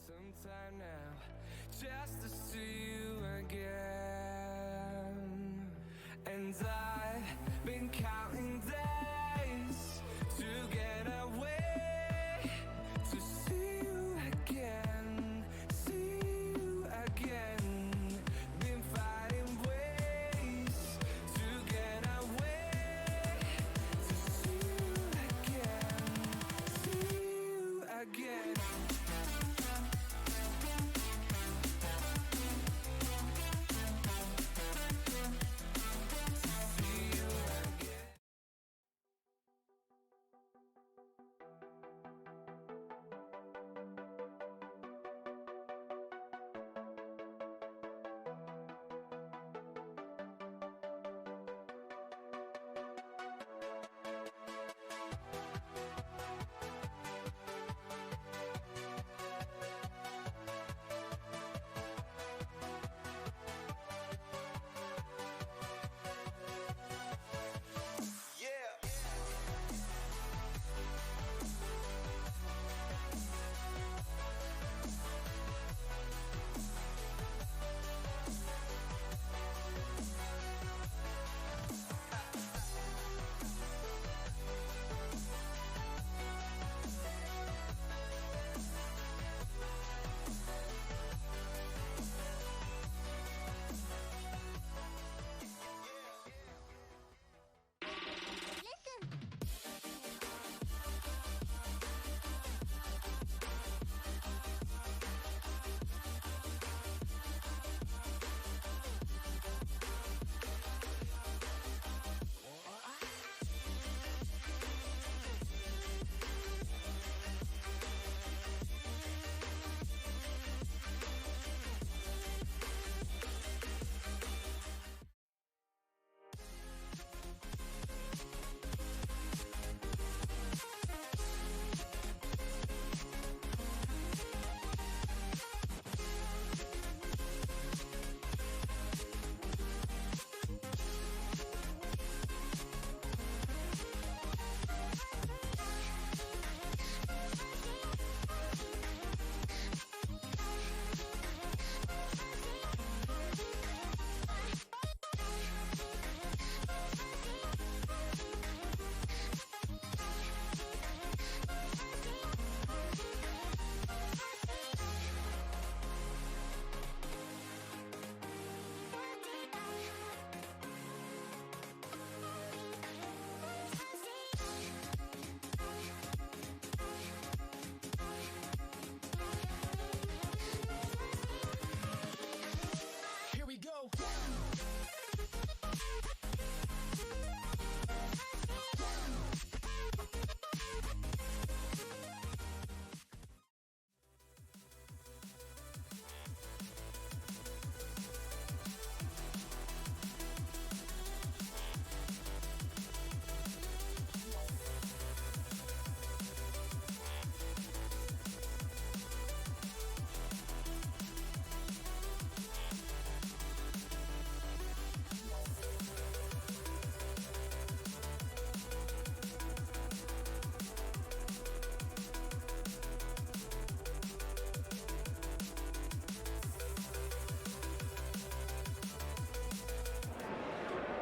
Sometime now, just to see you again. And I've been counting days to get away, to see you again, see you again. Been finding ways to get away, to see you again, see you again.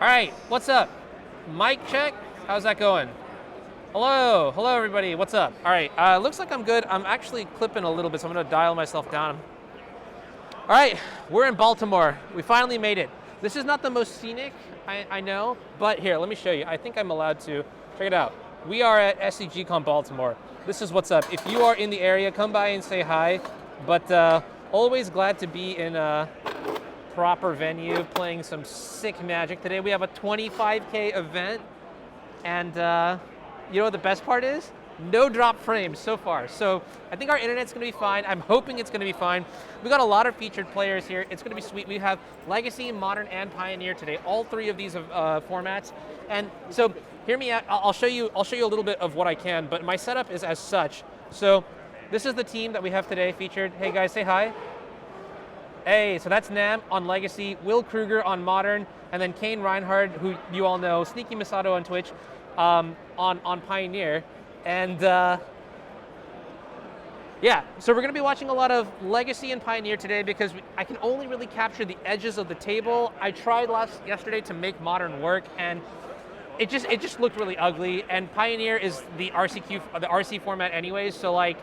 All right, what's up? Mic check, how's that going? Hello everybody, what's up? All right, looks like I'm good. I'm actually clipping a little bit, so I'm gonna dial myself down. All right, we're in Baltimore. We finally made it. This is not the most scenic, I know, but here, let me show you. I think I'm allowed to. Check it out. We are at SCGCON Baltimore. This is what's up. If you are in the area, come by and say hi, but always glad to be in a proper venue, playing some sick Magic. Today we have a 25K event, and you know what the best part is? No drop frames so far. So I think our internet's gonna be fine. I'm hoping it's gonna be fine. We got a lot of featured players here. It's gonna be sweet. We have Legacy, Modern, and Pioneer today. All three of these formats. And so hear me out. I'll show you a little bit of what I can, but my setup is as such. So this is the team that we have today featured. Hey guys, say hi. Hey, so that's Nam on Legacy, Will Kruger on Modern, and then Kane Reinhardt, who you all know, Sneaky Masato on Twitch, on Pioneer. And Yeah, so we're going to be watching a lot of Legacy and Pioneer today because I can only really capture the edges of the table. I tried yesterday to make Modern work, and it just looked really ugly. And Pioneer is the RC format anyways. So like,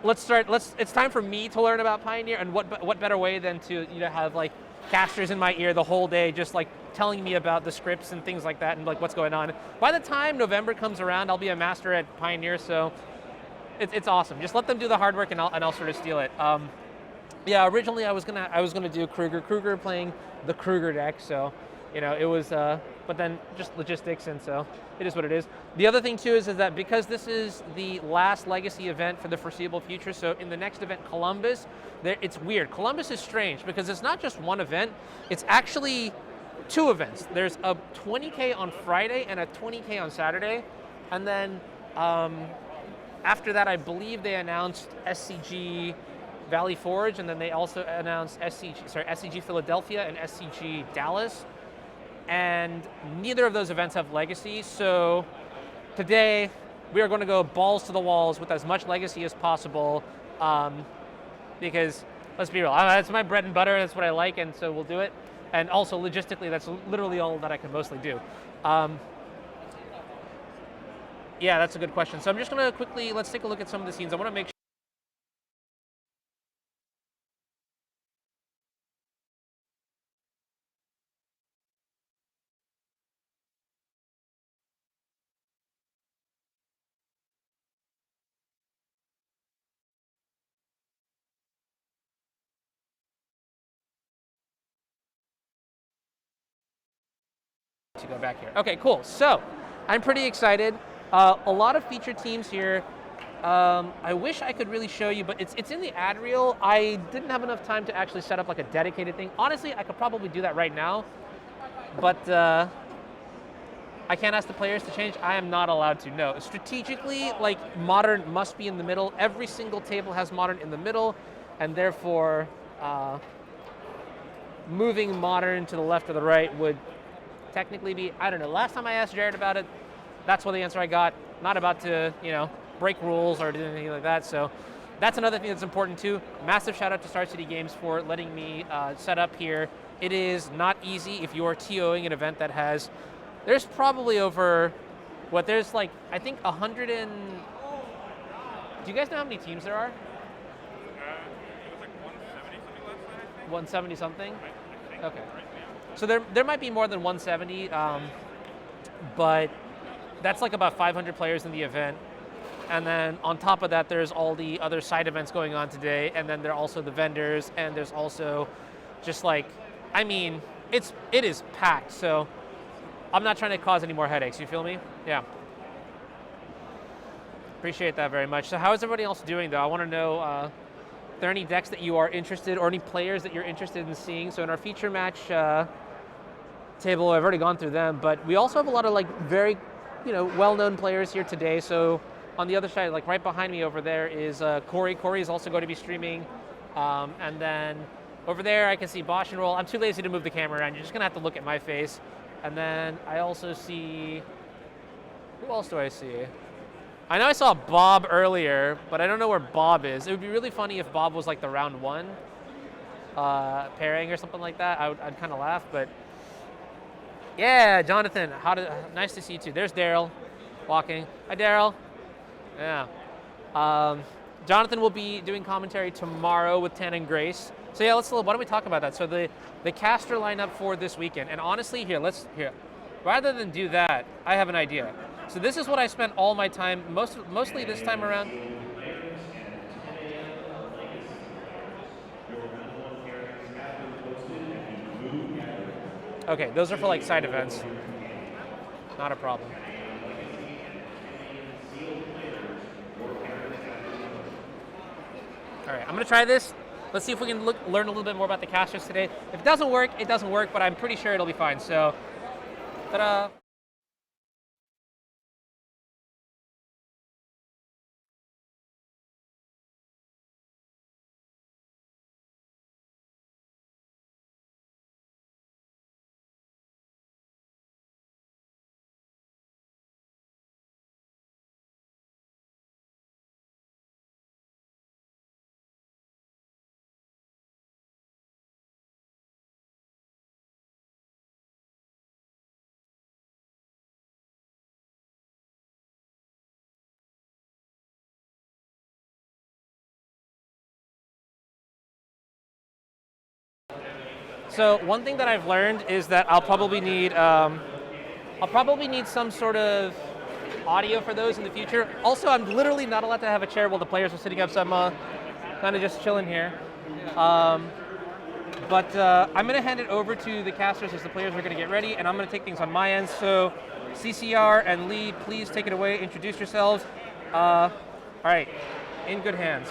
it's time for me to learn about Pioneer, and what better way than to have like casters in my ear the whole day, just like telling me about the scripts and things like that and like what's going on. By the time November comes around, I'll be a master at Pioneer, so it's awesome. Just let them do the hard work, and I'll sort of steal it. Yeah, originally I was gonna do Kruger playing the Kruger deck, so it was, but then just logistics, and so it is what it is. The other thing too is that because this is the last Legacy event for the foreseeable future, so in the next event, Columbus, it's weird. Columbus is strange because it's not just one event; it's actually two events. There's a 20K on Friday and a 20K on Saturday, and then after that, I believe they announced SCG Valley Forge, and then they also announced SCG Philadelphia and SCG Dallas. And neither of those events have Legacy, so today we are going to go balls to the walls with as much Legacy as possible, because let's be real, that's my bread and butter, that's what I like, and so we'll do it. And also logistically, that's literally all that I can mostly do. Yeah, that's a good question. So I'm just going to quickly, let's take a look at some of the scenes. I want to make sure to go back here. Okay, cool. So I'm pretty excited. A lot of featured teams here. I wish I could really show you, but it's in the ad reel. I didn't have enough time to actually set up like a dedicated thing. Honestly, I could probably do that right now, but I can't ask the players to change. I am not allowed to. No. Strategically, like, Modern must be in the middle. Every single table has Modern in the middle, and therefore moving Modern to the left or the right would technically be, I don't know. Last time I asked Jared about it, that's what the answer I got. Not about to, break rules or do anything like that. So that's another thing that's important too. Massive shout out to Star City Games for letting me set up here. It is not easy if you're TOing an event that has, there's probably over, there's like, I think 100 and, do you guys know how many teams there are? It was like 170 something last night, I think. 170 something? I think. Okay. Right, yeah. So there might be more than 170, but that's like about 500 players in the event. And then on top of that, there's all the other side events going on today, and then there are also the vendors, and there's also just like, I mean, it is packed, so I'm not trying to cause any more headaches, you feel me? Yeah. Appreciate that very much. So how is everybody else doing though? I want to know, are there any decks that you are interested, or any players that you're interested in seeing? So in our feature match table, I've already gone through them, but we also have a lot of like very, well-known players here today. So on the other side, like right behind me over there is Corey. Corey is also going to be streaming. And then over there, I can see Bosch and Roll. I'm too lazy to move the camera around. You're just going to have to look at my face. And then I also see, who else do I see? I know I saw Bob earlier, but I don't know where Bob is. It would be really funny if Bob was like the round one pairing or something like that. I'd kind of laugh, but yeah, Jonathan, nice to see you too. There's Daryl walking. Hi, Daryl. Yeah. Jonathan will be doing commentary tomorrow with Tan and Grace. So yeah, why don't we talk about that? So the caster lineup for this weekend, and honestly, rather than do that, I have an idea. So this is what I spent all my time, mostly this time around. Okay, those are for like side events. Not a problem. All right, I'm gonna try this. Let's see if we can learn a little bit more about the casters today. If it doesn't work, it doesn't work, but I'm pretty sure it'll be fine. So, ta-da. So one thing that I've learned is that I'll probably need some sort of audio for those in the future. Also, I'm literally not allowed to have a chair while the players are sitting up, so I'm kind of just chilling here. But I'm going to hand it over to the casters as the players are going to get ready, and I'm going to take things on my end. So CCR and Lee, please take it away. Introduce yourselves. All right, in good hands.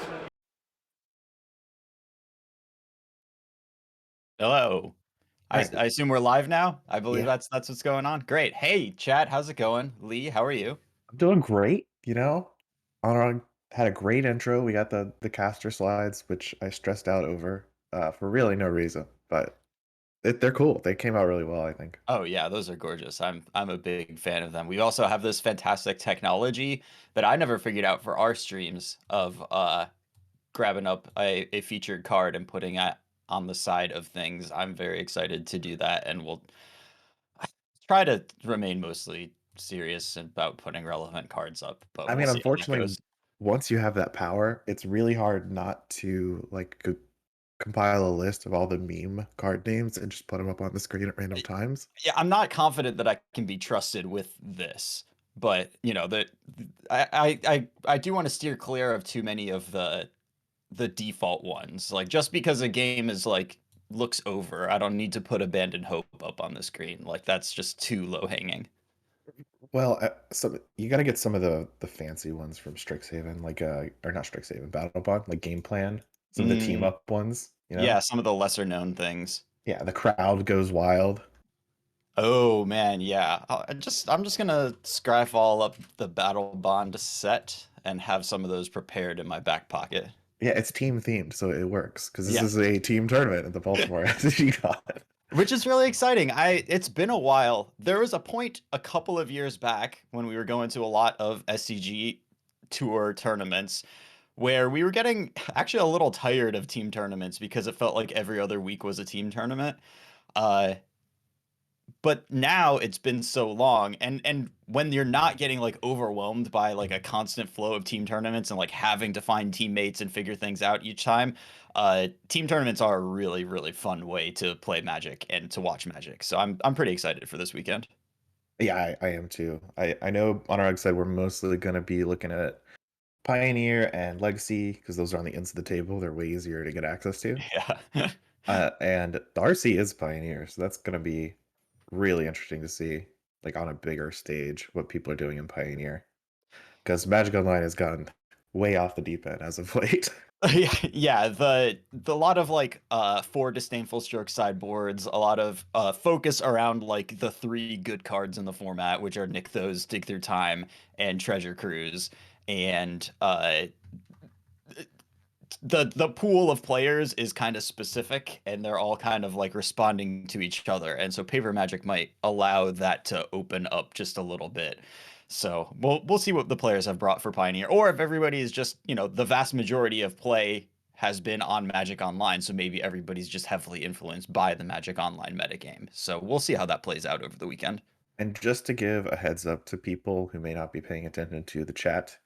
Hello. I, Right. I assume we're live now. I believe Yeah. that's what's going on. Great. Hey, chat. How's it going? Lee, how are you? I'm doing great, you know? Anurag had a great intro. We got the caster slides, which I stressed out over for really no reason, but they're cool. They came out really well, I think. Oh yeah, those are gorgeous. I'm a big fan of them. We also have this fantastic technology that I never figured out for our streams of grabbing up a featured card and putting it on the side of things. I'm very excited to do that, and we'll try to remain mostly serious about putting relevant cards up, but I we'll mean, see how that unfortunately, goes. once you have that power, it's really hard not to like compile a list of all the meme card names and just put them up on the screen at random times. Yeah, I'm not confident that I can be trusted with this, but you know, I do want to steer clear of too many of the default ones. Like just because a game is like looks over, I don't need to put Abandoned Hope up on the screen. Like that's just too low hanging. Well, so you got to get some of the fancy ones from Strixhaven, like or not Strixhaven, BattleBond, like Game Plan. Some of the team Mm, up ones, you know? yeah, some of the lesser known things. Yeah, the crowd goes wild. Oh man, yeah. I'm just gonna scrap all up the Battle Bond set and have some of those prepared in my back pocket. Yeah, it's team themed, so it works because this Yeah. is a team tournament at the Baltimore SCGCON. Which is really exciting. It's been a while. There was a point a couple of years back when we were going to a lot of SCG tour tournaments where we were getting actually a little tired of team tournaments because it felt like every other week was a team tournament. Uh, but now it's been so long, and when you're not getting like overwhelmed by like a constant flow of team tournaments and like having to find teammates and figure things out each time, team tournaments are a really fun way to play Magic and to watch Magic. So I'm pretty excited for this weekend. Yeah, I am too. I know Anurag said we're mostly going to be looking at Pioneer and Legacy because those are on the ends of the table. They're way easier to get access to. Yeah. And Darcy is Pioneer, so that's going to be really interesting to see, like on a bigger stage, what people are doing in Pioneer. Because Magic Online has gone way off the deep end as of late. Yeah, the lot of like four disdainful stroke sideboards, a lot of focus around like the three good cards in the format, which are Nykthos, Dig Through Time, and Treasure Cruise. And the pool of players is kind of specific, and they're all kind of like responding to each other. And so Paper Magic might allow that to open up just a little bit. So we'll see what the players have brought for Pioneer, or if everybody is just, you know, the vast majority of play has been on Magic Online, so maybe everybody's just heavily influenced by the Magic Online metagame. So we'll see how that plays out over the weekend. And just to give a heads up to people who may not be paying attention to the chat,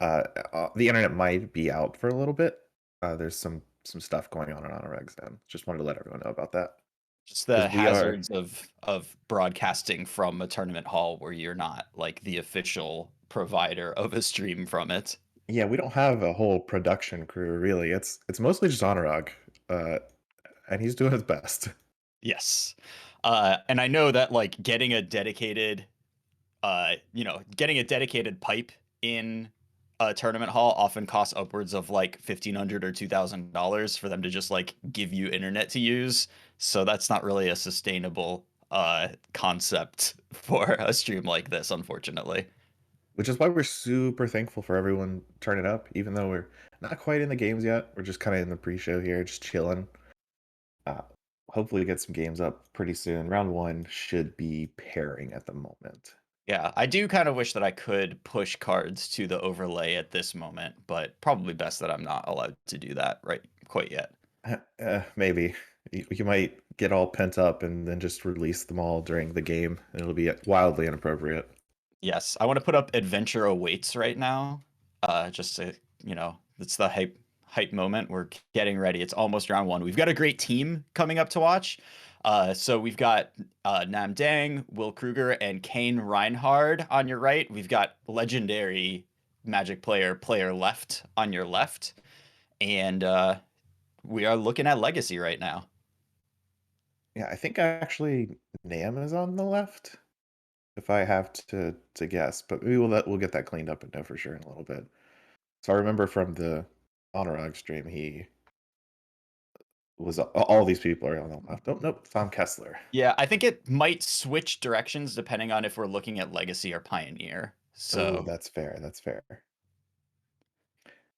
the internet might be out for a little bit. There's some stuff going on Anurag's end. Just wanted to let everyone know about that. Just the 'Cause we are hazards of broadcasting from a tournament hall where you're not like the official provider of a stream from it. yeah, we don't have a whole production crew really. It's mostly just Anurag, and he's doing his best. Yes. And I know that like getting a dedicated getting a dedicated pipe in a tournament hall often costs upwards of like $1,500 or $2,000 for them to just like give you internet to use. So that's not really a sustainable concept for a stream like this, unfortunately. Which is why we're super thankful for everyone turning up, even though we're not quite in the games yet. We're just kind of in the pre-show here, just chilling. Uh, Hopefully, we get some games up pretty soon. Round one should be pairing at the moment. Yeah, I do kind of wish that I could push cards to the overlay at this moment, but probably best that I'm not allowed to do that right quite yet. Maybe you might get all pent up and then just release them all during the game, and it'll be wildly inappropriate. Yes, I want to put up Adventure Awaits right now. Just to, you know, it's the hype moment. We're getting ready. It's almost round one. We've got a great team coming up to watch. So we've got Nam Dang, Will Kruger, and Kane Reinhard on your right. We've got legendary Magic player left on your left. And we are looking at Legacy right now. Yeah, I think actually Nam is on the left, if I have to guess, but maybe we'll get that cleaned up and know for sure in a little bit. So I remember from the Honorog stream, he was all these people are on the left. Oh nope, Tom Kessler. Yeah, I think it might switch directions depending on if we're looking at Legacy or Pioneer. Oh, So that's fair. That's fair.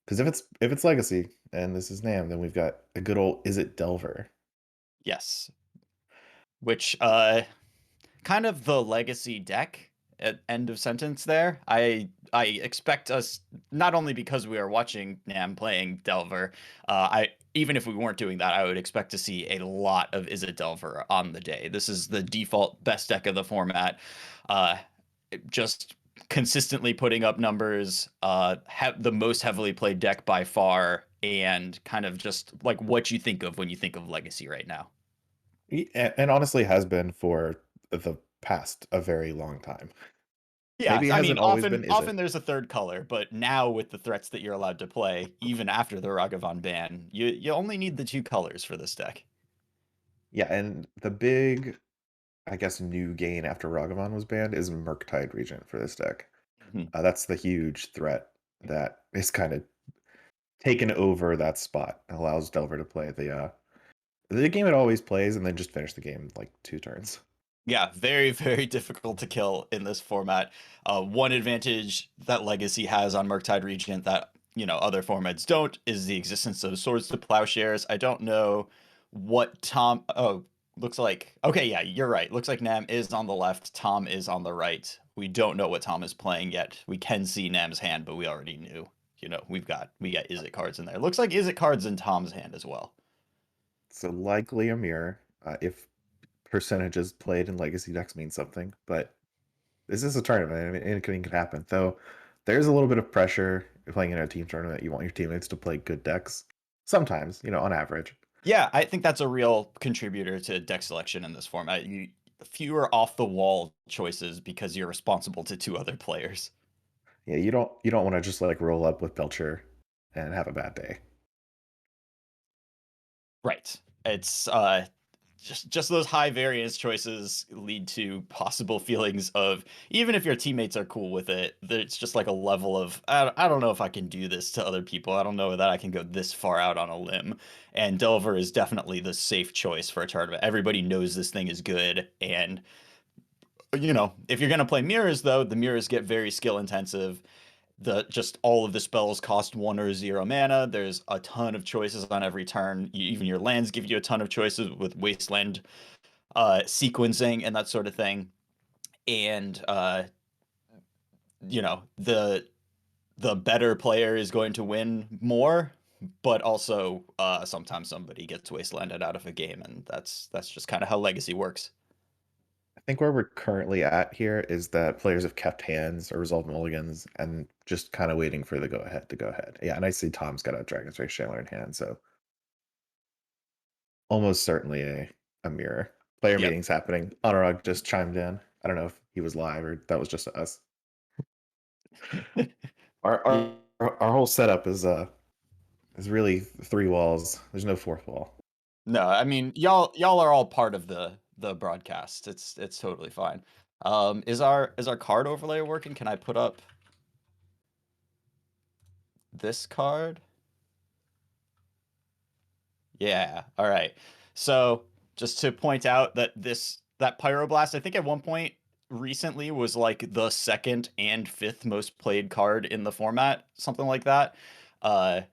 Because if it's Legacy and this is Nam, then we've got a good old Is It Delver. yes, which kind of the Legacy deck at end of sentence there. I expect us, not only because we are watching Nam playing Delver, even if we weren't doing that, I would expect to see a lot of Is It Delver on the day. This is the default best deck of the format. Just consistently putting up numbers, the most heavily played deck by far, and kind of just like what you think of when you think of Legacy right now. And honestly has been for the past a very long time. Yeah, Maybe it I hasn't mean, always been often there's a third color, but now with the threats that you're allowed to play, even after the Ragavan ban, you only need the 2 colors for this deck. Yeah, and the big, I guess, new gain after Ragavan was banned is Murktide Regent for this deck. Mhm. That's the huge threat that is kind of taken over that spot. It allows Delver to play the game it always plays and then just finish the game in like 2 turns. Yeah, very, very difficult to kill in this format. One advantage that Legacy has on Murktide Regent that, other formats don't is the existence of Swords to Plowshares. I don't know what Tom... Oh, looks like... Okay, yeah, you're right. Looks like Nam is on the left. Tom is on the right. We don't know what Tom is playing yet. We can see Nam's hand, but we already knew. We got Is It cards in there. Looks like Is It cards in Tom's hand as well. So likely a mirror, if percentages played in Legacy decks mean something, but this is a tournament. I mean, anything can happen. Though there's a little bit of pressure if playing in a team tournament. You want your teammates to play good decks. Sometimes, on average. Yeah, I think that's a real contributor to deck selection in this format. Fewer off the wall choices because you're responsible to 2 other players. Yeah, you don't want to just like roll up with Belcher and have a bad day. Right. It's just those high variance choices lead to possible feelings of, even if your teammates are cool with it, it's just like a level of I don't know if I can do this to other people. I don't know that I can go this far out on a limb. And Delver is definitely the safe choice for a tournament. Everybody knows this thing is good, and if you're going to play mirrors, though, the mirrors get very skill intensive. Just all of the spells cost 1 or 0 mana. There's a ton of choices on every turn. Even your lands give you a ton of choices with Wasteland sequencing and that sort of thing. And the better player is going to win more, but also sometimes somebody gets Wastelanded out of a game, and that's just kind of how Legacy works. I think where we're currently at here is that players have kept hands or resolved mulligans and just kind of waiting for the go ahead to go ahead. Yeah, and I see Tom's got a Dragon's Race Chandler in hand, so almost certainly a mirror. Player Yep. meetings happening. Honorog just chimed in. I don't know if he was live or that was just us. Our whole setup is really 3 walls. There's no 4th wall. No, I mean, y'all are all part of the broadcast. It's totally fine. Is our card overlay working? Can I put up this card? Yeah. All right. So just to point out that that Pyroblast, I think at one point recently was like the 2nd and 5th most played card in the format, something like that. Or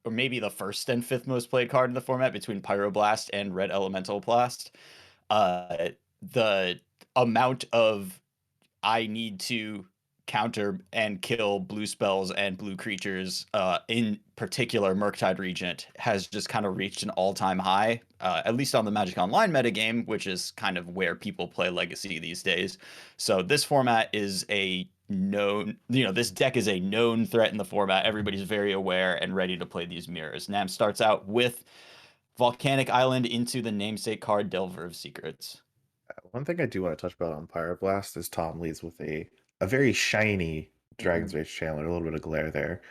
maybe the 1st and 5th most played card in the format between Pyroblast and Red Elemental Blast. The amount of I need to counter and kill blue spells and blue creatures, in particular Murktide Regent, has just kind of reached an all-time high, at least on the Magic Online metagame, which is kind of where people play Legacy these days. So this format is a known, this deck is a known threat in the format. Everybody's very aware and ready to play these mirrors. Nam starts out with Volcanic Island into the namesake card Delver of Secrets. One thing I do want to touch about on Pyroblast is Tom leads with a very shiny Dragon's Rage Chandler, a little bit of glare there.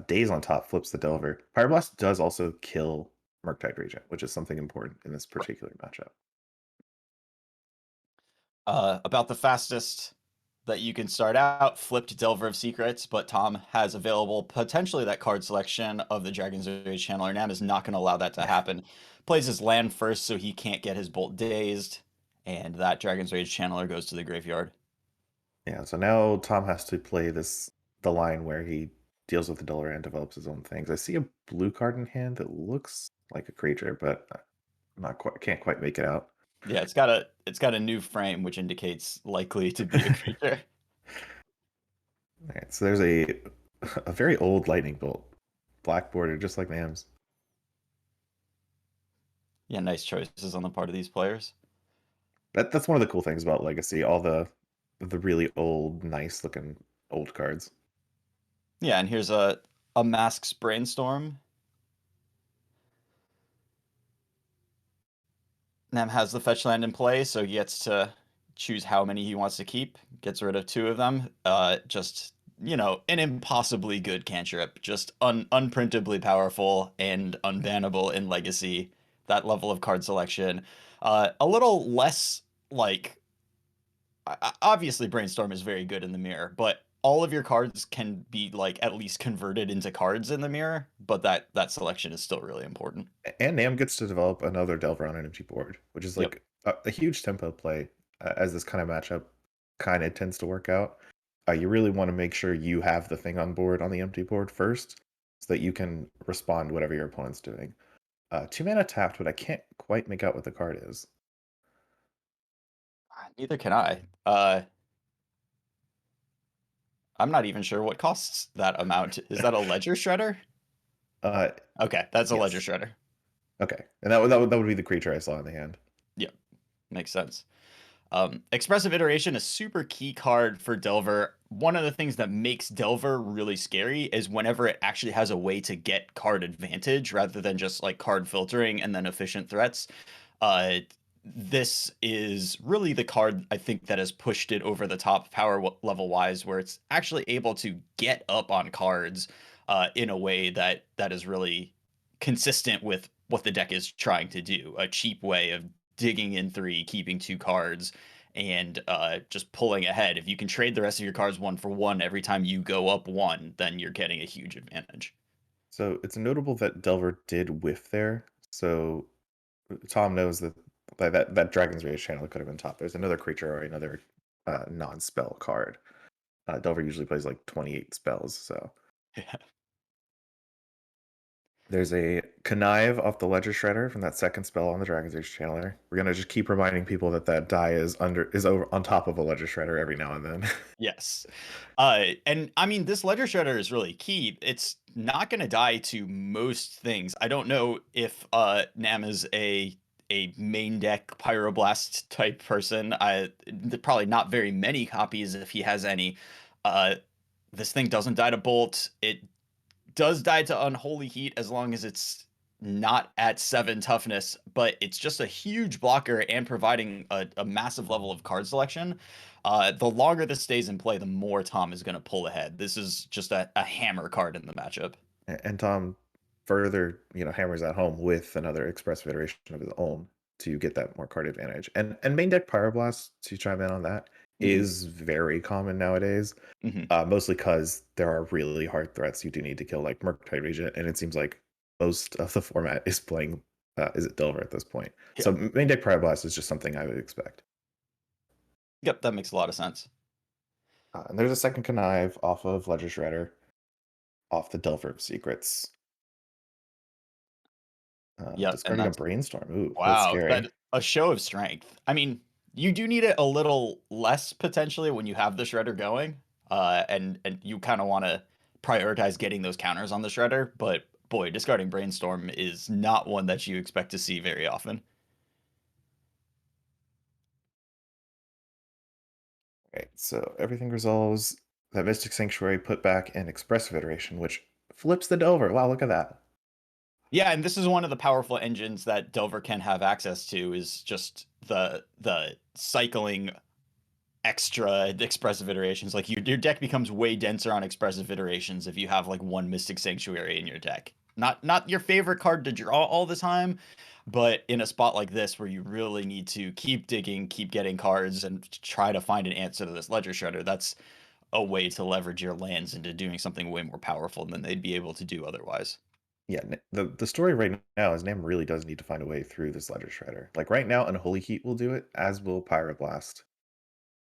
Daze on top flips the Delver. Pyroblast does also kill Murktide Regent, which is something important in this particular matchup. About the fastest that you can start out, flipped Delver of Secrets, but Tom has available potentially that card selection of the Dragon's Rage Channeler. Nam is not going to allow that to happen. Plays his land first so he can't get his Bolt dazed, and that Dragon's Rage Channeler goes to the graveyard. Yeah, so now Tom has to play the line where he deals with the Delver and develops his own things. I see a blue card in hand that looks like a creature, but can't quite make it out. Yeah, it's got a new frame which indicates likely to be a creature. All right, so there's a very old lightning bolt, black border, just like Nam's. Yeah, nice choices on the part of these players. That's one of the cool things about Legacy, all the really old, nice looking old cards. Yeah, and here's a Mask's Brainstorm. Nam has the fetch land in play, so he gets to choose how many he wants to keep. Gets rid of 2 of them. Just, you know, an impossibly good cantrip. Just unprintably powerful and unbannable in Legacy. That level of card selection. A little less, like... Obviously, Brainstorm is very good in the mirror, but all of your cards can be, like, at least converted into cards in the mirror, but that selection is still really important. And Nam gets to develop another Delver on an empty board, which is like a huge tempo play as this kind of matchup kind of tends to work out. You really want to make sure you have the thing on board on the empty board first so that you can respond to whatever your opponent's doing. 2 mana tapped, but I can't quite make out what the card is. Neither can I. I'm not even sure what costs that amount. Is that a Ledger Shredder? Okay, that's a Yes. Ledger Shredder. Okay, and that would be the creature I saw in the hand. Yeah, makes sense. Expressive Iteration, a super key card for Delver. One of the things that makes Delver really scary is whenever it actually has a way to get card advantage rather than just like card filtering and then efficient threats. This is really the card I think that has pushed it over the top power level wise, where it's actually able to get up on cards in a way that is really consistent with what the deck is trying to do. A cheap way of digging in 3, keeping 2 cards, and just pulling ahead. If you can trade the rest of your cards 1 for 1 every time you go up 1, then you're getting a huge advantage. So it's notable that Delver did whiff there. So Tom knows that Dragon's Rage channel could have been top. There's another creature or another non-spell card. Delver usually plays like 28 spells, so Yeah. there's a Connive off the Ledger Shredder from that second spell on the Dragon's Rage Channeler. We're gonna just keep reminding people that die is over on top of a Ledger Shredder every now and then. Yes. And I mean, this Ledger Shredder is really key. It's not going to die to most things. I don't know if Nam is a main deck Pyroblast type person. Probably not very many copies if he has any. This thing doesn't die to Bolt. It does die to Unholy Heat as long as it's not at 7 toughness, but it's just a huge blocker and providing a massive level of card selection. The longer this stays in play, the more Tom is going to pull ahead. This is just a hammer card in the matchup. And Tom further, hammers that home with another expressive iteration of his own to get that more card advantage. And main deck Pyroblast, to chime in on that, is very common nowadays. Mostly because there are really hard threats you do need to kill, like Murktide Regent, and it seems like most of the format is playing is it Delver at this point. Yeah. So main deck Pyroblast is just something I would expect. Yep, that makes a lot of sense. And there's a second Connive off of Ledger Shredder, off the Delver of Secrets. Yeah, discarding a Brainstorm. Ooh, that's wow, scary. a show of strength. I mean, you do need it a little less potentially when you have the Shredder going, and you kind of want to prioritize getting those counters on the Shredder. But boy, discarding Brainstorm is not one that you expect to see very often. Right, so everything resolves. That Mystic Sanctuary put back an expressive iteration, which flips the Delver. Wow, look at that. Yeah, and this is one of the powerful engines that Delver can have access to, is just the cycling extra expressive iterations. Like your deck becomes way denser on expressive iterations if you have like one Mystic Sanctuary in your deck. Not your favorite card to draw all the time, but in a spot like this where you really need to keep digging, keep getting cards, and try to find an answer to this Ledger Shredder, that's a way to leverage your lands into doing something way more powerful than they'd be able to do otherwise. Yeah, the story right now is Nam really does need to find a way through this Ledger Shredder. Like right now, Unholy Heat will do it, as will Pyroblast.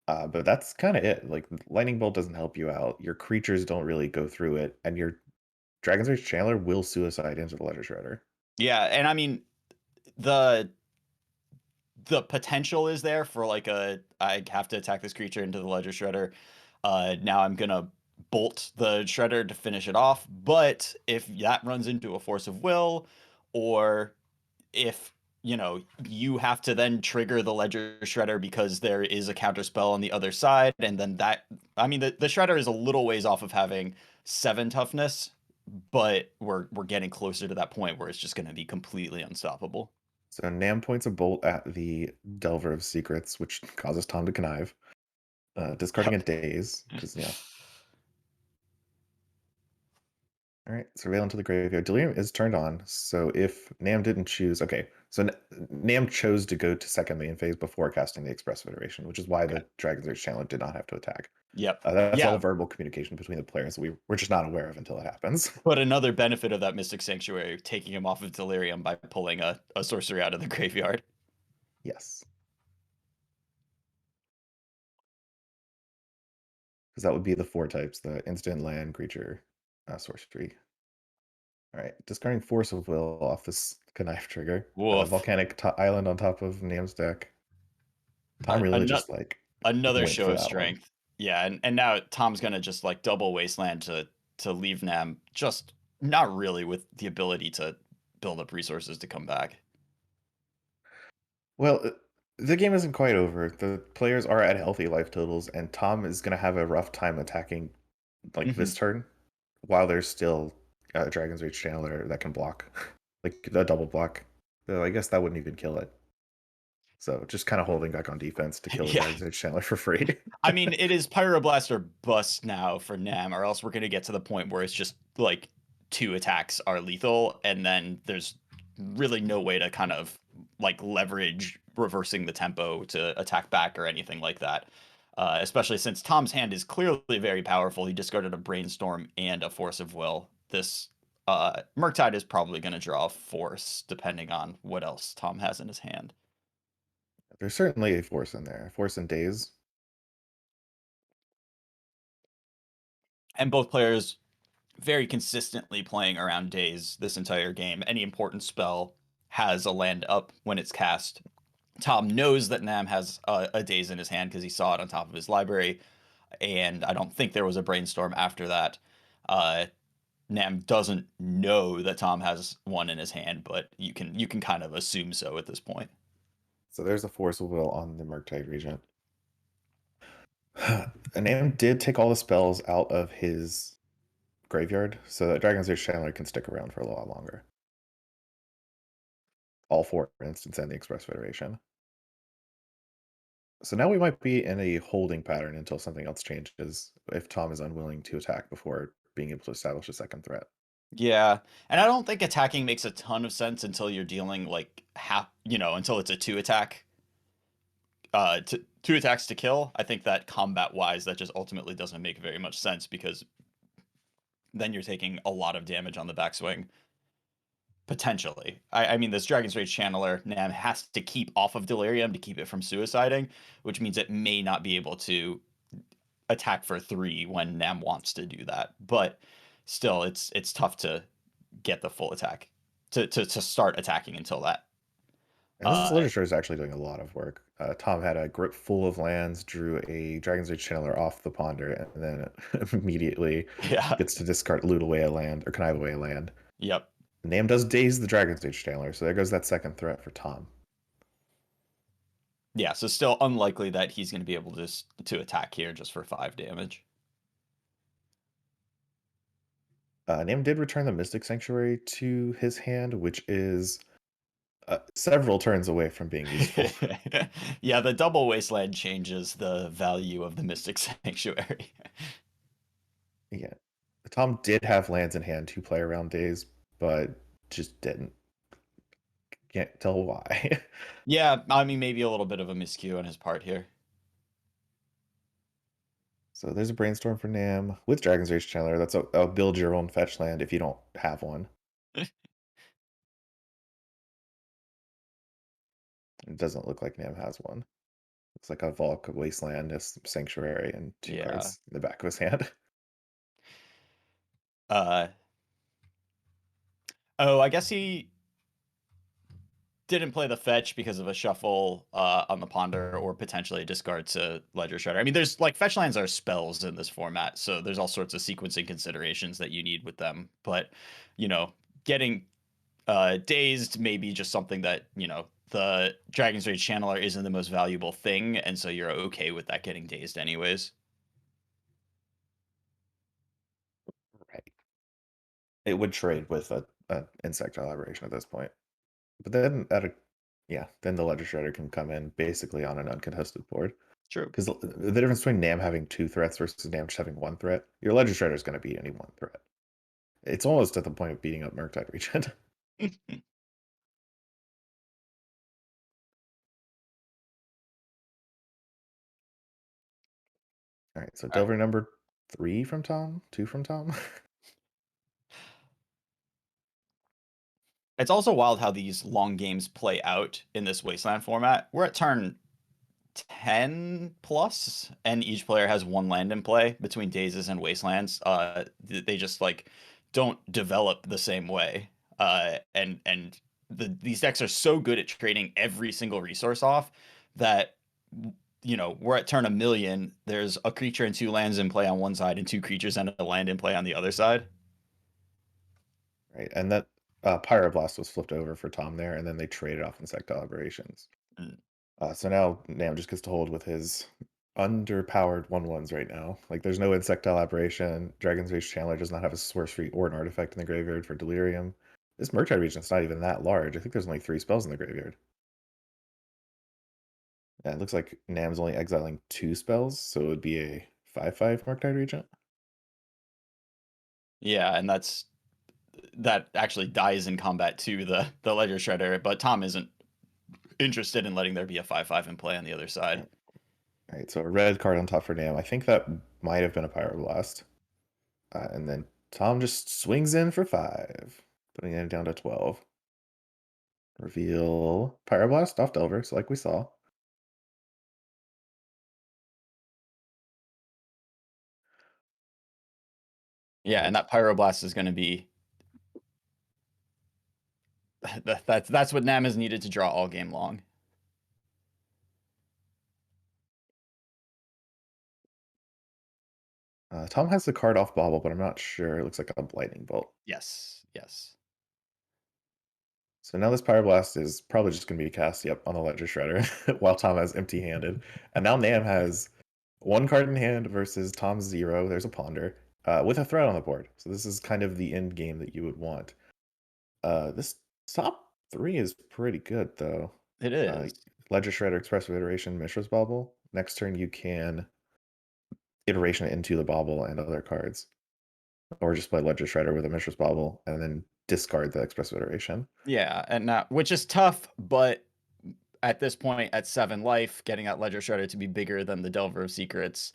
But that's kind of it. Like Lightning Bolt doesn't help you out. Your creatures don't really go through it, and your Dragon's Rage Chandler will suicide into the Ledger Shredder. Yeah, and I mean the potential is there for like I have to attack this creature into the Ledger Shredder. Now I'm gonna bolt the Shredder to finish it off, but if that runs into a Force of Will, or if you have to then trigger the Ledger Shredder because there is a counter spell on the other side, and then that, I mean, the Shredder is a little ways off of having 7 toughness, but we're getting closer to that point where it's just going to be completely unstoppable. So Nam points a bolt at the Delver of Secrets, which causes Tom to connive, discarding a Daze, because, All right, Surveillance to the Graveyard. Delirium is turned on, so if Nam didn't choose... Okay, so Nam chose to go to second main phase before casting the Expressive Iteration, which is why the Dragon's Rage Chandler did not have to attack. Yep. That's Yeah. all verbal communication between the players we're just not aware of until it happens. But another benefit of that Mystic Sanctuary, taking him off of Delirium by pulling a sorcery out of the graveyard. Yes. Because that would be the 4 types, the instant, land, creature, sorcery. All right, discarding Force of Will off this Knife trigger. Volcanic Island on top of Nam's deck. Tom really just like another went show for of that strength. one. Yeah, and now Tom's gonna just like double Wasteland to leave Nam just not really with the ability to build up resources to come back. Well, the game isn't quite over. The players are at healthy life totals, and Tom is going to have a rough time attacking like this turn while there's still a Dragon's Rage Channeler that can block, like a double block. So I guess that wouldn't even kill it. So just kind of holding back on defense to kill the Dragon's Rage Channeler for free. I mean, it is Pyroblast or bust now for Nam, or else we're going to get to the point where it's just like 2 attacks are lethal, and then there's really no way to kind of like leverage reversing the tempo to attack back or anything like that. Especially since Tom's hand is clearly very powerful. He discarded a Brainstorm and a Force of Will. This Murktide is probably going to draw a Force, depending on what else Tom has in his hand. There's certainly a Force in there. Force and Daze. And both players very consistently playing around Daze this entire game. Any important spell has a land up when it's cast. Tom knows that Nam has a Daze in his hand because he saw it on top of his library, and I don't think there was a Brainstorm after that. Nam doesn't know that Tom has one in his hand, but you can kind of assume so at this point. So there's a Force of Will on the Murktide Regent. And Nam did take all the spells out of his graveyard, so that Dragon's Rage Chandler can stick around for a lot longer. All 4 instants and the Express Federation. So now we might be in a holding pattern until something else changes, if Tom is unwilling to attack before being able to establish a second threat. Yeah, and I don't think attacking makes a ton of sense until you're dealing like until it's a 2 attack. Two attacks to kill. I think that combat wise, that just ultimately doesn't make very much sense, because then you're taking a lot of damage on the backswing. Potentially. I mean, this Dragon's Rage Channeler, Nam has to keep off of Delirium to keep it from suiciding, which means it may not be able to attack for 3 when Nam wants to do that. But still, it's tough to get the full attack, to start attacking until that. And this literature is actually doing a lot of work. Tom had a grip full of lands, drew a Dragon's Rage Channeler off the ponder, and then immediately gets to discard, loot away a land, or connive away a land. Yep. Nam does daze the Dragon's Rage Channeler, so there goes that second threat for Tom. Yeah, so still unlikely that he's going to be able to attack here just for 5 damage. Nam did return the Mystic Sanctuary to his hand, which is several turns away from being useful. Yeah, the double wasteland changes the value of the Mystic Sanctuary. Yeah. Tom did have lands in hand to play around days, but just didn't. Can't tell why. Yeah, I mean, maybe a little bit of a miscue on his part here. So there's a Brainstorm for Nam with Dragon's Rage Channeler. That's a build your own fetch land if you don't have one. It doesn't look like Nam has one. It's like a Volk, a Wasteland, a Sanctuary, and 2 Yeah. cards in the back of his hand. Oh, I guess he didn't play the fetch because of a shuffle on the ponder, or potentially discard to Ledger Shredder. I mean, there's like fetch lands are spells in this format, so there's all sorts of sequencing considerations that you need with them. But getting dazed may be just something that the Dragon's Rage Channeler isn't the most valuable thing, and so you're okay with that getting dazed anyways. Right. It would trade with a Insectile Aberration at this point. But then then the Ledger Shredder can come in basically on an uncontested board. True. Because the difference between Nam having 2 threats versus Nam just having 1 threat, your Ledger Shredder is going to beat any 1 threat. It's almost at the point of beating up Murktide Regent. All right, so Delver number 3 from Tom, 2 from Tom. It's also wild how these long games play out in this Wasteland format. We're at turn 10 plus, and each player has 1 land in play between Dazes and Wastelands. They just like don't develop the same way. And these decks are so good at trading every single resource off that we're at turn 1,000,000. There's a creature and 2 lands in play on one side, and 2 creatures and a land in play on the other side. Right, and that Pyroblast was flipped over for Tom there, and then they traded off Insectile Aberrations. Mm. So now Nam just gets to hold with his underpowered 1/1s right now. Like, there's no Insectile Aberration. Dragon's Rage Channeler does not have a sorcery or an artifact in the graveyard for Delirium. This Murktide Regent's not even that large. I think there's only 3 spells in the graveyard. Yeah, it looks like Nam's only exiling 2 spells, so it would be a 5/5 Murktide Regent. Yeah, and that actually dies in combat to the Ledger Shredder, but Tom isn't interested in letting there be a 5/5 in play on the other side. All right, so a red card on top for Nam. I think that might have been a Pyroblast. And then Tom just swings in for 5, putting it down to 12. Reveal Pyroblast off Delver, so like we saw. Yeah, and that Pyroblast is going to be that's what Nam has needed to draw all game long. Tom has the card off Bobble, but I'm not sure. It looks like a Lightning Bolt. Yes, yes. So now this Pyroblast is probably just going to be cast, on the Ledger Shredder, while Tom has empty-handed. And now Nam has 1 card in hand versus Tom's 0. There's a Ponder, with a threat on the board. So this is kind of the end game that you would want. This top 3 is pretty good, though. It is. Ledger Shredder, Expressive Iteration, Mishra's Bauble. Next turn, you can iteration it into the Bauble and other cards. Or just play Ledger Shredder with a Mishra's Bauble and then discard the Expressive Iteration. Yeah, and which is tough, but at this point, at 7 life, getting that Ledger Shredder to be bigger than the Delver of Secrets,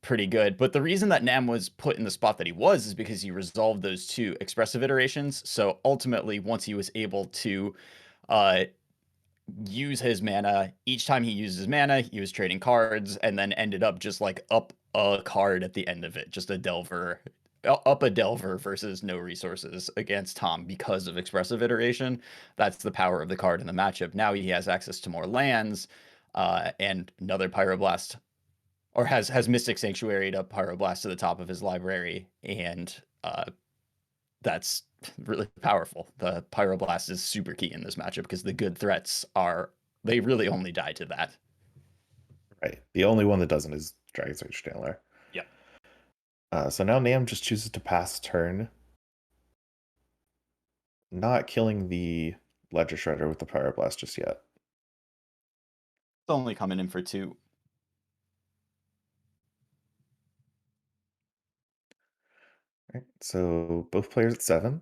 pretty good. But the reason that Nam was put in the spot that he was is because he resolved those 2 expressive iterations. So ultimately, once he was able to use his mana, each time he used his mana, he was trading cards, and then ended up just like up a card at the end of it, just a Delver, up a Delver versus no resources against Tom because of expressive iteration. That's the power of the card in the matchup. Now he has access to more lands, and another Pyroblast, or has Mystic Sanctuary to Pyroblast to the top of his library, and that's really powerful. The Pyroblast is super key in this matchup because the good threats they really only die to that. Right. The only one that doesn't is Dragon's Rage Channeler. Yep. So now Nam just chooses to pass turn, not killing the Ledger Shredder with the Pyroblast just yet. It's only coming in for 2. Right, so both players at 7.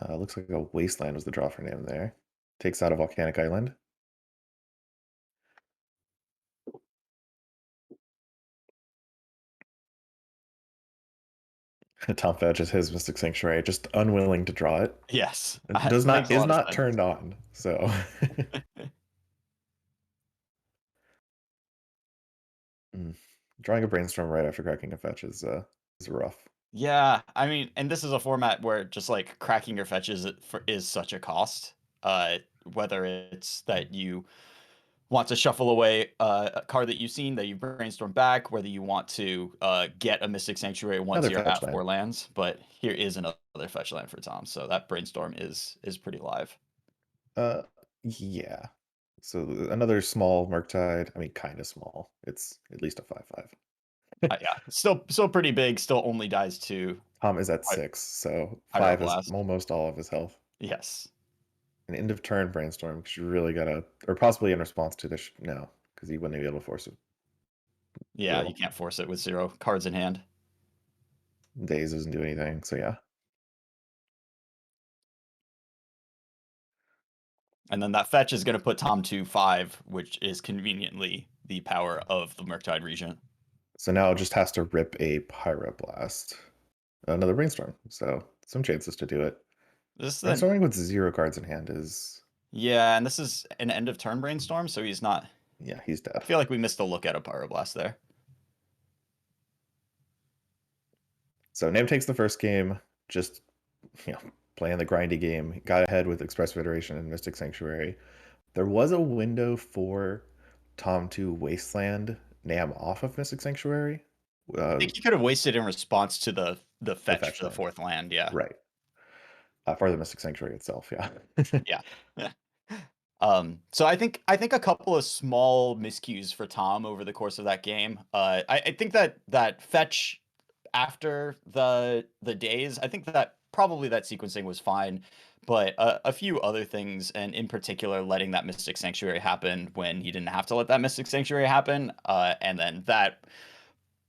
Looks like a Wasteland was the draw for Nam there. Takes out a Volcanic Island. Tom fetches his Mystic Sanctuary, just unwilling to draw it. Yes. It Makes a is lot of not sense. turned on, so drawing a Brainstorm right after cracking a fetch is rough. Yeah, I mean, and this is a format where just like cracking your fetches is such a cost. Whether it's that you want to shuffle away a card that you've seen that you brainstorm back, whether you want to get a Mystic Sanctuary once Another you're fetch at land. 4 lands. But here is another fetch land for Tom, so that brainstorm is pretty live. Uh, yeah. So another small Murktide. I mean, kind of small. It's at least a 5/5. Yeah, still pretty big. Still only dies to Tom is at Py- 6, so 5 is Pyroblast. almost all of his health. Yes. An end of turn Brainstorm, because you really gotta, or possibly in response to this, no, because he wouldn't be able to force it. Yeah, you Will. can't force it with 0 cards in hand. Daze doesn't do anything, so yeah. And then that fetch is going to put Tom to 5, which is conveniently the power of the Murktide Regent. So now it just has to rip a Pyroblast. Another Brainstorm, so some chances to do it. This then, Brainstorming with 0 cards in hand is, yeah, and this is an end of turn brainstorm, so he's not. yeah, he's dead. I feel like we missed a look at a Pyroblast there. So Nam takes the first game, just playing the grindy game. Got ahead with Expressive Iteration and Mystic Sanctuary. There was a window for Tom to Wasteland Nam off of Mystic Sanctuary. I think he could have wasted in response to the The fetch fetch for the land. 4th land. Yeah. Right. For the Mystic Sanctuary itself, yeah. Yeah. So I think a couple of small miscues for Tom over the course of that game. I think that fetch after the days, I think that probably that sequencing was fine, but a few other things, and in particular, letting that Mystic Sanctuary happen when he didn't have to let that Mystic Sanctuary happen, and then that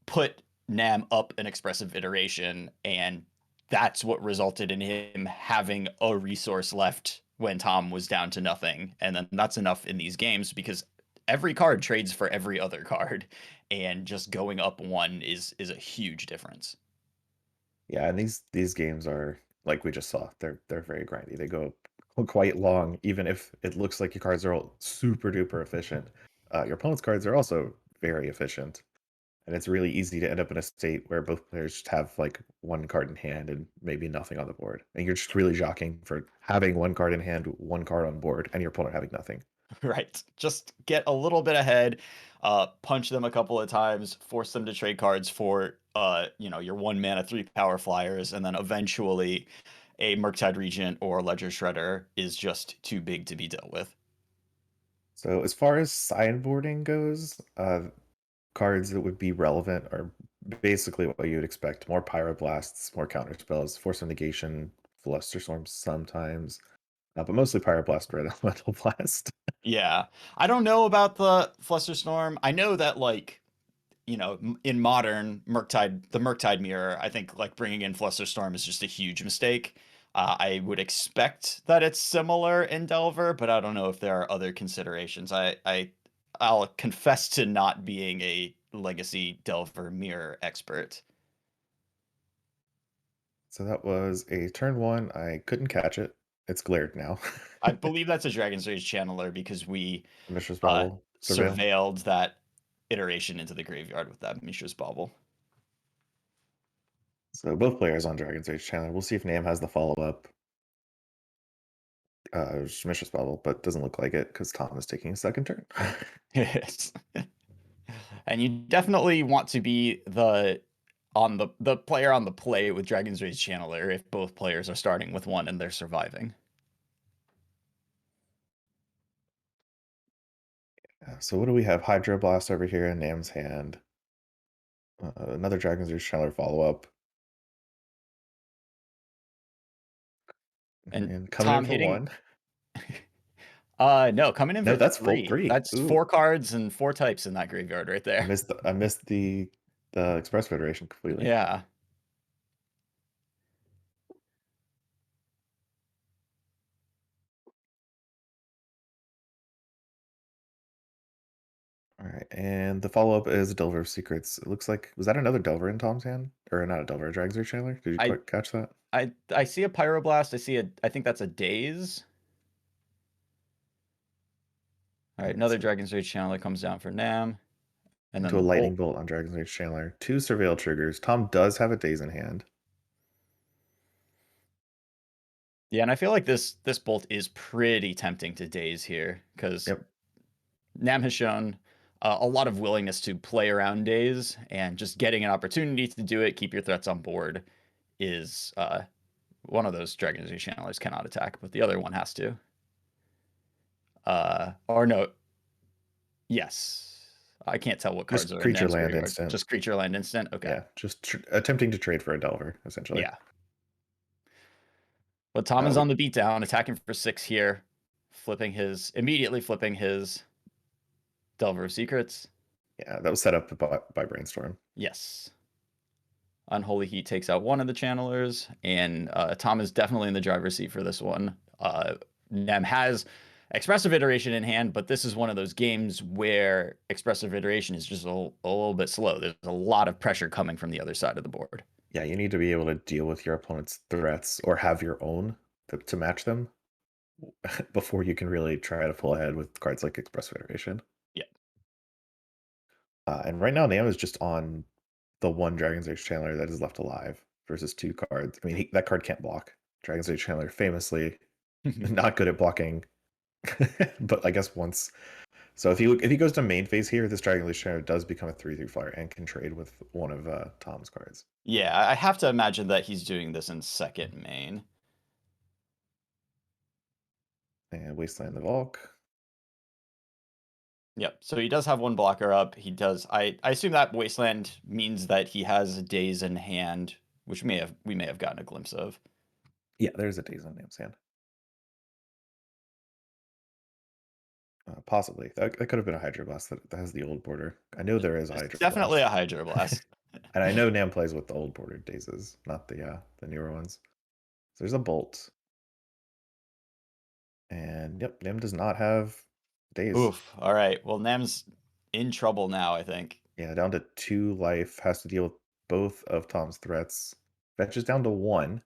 put Nam up an expressive iteration, and that's what resulted in him having a resource left when Tom was down to nothing. And then that's enough in these games because every card trades for every other card, and just going up 1 is a huge difference. Yeah, and these games are like we just saw. They're very grindy. They go quite long, even if it looks like your cards are all super duper efficient. Your opponent's cards are also very efficient, and it's really easy to end up in a state where both players just have like 1 card in hand and maybe nothing on the board, and you're just really jockeying for having 1 card in hand, 1 card on board, and your opponent having nothing. Right. Just get a little bit ahead, punch them a couple of times, force them to trade cards for your 1 mana 3 power flyers, and then eventually a Murktide Regent or Ledger Shredder is just too big to be dealt with. So as far as sideboarding goes, cards that would be relevant are basically what you'd expect: more Pyroblasts, more counterspells, Force of Negation, Flusterstorm sometimes, but mostly Pyroblast, Red Elemental Blast. Yeah. I don't know about the Flusterstorm. I know that in modern the Murktide mirror, I think like bringing in Flusterstorm is just a huge mistake. I would expect that it's similar in Delver, but I don't know if there are other considerations. I'll confess to not being a Legacy Delver mirror expert. So that was a turn 1. I couldn't catch it. It's glared now. I believe that's a Dragon's Rage channeler because we Mishra's uh, Bauble, Surveil. surveilled that iteration into the graveyard with that Mishra's Bauble. So both players on Dragon's Age channel. We'll see if Nam has the follow-up. Mishra's Bauble, but doesn't look like it because Tom is taking a second turn. Yes. And you definitely want to be the player on the play with Dragon's Rage Channeler if both players are starting with 1 and they're surviving. So what do we have? Hydroblast over here in Nam's hand. Another Dragon's Rage Channeler follow-up. And And coming in Tom for hitting. 1. No, coming in No, for that's full 3. 3. That's Ooh, 4 cards and 4 types in that graveyard right there. I missed the Express Federation completely. Yeah. All right, and the follow-up is Delver of Secrets. It looks like, was that another Delver in Tom's hand? Or not a Delver, a Dragon's Rage Channeler? Did you I quite catch that? I see a Pyroblast. I think that's a Daze. All right, Alright, another so Dragon's Rage Channeler comes down for Nam. And then into a the Lightning Bolt. Bolt on Dragon's Rage Channeler. 2 Surveil triggers. Tom does have a Daze in hand. Yeah, and I feel like this Bolt is pretty tempting to Daze here, because Yep. Nam has shown a lot of willingness to play around Daze, and just getting an opportunity to do it, keep your threats on board, is one of those Dragon's Rage Channelers cannot attack, but the other one has to. Or no. Yes. I can't tell what cards Just are in creature Nam's land graveyard. instant. Just creature land instant? Okay. Yeah, just attempting to trade for a Delver, essentially. Yeah. But Tom is We, on the beatdown, attacking for 6 here, immediately flipping his Delver of Secrets. yeah, that was set up by Brainstorm. Yes. Unholy Heat takes out one of the channelers, and Tom is definitely in the driver's seat for this one. Nem has Expressive Iteration in hand, but this is one of those games where Expressive Iteration is just a little bit slow. There's a lot of pressure coming from the other side of the board. Yeah, you need to be able to deal with your opponent's threats or have your own to match them before you can really try to pull ahead with cards like Express Federation. Yeah. And right now, Nam is just on the one Dragon's Age Channeler that is left alive versus 2 cards. I mean, that card can't block. Dragon's Age Channeler famously not good at blocking, but I guess once. So if he goes to main phase here, this Dragon's Age Channeler does become a 3/3 flyer and can trade with one of Tom's cards. Yeah, I have to imagine that he's doing this in second main. And Wasteland the Valk. Yep. So he does have one blocker up. He does. I assume that Wasteland means that he has Daze in hand, which we may have gotten a glimpse of. Yeah, there's a Daze on Nam's hand. Possibly. That could have been a Hydro Blast that has the old border. I know there is a Hydro Definitely Blast. a Hydro Blast. And I know Nam plays with the old bordered Dazes, not the newer ones. So there's a Bolt. And yep, Nam does not have Daze. Oof. All right. Well, Nam's in trouble now, I think. Yeah, down to 2 life, has to deal with both of Tom's threats. Fetches down to 1.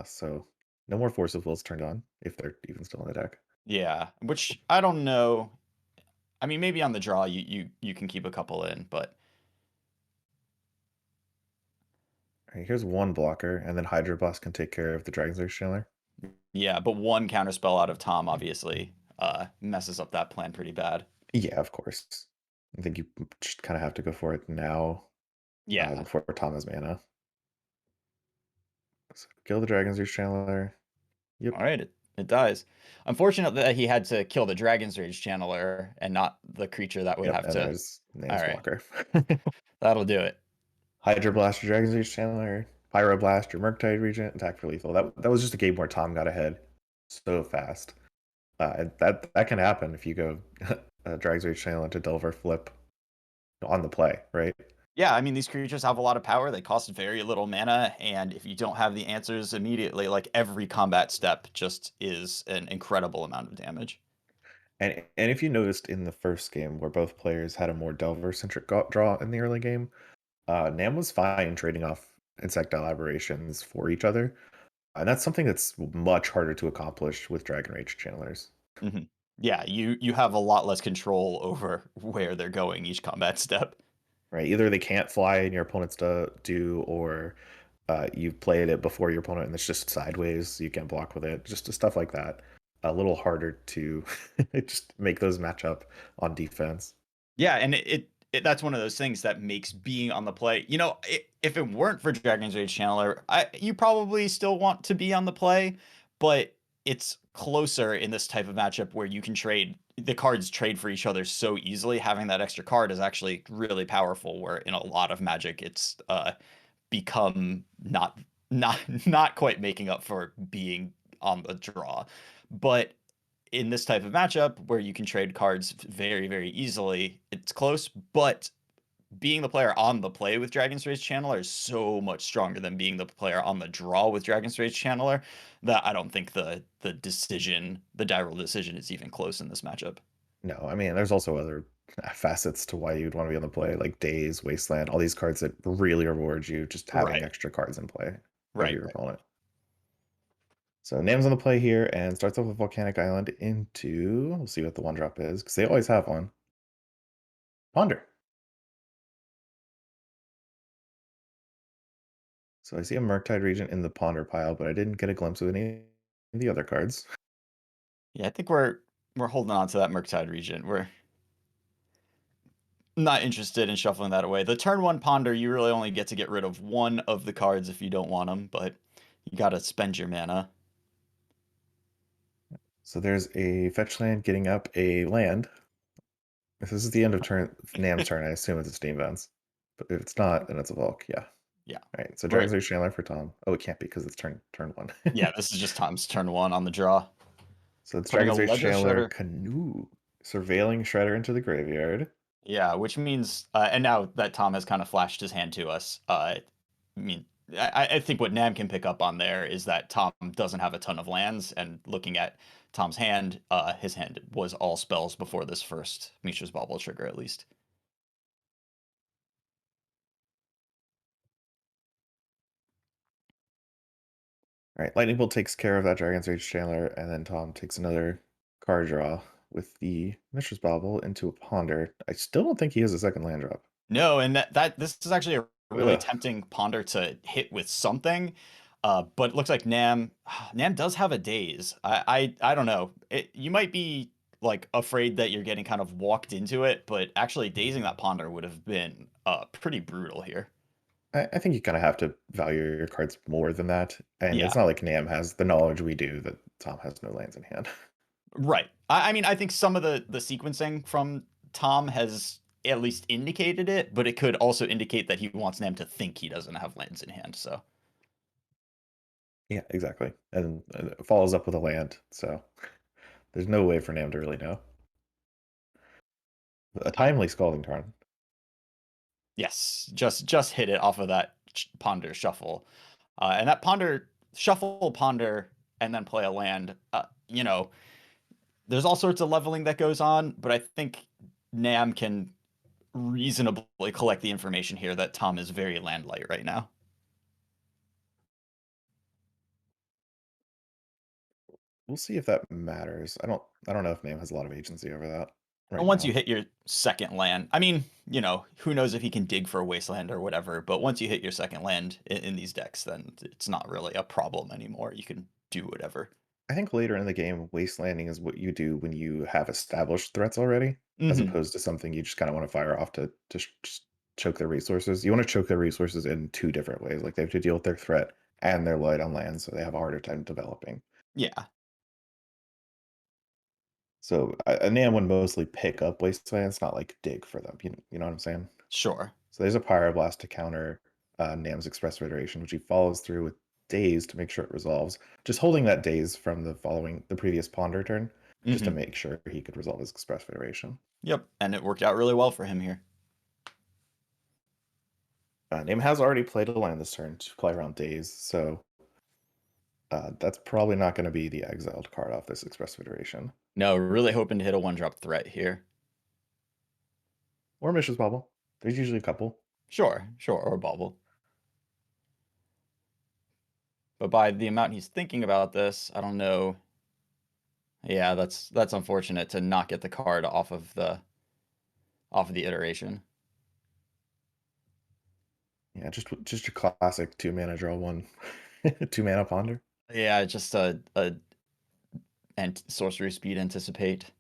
So no more Force of Wills turned on, if they're even still in the deck. Yeah, which I don't know. I mean, maybe on the draw you can keep a couple in, but All right, here's 1 blocker, and then Hydro Blast can take care of the Dragon's Age Channeler. yeah, but one counterspell out of Tom obviously messes up that plan pretty bad. Yeah, of course. I think you just kind of have to go for it now. Yeah. Before Tom has mana. So kill the Dragon's Rage Channeler. Yep. All right, it dies. Unfortunate that he had to kill the Dragon's Rage Channeler and not the creature that would Yep, have and to. there's Name's All right. blocker. That'll do it. Hydro Blast your Dragon's Rage Channeler. Pyroblast your Murktide Regent. Attack for lethal. That was just a game where Tom got ahead so fast. And that can happen if you go Dragon's Rage Channeler to Delver flip on the play, right? Yeah, I mean, these creatures have a lot of power. They cost very little mana, and if you don't have the answers immediately, like every combat step just is an incredible amount of damage. And if you noticed in the first game where both players had a more Delver-centric draw in the early game, Nam was fine trading off Insectile Aberrations for each other. And that's something that's much harder to accomplish with Dragon Rage Channelers. Mm-hmm. Yeah, you have a lot less control over where they're going each combat step. Right? Either they can't fly and your opponents do, or you've played it before your opponent and it's just sideways, so you can't block with it. Just stuff like that. A little harder to just make those match up on defense. Yeah, and that's one of those things that makes being on the play. You know, if it weren't for Dragon's Rage Channeler, you probably still want to be on the play, but it's closer in this type of matchup where you can the cards trade for each other so easily. Having that extra card is actually really powerful, where in a lot of Magic it's become not quite making up for being on the draw. But in this type of matchup where you can trade cards very, very easily, it's close, but being the player on the play with Dragon's Rage Channeler is so much stronger than being the player on the draw with Dragon's Rage Channeler that I don't think the die roll decision is even close in this matchup. No, I mean, there's also other facets to why you'd want to be on the play, like Daze, Wasteland, all these cards that really reward you just having Right. extra cards in play Right. over your opponent. So Nam's on the play here and starts off with Volcanic Island into, we'll see what the 1-drop is, because they always have one. Ponder. So I see a Murktide Regent in the Ponder pile, but I didn't get a glimpse of any of the other cards. Yeah, I think we're holding on to that Murktide Regent. We're not interested in shuffling that away. The turn 1 Ponder, you really only get to get rid of one of the cards if you don't want them, but you got to spend your mana. So there's a fetch land getting up a land. If this is the end of Nam's turn, I assume it's a Steam Vents. But if it's not, then it's a Volk, yeah. Yeah. All right, so Right. Dragon's Rage Chandler for Tom. Oh, it can't be because it's turn 1. Yeah, this is just Tom's turn 1 on the draw. So it's Putting a Dragon's Rage Ledger Chandler Shredder. Canoe. Surveilling Shredder into the graveyard. Yeah, which means, and now that Tom has kind of flashed his hand to us, I mean, I think what Nam can pick up on there is that Tom doesn't have a ton of lands, and looking at Tom's hand, his hand was all spells before this first Mishra's Bauble trigger, at least. All right, Lightning Bolt takes care of that Dragon's Rage Chandler, and then Tom takes another card draw with the Mishra's Bauble into a Ponder. I still don't think he has a second land drop. No, and this is actually a really Ugh. tempting Ponder to hit with something, but it looks like Nam does have a Daze. I don't know. You might be like afraid that you're getting kind of walked into it, but actually dazing that Ponder would have been pretty brutal here. I think you kind of have to value your cards more than that. And Yeah. it's not like Nam has the knowledge we do that Tom has no lands in hand. Right. I mean, I think some of the sequencing from Tom has at least indicated it, but it could also indicate that he wants Nam to think he doesn't have lands in hand. So Yeah, exactly. And it follows up with a land. So there's no way for Nam to really know. A timely Scalding Tarn. yes, just hit it off of that Ponder shuffle, and that Ponder shuffle Ponder and then play a land. You know, there's all sorts of leveling that goes on, but I think Nam can reasonably collect the information here that Tom is very land light right now. We'll see if that matters. I don't know if Nam has a lot of agency over that right And once now. you hit your second land, I mean, you know, who knows if he can dig for a wasteland or whatever, but once you hit your second land in these decks, then it's not really a problem anymore. You can do whatever. I think later in the game, wastelanding is what you do when you have established threats already, as Mhm. opposed to something you just kind of want to fire off to just choke their resources. You want to choke their resources in two different ways. Like they have to deal with their threat and their light on land, so they have a harder time developing. Yeah, So a Nam would mostly pick up wastelands, not like dig for them. You know what I'm saying? sure. So there's a Pyroblast to counter Nam's Express Iteration, which he follows through with Daze to make sure it resolves. Just holding that Daze from the previous Ponder turn, just to Mhm. make sure he could resolve his Express Iteration. Yep, and it worked out really well for him here. Nam has already played a land this turn to play around Daze, so that's probably not going to be the exiled card off this Express Iteration. No, really hoping to hit a 1-drop threat here. Or Mishra's Bauble. There's usually a couple. Sure, or Bauble. But by the amount he's thinking about this, I don't know. Yeah, that's unfortunate to not get the card off of the iteration. Yeah, just your classic 2-mana draw one, 2-mana Ponder. Yeah, just a and sorcery speed anticipate.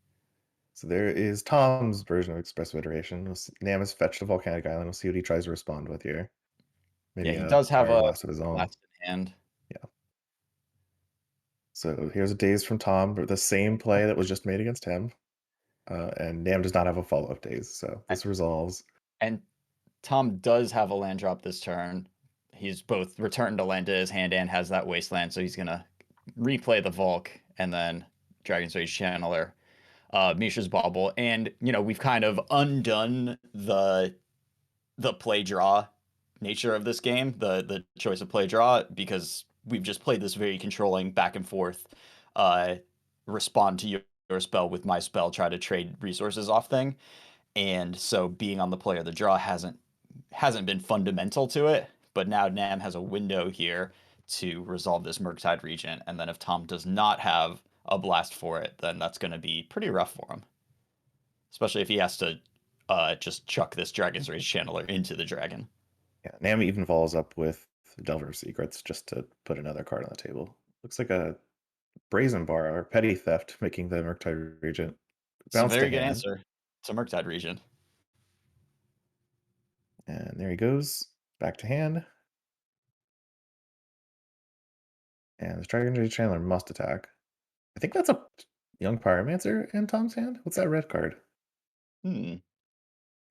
So there is Tom's version of Express Iteration. Nam has fetched a Volcanic Island. We'll see what he tries to respond with here. Yeah, Maybe he a does have Fire a Blast of his own. blast in hand. Yeah. So here's a daze from Tom, the same play that was just made against him. And Nam does not have a follow-up daze, so A- this resolves. And Tom does have a land drop this turn. He's both returned a land to his hand and has that wasteland, so he's gonna replay the Volk and then Dragon's Rage Channeler, Mishra's Bauble, and we've kind of undone the play draw nature of this game, the choice of play draw, because we've just played this very controlling back and forth, uh, respond to your spell with my spell, try to trade resources off thing, and so being on the play or the draw hasn't been fundamental to it. But now Nam has a window here to resolve this Murktide Regent, and then if Tom does not have a blast for it, then that's going to be pretty rough for him, especially if he has to just chuck this Dragon's Rage Channeler into the dragon. Yeah, Nam even follows up with Delver of Secrets just to put another card on the table. Looks like a Brazen Bar or Petty Theft, making the Murktide Regent It's a bounce to very good hand. answer. It's a Murktide Regent. And there he goes, back to hand. And the Dragon Rage Chandler must attack. I think that's a Young Pyromancer in Tom's hand. What's that red card? Hmm.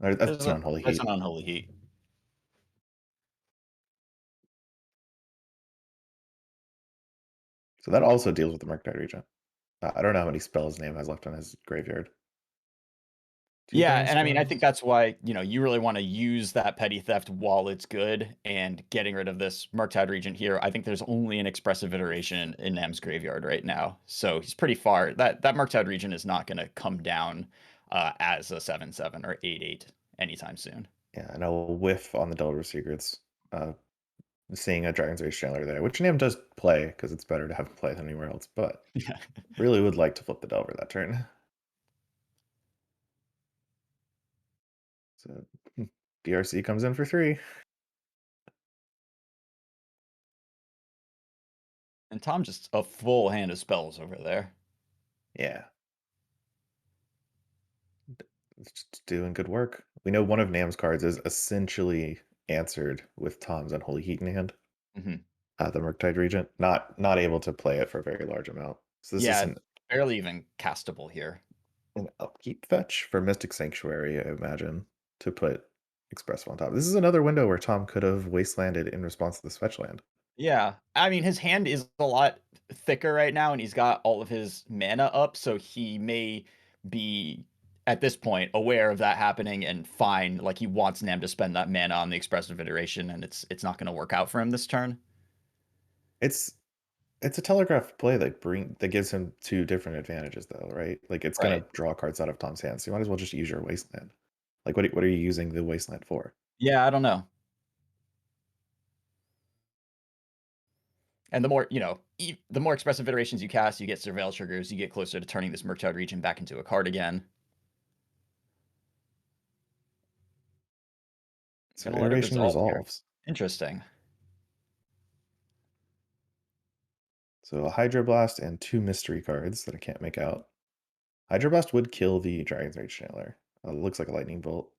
Or that's an Unholy That's Heat. an Unholy Heat. So that also deals with the Murktide Regent. I don't know how many spells Nam has left on his graveyard. Two Yeah, burn and I mean, I think spells. that's why, you really want to use that Petty Theft while it's good, and getting rid of this Murktide Regent here. I think there's only an expressive iteration in Nam's graveyard right now, so he's pretty far. That Murktide Regent is not going to come down as a 7/7 or 8/8 anytime soon. Yeah, and I'll whiff on the Delver of Secrets. Seeing a Dragon's Rage Chandler there, which Nam does play because it's better to have him play than anywhere else, but Yeah. really would like to flip the Delver that turn. So DRC comes in for 3. And Tom just a full hand of spells over there. Yeah. It's just doing good work. We know one of Nam's cards is essentially answered with Tom's Unholy Heat in hand. Mhm. The Murktide Regent, not able to play it for a very large amount. So this is Yeah, barely even castable here. an upkeep fetch for Mystic Sanctuary, I imagine, to put Expressive on top. This is another window where Tom could have wastelanded in response to this fetch land. Yeah, I mean, his hand is a lot thicker right now, and he's got all of his mana up, so he may be, at this point, aware of that happening and fine. Like, he wants Nam to spend that mana on the expressive iteration, and it's not going to work out for him this turn. It's a telegraph play that gives him 2 different advantages though, right? Like it's Right. gonna draw cards out of Tom's hand, so you might as well just use your wasteland. Like what are you using the wasteland for? Yeah, I don't know. And the more, the more expressive iterations you cast, you get surveil triggers, you get closer to turning this Murktide region back into a card again. So Gonna let it iteration resolve here. resolves. Interesting. So a Hydroblast and 2 mystery cards that I can't make out. Hydroblast would kill the Dragon's Rage Chandler. Looks like a lightning bolt.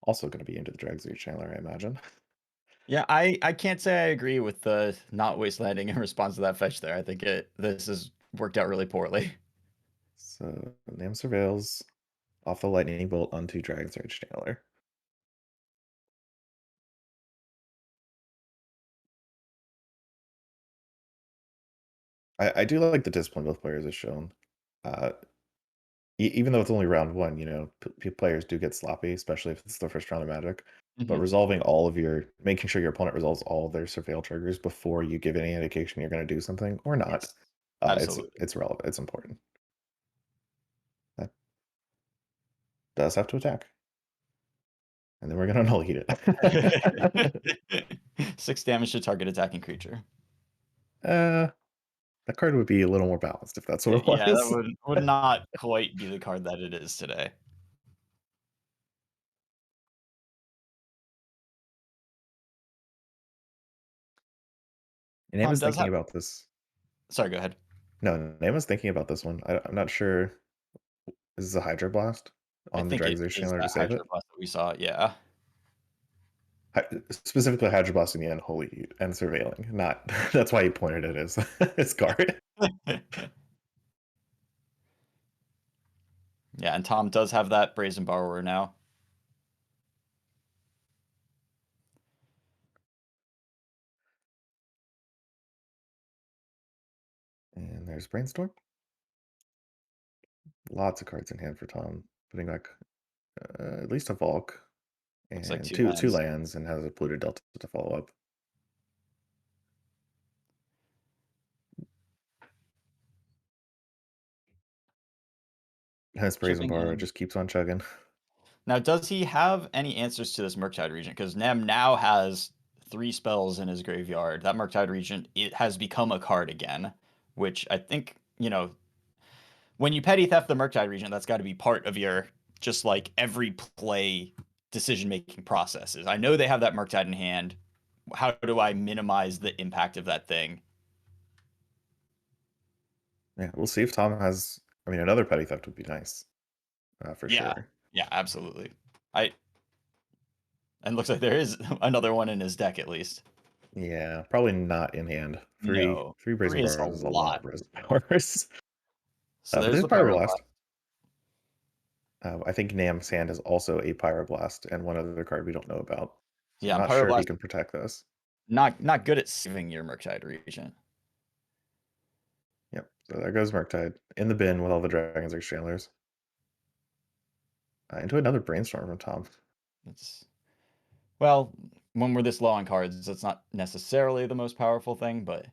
Also going to be into the Dragon's Rage Chandler, I imagine. Yeah, I can't say I agree with the not wastelanding in response to that fetch there. I think this has worked out really poorly. So Nam Surveils off the lightning bolt onto Dragon's Rage Chandler. I do like the discipline both players have shown. Uh, even though it's only round 1, players do get sloppy, especially if it's the first round of Magic. But Mhm. making sure your opponent resolves all of their surveil triggers before you give any indication you're going to do something or not, Yes, absolutely. it's relevant. It's important. That does have to attack, and then we're going to null heat it. 6 damage to target attacking creature. That card would be a little more balanced if that's what it Yeah, that was. would not quite be the card that it is today. And Tom Emma's does thinking have. about this. Sorry, go ahead. No, Emma's thinking about this one. I'm not sure. Is this a Hydroblast I on the think it Dragon's Rage is Chandler to that save Hydro it? Blast that we saw. Yeah. Specifically Hydroblasting the Unholy Heat and surveilling. Not that's why he pointed it as his card. Yeah, and Tom does have that Brazen Borrower now. And there's Brainstorm. Lots of cards in hand for Tom. Putting back at least a Volk Looks like and two two lands. lands, and has a Polluted Delta to follow up. And this Brazen Chipping Borrower in. just keeps on chugging. Now, does he have any answers to this Murktide Regent? Because Nem now has 3 spells in his graveyard. That Murktide Regent, it has become a card again, which I think, you know, when you petty theft the Murktide Regent, that's got to be part of your just like every play decision-making processes. I know they have that Murktide in hand. How do I minimize the impact of that thing? Yeah, we'll see if Tom has. I mean, another petty theft would be nice, for Yeah, sure. yeah, absolutely. And looks like there is another one in his deck at least. Yeah, probably not in hand. Three No, Brazen 3 is a Borrows is a lot lot. of Brazen Powers. So But there's there's the Pyroblast. Pyroblast. I think Nam's hand is also a Pyroblast and one other card we don't know about. So Yeah, I'm and not sure if he Pyroblast can protect this. not good at saving your Murktide Regent. Yep. So there goes Murktide in the bin with all the Dragon's Egg Chandlers. Into another Brainstorm from Tom. It's well, when we're this low on cards, it's not necessarily the most powerful thing, but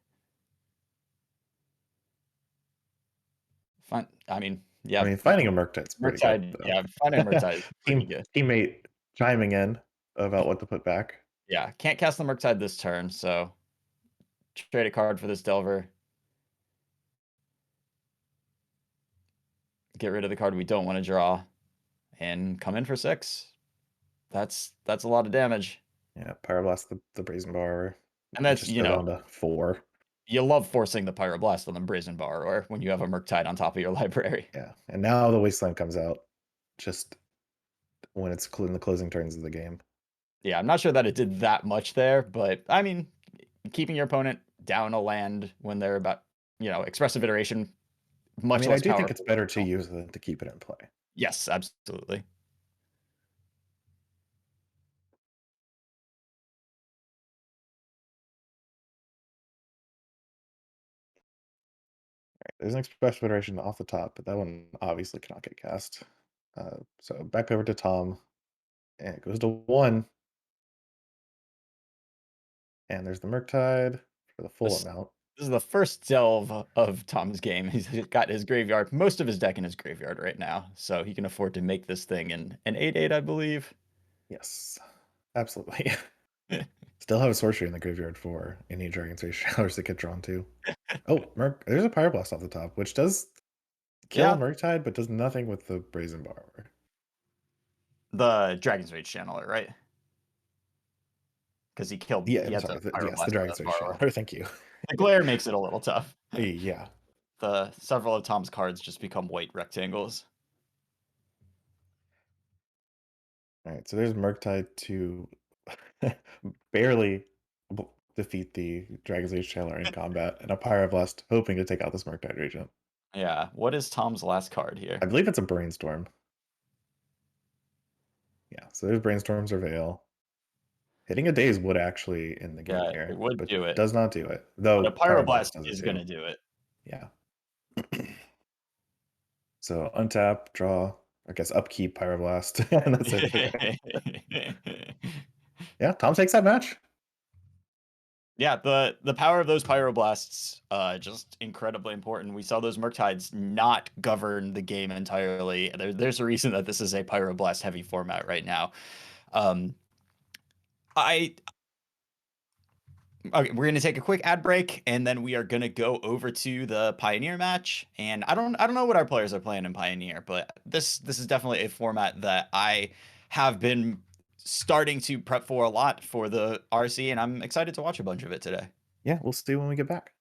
fine. I mean, yeah, I mean, finding a Murktide's pretty good, Murktide. though. Yeah, finding a Murktide is pretty good. Teammate chiming in about what to put back. Yeah, can't cast the Murktide this turn, so trade a card for this Delver. Get rid of the card we don't want to draw, and come in for 6. That's a lot of damage. Yeah, Pyroblast the Brazen Borrower. And that's, Just you go know, down to 4. you love forcing the Pyroblast on the Brazen Borrower when you have a Murktide on top of your library. Yeah, and now the Wasteland comes out just when it's in the closing turns of the game. Yeah, I'm not sure that it did that much there, but I mean, keeping your opponent down a land when they're about, you know, expressive iteration, much I mean, I less do think powerful. it's better to use than to keep it in play. Yes, absolutely. There's an expressive iteration off the top, but that one obviously cannot get cast. So back over to Tom, and it goes to 1. And there's the Murktide for the full This, amount. this is the first delve of Tom's game. He's got his graveyard, most of his deck in his graveyard right now, so he can afford to make this thing in an 8/8, I believe. Yes, absolutely. Still have a sorcery in the graveyard for any Dragon's Rage Showers that get drawn to. Oh, there's a Pyroblast off the top, which does kill Yeah, Murktide, but does nothing with the Brazen Borrower. the Dragon's Rage Channeler, right? Because he killed. Yeah, He I'm had to sorry. Yes, Pyroblast the on Dragon's this Rage borrower. Channeler. Thank you. The glare makes it a little tough. Yeah. The several of Tom's cards just become white rectangles. All right, so there's Murktide to barely defeat the Dragon's Age Channeler in combat, and a Pyroblast hoping to take out this Murktide Regent. Yeah. What is Tom's last card I here? believe it's a Brainstorm. Yeah, so there's Brainstorm Surveil. Hitting a Daze would actually end the game Yeah, here, it would but do it. does not do it. But Though a Pyroblast does it is too. going to do it. Yeah. So untap, draw, I guess upkeep Pyroblast, and that's it. Yeah, Tom takes that match. Yeah, the power of those Pyroblasts, just incredibly important. We saw those Murktides not govern the game entirely. There's a reason that this is a Pyroblast heavy format right now. I Okay, we're gonna take a quick ad break, and then we are gonna go over to the Pioneer match. And I don't know what our players are playing in Pioneer, but this is definitely a format that I have been starting to prep for a lot for the RC, and I'm excited to watch a bunch of it today. Yeah, we'll see when we get back.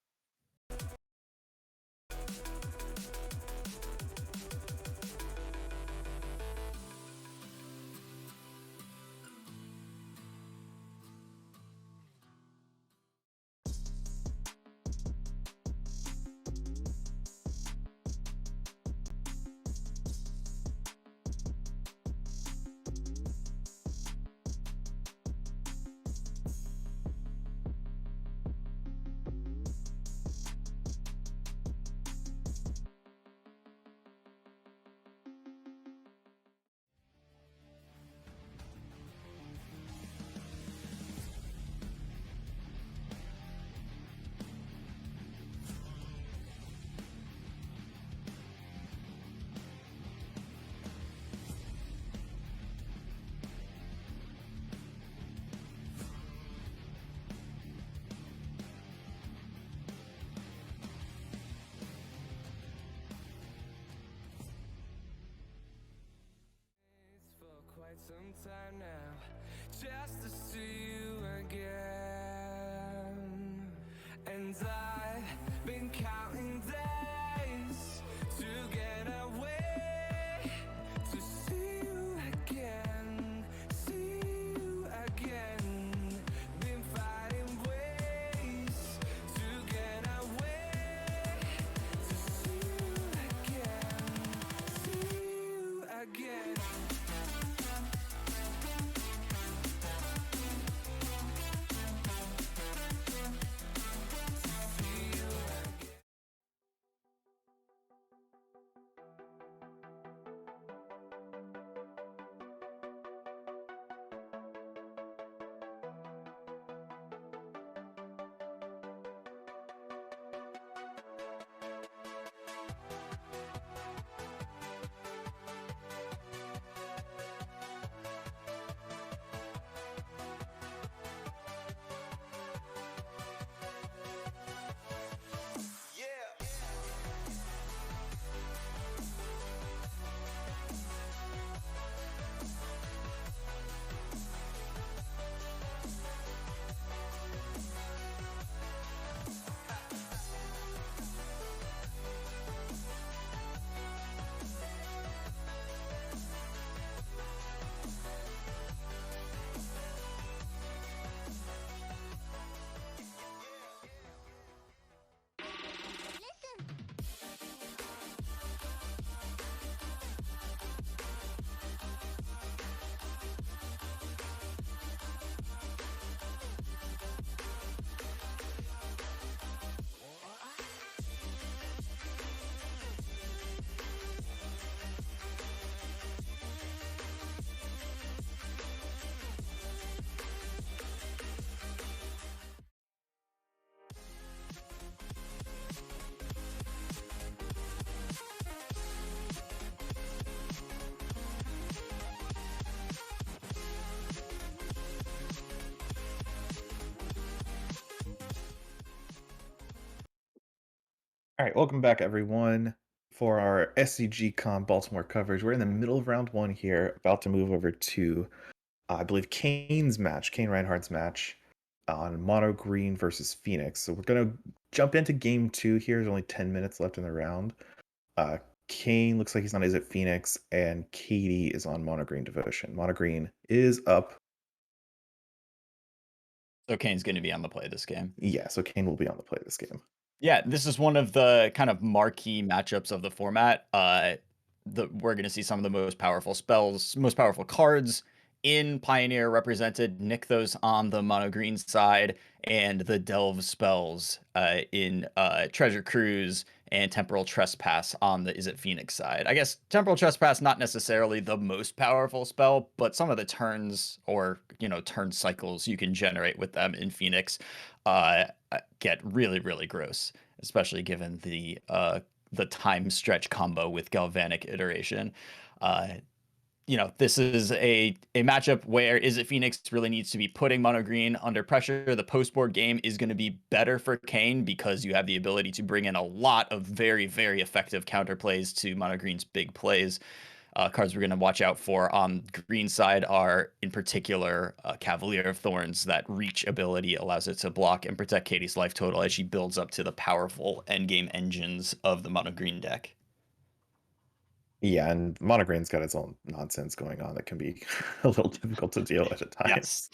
quite some time now, just to see you again. And I've been counting days to get away, to see you again, see you again. Been finding ways to get away, to see you again, see you again. All right, welcome back, everyone, for our SCGCON Baltimore coverage. We're in the middle of round one here, about to move over to, I believe, Kane Reinhardt's match on Mono Green versus Phoenix. So we're going to jump into game two here. There's only 10 minutes left in the round. Kane looks like he's on Is It Phoenix, and Katie is on Mono Green Devotion. Mono Green is up. So Kane's going to be on the play this game. Yeah, so Kane will be on the play this game. Yeah, this is one of the kind of marquee matchups of the format. We're going to see some of the most powerful spells, most powerful cards in Pioneer represented. Nykthos on the mono green side, and the Delve spells in Treasure Cruise and Temporal Trespass on the Is It Phoenix side. I guess Temporal Trespass not necessarily the most powerful spell, but some of the turns or turn cycles you can generate with them in Phoenix get really, really gross, especially given the time stretch combo with Galvanic Iteration. This is a matchup where Is It Phoenix really needs to be putting mono green under pressure. The post-board game is going to be better for Kane because you have the ability to bring in a lot of very, very effective counterplays to mono green's big plays. Cards we're going to watch out for on green side are, in particular, Cavalier of Thorns. That reach ability allows it to block and protect Katie's life total as she builds up to the powerful endgame engines of the mono green deck. Yeah, and mono green's got its own nonsense going on that can be a little difficult to deal with at times.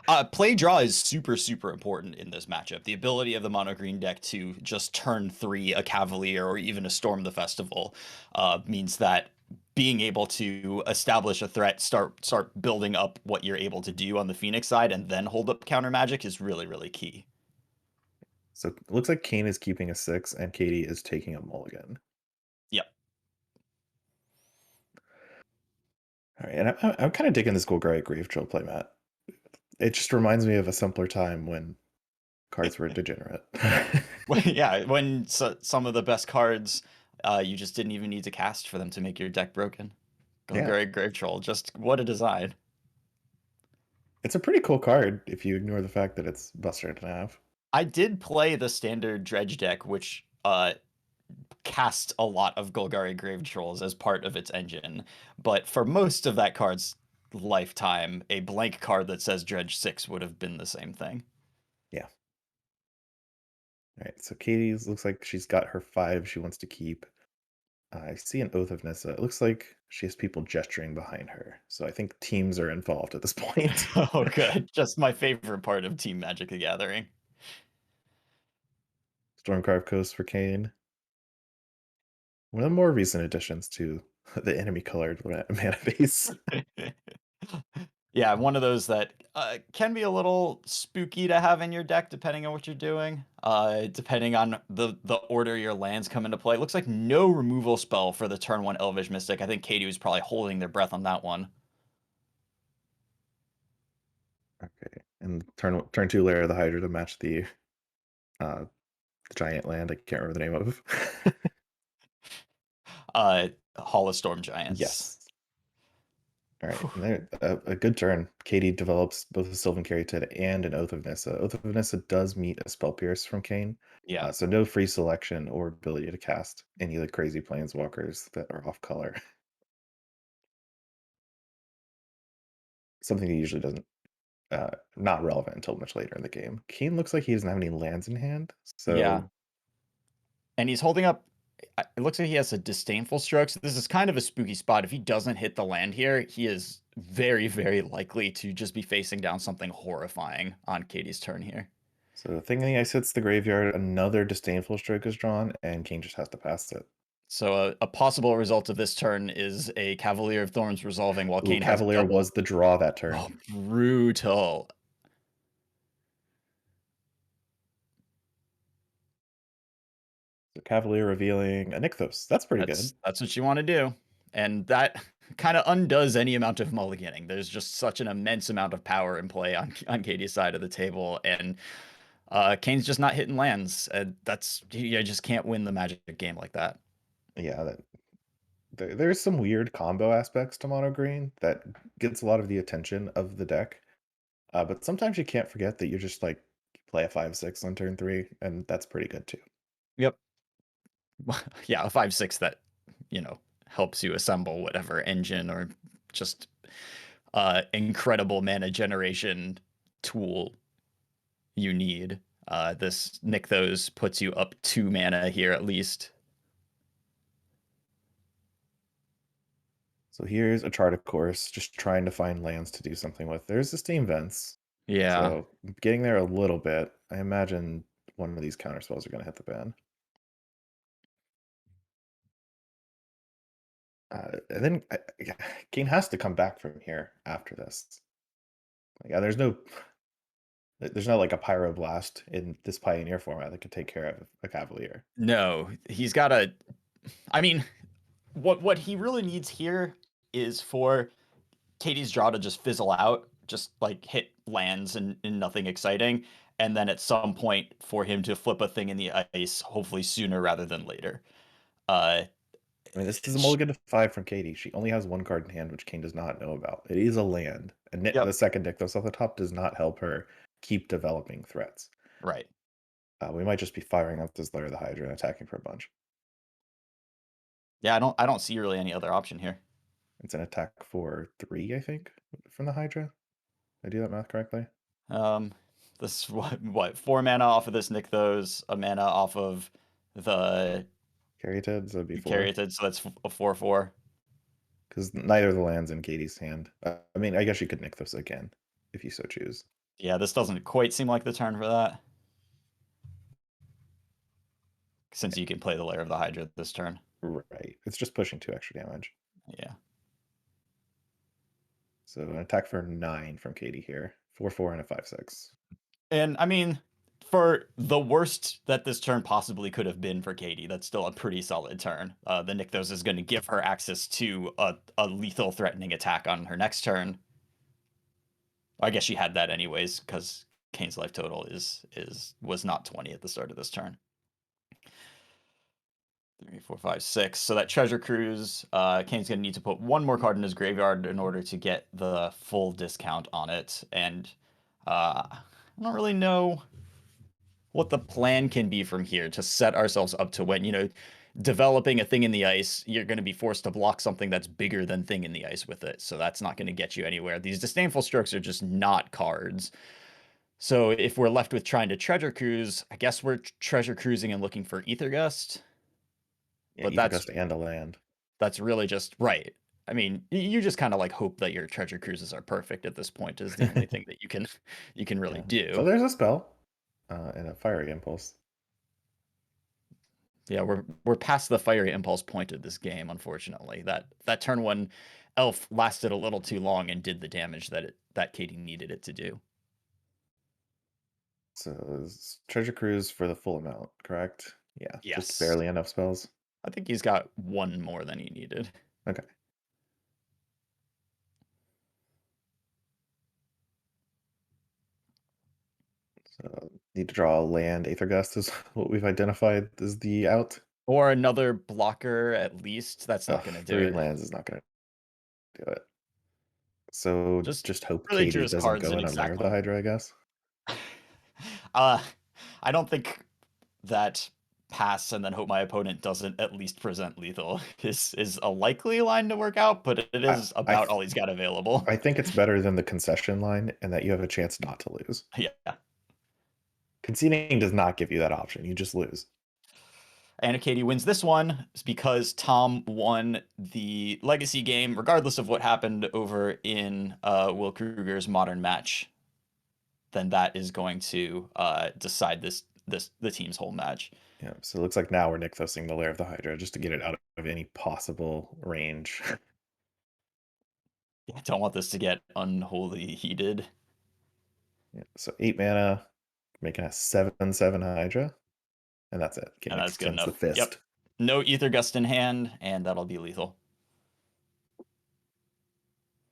Yes. Play draw is super, super important in this matchup. The ability of the mono green deck to just turn 3 a Cavalier or even a Storm the Festival means that being able to establish a threat, start building up what you're able to do on the Phoenix side, and then hold up counter magic is really, really key. So it looks like Kane is keeping a 6 and Katie is taking a mulligan. Yep. All right, and I'm kind of digging this Golgari Grave Troll playmat. It just reminds me of a simpler time when cards were degenerate. Well, yeah, when some of the best cards, you just didn't even need to cast for them to make your deck broken. Golgari Grave Troll, just what a design. It's a pretty cool card if you ignore the fact that it's busted in half. I did play the standard Dredge deck, which cast a lot of Golgari Grave Trolls as part of its engine, but for most of that card's lifetime, a blank card that says Dredge 6 would have been the same thing. Yeah. All right, so Katie's looks like she's got her 5 she wants to keep. I see an Oath of Nissa. It looks like she has people gesturing behind her. So I think teams are involved at this point. Oh, good. Just my favorite part of Team Magic the Gathering. Stormcarved Coast for Kane. One of the more recent additions to the enemy colored mana base. Yeah, one of those that can be a little spooky to have in your deck, depending on what you're doing. Depending on the order your lands come into play. It looks like no removal spell for the turn 1 Elvish Mystic. I think Katie was probably holding their breath on that one. Okay, and turn 2 Lair of the Hydra to match the giant land. I can't remember the name of. Hall of Storm Giants. Yes. All right, and there, a good turn. Katie develops both a Sylvan Caryatid and an Oath of Nissa. Oath of Nissa does meet a Spell Pierce from Kane. Yeah. So no free selection or ability to cast any of the crazy planeswalkers that are off color. Something he usually doesn't, not relevant until much later in the game. Kane looks like he doesn't have any lands in hand. So Yeah. And he's holding up. It looks like he has a Disdainful Stroke. So this is kind of a spooky spot. If he doesn't hit the land here, he is very, very likely to just be facing down something horrifying on Katie's turn here. So the thing I sits the graveyard, another Disdainful Stroke is drawn, and Kane just has to pass it. So a possible result of this turn is a Cavalier of Thorns resolving while Kane has Cavalier double. was the draw that turn. Oh, brutal. So Cavalier revealing a Nykthos. That's pretty good. That's what you want to do. And that kind of undoes any amount of mulliganing. There's just such an immense amount of power in play on Katie's side of the table. And Kane's just not hitting lands. You just can't win the Magic game like that. Yeah, there's some weird combo aspects to mono green that gets a lot of the attention of the deck. But sometimes you can't forget that you're just like play a 5/6 on turn 3, and that's pretty good too. Yep. Yeah, a 5/6 that, helps you assemble whatever engine or just incredible mana generation tool you need. This Nykthos puts you up 2 mana here at least. So here's a chart, of course, just trying to find lands to do something with. There's the Steam Vents. Yeah. So getting there a little bit. I imagine one of these counter spells are going to hit the ban. And then Kane has to come back from here after this. Yeah, there's no like a Pyroblast in this Pioneer format that could take care of a Cavalier. No, he's got to. I mean, what he really needs here is for Katie's draw to just fizzle out, just like hit lands and nothing exciting, and then at some point for him to flip a thing in the ice, hopefully sooner rather than later. I mean, this is a mulligan to 5 from Katie. She only has 1 card in hand, which Kane does not know about. It is a land. And the second Nykthos off the top does not help her keep developing threats. Right. We might just be firing up this Lair of the Hydra and attacking for a bunch. Yeah, I don't see really any other option here. It's an attack for 3, I think, from the Hydra. Did I do that math correctly? This what 4 mana off of this Nykthos, a mana off of the Caryatid, so it'd be 4. Caryatid, so that's a 4/4. Because neither of the lands in Katie's hand. I mean, I guess you could Nykthos again, if you so choose. Yeah, this doesn't quite seem like the turn for that. Since you can play the Lair of the Hydra this turn. Right. It's just pushing 2 extra damage. Yeah. So an attack for 9 from Katie here. 4/4 and a 5/6. And I mean, for the worst that this turn possibly could have been for Katie, that's still a pretty solid turn. The Nykthos is going to give her access to a lethal threatening attack on her next turn. I guess she had that anyways, because Kane's life total was not 20 at the start of this turn. 3, 4, 5, 6. So that Treasure Cruise, Kane's going to need to put 1 more card in his graveyard in order to get the full discount on it. And I don't really know what the plan can be from here to set ourselves up to win. developing a thing in the ice, you're going to be forced to block something that's bigger than thing in the ice with it. So that's not going to get you anywhere. These disdainful strokes are just not cards. So if we're left with trying to treasure cruise, I guess we're treasure cruising and looking for Ether Gust. Yeah, But Ether Gust and a land. that's really just right. I mean, you just kind of like hope that your treasure cruises are perfect at this point is the only thing that you can really Yeah. So do. there's a spell and a fiery impulse. Yeah, we're past the fiery impulse point of this game, unfortunately. That turn one elf lasted a little too long and did the damage that Katie needed it to do. So it's treasure cruise for the full amount, correct? Yeah, just Yes. barely enough spells. I think he's got one more than he needed. Okay. So need to draw a land. Aether Gust is what we've identified as the out. Or another blocker at least. That's not going to do 3 it. lands is not going to do it. So just hope really drew Katie his doesn't cards go in in on Lair of the exactly. Hydra, I guess. I don't think that pass and then hope my opponent doesn't at least present lethal is a likely line to work out, but it is about all he's got available. I think it's better than the concession line and that you have a chance not to lose. Yeah. Conceding does not give you that option. You just lose. And Katie wins this one because Tom won the legacy game, regardless of what happened over in Will Kruger's modern match. Then that is going to decide the team's whole match. Yeah, so it looks like now we're Nykthosing the Lair of the Hydra just to get it out of any possible range. Yeah, don't want this to get unholy heated. Yeah, so 8 mana, making a 7/7 Hydra, and that's it. And that's good extends enough. the fist. Yep. No Ether Gust in hand, and that'll be lethal.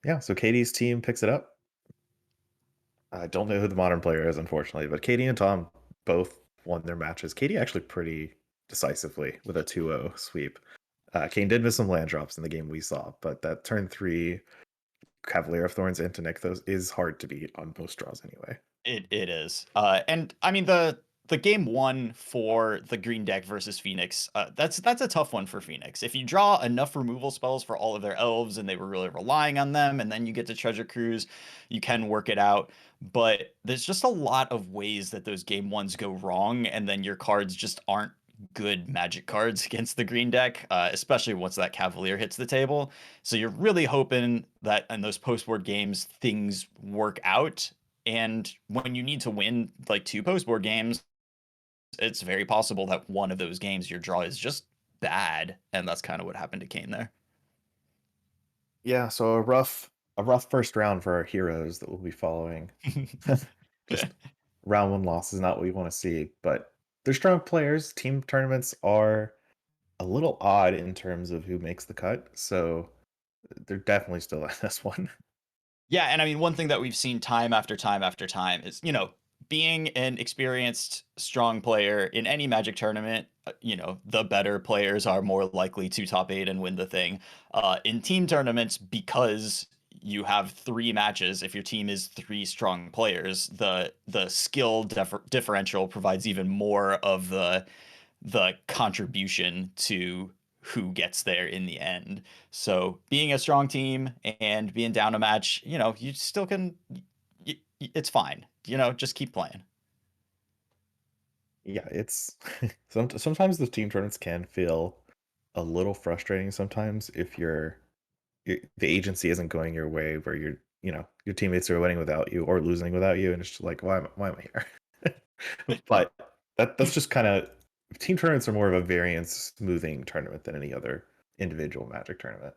Yeah, so Katie's team picks it up. I don't know who the modern player is, unfortunately, but Katie and Tom both won their matches. Katie actually pretty decisively with a 2-0 sweep. Kane did miss some land drops in the game we saw, but that turn 3 Cavalier of Thorns into Nykthos is hard to beat on most draws anyway. It is. And I mean the game one for the green deck versus Phoenix, that's a tough one for Phoenix. If you draw enough removal spells for all of their elves and they were really relying on them, and then you get to Treasure Cruise, you can work it out. But there's just a lot of ways that those game ones go wrong, and then your cards just aren't good magic cards against the green deck, especially once that Cavalier hits the table. So you're really hoping that in those post-board games, things work out. And when you need to win like 2 post-board games, it's very possible that one of those games your draw is just bad, and that's kind of what happened to Kane there. Yeah, so a rough first round for our heroes that we'll be following. Just round 1 loss is not what we want to see, but they're strong players. Team tournaments are a little odd in terms of who makes the cut, so they're definitely still in this one. Yeah, and I mean, one thing that we've seen time after time after time is, being an experienced, strong player in any Magic tournament, the better players are more likely to top 8 and win the thing. In team tournaments, because you have 3 matches, if your team is 3 strong players, the skill differential provides even more of the contribution to who gets there in the end. So being a strong team and being down a match, you still can. It's fine. Just keep playing. Yeah, it's sometimes the team tournaments can feel a little frustrating sometimes if the agency isn't going your way, where your teammates are winning without you or losing without you, and it's just like, why am I here? But that's just kind of, team tournaments are more of a variance smoothing tournament than any other individual Magic tournament.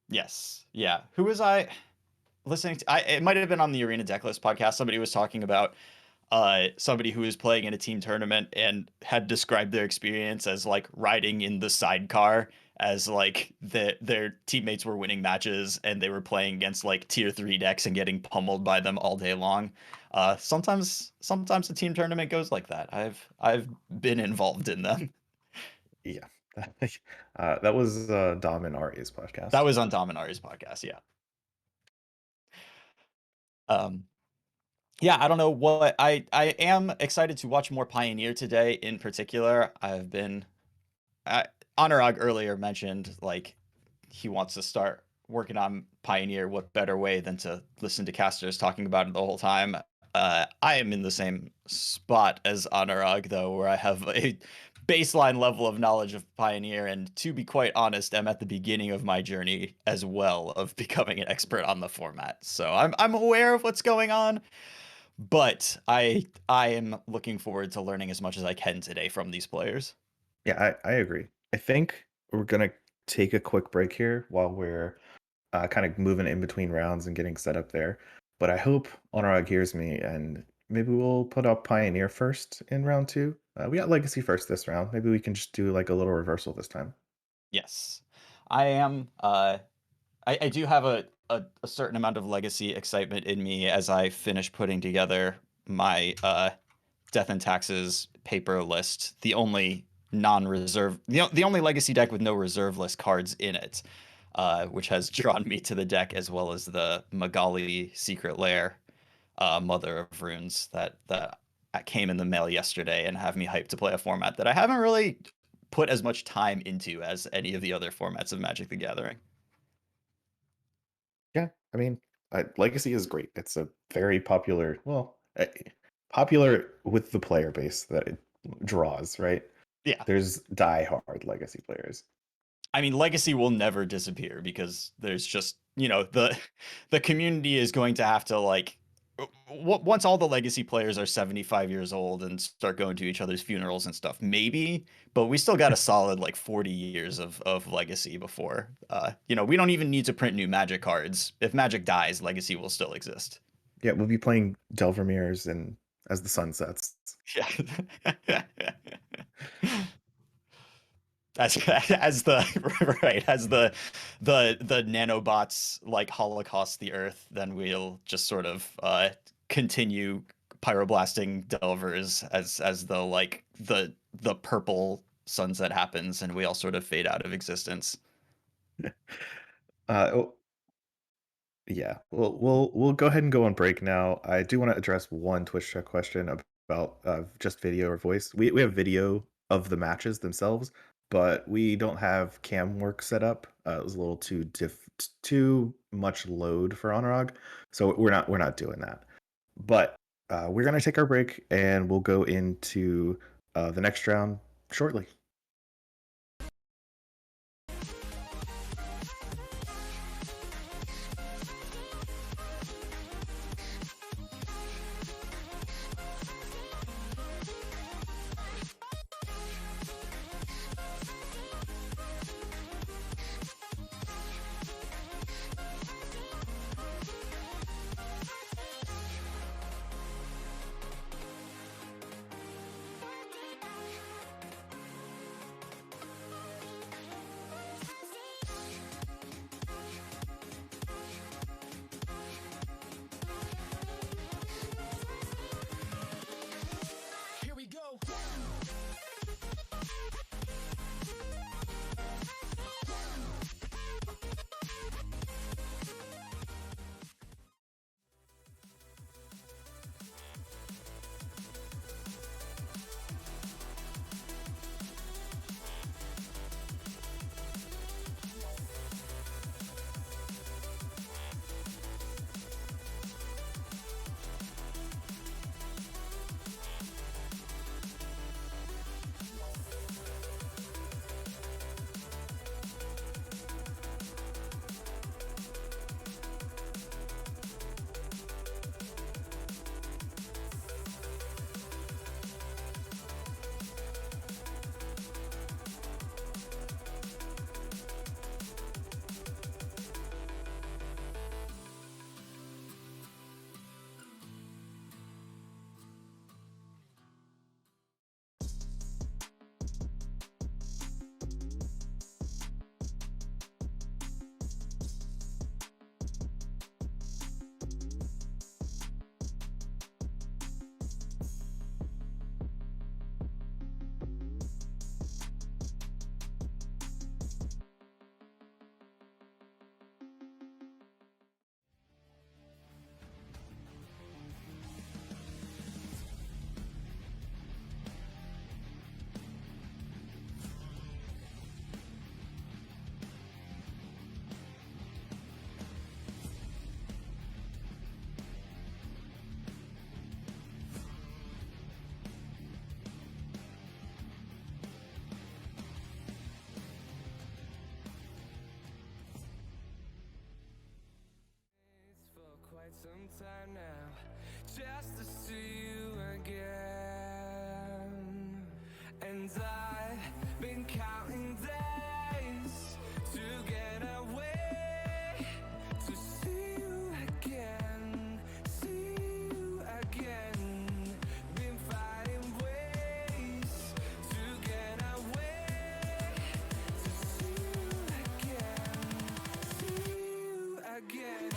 Yes. Yeah. Who was I listening to? It might have been on the Arena Decklist podcast. Somebody was talking about somebody who was playing in a team tournament and had described their experience as like riding in the sidecar, as like their teammates were winning matches and they were playing against like tier 3 decks and getting pummeled by them all day long. Sometimes the team tournament goes like that. I've been involved in them. Yeah. That was Dom and Ari's podcast. That was on Dominari's podcast. Yeah. Um, yeah, I don't know what I am excited to watch more Pioneer today in particular. Anurag earlier mentioned like he wants to start working on Pioneer. What better way than to listen to casters talking about it the whole time? I am in the same spot as Anurag, though, where I have a baseline level of knowledge of Pioneer, and to be quite honest, I'm at the beginning of my journey as well of becoming an expert on the format. So I'm aware of what's going on, but I am looking forward to learning as much as I can today from these players. Yeah, I agree. I think we're gonna take a quick break here while we're kind of moving in between rounds and getting set up there. But I hope Anurag hears me, and maybe we'll put up Pioneer first in round two. We got Legacy first this round. Maybe we can just do like a little reversal this time. Yes, I am. I do have a certain amount of legacy excitement in me as I finish putting together my Death and Taxes paper list. The only non-reserve, the only legacy deck with no reserve list cards in it, which has drawn me to the deck, as well as the Magali Secret Lair, Mother of Runes that came in the mail yesterday and have me hyped to play a format that I haven't really put as much time into as any of the other formats of Magic the Gathering. Yeah, I mean, Legacy is great. It's a very popular, well, popular with the player base that it draws, right? Yeah. There's die-hard Legacy players. I mean, legacy will never disappear because there's just, the community is going to have to like once all the legacy players are 75 years old and start going to each other's funerals and stuff, maybe, but we still got a solid like 40 years of legacy before we don't even need to print new Magic cards. If Magic dies, legacy will still exist. Yeah, we'll be playing Delvermeres and as the sun sets. Yeah. as the right as the nanobots like holocaust the earth, then we'll just sort of continue pyroblasting delvers as the like the purple sunset happens and we all sort of fade out of existence. Oh, yeah, we'll go ahead and go on break now. I do want to address one Twitch chat question about just video or voice. We have video of the matches themselves, but we don't have cam work set up. It was a little too much load for Anurag, so we're not doing that. But we're gonna take our break and we'll go into the next round shortly. some time now just to see you again. And I've been counting days to get away, to see you again, see you again. Been finding ways to get away, to see you again, see you again.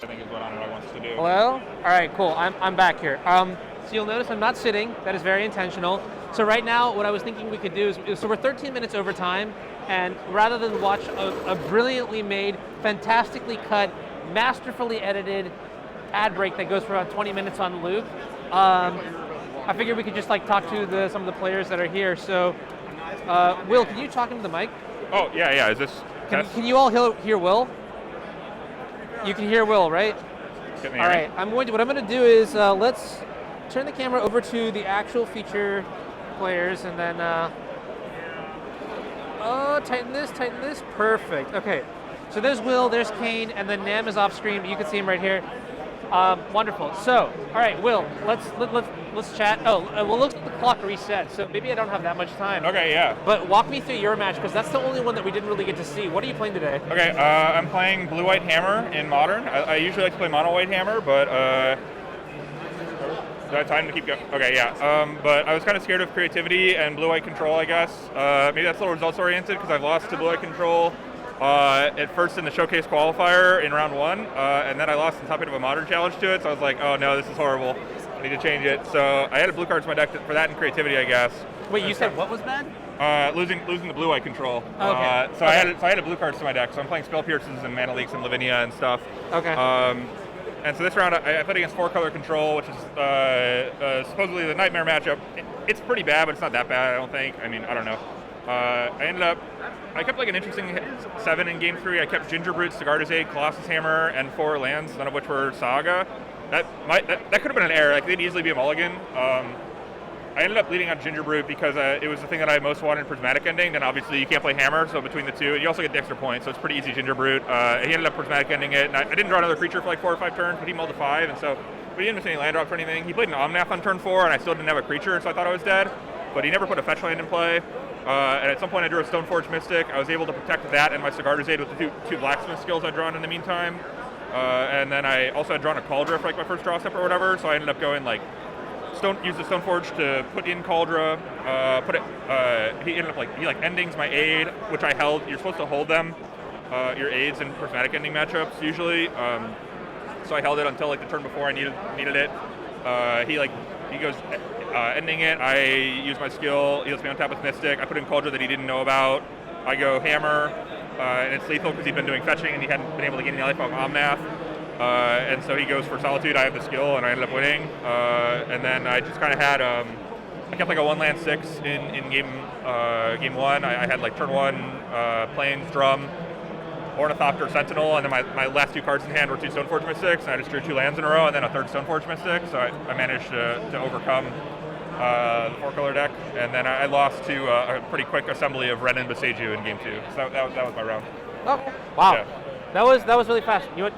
I think is what Anurag wants to do. Hello? All right, cool. I'm back here. So you'll notice I'm not sitting. That is very intentional. So right now, what I was thinking we could do is, so we're 13 minutes over time, and rather than watch a brilliantly made, fantastically cut, masterfully edited ad break that goes for about 20 minutes on loop, I figured we could just like talk to some of the players that are here. So, Will, can you talk into the mic? Oh, yeah. Is this test? Can you all hear Will? You can hear Will, right? Get me All hearing? right. What I'm going to do is let's turn the camera over to the actual feature players, and then tighten this. Perfect. Okay. So there's Will, there's Kane, and then Nam is off screen, but you can see him right here. Wonderful. So, all right, Will, let's chat. Oh, well, look at the clock reset. So maybe I don't have that much time. Okay, yeah. But walk me through your match, because that's the only one that we didn't really get to see. What are you playing today? Okay, I'm playing Blue-White Hammer in Modern. I usually like to play Mono-White Hammer, but do I have time to keep going? Okay, yeah. But I was kind of scared of creativity and Blue-White Control, I guess. Maybe that's a little results-oriented, because I've lost to Blue-White Control at first in the Showcase qualifier in round 1, and then I lost the top 8 of a Modern challenge to it, so I was like, oh no, this is horrible. I need to change it. So I added blue cards to my deck for that and creativity, I guess. Wait, you said what was bad? Losing the Blue-White Control. Okay. So I added blue cards to my deck, so I'm playing Spell Pierces and Mana Leaks and Lavinia and stuff. Okay. And so this round I played against 4-color Control, which is supposedly the Nightmare matchup. It's pretty bad, but it's not that bad, I don't think. I mean, I don't know. I kept like an interesting 7 in game 3. I kept Gingerbrute, Sigarda's Aid, Colossus Hammer, and 4 lands, none of which were Saga. That could have been an error. Like, they'd easily be a mulligan. I ended up leading on Gingerbrute because it was the thing that I most wanted in Prismatic Ending. Then obviously you can't play Hammer, so between the two, you also get the extra point, so it's pretty easy Gingerbrute. He ended up Prismatic Ending it, and I didn't draw another creature for like 4 or 5 turns, but he mulled to 5, and so we didn't miss any land drops or anything. He played an Omnath on turn 4, and I still didn't have a creature, so I thought I was dead. But he never put a fetch land in play. And at some point I drew a Stoneforge Mystic. I was able to protect that and my Sigarda's Aid with the two blacksmith skills I'd drawn in the meantime. And then I also had drawn a Cauldra for like my first draw step or whatever, so I ended up going like use the Stoneforge to put in Cauldra, he ended up he endings my aid, which I held. You're supposed to hold them your aids in prismatic ending matchups usually. So I held it until like the turn before I needed it. He goes ending it. I use my skill. He lets me untap with Mystic. I put in Cauldron that he didn't know about. I go Hammer, and it's lethal because he'd been doing fetching and he hadn't been able to get any life off Omnath. And so he goes for Solitude. I have the skill and I ended up winning. And then I just kind of had I kept like a 1-land 6 in game 1. I had like turn 1 Plains, Drum, Ornithopter, Sentinel, and then my last 2 cards in hand were 2 Stoneforge Mystics, and I just drew 2 lands in a row, and then a 3rd Stoneforge Mystic, so I managed to overcome the 4-color deck, and then I lost to a pretty quick assembly of Ren and Boseiju in game 2, so that was my round. Oh, wow. Yeah. That was really fast. You would,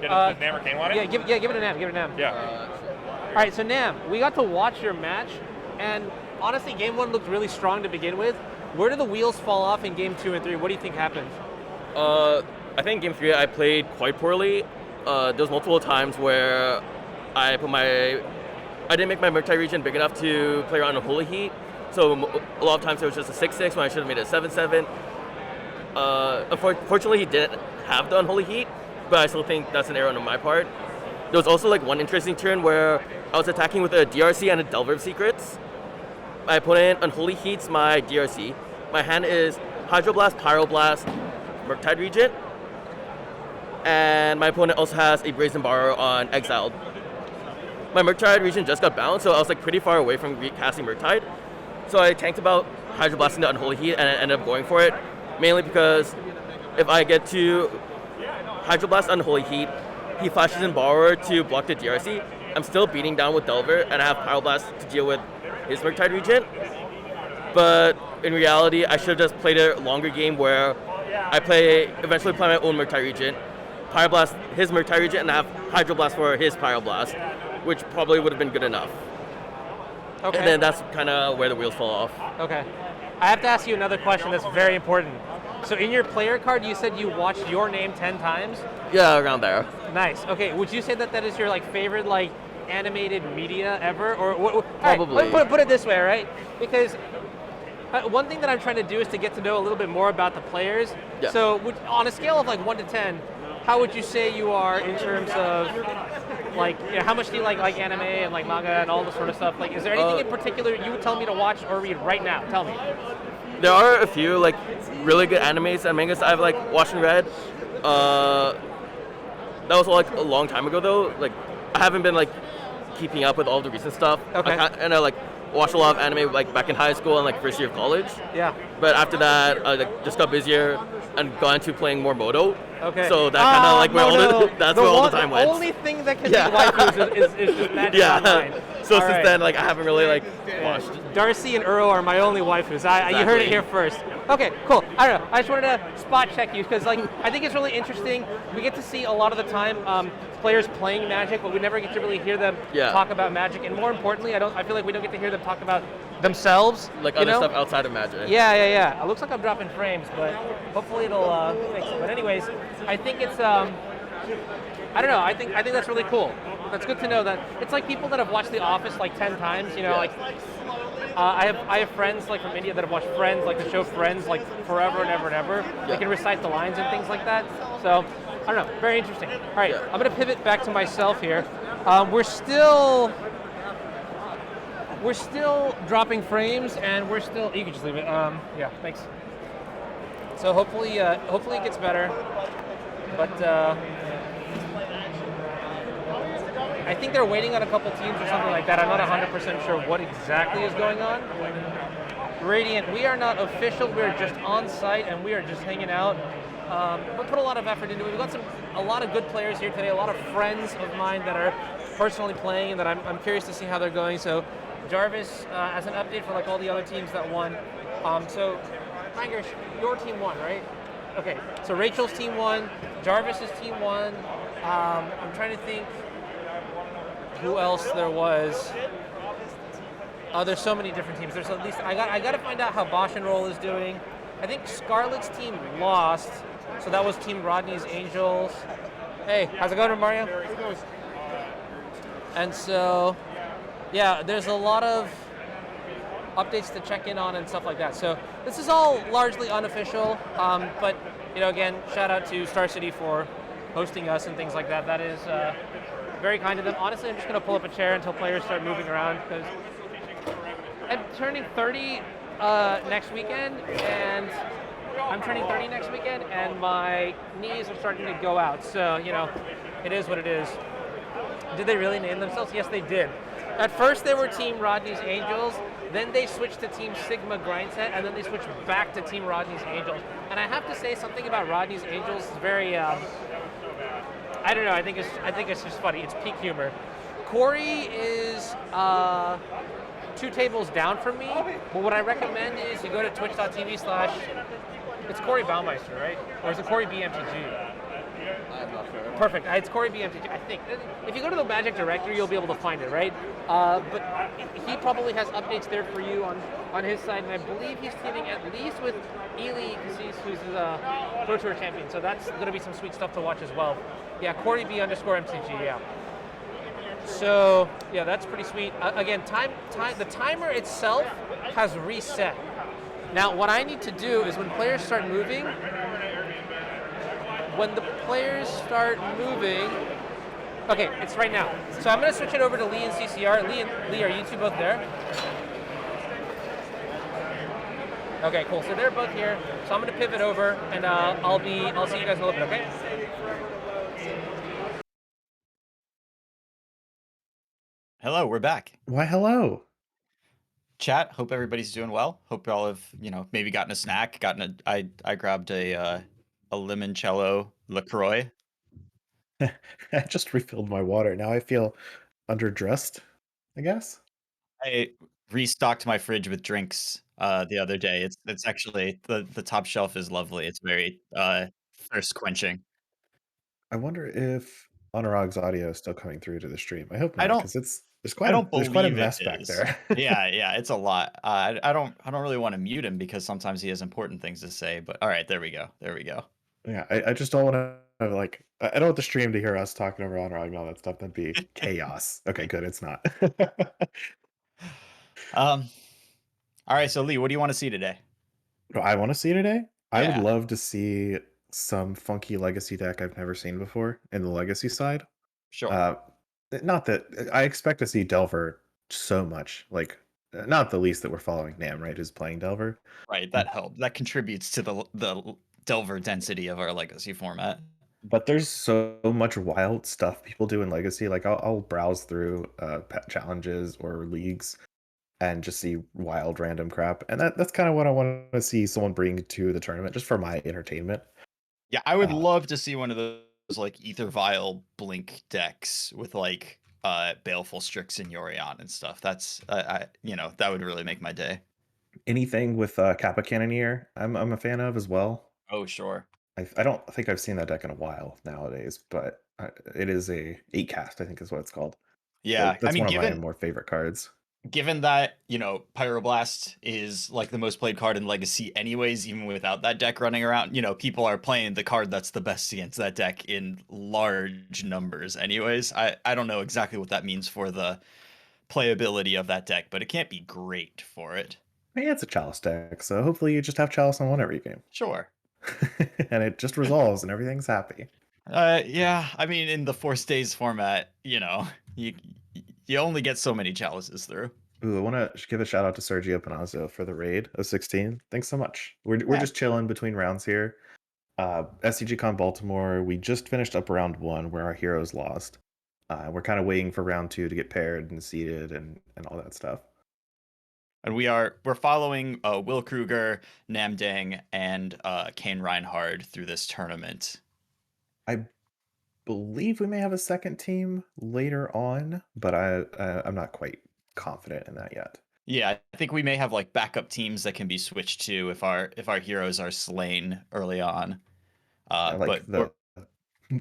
Does Nam or Kane want it? Yeah, give it a Nam. Give it a Nam. Yeah. All right, so Nam, we got to watch your match, and honestly, game 1 looked really strong to begin with. Where did the wheels fall off in game 2 and 3? What do you think happened? I think game 3 I played quite poorly. There was multiple times where I didn't make my Murktide region big enough to play around in Holy Heat. So a lot of times it was just a 6-6 when I should have made it a 7-7. Unfortunately, he didn't have the Unholy Heat, but I still think that's an error on my part. There was also like one interesting turn where I was attacking with a DRC and a Delver of Secrets. My opponent Unholy Heats my DRC. My hand is Hydroblast, Pyroblast, Murktide Regent, and my opponent also has a Brazen Borrower on Exiled. My Murktide Regent just got bounced, so I was like pretty far away from casting Murktide. So I tanked about Hydroblasting the Unholy Heat and I ended up going for it, mainly because if I get to Hydroblast Unholy Heat, he flashes in Borrower to block the DRC. I'm still beating down with Delver, and I have Pyroblast to deal with his Murktide Regent. But in reality, I should have just played a longer game where I eventually play my own Murktide Regent, Pyroblast his Murktide Regent, and I have Hydroblast for his Pyroblast, which probably would have been good enough. Okay. And then that's kind of where the wheels fall off. Okay. I have to ask you another question that's very important. So in your player card, you said you watched your name 10 times? Yeah, around there. Nice. Okay, would you say that is your like favorite like animated media ever? Or what? Probably. Right, put it this way, right? Because one thing that I'm trying to do is to get to know a little bit more about the players. Yeah. So on a scale of like 1 to 10, how would you say you are in terms of like, you know, how much do you like anime and like manga and all this sort of stuff? Like, is there anything in particular you would tell me to watch or read right now? Tell me. There are a few like really good animes and mangas I've like watched and read. That was like a long time ago though. Like I haven't been like keeping up with all the recent stuff. Okay. I like watched a lot of anime like back in high school and like first year of college. Yeah. But after that, I like, just got busier and got into playing more Moto. Okay. So that kind of like where all the time went. The only thing that can Yeah. be waifus is just Magic Online. So All since right. then, like I haven't really like watched. Darcy and Uro are my only waifus. You heard it here first. Okay, cool. I don't know. I just wanted to spot check you because, like, I think it's really interesting. We get to see a lot of the time players playing Magic, but we never get to really hear them talk about Magic. And more importantly, I feel like we don't get to hear them talk about themselves. Like other stuff outside of Magic. Yeah. It looks like I'm dropping frames, but hopefully it'll fix it. But anyways, I think it's I don't know. I think that's really cool. That's good to know that it's like people that have watched The Office like 10 times. You know, like I have friends like from India that have watched Friends, like the show Friends, like forever and ever and ever. They can recite the lines and things like that. So I don't know. Very interesting. All right, I'm gonna pivot back to myself here. We're still dropping frames, and we're still. You can just leave it. Yeah, thanks. So hopefully it gets better, but. I think they're waiting on a couple teams or something like that. I'm not 100% sure what exactly is going on. Radiant, we are not official. We're just on site and we are just hanging out. We put a lot of effort into it. We've got a lot of good players here today. A lot of friends of mine that are personally playing and that I'm curious to see how they're going. So Jarvis, as an update for like all the other teams that won. So Rangers, your team won, right? Okay. So Rachel's team won. Jarvis's team won. I'm trying to think who else there was. There's so many different teams. There's at least I got to find out how Bosch and Roll is doing. I think Scarlett's team lost, so that was Team Rodney's Angels. Hey, how's it going, Mario? And so, yeah, there's a lot of updates to check in on and stuff like that. So this is all largely unofficial, but again, shout out to Star City for hosting us and things like that. That is very kind of them. Honestly, I'm just going to pull up a chair until players start moving around because I'm turning 30 next weekend, and my knees are starting to go out. So, it is what it is. Did they really name themselves? Yes, they did. At first, they were Team Rodney's Angels. Then they switched to Team Sigma Grindset, and then they switched back to Team Rodney's Angels. And I have to say something about Rodney's Angels is very, I don't know. I think it's just funny. It's peak humor. Corey is 2 tables down from me, but what I recommend is you go to twitch.tv/. It's Corey Baumeister, right? Or is it Corey BMTG? I'm not sure. Perfect. It's Corey BMTG, I think. If you go to the Magic directory, you'll be able to find it, right? But he probably has updates there for you on his side, and I believe he's teaming at least with Ely, who's the Pro Tour champion. So that's going to be some sweet stuff to watch as well. Yeah, Corey B_MTG, yeah. So, yeah, that's pretty sweet. Again, the timer itself has reset. Now, what I need to do is when players start moving, okay, it's right now. So I'm going to switch it over to Lee and CCR. Lee, are you two both there? Okay, cool. So they're both here. So I'm going to pivot over, and I'll see you guys in a little bit, okay? Hello, we're back. Why, hello. Chat, hope everybody's doing well. Hope y'all have, maybe gotten a snack, I grabbed a limoncello LaCroix. I just refilled my water. Now I feel underdressed, I guess. I restocked my fridge with drinks the other day. It's actually the top shelf is lovely. It's very thirst quenching. I wonder if Anurag's audio is still coming through to the stream. I hope I not, don't because there's I don't quite a believe it mess back is. there. Yeah, it's a lot. I don't really want to mute him because sometimes he has important things to say. But all right, there we go. Yeah, I just don't want to I don't want the stream to hear us talking over Anurag and all that stuff. That'd be chaos. Okay, good. It's not. All right, so Lee, what do you want to see today? What I want to see today? I would Yeah. love to see some funky legacy deck I've never seen before in the legacy side. Sure. Not that I expect to see Delver so much, not the least that we're following Nam, right, who's playing Delver. Right, that helped. That contributes to the Delver density of our legacy format. But there's so much wild stuff people do in legacy. Like I'll browse through pet challenges or leagues and just see wild random crap, and that's kind of what I want to see someone bring to the tournament, just for my entertainment. Yeah, I would love to see one of those like Ether Vial Blink decks with like Baleful Strix and Yorion and stuff. That's that would really make my day. Anything with Kappa Cannoneer, I'm a fan of as well. Oh, sure. I don't think I've seen that deck in a while nowadays, but it is a 8 cast, I think is what it's called. Yeah, That's one of my more favorite cards. Given that, Pyroblast is like the most played card in Legacy anyways, even without that deck running around, people are playing the card that's the best against that deck in large numbers anyways. I don't know exactly what that means for the playability of that deck, but it can't be great for it. Yeah, it's a Chalice deck, so hopefully you just have Chalice on one every game. Sure. And it just resolves and everything's happy. Yeah, I mean, in the Force Days format, you only get so many chalices through. Ooh, I want to give a shout out to Sergio Panazzo for the raid of 16. Thanks so much. We're just chilling between rounds here. SCGCON Baltimore, we just finished up round 1 where our heroes lost. We're kind of waiting for round 2 to get paired and seeded and all that stuff. And we're following Will Kruger, Namdang, and Kane Reinhard through this tournament. I believe we may have a second team later on, but I'm not quite confident in that yet. Yeah, I think we may have like backup teams that can be switched to if our heroes are slain early on. Like the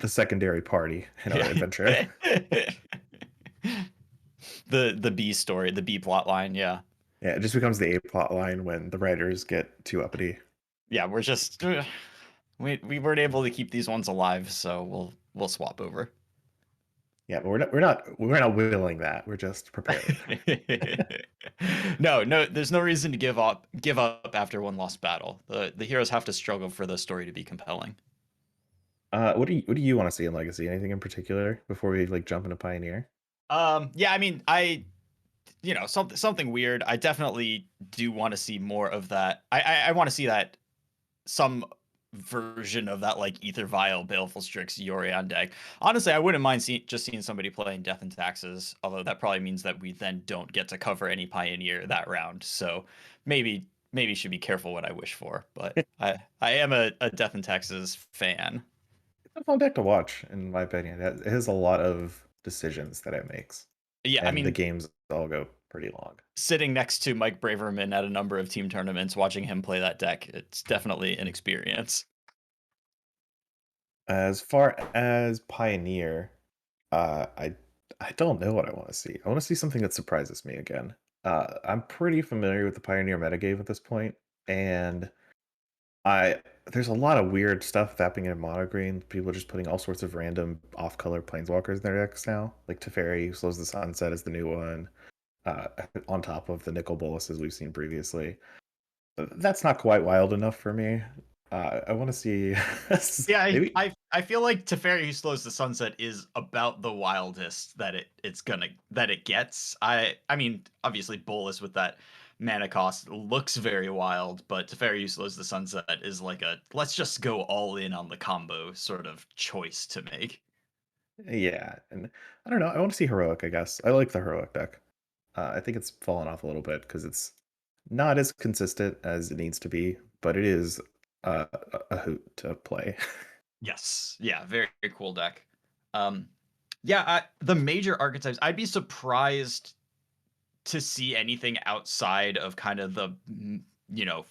secondary party in our adventure. The B story, the B plot line, yeah. Yeah, it just becomes the A plot line when the writers get too uppity. Yeah, we're just we weren't able to keep these ones alive, so we'll swap over. Yeah, but we're not willing that. We're just prepared. No, there's no reason to give up after one lost battle. The heroes have to struggle for the story to be compelling. What do you want to see in Legacy? Anything in particular before we like jump into Pioneer? Yeah, I mean, something weird. I definitely do want to see more of that. I want to see that some version of that like Ether Vial, Baleful Strix, Yorion deck. Honestly, I wouldn't mind just seeing somebody playing Death and Taxes, although that probably means that we then don't get to cover any Pioneer that round. So maybe should be careful what I wish for. But I am a Death and Taxes fan. It's a fun deck to watch, in my opinion. It has a lot of decisions that it makes, Yeah, I and the mean, games all go pretty long. sitting next to Mike Braverman at a number of team tournaments, watching him play that deck, it's definitely an experience. As far as Pioneer, I don't know what I want to see. I want to see something that surprises me again. I'm pretty familiar with the Pioneer metagame at this point, and I there's a lot of weird stuff happening in mono green. People are just putting all sorts of random off-color planeswalkers in their decks now. Like Teferi, who slows the sunset, is the new one. Uh, on top of the nickel boluses we've seen previously. That's not quite wild enough for me. I want to see Yeah, maybe. I feel like Teferi Who Slows the Sunset is about the wildest that it gets. I mean, obviously Bolus with that mana cost looks very wild, but Teferi Who Slows the Sunset is like a let's just go all in on the combo sort of choice to make. Yeah, and I don't know. I want to see heroic. I guess I like the heroic deck. I think it's fallen off a little bit because it's not as consistent as it needs to be, but it is a hoot to play. Yes. Yeah, very, very cool deck. Um yeah, the major archetypes, I'd be surprised to see anything outside of kind of the you know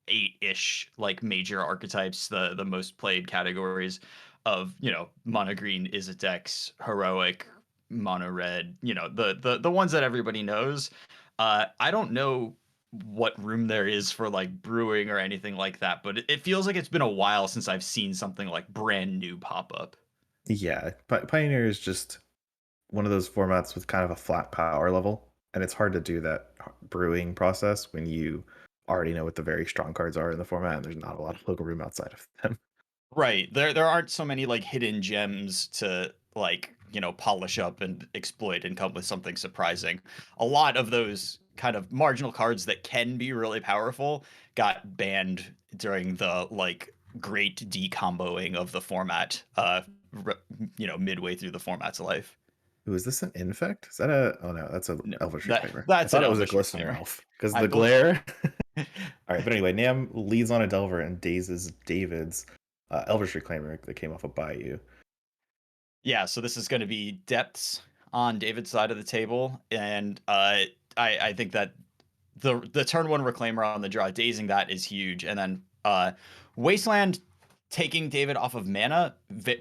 8-ish like major archetypes, the most played categories of mono green, Izzet, heroic, mono red, the ones that everybody knows. I don't know what room there is for like brewing or anything like that, but it feels like it's been a while since I've seen something like brand new pop up. Yeah, Pioneer is just one of those formats with kind of a flat power level, and it's hard to do that brewing process when you already know what the very strong cards are in the format, and there's not a lot of local room outside of them. Right. There aren't so many like hidden gems to like, polish up and exploit and come with something surprising. A lot of those kind of marginal cards that can be really powerful got banned during the like great decomboing of the format r- midway through the format's life. Ooh, is this an infect? Is that a? Oh no, that's a No, Elvish that Reclaimer. I that's an thought it was a Elvish Glistener Reclaimer. Elf because I the believe glare. All right, but anyway, Nam leads on a Delver and dazes David's Elvish Reclaimer that came off of Bayou. Yeah, so this is going to be depths on David's side of the table, and I think that the turn one reclaimer on the draw, dazing that is huge, and then Wasteland taking David off of mana,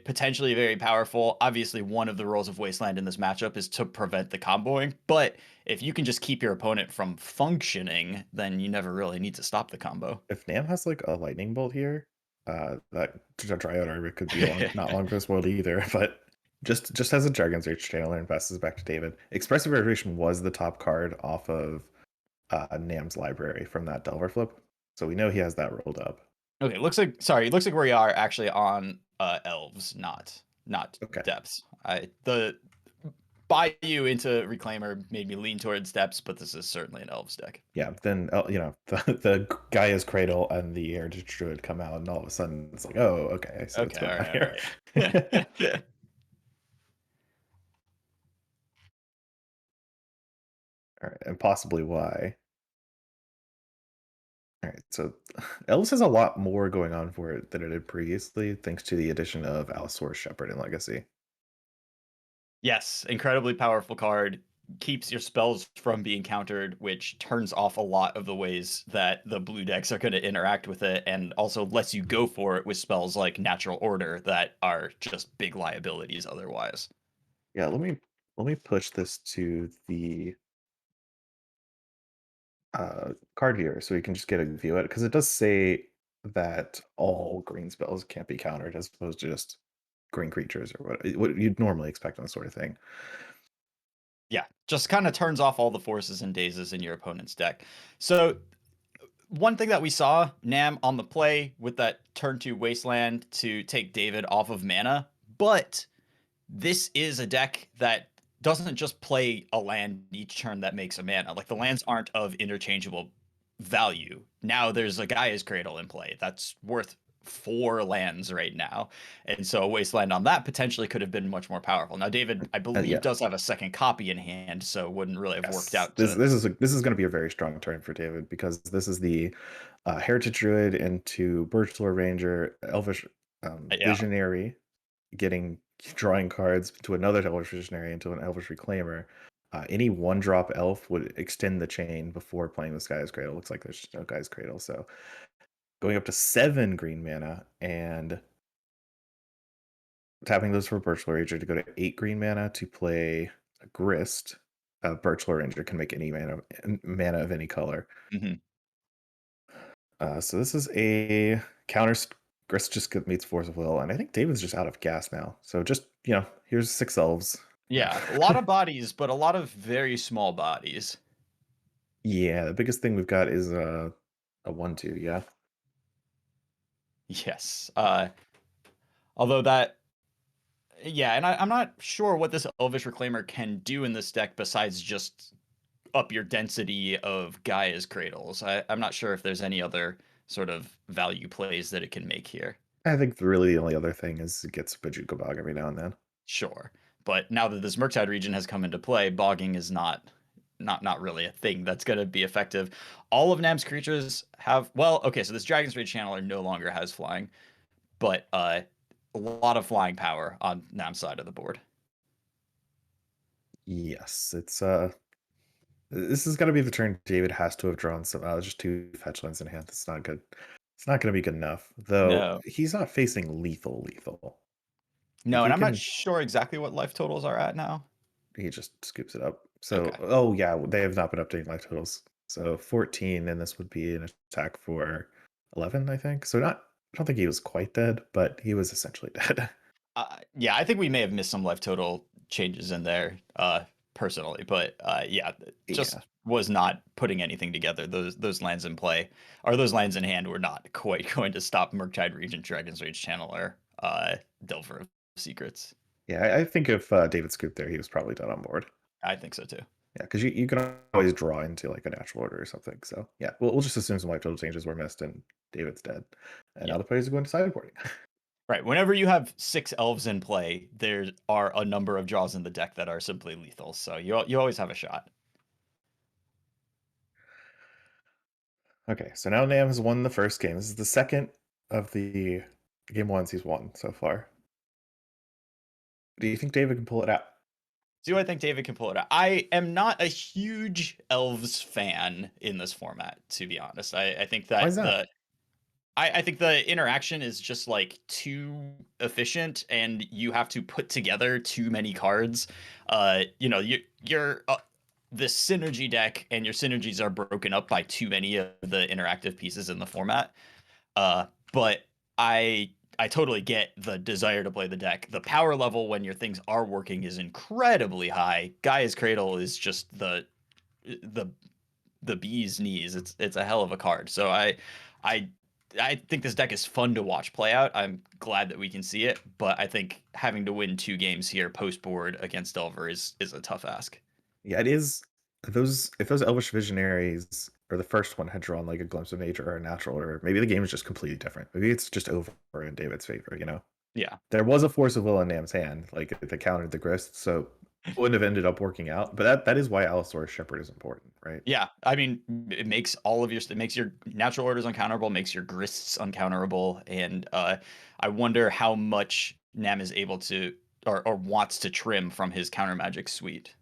potentially very powerful. Obviously, one of the roles of Wasteland in this matchup is to prevent the comboing, but if you can just keep your opponent from functioning, then you never really need to stop the combo. If Nam has like a lightning bolt here, that Dryad Arbor could be not long for this world either. But just has a Jargon's Reach Channeler and passes back to David. Expressive Iteration was the top card off of Nam's library from that Delver flip, so we know he has that rolled up. Okay, it looks like we are actually on elves, not Okay. depths. The Bayou into Reclaimer made me lean towards depths, but this is certainly an elves deck. Yeah, then the Gaia's Cradle and the Heritage Druid come out, and all of a sudden it's like, oh, okay, so what's Okay, going all on right, here? all right. All right, and possibly why. All right, so Elves has a lot more going on for it than it did previously, thanks to the addition of Allosaurus Shepherd in Legacy. Yes, incredibly powerful card. Keeps your spells from being countered, which turns off a lot of the ways that the blue decks are going to interact with it, and also lets you go for it with spells like Natural Order that are just big liabilities otherwise. Yeah, let me push this to the card viewer so we can just get a view at it, because it does say that all green spells can't be countered as opposed to just green creatures or what you'd normally expect on this sort of thing. Yeah, just kind of turns off all the forces and dazes in your opponent's deck. So one thing that we saw Nam on the play with that turn 2 Wasteland to take David off of mana, but this is a deck that doesn't just play a land each turn that makes a mana. Like the lands aren't of interchangeable value. Now there's a Gaia's Cradle in play that's worth 4 lands right now. And so a Wasteland on that potentially could have been much more powerful. Now David, I believe, yeah. does have a second copy in hand, so it wouldn't really have worked out. This is going to be a very strong turn for David because this is the Heritage Druid into Birchlore Ranger, Elvish Visionary, drawing cards to another Elvish Visionary into an Elvish Reclaimer. Any 1-drop elf would extend the chain before playing this Gaia's Cradle. Looks like there's no Gaia's Cradle, so going up to 7 green mana and tapping those for Birchlore Ranger to go to 8 green mana to play a Grist. Birchlore Ranger can make any mana of any color. Mm-hmm. So this is a counter. Grist just meets Force of Will, and I think David's just out of gas now. So just, here's 6 elves. Yeah, a lot of bodies, but a lot of very small bodies. Yeah, the biggest thing we've got is a 1/2, yeah. Yes. Although that, yeah, and I'm not sure what this Elvish Reclaimer can do in this deck besides just up your density of Gaia's Cradles. I'm not sure if there's any other sort of value plays that it can make here. I think really the only other thing is it gets Bojuka Bog every now and then. Sure. But now that this Murktide region has come into play, bogging is not really a thing that's going to be effective. All of Nam's creatures have, well, okay, so this Dragon's Rage Channeler no longer has flying, but a lot of flying power on Nam's side of the board. Yes, it's this is going to be the turn David has to have drawn some just 2 fetch lands in hand. It's not good. It's not going to be good enough, though. No. He's not facing lethal. No, and I'm not sure exactly what life totals are at now. He just scoops it up. So, oh yeah, they have not been updating life totals. So 14, and this would be an attack for 11, I think. So I don't think he was quite dead, but he was essentially dead. Yeah, I think we may have missed some life total changes in there, personally, but was not putting anything together. Those lands in play, or those lands in hand, were not quite going to stop Murktide Regent, Dragon's Rage Channeler, Delver of Secrets. Yeah, I think if David scooped there, he was probably done on board. I think so too. Yeah, because you can always draw into like a natural order or something. So yeah, we'll just assume some life total changes were missed and David's dead. And now the players are going to sideboarding. Right. Whenever you have 6 elves in play, there are a number of draws in the deck that are simply lethal. So you always have a shot. Okay, so now Nam has won the first game. This is the second of the game ones he's won so far. Do you think David can pull it out? Do I think David can pull it out? I am not a huge elves fan in this format, to be honest. I think that, Why is that? I think the interaction is just like too efficient, and you have to put together too many cards. You're the synergy deck, and your synergies are broken up by too many of the interactive pieces in the format. But I totally get the desire to play the deck. The power level when your things are working is incredibly high. Gaia's Cradle is just the bee's knees. It's a hell of a card. So I think this deck is fun to watch play out. I'm glad that we can see it, but I think having to win 2 games here post board against Delver is a tough ask. Yeah, it is. If those Elvish Visionaries or the first one had drawn like a Glimpse of Nature or a Natural Order, maybe the game is just completely different. Maybe it's just over in David's favor, Yeah. There was a Force of Will in Nam's hand, like that countered the Grist, so it wouldn't have ended up working out. But that is why Allosaurus Shepherd is important, right? Yeah, I mean, it makes it makes your Natural Orders uncounterable, makes your Grists uncounterable, and I wonder how much Nam is able to or wants to trim from his counter magic suite.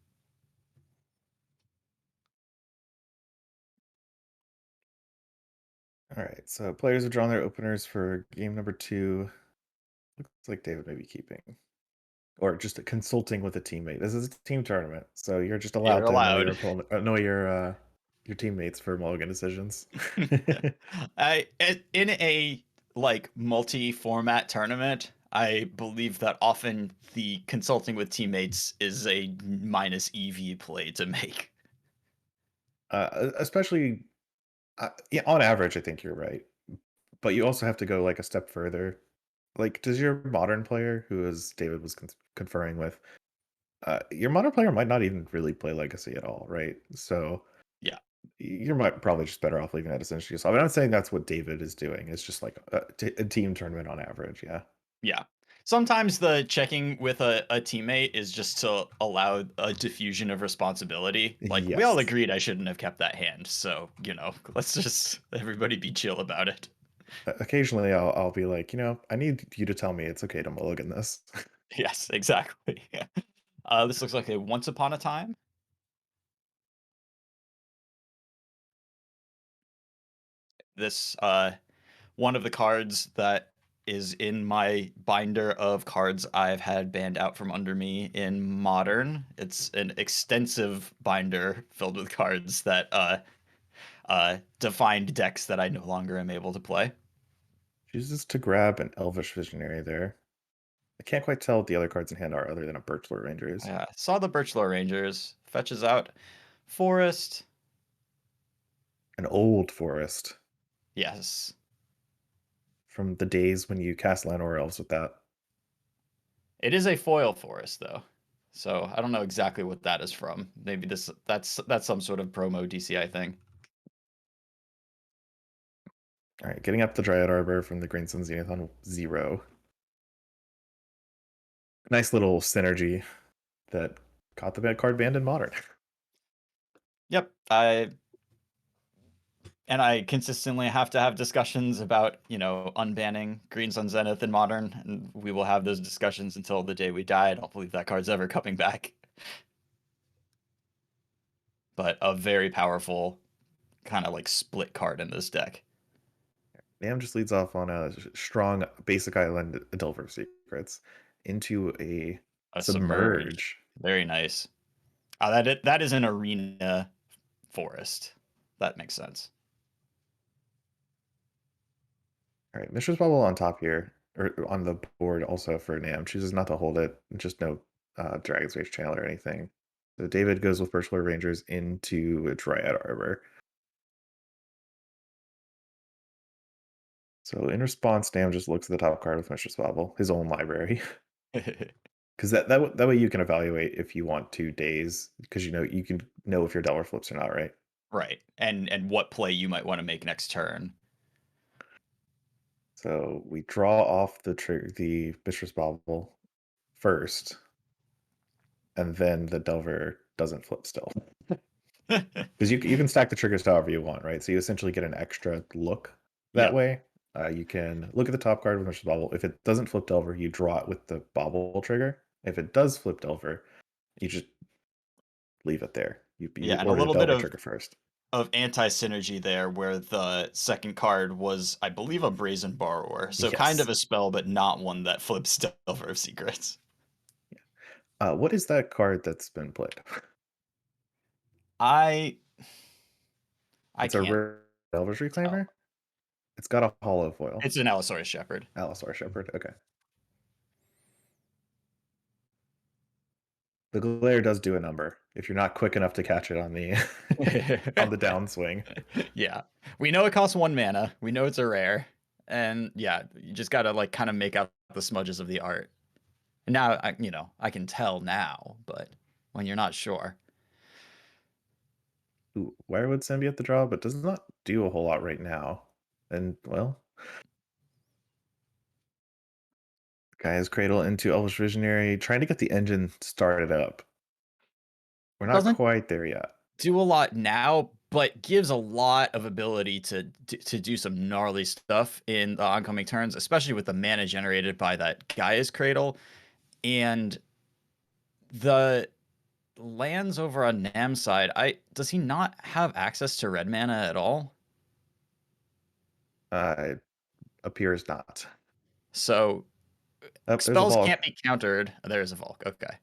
All right, so players have drawn their openers for game number 2. Looks like David may be keeping, or just consulting with a teammate. This is a team tournament, so you're just allowed to annoy your teammates for mulligan decisions. In a like multi-format tournament, I believe that often the consulting with teammates is a minus EV play to make. Especially, yeah, on average, I think you're right. But you also have to go like a step further. Like, does your modern player, who as David was conferring with, your modern player might not even really play Legacy at all, right? So Yeah. you're probably just better off leaving that essentially yourself. I'm not saying that's what David is doing. It's just like a team tournament on average. Yeah. Yeah. Sometimes the checking with a teammate is just to allow a diffusion of responsibility. Like, we all Yes. agreed I shouldn't have kept that hand, so, let's just everybody be chill about it. Occasionally, I'll be like, I need you to tell me it's okay to mulligan this. Yes, exactly. This looks like a Once Upon a Time. This, one of the cards that is in my binder of cards I've had banned out from under me in Modern. It's an extensive binder filled with cards that defined decks that I no longer am able to play. Chooses to grab an Elvish Visionary there. I can't quite tell what the other cards in hand are other than a Birchlore Rangers. Saw the Birchlore Rangers. Fetches out Forest. An old forest Yes. from the days when you cast Llanowar Elves with that. It is a foil forest though. So I don't know exactly what that is from. Maybe that's some sort of promo DCI thing. All right, getting up the Dryad Arbor from the Green Sun Zenith on 0. Nice little synergy that caught the bad card banned in Modern. Yep. I consistently have to have discussions about, unbanning Green Sun Zenith in Modern, and we will have those discussions until the day we die. I don't believe that card's ever coming back. But a very powerful kind of like split card in this deck. Nam just leads off on a strong basic island Delver of Secrets into a Submerge. Very nice. That is an arena forest. That makes sense. All right, Mishra's Bubble on top here, or on the board also for Nam. Chooses not to hold it, just no Dragon's Rage Channel or anything. So David goes with Birchlore Rangers into a Dryad Arbor. So in response, Nam just looks at the top card with Mishra's Bubble, his own library. Because that way you can evaluate if you want to daze, because you can know if your Delver flips or not, right? Right. And what play you might want to make next turn. So we draw off the Mishra's Bauble first, and then the Delver doesn't flip still. Because you can stack the triggers however you want, right? So you essentially get an extra look that Yep. way. You can look at the top card with Mishra's Bauble. If it doesn't flip Delver, you draw it with the Bauble trigger. If it does flip Delver, you just leave it there. You Yeah, and a order the little bit Delver trigger first. of anti-synergy there where the second card was, I believe, a Brazen Borrower. So kind Yes. of a spell, but not one that flips Delver of Secrets. What is that card that's been played? I It's a can't rare Delver's tell. Reclaimer? It's got a hollow foil. It's an Allosaurus Shepherd. Allosaur Shepherd, okay. The glare does do a number if you're not quick enough to catch it on the on the downswing. Yeah. We know it costs 1 mana. We know it's a rare. And yeah, you just gotta like kind of make out the smudges of the art. And now I can tell now, but when you're not sure. Ooh, Wirewood Symbiote the draw, but does not do a whole lot right now. And well, Gaia's Cradle into Elvish Visionary, trying to get the engine started up. We're not Doesn't quite there yet. do a lot now, but gives a lot of ability to do some gnarly stuff in the oncoming turns, especially with the mana generated by that Gaia's Cradle. And the lands over on Nam's side, does he not have access to red mana at all? It appears not. So Oh, there's a spells Volk. can't be countered. There's a Volk. Okay.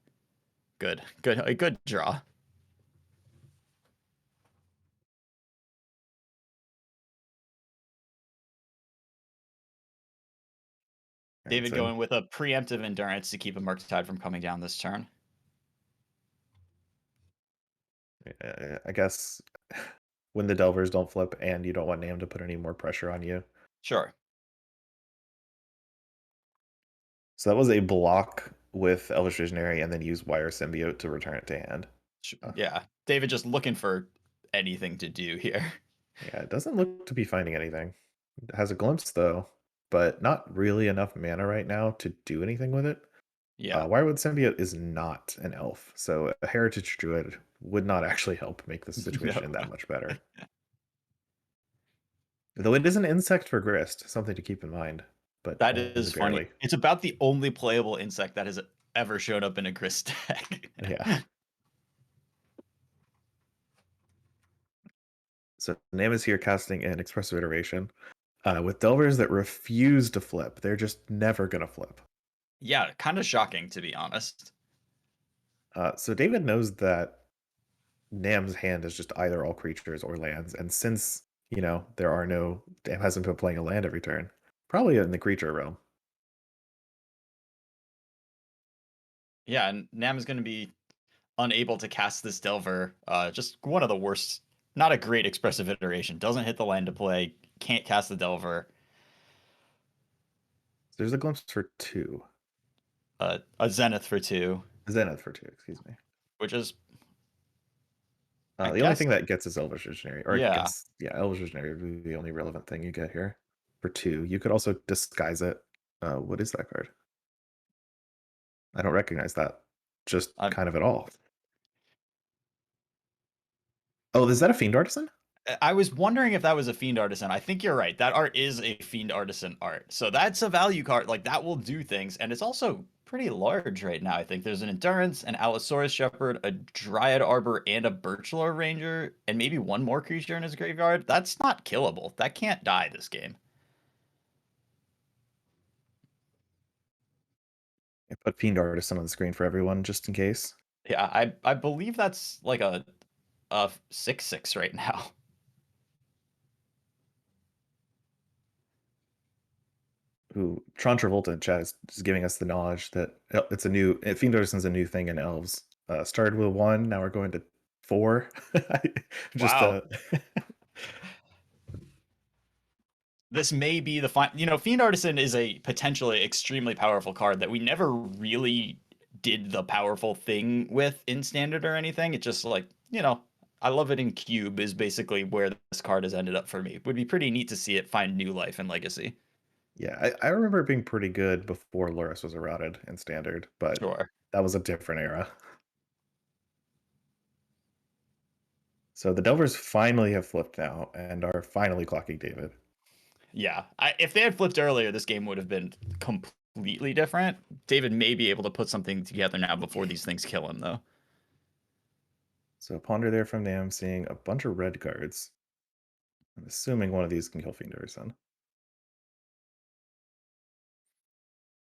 Good. A good draw. All right, David so going with a preemptive endurance to keep a Murktide from coming down this turn. I guess when the Delvers don't flip and you don't want Nam to put any more pressure on you. Sure. So that was a block with Elvish Visionary and then use Wire Symbiote to return it to hand. Yeah. David just looking for anything to do here. Yeah, it doesn't look to be finding anything. It has a glimpse though, but not really enough mana right now to do anything with it. Yeah. Wirewood Symbiote is not an elf, so a Heritage Druid would not actually help make this situation No. that much better. Though it is an insect for Grist, something to keep in mind. But That only is funny. barely. It's about the only playable insect that has ever showed up in a Grist deck. Yeah. So Nam is here casting an Expressive Iteration. With Delvers that refuse to flip. They're just never going to flip. Yeah, kind of shocking, to be honest. So David knows that Nam's hand is just either all creatures or lands. And since, there are no... Nam hasn't been playing a land every turn. Probably in the creature realm. Yeah, and Nam is going to be unable to cast this Delver. Just one of the worst. Not a great Expressive Iteration. Doesn't hit the land to play. Can't cast the Delver. So there's a Glimpse for 2. A Zenith for 2. Zenith for 2, excuse me. Which is... the only thing that gets is Elvish Visionary. Or yeah. Elvish Visionary would be the only relevant thing you get here. For 2. You could also disguise it. What is that card? I don't recognize that. Just kind of at all. Oh, is that a Fiend Artisan? I was wondering if that was a Fiend Artisan. I think you're right. That art is a Fiend Artisan art. So that's a value card. Like, that will do things. And it's also pretty large right now. I think there's an Endurance, an Allosaurus Shepherd, a Dryad Arbor, and a Birchlore Ranger, and maybe one more creature in his graveyard. That's not killable. That can't die this game. I put Fiend Artisan on the screen for everyone, just in case. Yeah, I believe that's like a 6/6 right now. Ooh, Tron Travolta in chat is giving us the knowledge that it's a new... Fiend Artisan's a new thing in Elves. Started with 1, now we're going to 4. Just wow. This may be the Fiend Artisan is a potentially extremely powerful card that we never really did the powerful thing with in Standard or anything. It's just like, I love it in Cube is basically where this card has ended up for me. It would be pretty neat to see it find new life in Legacy. Yeah, I remember it being pretty good before Lurrus was eroded in Standard, but Sure. That was a different era. So the Delvers finally have flipped now and are finally clocking David. Yeah, if they had flipped earlier, this game would have been completely different. David may be able to put something together now before these things kill him, though. So Ponder there from Nam, seeing a bunch of red cards. I'm assuming one of these can kill Fiend Artisan.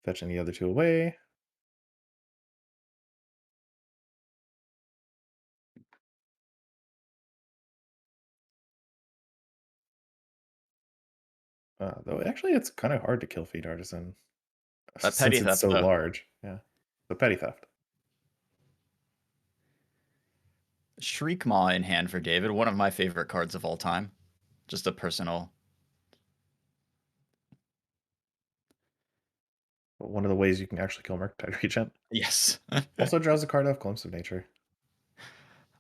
Fetching the other 2 away. Though actually it's kind of hard to kill Fiend Artisan. That Since petty it's theft, so though. large. Yeah. The petty theft. Shriekmaw in hand for David, one of my favorite cards of all time. Just a personal. One of the ways you can actually kill Murktide Regent. Yes. Also draws a card off Glimpse of Nature.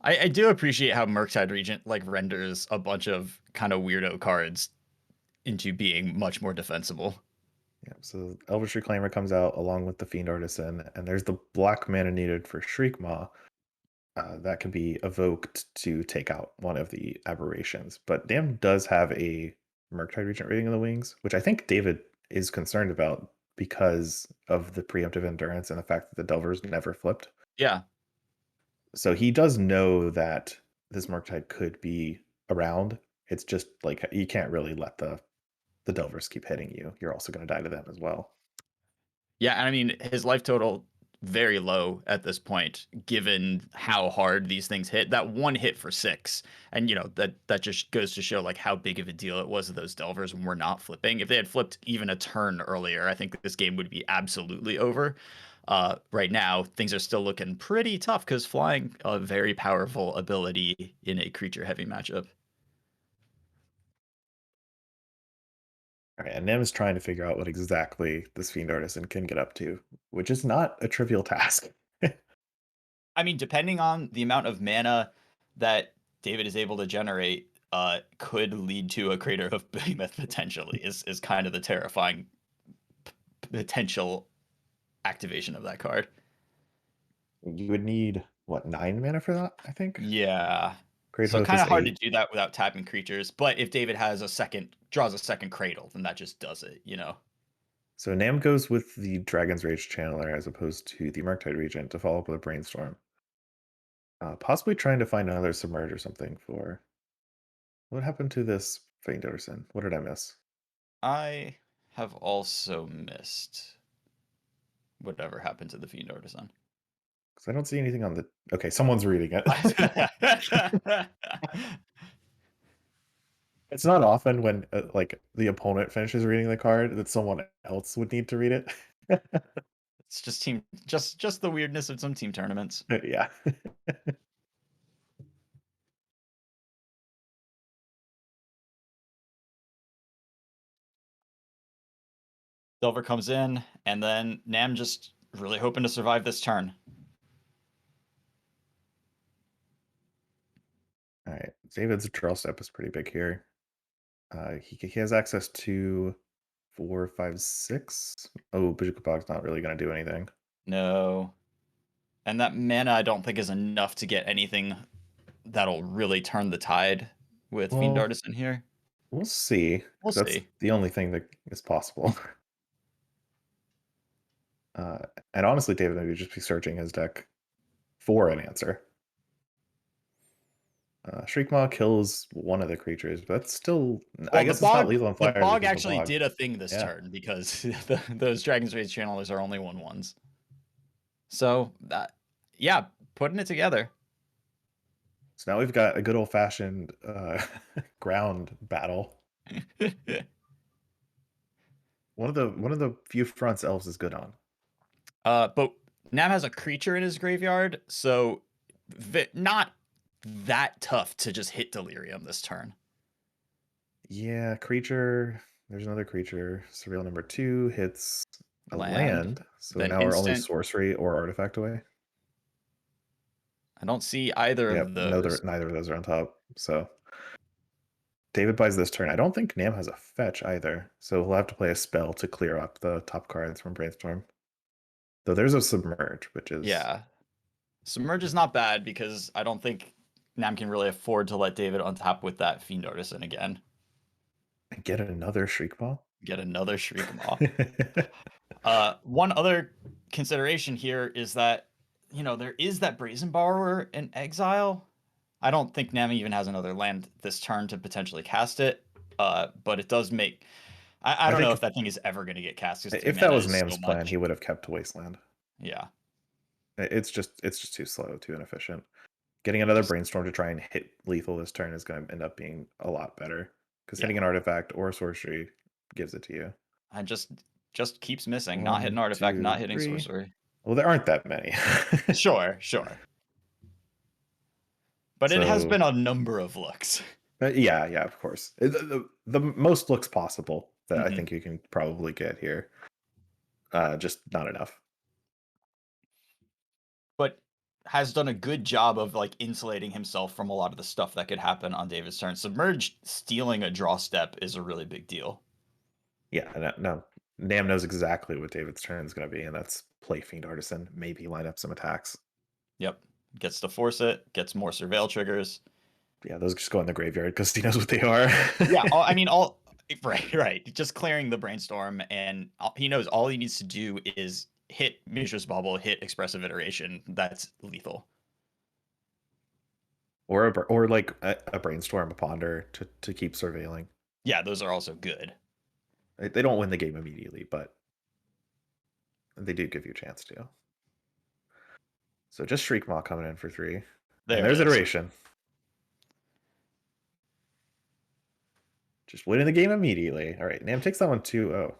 I do appreciate how Murktide Regent like renders a bunch of kind of weirdo cards into being much more defensible. Yeah, so Elvish Reclaimer comes out along with the Fiend Artisan, and there's the black mana needed for Shriekmaw. That can be evoked to take out one of the aberrations. But Dam does have a Murktide Regent rating in the wings, which I think David is concerned about because of the preemptive endurance and the fact that the Delvers never flipped. Yeah. So he does know that this Murktide could be around. It's just like you can't really let the Delvers keep hitting you. You're also going to die to them as well. Yeah, and I mean his life total very low at this point, given how hard these things hit. That one hit for 6, and that just goes to show like how big of a deal it was that those Delvers were not flipping. If they had flipped even a turn earlier, I think this game would be absolutely over. Right now, things are still looking pretty tough because flying a very powerful ability in a creature-heavy matchup. All right, and Nim is trying to figure out what exactly this Fiend Artisan can get up to, which is not a trivial task. I mean, depending on the amount of mana that David is able to generate, could lead to a Crater of Behemoth potentially, is kind of the terrifying potential activation of that card. You would need, what, 9 mana for that, I think? Yeah. Great So Hope kind is of hard to 8. do that without tapping creatures. But if David has draws a second Cradle, then that just does it, So Nam goes with the Dragon's Rage Channeler as opposed to the Murktide Regent to follow up with a Brainstorm. Possibly trying to find another Submerge or something for... What happened to this Fiend Artisan? What did I miss? I have also missed whatever happened to the Fiend Artisan. Because I don't see anything on the... Okay, someone's reading it. It's not often when like the opponent finishes reading the card that someone else would need to read it. It's just the weirdness of some team tournaments. Yeah. Delver comes in, and then Nam just really hoping to survive this turn. All right, David's draw step is pretty big here. He has access to 4, 5, 6. Oh, Bug's not really going to do anything. No. And that mana I don't think is enough to get anything that'll really turn the tide with Fiend Well, Artisan here. we'll see. We'll That's see. the only thing that is possible. And honestly, David maybe just be searching his deck for an answer. Shriekmaw kills one of the creatures, but that's still... I guess it's not lethal on fire. The Bog because actually Bog. did a thing this Yeah. turn because those Dragon's Rage Channelers are only 1/1s. So, yeah, putting it together. So now we've got a good old-fashioned ground battle. One of the few fronts Elves is good on. But Nam has a creature in his graveyard, so not that tough to just hit Delirium this turn. Yeah, creature. There's another creature. Surreal number 2 hits a land. So then now we're only instant. sorcery or artifact away. I don't see either of those. Neither of those are on top. So David buys this turn. I don't think Nam has a fetch either. So he'll have to play a spell to clear up the top cards from Brainstorm. Though there's a Submerge, which is... Yeah. Submerge is not bad because I don't think Nam can really afford to let David untap with that Fiend Artisan again. And get another Shriekmaw? Get another Shriekmaw. One other consideration here is that, there is that Brazen Borrower in Exile. I don't think Nam even has another land this turn to potentially cast it, but it does make... I don't know if that thing is ever going to get cast. If that was Nam's plan, he would have kept Wasteland. Yeah. It's just too slow, too inefficient. Getting another Brainstorm to try and hit lethal this turn is going to end up being a lot better. Because hitting an artifact or a sorcery gives it to you. I just keeps missing. Not hitting artifact, not hitting sorcery. Well, there aren't that many. Sure. But it has been a number of looks. Yeah, of course. The most looks possible that I think you can probably get here. Just not enough. But has done a good job of insulating himself from a lot of the stuff that could happen on David's turn. Submerge stealing a draw step is a really big deal. Yeah, no. Nam knows exactly what David's turn is going to be, and that's play Fiend Artisan, maybe line up some attacks. Yep. Gets to force it, gets more Surveil triggers. Yeah, those just go in the graveyard because he knows what they are. Yeah, right. Just clearing the Brainstorm, and he knows all he needs to do is hit Mishra's Bubble, hit Expressive Iteration. That's lethal. Or a Brainstorm, a Ponder to keep surveilling. Yeah, those are also good. They don't win the game immediately, but they do give you a chance to. So just Shriek Maw coming in for 3. There And it there's is. Iteration. Just winning the game immediately. All right, Nam takes that one too. Oh,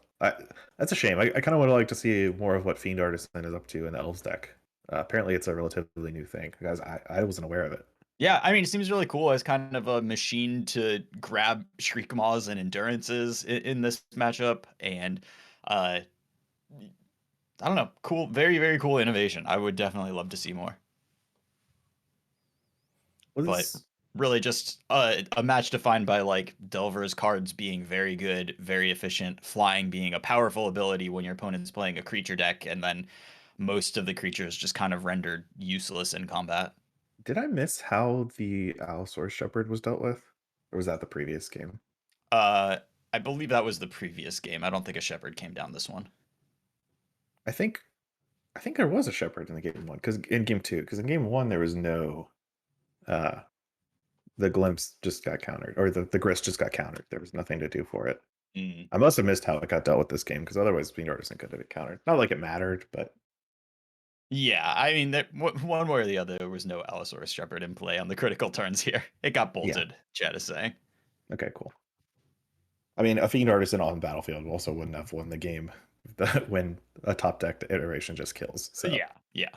that's a shame. I kind of would like to see more of what Fiend Artisan is up to in the Elves deck. Apparently, it's a relatively new thing. Guys, I wasn't aware of it. Yeah, I mean, it seems really cool as kind of a machine to grab Shriek Maws and Endurances in this matchup. And I don't know, cool, very, very cool innovation. I would definitely love to see more. But really just a match defined by like Delver's cards being very good, very efficient, flying being a powerful ability when your opponent's playing a creature deck, and then most of the creatures just kind of rendered useless in combat. Did I miss how the Allosaurus Shepherd was dealt with? Or was that the previous game? I believe that was the previous game. I don't think a Shepherd came down this one. I think there was a Shepherd in the game 1, because in game 2, because in game 1 there was no the Glimpse just got countered, or the Grist just got countered. There was nothing to do for it. I must have missed how it got dealt with this game, because otherwise Fiend Artisan could have been countered. Not like it mattered, but yeah, I mean, one way or the other, there was no Allosaurus Shepherd in play on the critical turns here. It got bolted, yeah. Chad is saying. Okay, cool. I mean, a Fiend Artisan on battlefield also wouldn't have won the game when a top deck iteration just kills. So Yeah.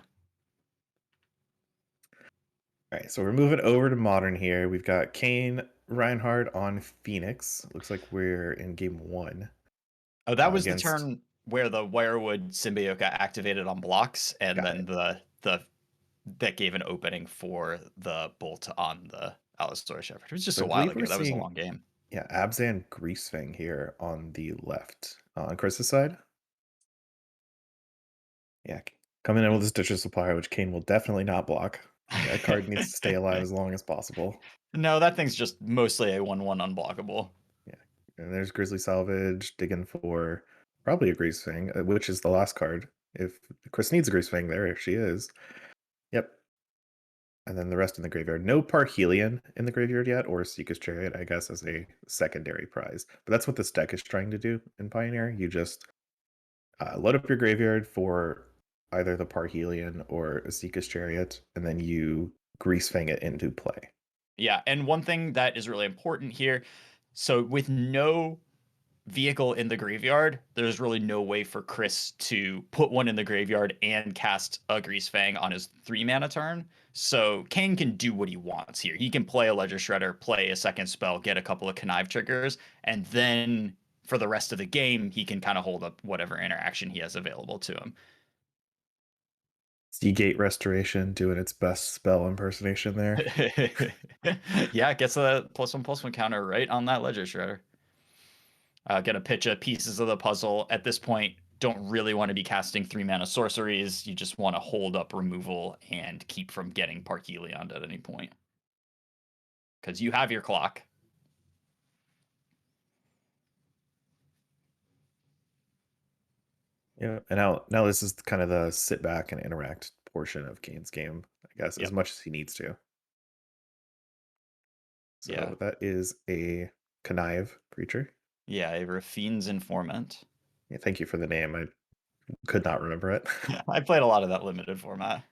All right, so we're moving over to Modern here. We've got Kane Reinhardt on Phoenix. Looks like we're in game 1. Oh, that was the turn where the Wirewood Symbiote got activated on blocks, and then the that gave an opening for the bolt on the Allosaurus Shepherd. It was just a while ago. That was a long game. Yeah, Abzan Greasefang here on the left. On Chris's side. Yeah, coming in with his Ditcher Supplier, which Kane will definitely not block. That card needs to stay alive as long as possible. No, that thing's just mostly a 1/1 unblockable. Yeah, and there's Grizzly Salvage digging for probably a Greasefang, which is the last card. If Chris needs a Greasefang, there she is. Yep. And then the rest in the graveyard. No Parhelion in the graveyard yet, or Seeker's Chariot, I guess, as a secondary prize. But that's what this deck is trying to do in Pioneer. You just load up your graveyard for either the Parhelion or a Seeker's Chariot, and then you Greasefang it into play. Yeah, and one thing that is really important here, so with no vehicle in the graveyard, there's really no way for Chris to put one in the graveyard and cast a Greasefang on his 3-mana turn. So Kane can do what he wants here. He can play a Ledger Shredder, play a second spell, get a couple of Connive triggers, and then for the rest of the game, he can kind of hold up whatever interaction he has available to him. Seagate Restoration doing its best spell impersonation there. Yeah, it gets a +1/+1 counter right on that Ledger Shredder. Gonna pitch a pieces of the puzzle. At this point, don't really want to be casting 3-mana sorceries. You just want to hold up removal and keep from getting Parhelion at any point. Because you have your clock. Yeah, and now this is kind of the sit back and interact portion of Kane's game, I guess, as much as he needs to. So that is a Connive creature. Yeah, a Rafine's Informant. Yeah, thank you for the name. I could not remember it. I played a lot of that limited format.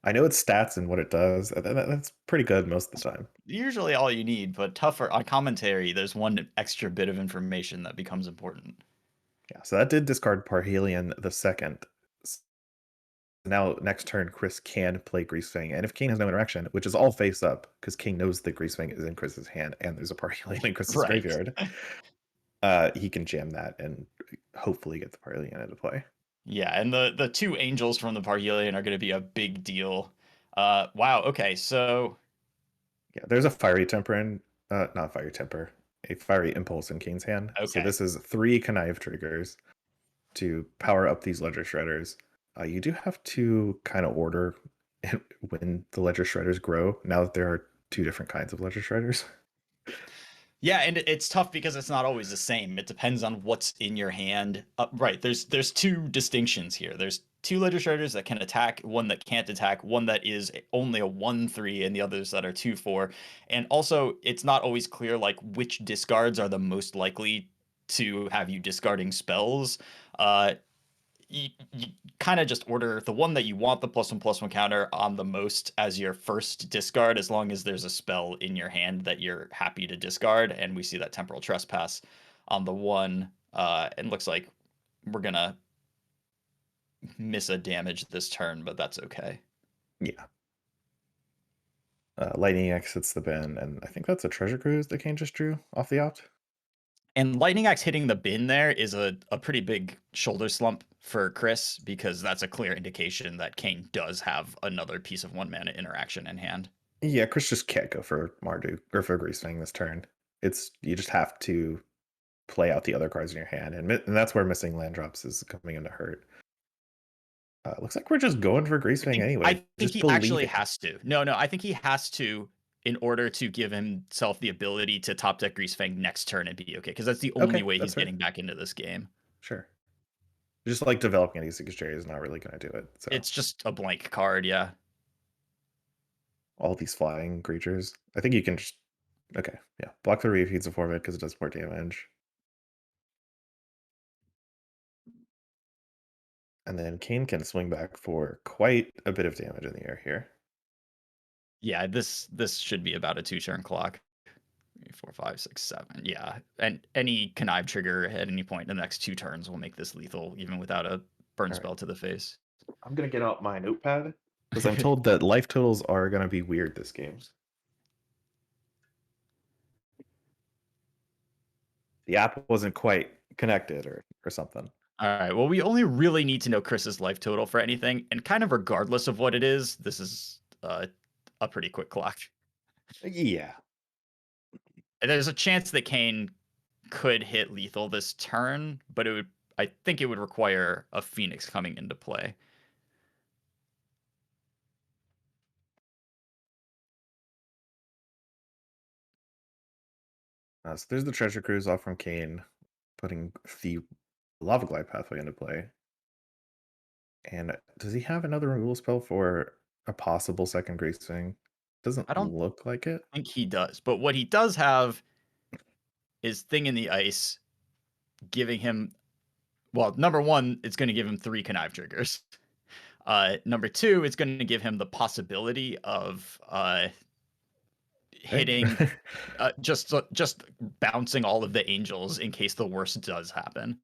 I know its stats and what it does. That's pretty good most of the time. Usually all you need, but tougher on commentary, there's one extra bit of information that becomes important. Yeah, so that did discard Parhelion the second. Now, next turn, Chris can play Greasefang. And if King has no interaction, which is all face up, because King knows that Greasefang is in Chris's hand and there's a Parhelion in Chris's graveyard, he can jam that and hopefully get the Parhelion into play. Yeah, and the 2 angels from the Parhelion are going to be a big deal. Wow, okay, so... Yeah, there's a Fiery Temper not Fiery Temper, a Fiery Impulse in King's hand. Okay. So this is 3 Connive triggers to power up these Ledger Shredders. You do have to kind of order when the Ledger Shredders grow, now that there are 2 different kinds of Ledger Shredders. Yeah, and it's tough because it's not always the same. It depends on what's in your hand. Right, there's 2 distinctions here. There's 2 Ledger Shredders that can attack, one that can't attack, one that is only a 1/3, and the others that are 2/4. And also, it's not always clear like which discards are the most likely to have you discarding spells. you kind of just order the one that you want the +1/+1 counter on the most as your first discard, as long as there's a spell in your hand that you're happy to discard. And we see that Temporal Trespass on the one. And looks like we're gonna miss a damage this turn, but that's okay. Yeah. Lightning exits the bin, and I think that's a Treasure Cruise that Kane just drew off the opt. And Lightning Axe hitting the bin there is a pretty big shoulder slump for Chris, because that's a clear indication that Kane does have another piece of 1-mana interaction in hand. Yeah, Chris just can't go for Marduk or for Greasefang this turn. You just have to play out the other cards in your hand, and that's where missing land drops is coming in to hurt. Looks like we're just going for Greasefang anyway. I think just he actually has to. No, I think he has to, in order to give himself the ability to top deck Greasefang next turn and be okay, because that's the only way he's getting back into this game. Sure. Just like developing any Secretary is not really going to do it. So it's just a blank card, yeah. All these flying creatures. I think you can just block the refeeds of forfeit because it does more damage. And then Kane can swing back for quite a bit of damage in the air here. Yeah, this should be about a 2-turn clock. 3, 4, 5, 6, 7. Yeah, and any connive trigger at any point in the next 2 turns will make this lethal, even without a burn spell to the face. I'm gonna get out my notepad because I'm told that life totals are gonna be weird this game. The app wasn't quite connected or something. All right. Well, we only really need to know Chris's life total for anything, and kind of regardless of what it is, this is a pretty quick clock. Yeah. There's a chance that Kane could hit lethal this turn, but I think it would require a Phoenix coming into play. So there's the Treasure Cruise off from Kane, putting the Lava Glide pathway into play. And does he have another removal spell for a possible second Greasefang? Doesn't look like it. I think he does, but what he does have is Thing in the Ice, giving him, well, number one, it's going to give him 3 connive triggers. Number 2, it's going to give him the possibility of hitting, just bouncing all of the angels in case the worst does happen.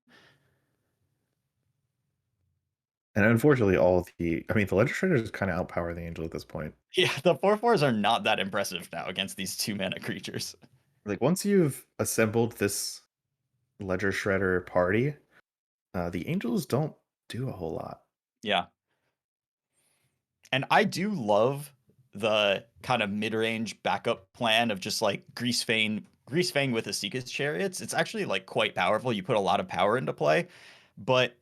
And unfortunately, the Legistrators kind of outpower the angel at this point. Yeah, the 4/4s are not that impressive now against these 2-mana creatures. Like, once you've assembled this Ledger Shredder party, the angels don't do a whole lot. Yeah. And I do love the kind of mid-range backup plan of just like Greasefang with the Seekers Chariots. It's actually like quite powerful. You put a lot of power into play, but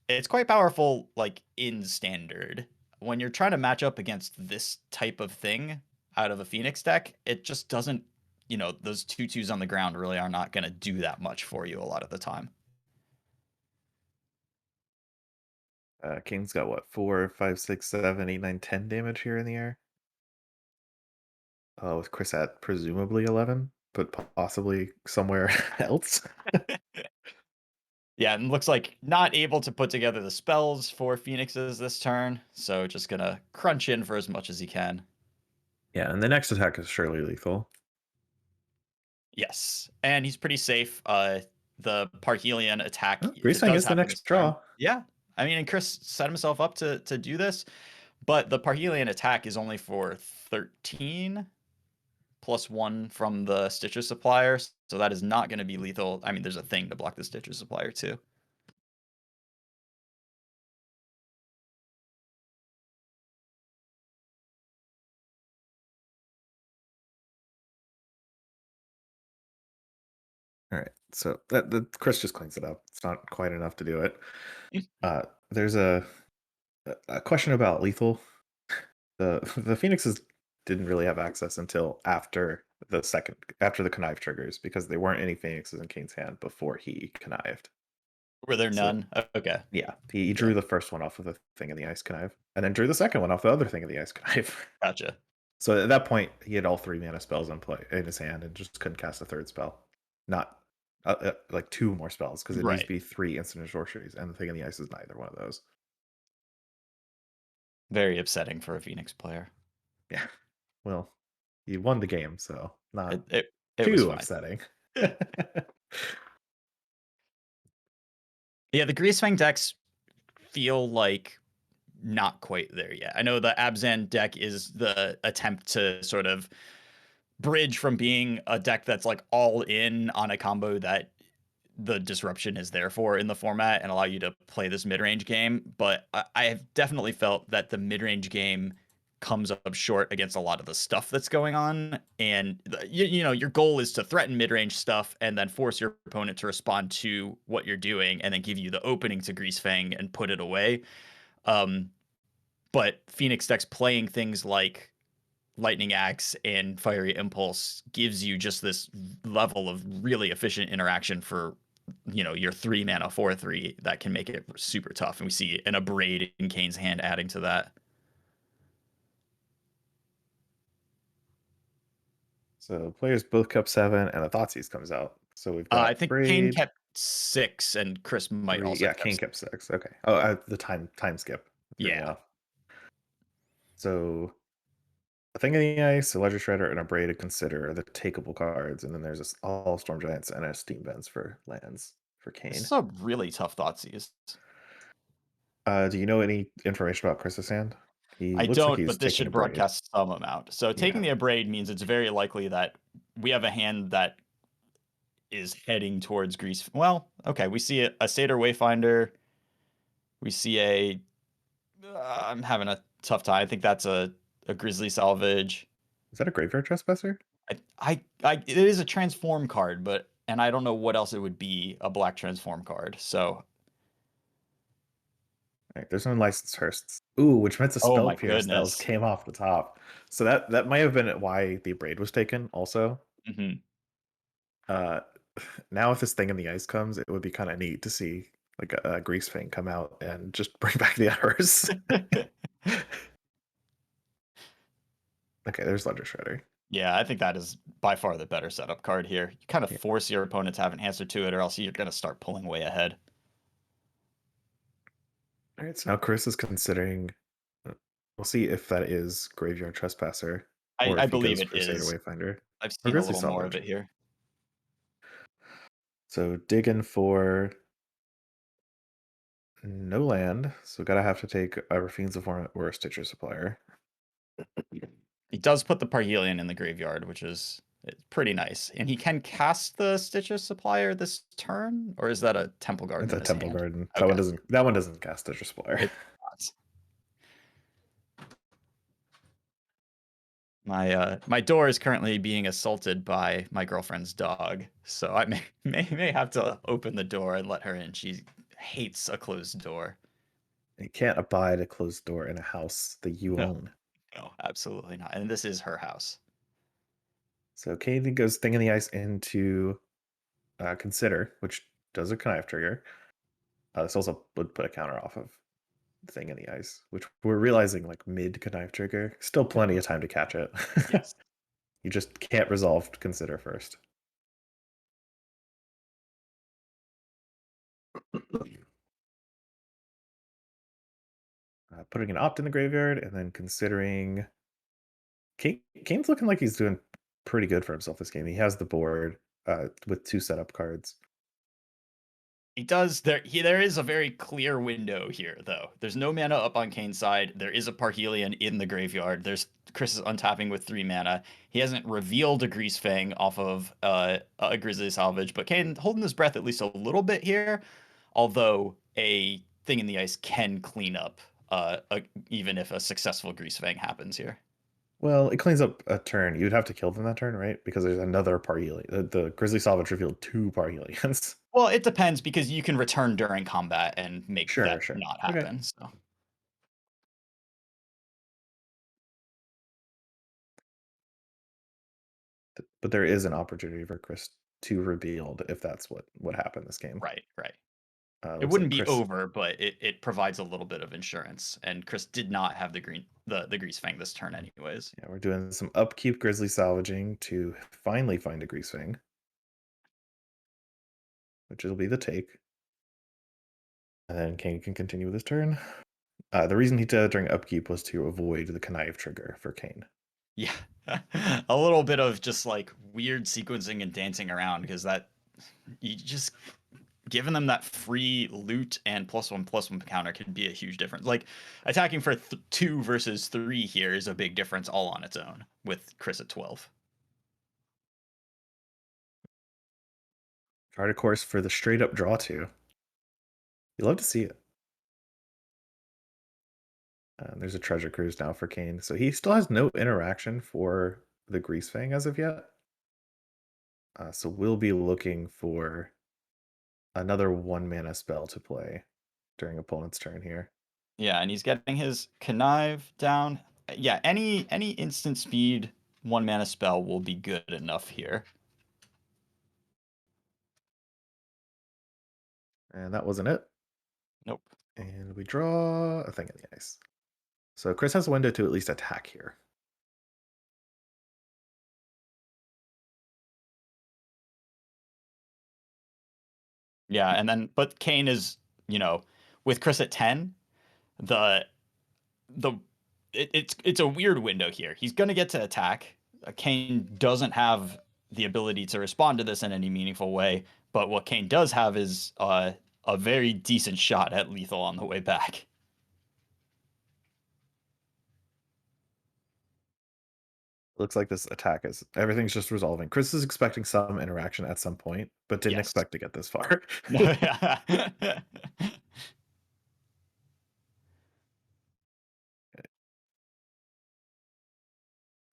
it's quite powerful like in standard. When you're trying to match up against this type of thing out of a Phoenix deck, it just doesn't, those 2/2s on the ground really are not going to do that much for you a lot of the time. Kane's got what, 4, 5, 6, 7, 8, 9, 10 damage here in the air. With Chris at presumably 11, but possibly somewhere else. Yeah, and looks like not able to put together the spells for Phoenixes this turn, so just gonna crunch in for as much as he can. Yeah, and the next attack is surely lethal. Yes, and he's pretty safe. The Parhelion attack. Greasefang is the next draw. Yeah, I mean, and Chris set himself up to do this, but the Parhelion attack is only for 13 plus 1 from the Stitcher Supplier, so that is not going to be lethal. I mean, there's a thing to block the Stitcher Supplier too. All right, so Chris just cleans it up. It's not quite enough to do it. There's a question about lethal. The Phoenixes didn't really have access until after the connive triggers, because there weren't any Phoenixes in Kane's hand before he connived. Were there none? Okay. Yeah, he drew the first one off of the Thing in the Ice connive, and then drew the second one off the other Thing in the Ice connive. Gotcha. So at that point, he had all 3 mana spells in his hand and just couldn't cast a third spell. Not like 2 more spells because it needs to Right. be 3 instant sorceries, and the Thing in the Ice is neither one of those. Very upsetting for a Phoenix player. Yeah. Well, you won the game, so not It was too fine. upsetting. Yeah, the Greasefang decks feel like not quite there yet. I know the Abzan deck is the attempt to sort of bridge from being a deck that's like all in on a combo that the disruption is there for in the format and allow you to play this mid-range game. But I have definitely felt that the mid-range game comes up short against a lot of the stuff that's going on. And you know, your goal is to threaten mid-range stuff and then force your opponent to respond to what you're doing and then give you the opening to Greasefang and put it away. But Phoenix decks playing things like Lightning Axe and Fiery Impulse gives you just this level of really efficient interaction for, you know, your 3 mana 4/3 that can make it super tough. And we see an Abrade in Kane's hand adding to that. So players both kept 7, and the Thoughtseize comes out. So we've I got think Kane Braid, kept 6, and Chris might 3. also Yeah, kept Kane 6. kept 6. Okay. Oh, the time skip threw me Yeah. off. So a Thing in the Ice, a Ledger Shredder, and a Braid to consider the takeable cards, and then there's all Storm Giants and a Steam Vents for lands for This Kane. is a really tough Thoughtseize. Do you know any information about Chris's hand? He I looks like don't, he's but this taking a should Braid. broadcast some amount. So taking Yeah. the Abrade means it's very likely that we have a hand that is heading towards Grease. Well, okay, we see a Satyr Wayfinder. We see a. I'm having a tough time. I think that's a Grizzly Salvage. Is that a Graveyard Trespasser? It is a transform card, but and I don't know what else it would be, a black transform card. So, Right, there's no Licensed Hearsts. Ooh, which meant a oh Spell my Pierce that was goodness. came off the top. So that might have been why the Braid was taken also. Hmm. Uh, now if this Thing in the Ice comes, it would be kind of neat to see like a Greasefang come out and just bring back the hours. Okay, there's Ledger Shredder. Yeah, I think that is by far the better setup card here. You kind of Yeah. force your opponent to have an answer to it, or else you're going to start pulling way ahead. All right, so now Chris is considering. We'll see if that is Graveyard Trespasser or I if he believe goes it for Satyr is. Wayfinder I've or seen a Grizzly little more of Salvage. it here. So digging for no land, so gotta have to take a Rafine's Informant or a Stitcher Supplier. He does put the Parhelion in the graveyard, which is it's pretty nice. And he can cast the Stitcher Supplier this turn, or is that a Temple Garden It's in a his Temple hand? Garden. Okay. That one doesn't cast Stitcher Supplier. It's not. My door is currently being assaulted by my girlfriend's dog, so I may have to open the door and let her in. She hates a closed door. You can't abide a closed door in a house that you No, own. no, absolutely not. And this is her house. So Katie goes Thing in the Ice into Consider, which does a Connive trigger. This also would put a counter off of Thing in the Ice, which we're realizing like mid Connive trigger. Still plenty of time to catch it. Yes. You just can't resolve Consider first. Putting an Opt in the graveyard and then considering. Kane's looking like he's doing pretty good for himself this game. He has the board with 2 setup cards. He does. There is a very clear window here, though. There's no mana up on Kane's side. There is a Parhelion in the graveyard. There's Chris is untapping with 3 mana. He hasn't revealed a Greasefang off of a Grizzly Salvage, but Kane holding his breath at least a little bit here. Although a Thing in the Ice can clean up, even if a successful Greasefang happens here. Well, it cleans up a turn. You'd have to kill them that turn, right? Because there's another Parhelion. The Grizzly Salvage revealed 2 Parhelions. Well, it depends because you can return during combat and make Sure. that not Okay. happen. So. But there is an opportunity for Chris to reveal if that's what happened this game. Right. It Looks wouldn't like be Chris. over, but it provides a little bit of insurance. And Chris did not have the Greasefang this turn, anyways. Yeah, we're doing some upkeep Grizzly salvaging to finally find a Greasefang. which will be the take. And then Kane can continue with his turn. The reason he did it during upkeep was to avoid the connive trigger for Kane. Yeah. A little bit of just like weird sequencing and dancing around, because that you just giving them that free loot and +1/+1 counter could be a huge difference. Like attacking for 2 versus 3 here is a big difference all on its own with Chris at 12. Card, of course, for the straight up draw 2. You love to see it. There's a treasure cruise now for Kane. So he still has no interaction for the Grease Fang as of yet. So we'll be looking for another 1 mana spell to play during opponent's turn here. Yeah, and he's getting his connive down. Yeah, any instant speed 1 mana spell will be good enough here. And that wasn't it. Nope. And we draw a Thing in the Ice. So Chris has a window to at least attack here. Yeah, and then but Kane is, with Chris at 10, it's a weird window here. He's going to get to attack. Kane doesn't have the ability to respond to this in any meaningful way, but what Kane does have is a very decent shot at lethal on the way back. Looks like this attack is everything's just resolving. Chris is expecting some interaction at some point, but didn't Yes. expect to get this far.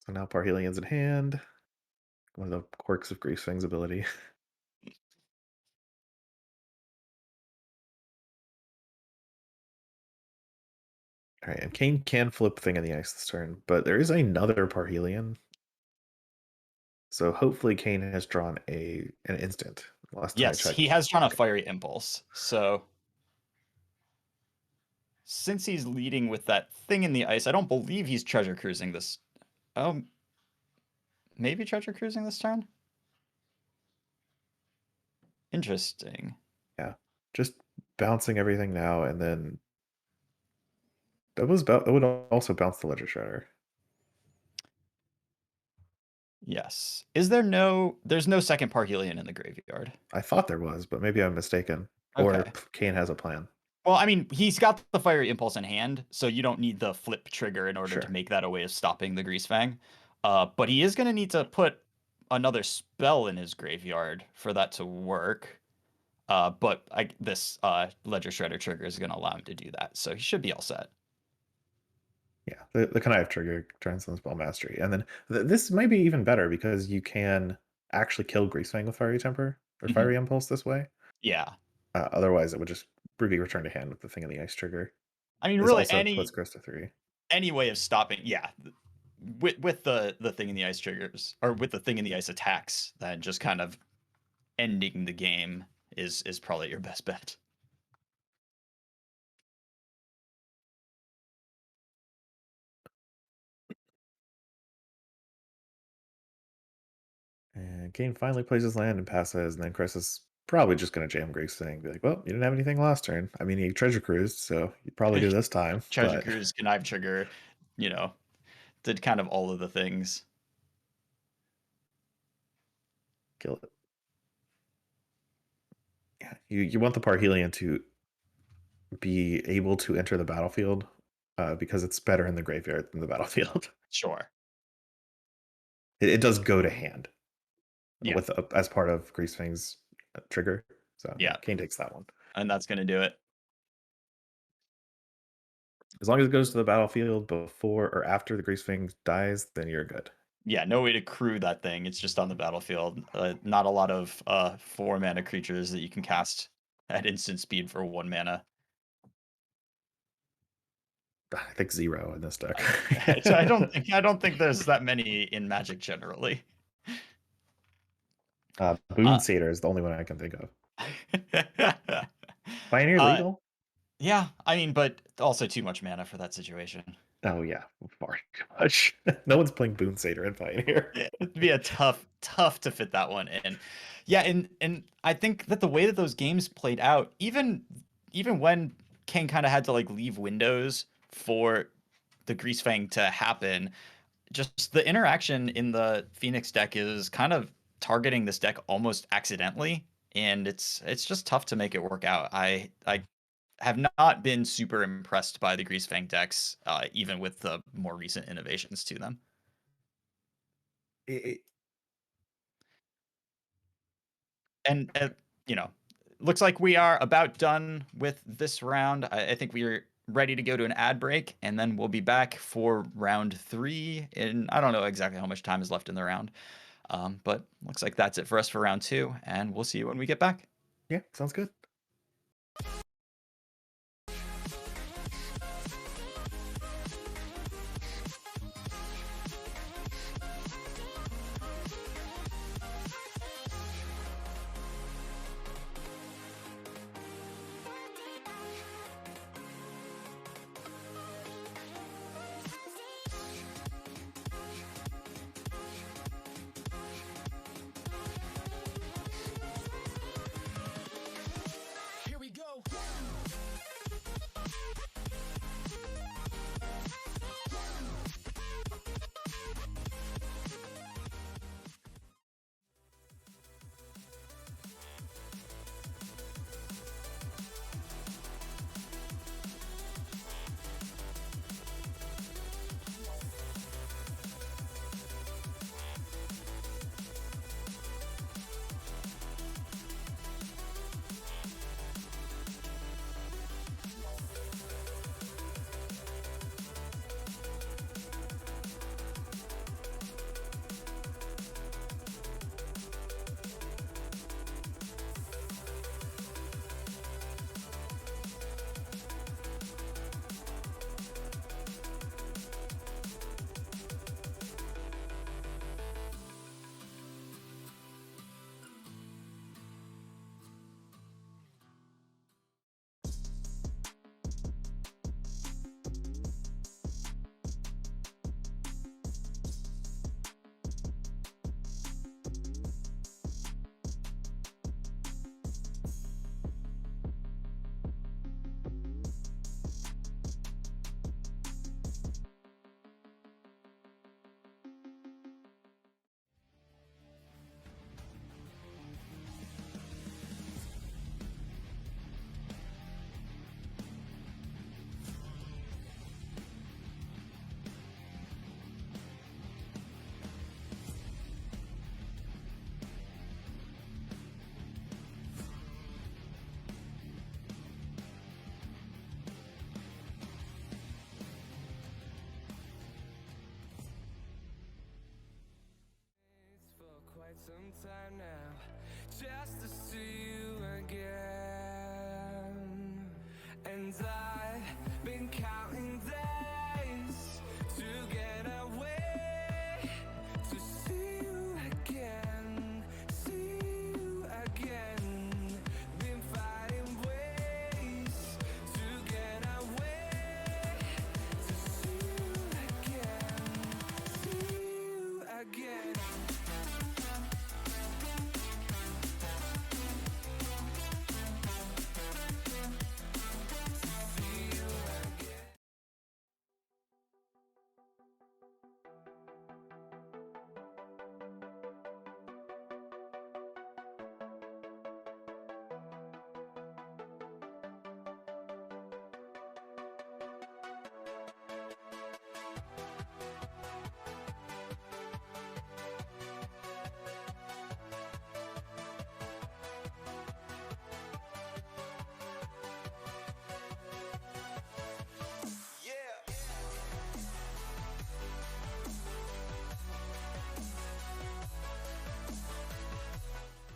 So now Parhelion's in hand. One of the quirks of Grease Fang's ability. All right, and Kane can flip Thing in the Ice this turn, but there is another Parhelion. So hopefully Kane has drawn an instant. Last time I Yes, checked. he has drawn a Fiery Impulse. So since he's leading with that Thing in the Ice, I don't believe he's treasure cruising this. Oh, maybe treasure cruising this turn? Interesting. Yeah, just bouncing everything now, and then that would also bounce the Ledger Shredder. Yes. There's no second Parhelion in the graveyard. I thought there was, but maybe I'm mistaken. Okay. Or Kane has a plan. Well, I mean, he's got the Fiery Impulse in hand, so you don't need the flip trigger in order Sure. to make that a way of stopping the Grease Fang. But he is going to need to put another spell in his graveyard for that to work. But this Ledger Shredder trigger is going to allow him to do that, so he should be all set. Yeah, the connive trigger turns on spell mastery, and then this might be even better because you can actually kill Grease Fang with Fiery Temper or Fiery Impulse this way. Yeah. Otherwise, it would just be returned to hand with the Thing in the Ice trigger. I mean, This really, also puts Chris to 3. any way of stopping, yeah, with the Thing in the Ice triggers, or with the Thing in the Ice attacks, then just kind of ending the game is probably your best bet. And Kane finally plays his land and passes, and then Chris is probably just going to jam Grease Fang. Be like, well, you didn't have anything last turn. I mean, he treasure cruised, so you probably do this time. Treasure Cruise, Connive Trigger, did kind of all of the things. Kill it. Yeah, you want the Parhelion to be able to enter the battlefield because it's better in the graveyard than the battlefield. Sure. It does go to hand Yeah. as part of Grease Fang's trigger. So Yeah. Kane takes that one. And that's going to do it. As long as it goes to the battlefield before or after the Grease Fang dies, then you're good. Yeah, no way to crew that thing. It's just on the battlefield. Not a lot of 4 mana creatures that you can cast at instant speed for 1 mana. I think 0 in this deck. So I don't think there's that many in Magic generally. Boon Satyr is the only one I can think of. Pioneer legal? Yeah, I mean, but also too much mana for that situation. Oh yeah, far too much. No one's playing Boon Satyr and Pioneer. It'd be a tough to fit that one in. Yeah, and I think that the way that those games played out, even when King kind of had to like leave windows for the Greasefang to happen, just the interaction in the Phoenix deck is kind of targeting this deck almost accidentally, and it's just tough to make it work out. I have not been super impressed by the Greasefang decks, even with the more recent innovations to them. It, And looks like we are about done with this round. I think we're ready to go to an ad break, and then we'll be back for round 3. And I don't know exactly how much time is left in the round, but looks like that's it for us for round 2, and we'll see you when we get back. yeah, sounds good. Here we go. For quite some time now, just to see you again. And I've been counting days to get away, to see you again, see you again. Been finding ways to get away, to see you again, see you again.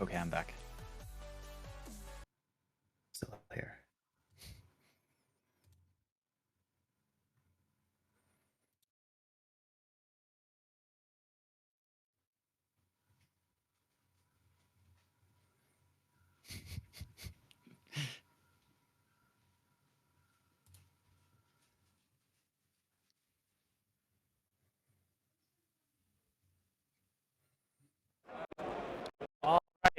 Okay, I'm back. Still here.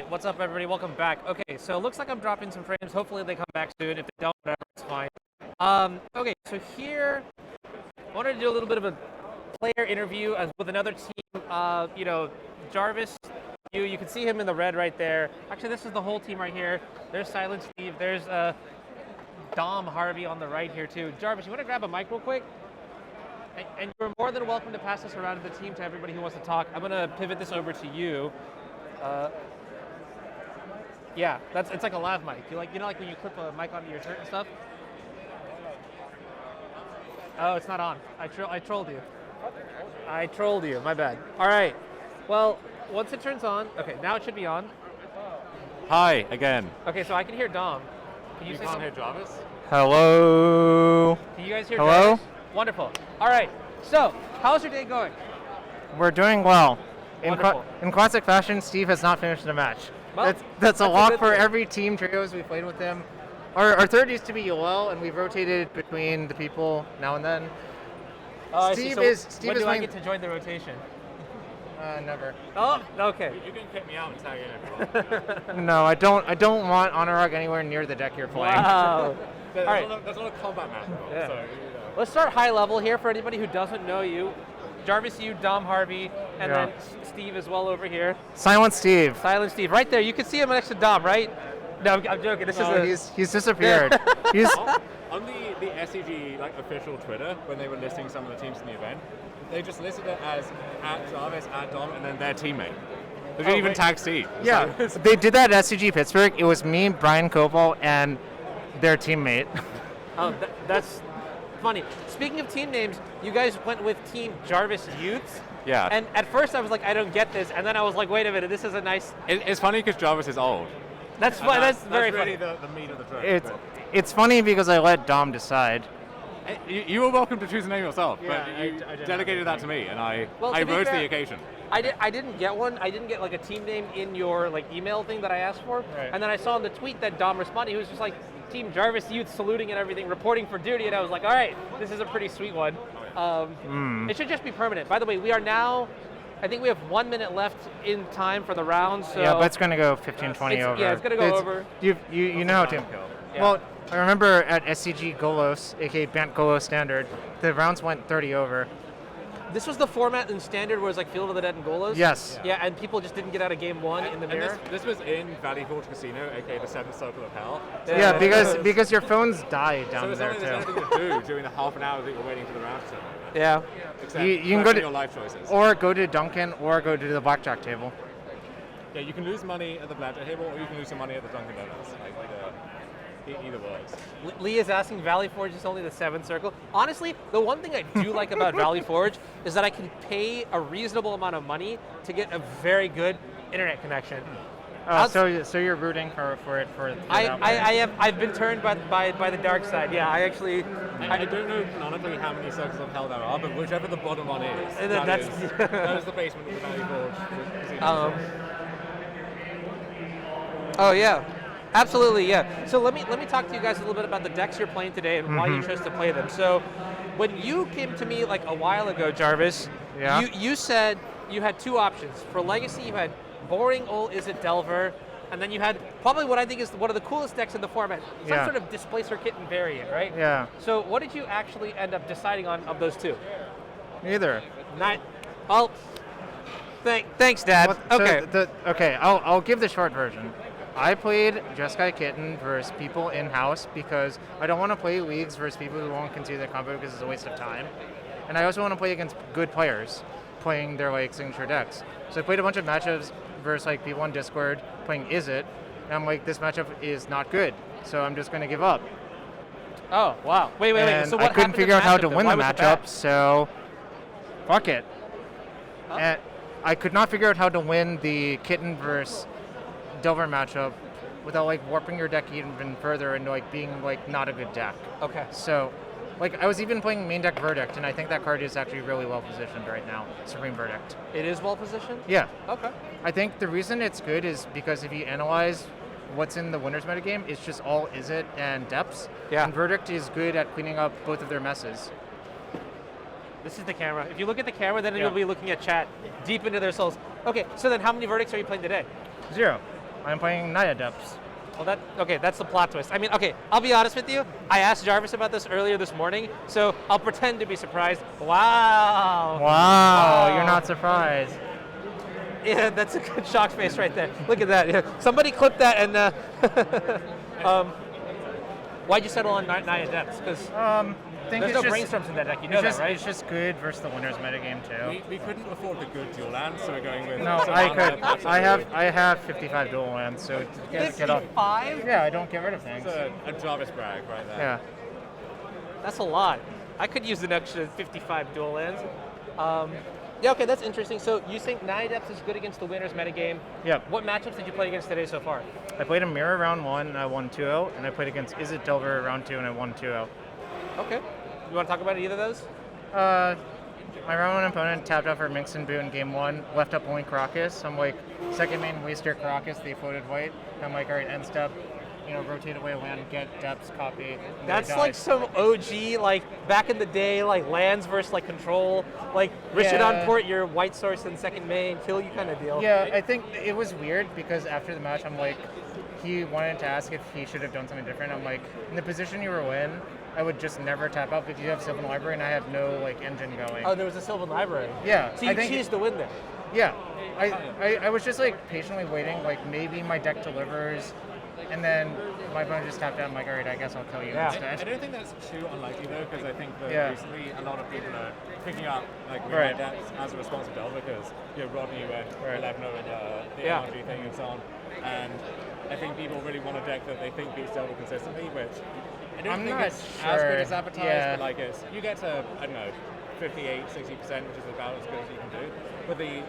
What's up, everybody? Welcome back. Okay, so it looks like I'm dropping some frames. Hopefully they come back soon. If they don't, whatever, it's fine. Okay, so here, I wanted to do a little bit of a player interview with another team. You know, Jarvis, you can see him in the red right there. Actually, this is the whole team right here. There's Silent Steve. There's Dom Harvey on the right here, too. Jarvis, you want to grab a mic real quick? And you're more than welcome to pass this around to the team to everybody who wants to talk. I'm going to pivot this over to you. Yeah, it's like a lav mic. You know, like when you clip a mic onto your shirt and stuff. Oh, it's not on. I trolled you. I trolled you. My bad. All right. Well, once it turns on, okay, now it should be on. Hi again. Okay, so I can hear Dom. Can you say can't something? hear Jarvis? Hello. Can you guys hear Hello? Jarvis? Wonderful. All right. So, how's your day going? We're doing well. Wonderful. In classic fashion, Steve has not finished the match. Well, that's a good lock for thing. every team trios we played with him. Our third used to be Yoel, and we've rotated between the people now and then. I see. Steve So is when do I playing. get to join the rotation? Never. Oh, okay. You can kick me out and tag in if you want. No, I don't want Honorog anywhere near the deck you're playing. Wow. There's, All right. there's a lot of combat match involved, Yeah. so, you know. Let's start high level here for anybody who doesn't know you. Jarvis, you, Dom Harvey, and Yeah. then Steve as well over here. Silent Steve. Silent Steve, right there. You can see him next to Dom, right? No, I'm joking. This No, is he's disappeared. he's On the SCG official Twitter, when they were listing some of the teams in the event, they just listed it as @Jarvis, @Dom, and then their teammate. They didn't even tag Steve. Yeah, they did that at SCG Pittsburgh. It was me, Brian Koval, and their teammate. Oh, that's funny. Speaking of team names, you guys went with Team Jarvis Youths. Yeah. And at first I was like, I don't get this, and then I was like, wait a minute, this is a nice. It's funny because Jarvis is old. That's And fun. That's very really funny. the meat of the joke. It's funny because I let Dom decide. You were welcome to choose a name yourself, Yeah, but I you did delegated that to me, and I Well, to be rose to fair- the occasion. I didn't get one. I didn't get like a team name in your like email thing that I asked for. Right. And then I saw in the tweet that Dom responded. He was just like, Team Jarvis Youth saluting and everything, reporting for duty. And I was like, all right, this is a pretty sweet one. It should just be permanent. By the way, we are now, I think we have 1 minute left in time for the round. So Yeah, but it's going to go 15-20 It's- over. yeah, it's gonna go over. You know how to. Yeah. Well, I remember at SCG Golos, aka Bant Golos Standard, the rounds went 30 over. This was the format in Standard where it was like Field of the Dead and Golos? Yes. Yeah, and people just didn't get out of game one in the And mirror. this was in Valley Forge Casino, aka the Seventh Circle of Hell. Yeah, because your phones die So down it's there not like there's too. anything to do during the half an hour that you're waiting for the round to turn. Yeah. Except You can go question to- your life choices. Or go to Duncan, or go to the blackjack table. Yeah, you can lose money at the blackjack table, or you can lose some money at the Dunkin' Donuts. Like either works. Lee is asking, Valley Forge is only the 7th circle. Honestly, the one thing I do like about Valley Forge is that I can pay a reasonable amount of money to get a very good internet connection. So you're rooting for it for that way. I've been turned by the dark side. Yeah, I actually. I don't know canonically how many circles of hell there are, but whichever the bottom one is, And that that's- is the basement of the Valley Forge. Oh yeah, absolutely, yeah. So let me talk to you guys a little bit about the decks you're playing today and why you chose to play them. So when you came to me like a while ago, Jarvis, Yeah. you said you had two options. For Legacy, you had boring old Izzet Delver, and then you had probably what I think is one of the coolest decks in the format, some Yeah. sort of Displacer Kitten variant, right? Yeah. So what did you actually end up deciding on of those two? Neither. Not, well, thanks, Dad. Okay, I'll give the short version. I played Jeskai Kitten versus people in-house because I don't want to play leagues versus people who won't consider their combo because it's a waste of time. And I also want to play against good players playing their like signature decks. So I played a bunch of matchups versus like people on Discord playing Izzet, and I'm like, this matchup is not good, so I'm just going to give up. Oh, wow. Wait. And So I what couldn't happened in figure out how matchup to then? win Why the was it matchup, bad? so fuck it. Huh? And I could not figure out how to win the Kitten versus Delver matchup without like warping your deck even further and like being like not a good deck. Okay. So, like I was even playing main deck Verdict, and I think that card is actually really well positioned right now. Supreme Verdict. It is well positioned? Yeah. Okay. I think the reason it's good is because if you analyze what's in the winners metagame, it's just all Izzet and Depths. Yeah. And Verdict is good at cleaning up both of their messes. This is the camera. If you look at the camera, then you'll be looking at chat deep into their souls. Okay, so then how many verdicts are you playing today? 0. I'm playing Night Adepts. Well, that's the plot twist. I mean, okay, I'll be honest with you. I asked Jarvis about this earlier this morning, so I'll pretend to be surprised. Wow. Wow, you're not surprised. Yeah, that's a good shock face right there. Look at that. Yeah. Somebody clip that and. Why'd you settle on Night Adepts? Because there's no brainstorms in that deck. You know that, right? It's just good versus the winner's metagame too. We couldn't afford the good dual lands, so we're going with. No, I could. I have 55 dual lands, so get off. 55? Yeah, I don't get rid of things. It's a Jarvis brag right there. Yeah. That's a lot. I could use an extra 55 dual lands. Yeah, okay, that's interesting. So you think Night Adepts is good against the winner's metagame? Yep. What matchups did you play against today so far? I played a Mirror round 1 and I won 2-0, and I played against Is It Delver round 2 and I won 2-0. Okay. You want to talk about either of those? My round 1 opponent tapped out for Minx and Boo in game 1, left up only Crocus. I'm like, second main waster Crocus, they floated white. I'm like, all right, end step, rotate away land, get depths, copy. That's like some OG, like back in the day, like lands versus like control, like Richard on port, your white source and second main, kill you kind of deal. Yeah, I think it was weird because after the match, I'm like, he wanted to ask if he should have done something different. I'm like, in the position you were in, I would just never tap out because you have Sylvan Library and I have no like engine going. Oh, there was a Sylvan Library. Yeah. So you cheesed to win there. Yeah. I was just like patiently waiting, like maybe my deck delivers. And then my opponent just tapped out. I'm like, all right, I guess I'll kill you instead. I don't think that's too unlikely though, because I think that recently a lot of people are picking up like Adepts as a response to Delver, because Rodney went 11-0 in the MRG thing and so on. And I think people really want a deck that they think beats Delver consistently, which I don't think it's as good as advertised, but like you get to, I don't know, 58, 60%, which is about as good as you can do. But the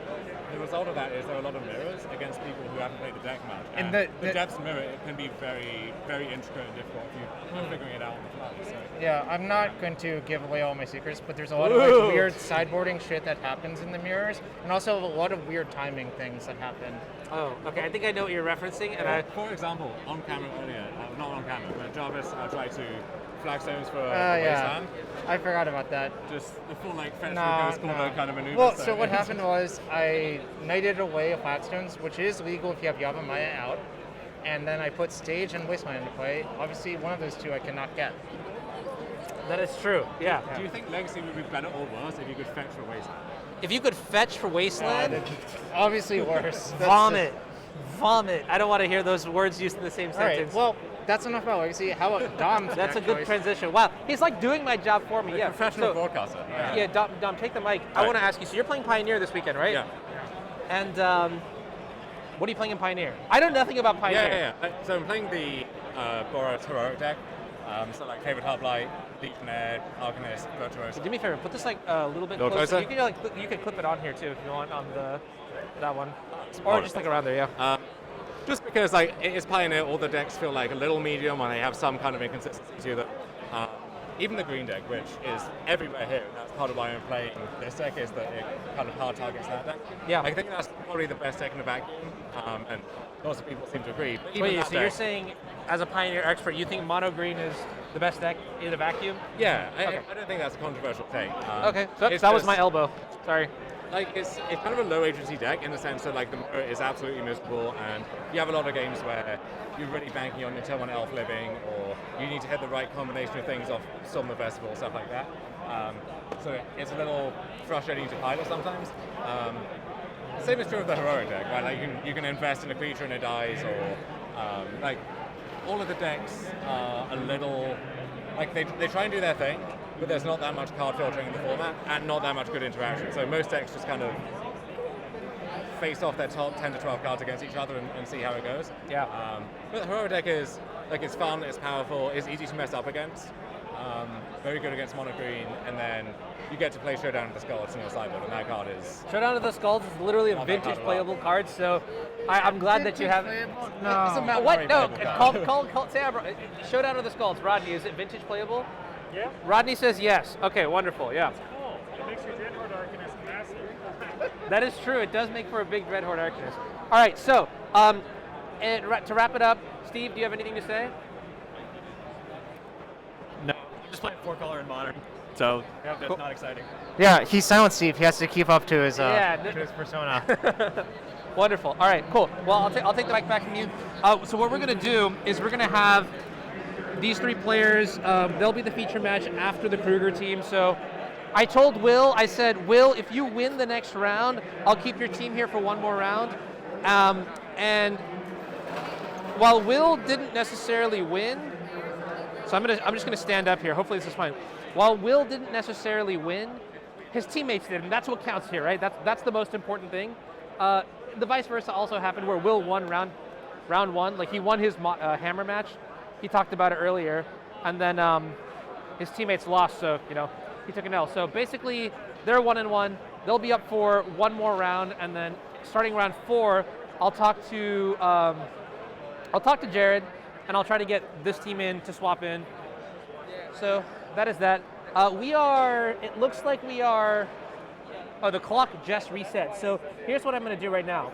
result of that is there are a lot of mirrors against people who haven't played the deck much. And the depths mirror can be very, very intricate and difficult if you're figuring it out on the fly. So. Yeah, I'm not going to give away all my secrets, but there's a lot of like, weird sideboarding shit that happens in the mirrors, and also a lot of weird timing things that happen. Oh, okay. I think I know what you're referencing. And for example, on camera earlier, not on camera, but Jarvis tried to flagstones for Wasteland. I forgot about that. Just the full like fetch ghost corner kind of maneuver. Well, so what happened was I knighted away a flagstones, which is legal if you have Yava Maya out, and then I put stage and wasteland into play. Obviously, one of those two I cannot get. That is true. Yeah. Do you think Legacy would be better or worse if you could fetch for wasteland? If you could fetch for wasteland, obviously worse. Vomit. I don't want to hear those words used in the same sentence. Well, that's enough about Legacy. How about Dom's That's a good transition. Wow, he's like doing my job for me. Yeah, professional broadcaster. Yeah, Dom, take the mic. I want to ask you. So you're playing Pioneer this weekend, right? Yeah. And what are you playing in Pioneer? I know nothing about Pioneer. Yeah. So I'm playing the Boros heroic deck. So like favorite Hoplite, Legionnaire, Arcanist, Virtuoso. Do me a favor, put this like a little bit closer. You can clip it on here too if you want on that one, or just like around there. Yeah. Just because like it is Pioneer, all the decks feel like a little medium and they have some kind of inconsistency to them. Even the green deck, which is everywhere here, and that's part of why I'm playing this deck, is that it kind of hard targets that deck. Yeah. I think that's probably the best deck in a vacuum, and lots of people seem to agree. But wait, so you're saying, as a Pioneer expert, you think mono green is the best deck in a vacuum? Yeah, I don't think that's a controversial take. Okay, so that was my elbow. Sorry. Like it's kind of a low agency deck in the sense that like the mirror is absolutely miserable, and you have a lot of games where you're really banking on your turn 1 elf living, or you need to hit the right combination of things off Storm the Festival, stuff like that. So it's a little frustrating to pilot sometimes. Same is true of the heroic deck, right? Like you can invest in a creature and it dies, or like all of the decks are a little like they try and do their thing, but there's not that much card filtering in the format and not that much good interaction. So most decks just kind of face off their top 10 to 12 cards against each other and see how it goes. Yeah. But the heroic deck is like it's fun, it's powerful, it's easy to mess up against. Very good against mono green, and then you get to play Showdown of the Skulls in your sideboard, and that card is... Showdown of the Skulls is literally a vintage playable card, so I'm glad that you have... No. It's a Mount What? Murray No, playable card. call say Showdown of the Skulls. Rodney, is it vintage playable? Yeah. Rodney says yes. Okay, wonderful, yeah. Cool. It makes your Dreadhorde Arcanist massive. That is true. It does make for a big Dreadhorde Arcanist. All right, so and to wrap it up, Steve, do you have anything to say? No, I'm just playing 4-color in Modern, so that's Cool. not exciting. Yeah, he's Silent Steve. He has to keep up to his Yeah, to his persona. Wonderful. All right, cool. Well, I'll take the mic back from you. So what we're going to do is we're going to have these 3 players. They'll be the feature match after the Kruger team. So I told Will, I said, Will, if you win the next round, I'll keep your team here for one more round. And while Will didn't necessarily win, so I'm just going to stand up here. Hopefully this is fine. While Will didn't necessarily win, his teammates did, and that's what counts here, right? That's the most important thing. The vice versa also happened where Will won round 1. Like, he won his hammer match. He talked about it earlier, and then his teammates lost, so he took an L. So basically, they're 1-1. They'll be up for one more round, and then starting round 4, I'll talk to Jared, and I'll try to get this team in to swap in. So that is that. It looks like we are, oh, the clock just reset. So here's what I'm going to do right now.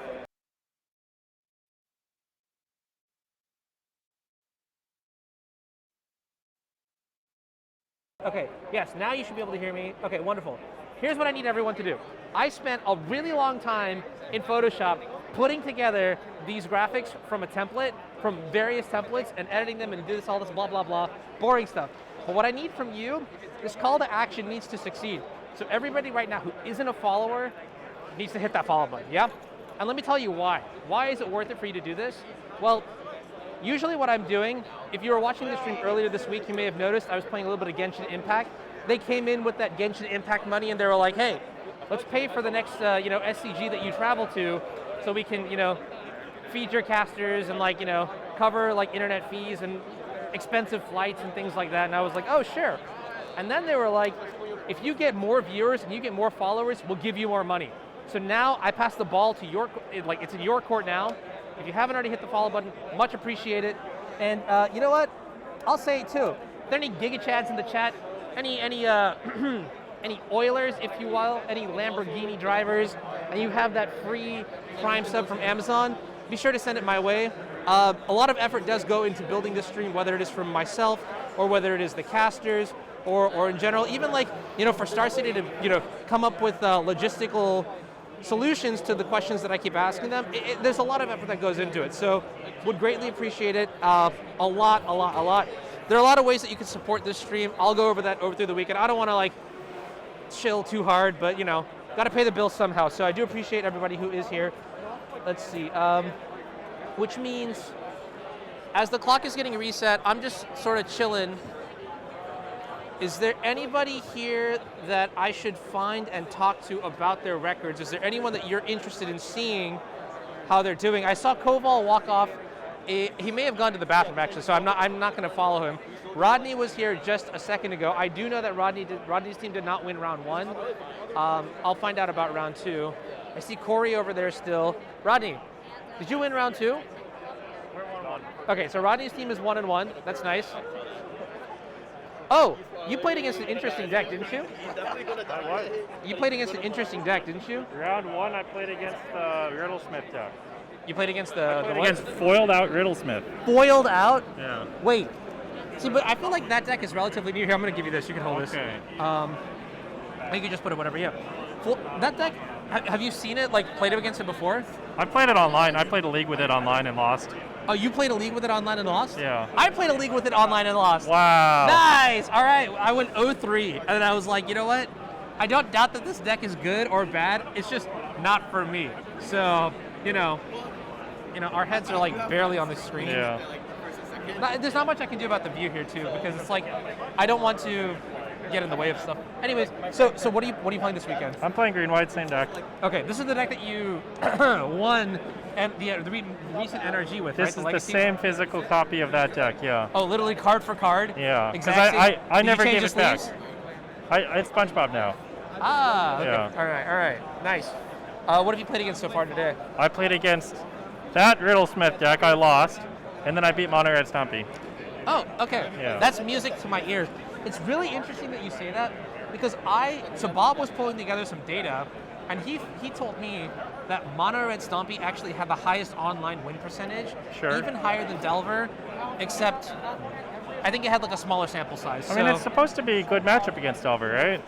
Okay, yes, now you should be able to hear me. Okay, wonderful. Here's what I need everyone to do. I spent a really long time in Photoshop putting together these graphics from a template, from various templates, and editing them and do all this blah, blah, blah, boring stuff. But what I need from you, this call to action needs to succeed. So everybody right now who isn't a follower needs to hit that follow button, yeah? And let me tell you why. Why is it worth it for you to do this? Well, usually what I'm doing, if you were watching the stream earlier this week, you may have noticed I was playing a little bit of Genshin Impact. They came in with that Genshin Impact money and they were like, hey, let's pay for the next SCG that you travel to so we can feed your casters and cover internet fees and expensive flights and things like that. And I was like, oh, sure. And then they were like, if you get more viewers and you get more followers, we'll give you more money. So now I pass the ball to it's in your court now. If you haven't already hit the follow button, much appreciated. And you know what? I'll say it too. If there are any Giga Chads in the chat, any any Oilers, if you will, any Lamborghini drivers, and you have that free Prime sub from Amazon, be sure to send it my way. A lot of effort does go into building this stream, whether it is from myself or whether it is the casters or in general, even for Star City to come up with logistical solutions to the questions that I keep asking them. There's a lot of effort that goes into it, so would greatly appreciate it. A lot. There are a lot of ways that you can support this stream. I'll go over that through the weekend. I don't want to chill too hard, but got to pay the bills somehow. So I do appreciate everybody who is here. Let's see, which means as the clock is getting reset, I'm just sort of chilling. Is there anybody here that I should find and talk to about their records? Is there anyone that you're interested in seeing how they're doing? I saw Koval walk off. He may have gone to the bathroom actually, so I'm not going to follow him. Rodney was here just a second ago. I do know that Rodney's team did not win round 1. I'll find out about round 2. I see Corey over there still. Rodney, did you win round 2? We're 1-1. Okay, so Rodney's team is 1-1. That's nice. Oh, you played against an interesting deck, didn't you? What? You played against an interesting deck, didn't you? Round 1, I played against the Riddlesmith deck. You played against the Against foiled out Riddlesmith. Foiled out? Yeah. Wait. See, but I feel like that deck is relatively new. Here, I'm going to give you this. You can hold this. Okay. You can just put it whatever, yeah. That deck, have you seen it, played against it before? I played it online. I played a league with it online and lost. Oh, you played a league with it online and lost? Yeah. I played a league with it online and lost. Wow. Nice. All right. I went 0-3, and then I was like, you know what? I don't doubt that this deck is good or bad. It's just not for me. So, our heads are barely on the screen. Yeah. There's not much I can do about the view here too, because it's I don't want to get in the way of stuff. Anyways, so what are you playing this weekend? I'm playing green-white, same deck. Okay, this is the deck that you won and the recent NRG with, This right? is the same physical copy of that deck, yeah. Oh, literally card for card? Yeah, because exactly. I never Did you gave change it the back. sleeves? It's SpongeBob now. Ah, okay. Yeah. All right, nice. What have you played against so far today? I played against that Riddlesmith deck, I lost, and then I beat Mono Red Stompy. Oh, okay. Yeah. That's music to my ears. It's really interesting that you say that, because so Bob was pulling together some data, and he told me that Mono Red Stompy actually had the highest online win percentage, Sure. even higher than Delver, except I think it had a smaller sample size. I mean, it's supposed to be a good matchup against Delver, right?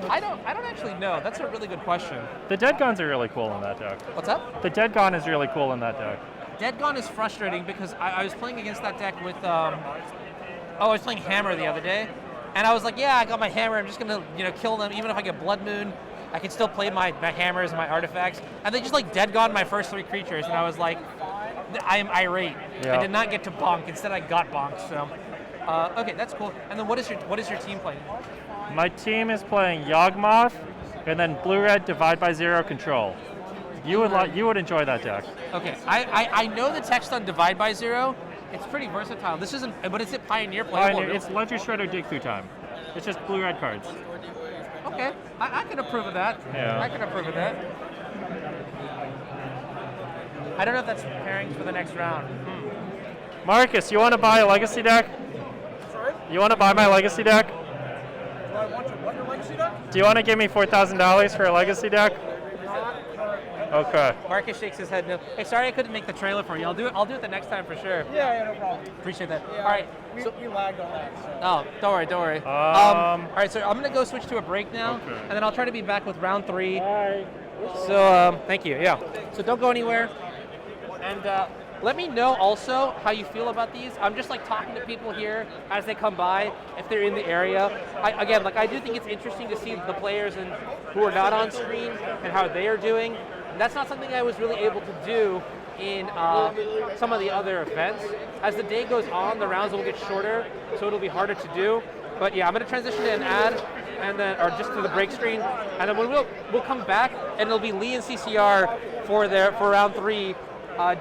I don't actually know. That's a really good question. The Dead Guns are really cool in that deck. What's up? The Dead Gun is really cool in that deck. Dead Gone is frustrating because I was playing against that deck with I was playing Hammer the other day, and I was like, yeah, I got my Hammer. I'm just gonna kill them. Even if I get Blood Moon, I can still play my Hammers and my artifacts. And they just like Dead Gone my first 3 creatures, and I was like, I am irate. Yeah. I did not get to bonk. Instead, I got bonked. So, okay, that's cool. And then what is your team playing? My team is playing Yawgmoth, and then blue-red Divide by Zero control. You would enjoy that deck. Okay, I know the text on Divide by Zero. It's pretty versatile. This isn't, but is it Pioneer playable? Pioneer, it's Ledger Shredder Dig Through Time. It's just blue-red cards. Okay, I can approve of that. Yeah. I can approve of that. I don't know if that's pairings for the next round. Marcus, you want to buy a Legacy deck? Sorry? You want to buy my Legacy deck? Do I want to what your legacy deck? Do you want to give me $4,000 for a Legacy deck? Okay. Marcus shakes his head no. Hey, sorry I couldn't make the trailer for you. I'll do it the next time for sure. Yeah, no problem. Appreciate that. Yeah, All right. we lagged on that. So. Oh, don't worry. All right, so I'm gonna go switch to a break now, Okay. and then I'll try to be back with round 3. Bye. So thank you. Yeah. So don't go anywhere, and let me know also how you feel about these. I'm just like talking to people here as they come by if they're in the area. I do think it's interesting to see the players who are not on screen and how they are doing. And that's not something I was really able to do in some of the other events. As the day goes on, the rounds will get shorter, so it'll be harder to do. But yeah, I'm going to transition to an ad, and then or just to the break screen, and then we'll come back, and it'll be Lee and CCR for round 3,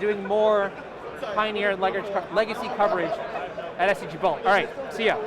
doing more Pioneer and Legacy coverage at SCG Bolt. All right, see ya.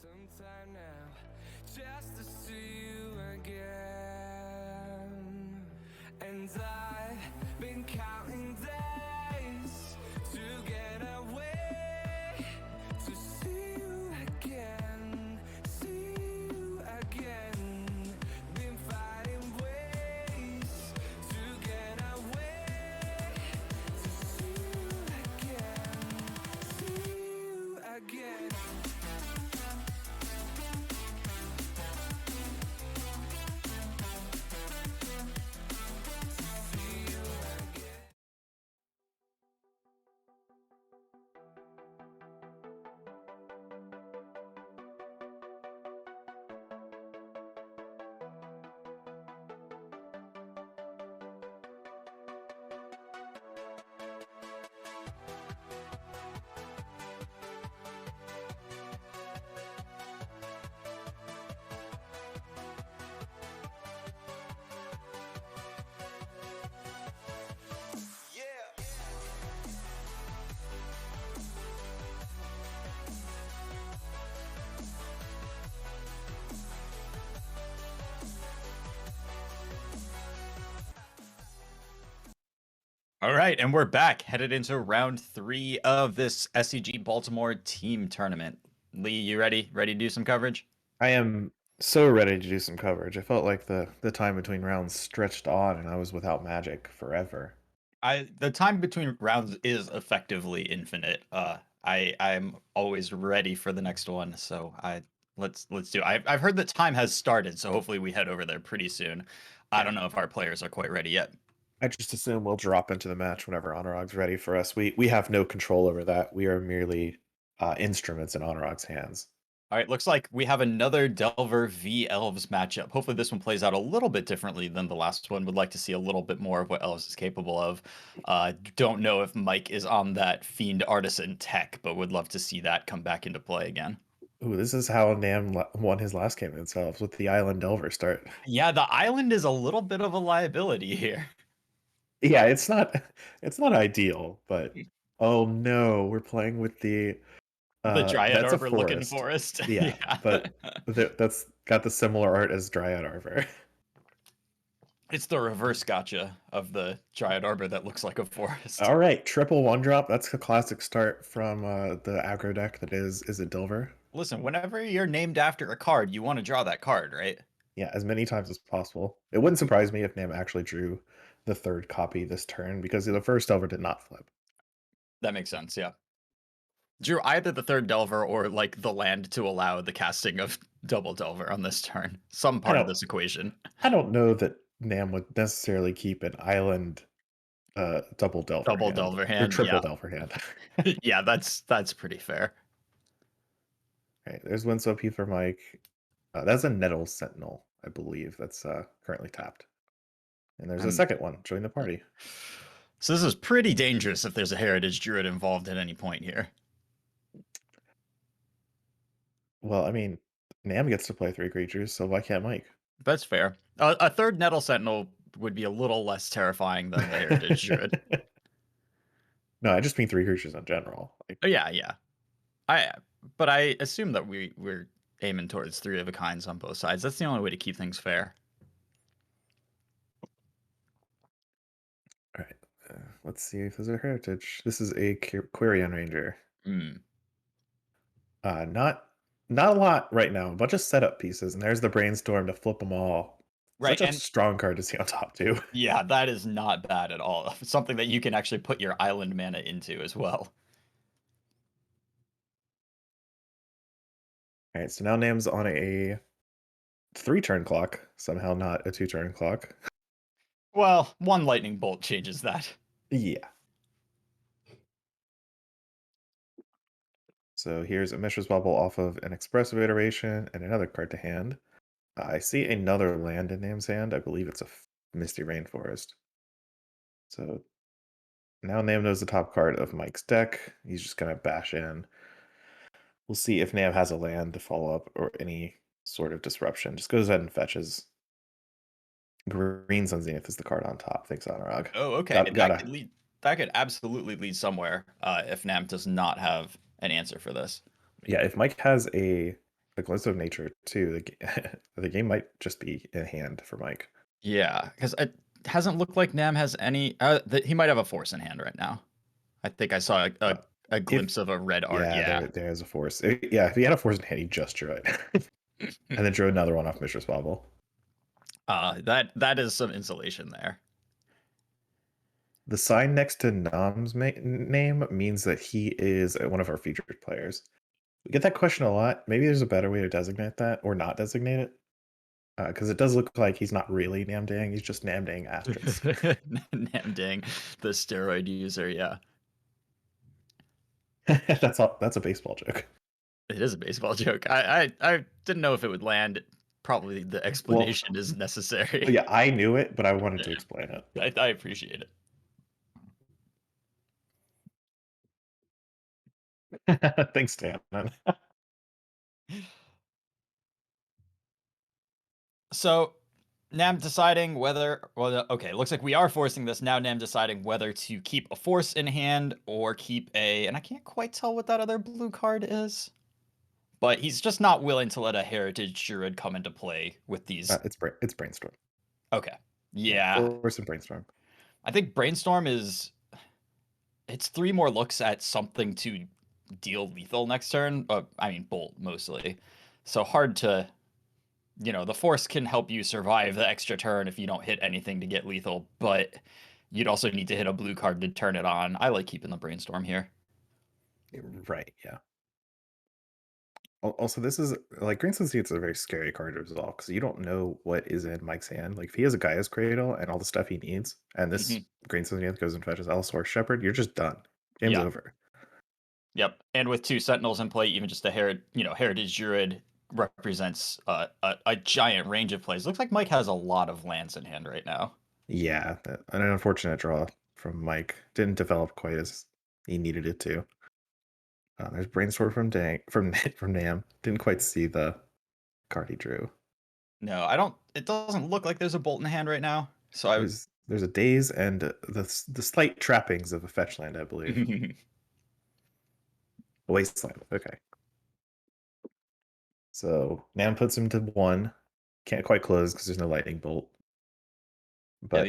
sometime now, just to see you again. And I've been counting days to get away, to see you again, see you again. Been finding ways to get away, to see you again, see you again. All right, and we're back, headed into round 3 of this SCG Baltimore team tournament. Lee, you ready? Ready to do some coverage? I am so ready to do some coverage. I felt like the time between rounds stretched on, and I was without magic forever. The time between rounds is effectively infinite. I'm always ready for the next one, so let's do. I've heard that time has started, so hopefully we head over there pretty soon. I don't know if our players are quite ready yet. I just assume we'll drop into the match whenever Honorog's ready for us. We have no control over that. We are merely instruments in Honorog's hands. All right, looks like we have another Delver v Elves matchup. Hopefully this one plays out a little bit differently than the last one. Would like to see a little bit more of what Elves is capable of. Don't know if Mike is on that Fiend Artisan tech, but would love to see that come back into play again. Ooh, this is how Nam won his last game himself, with the Island Delver start. Yeah, the Island is a little bit of a liability here. Yeah, it's not ideal, but oh no, we're playing with the Dryad that's Arbor a looking forest. forest. Yeah, but that's got the similar art as Dryad Arbor. It's the reverse gotcha of the Dryad Arbor that looks like a forest. All right, triple 1-drop. That's a classic start from the aggro deck that is it Delver? Listen, whenever you're named after a card, you want to draw that card, right? Yeah, as many times as possible. It wouldn't surprise me if Nam actually drew the third copy this turn, because the first Delver did not flip. That makes sense, yeah. Drew either the third Delver or like the land to allow the casting of double Delver on this turn. Some part of this equation. I don't know that Nam would necessarily keep an island double Delver hand. Or triple yeah. Delver hand. Yeah, that's pretty fair. Okay, there's Windswept Heath for Mike. That's a Nettle Sentinel, I believe. That's currently tapped. And there's a second one. Join the party. So this is pretty dangerous if there's a Heritage Druid involved at any point here. Well, I mean, Nam gets to play 3 creatures, so why can't Mike? That's fair. A third Nettle Sentinel would be a little less terrifying than the Heritage Druid. No, I just mean 3 creatures in general. Like, yeah. But I assume that we're aiming towards 3 of a kinds on both sides. That's the only way to keep things fair. All right. Let's see if there's a Heritage. This is a Quirion Ranger. Not a lot right now. A bunch of setup pieces, and there's the Brainstorm to flip them all. Right, Such a strong card to see on top too. Yeah, that is not bad at all. Something that you can actually put your island mana into as well. All right, so now Nam's on a 3-turn clock. Somehow not a 2-turn clock. Well, 1 lightning bolt changes that. Yeah. So here's a Mishra's Bubble off of an Expressive Iteration and another card to hand. I see another land in Nam's hand. I believe it's a Misty Rainforest. So now Nam knows the top card of Mike's deck. He's just going to bash in. We'll see if Nam has a land to follow up or any sort of disruption. Just goes ahead and fetches. Green Sun Zenith is the card on top. Thanks, Honorog. Oh, okay. That could absolutely lead somewhere if Nam does not have an answer for this. Yeah, if Mike has a a glimpse of nature too. The game might just be in hand for Mike. Yeah, because it hasn't looked like Nam has any. He might have a force in hand right now. I think I saw a glimpse of a red art. Yeah, there's a force. Yeah, if he had a force in hand, he just drew it, and then drew another one off Mistress Bobble. That is some insulation there. The sign next to Nam's name means that he is one of our featured players. We get that question a lot. Maybe there's a better way to designate that or not designate it. Because it does look like he's not really Namdang, he's just Namdang asterisk. Namdang, the steroid user, yeah. That's a baseball joke. It is a baseball joke. I didn't know if it would land. Probably the explanation is necessary. Yeah, I knew it, but I wanted to explain it. I appreciate it. Thanks, Dan. So, Nam deciding whether, okay, it looks like we are forcing this. Now Nam deciding whether to keep a force in hand or keep and I can't quite tell what that other blue card is. But he's just not willing to let a Heritage Druid come into play with these. It's Brainstorm. Okay. Yeah. Force and Brainstorm. I think Brainstorm is... It's 3 more looks at something to deal lethal next turn. I mean, bolt, mostly. So hard to... the force can help you survive the extra turn if you don't hit anything to get lethal, but you'd also need to hit a blue card to turn it on. I like keeping the Brainstorm here. Right, yeah. Also, this is, like, Green Sun Seed's a very scary card to resolve, because you don't know what is in Mike's hand. Like, if he has a Gaia's Cradle and all the stuff he needs, and this Green Sun Seed goes and fetches Allosaurus Shepherd, you're just done. Game's over. Yep, and with 2 Sentinels in play, even just a Heritage Druid represents a giant range of plays. Looks like Mike has a lot of lands in hand right now. Yeah, an unfortunate draw from Mike. Didn't develop quite as he needed it to. There's Brainstorm from Nam. Didn't quite see the card he drew. No, I don't. It doesn't look like there's a bolt in hand right now. So there's a Daze and the slight trappings of a fetch land, I believe. Wasteland. Okay. So Nam puts him to 1. Can't quite close because there's no lightning bolt. But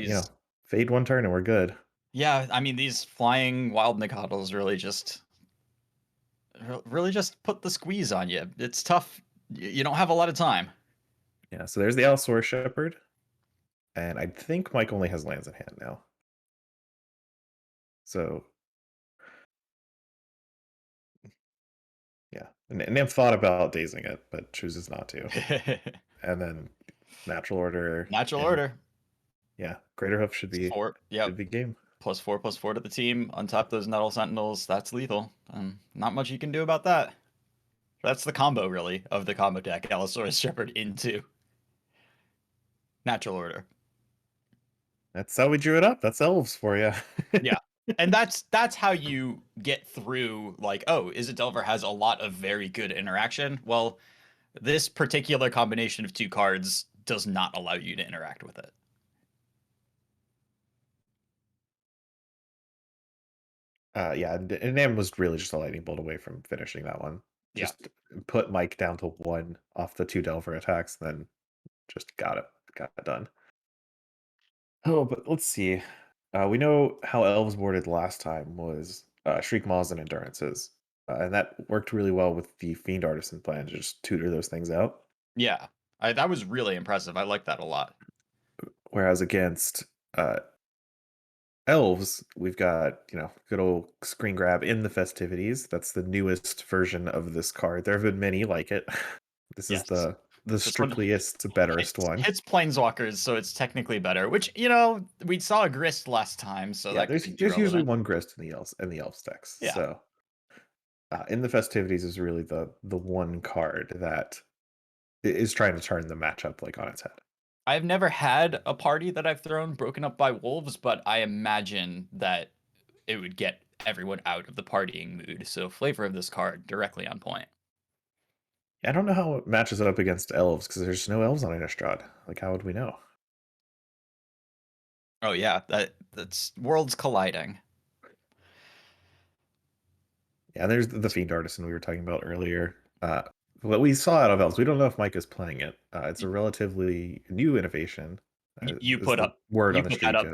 fade 1 turn and we're good. Yeah, I mean these flying wild Nagaddles really just put the squeeze on you. It's tough. You don't have a lot of time. Yeah, so there's the Allosaurus Shepherd. And I think Mike only has lands in hand now. So yeah, and Nam thought about dazing it, but chooses not to. And then Natural Order. Natural Order. Yeah, Greater Hoof should be 4. Yeah, should be game. +4/+4 to the team. On top of those Nettle Sentinels, that's lethal. Not much you can do about that. That's the combo, really, of the combo deck. Allosaurus Shepherd into Natural Order. That's how we drew it up. That's elves for you. Yeah. And that's how you get through, like, oh, Izzet Delver has a lot of very good interaction. Well, this particular combination of 2 cards does not allow you to interact with it. Yeah, and Nam was really just a lightning bolt away from finishing that one. Just put Mike down to 1 off the 2 Delver attacks, then just got it done. Oh, but let's see. We know how elves boarded last time was Shriek Maws and Endurances. And that worked really well with the Fiend Artisan plan to just tutor those things out. Yeah, that was really impressive. I like that a lot. Whereas against elves, we've got, good old screen grab in the Festivities. That's the newest version of this card. There have been many like it. This is the strictliest, betterest one. It's Planeswalkers, so it's technically better. Which we saw a Grist last time, so yeah, there's usually 1 Grist in the elves decks. Yeah. So in the Festivities is really the one card that is trying to turn the matchup like on its head. I've never had a party that I've thrown broken up by wolves, but I imagine that it would get everyone out of the partying mood. So flavor of this card directly on point. I don't know how it matches up against elves because there's no elves on Innistrad. Like, how would we know? Oh yeah, that's worlds colliding. Yeah, there's the Fiend Artisan we were talking about earlier. what we saw out of Elves, we don't know if Mike is playing it. It's a relatively new innovation. You Is put the word you on the put that street up.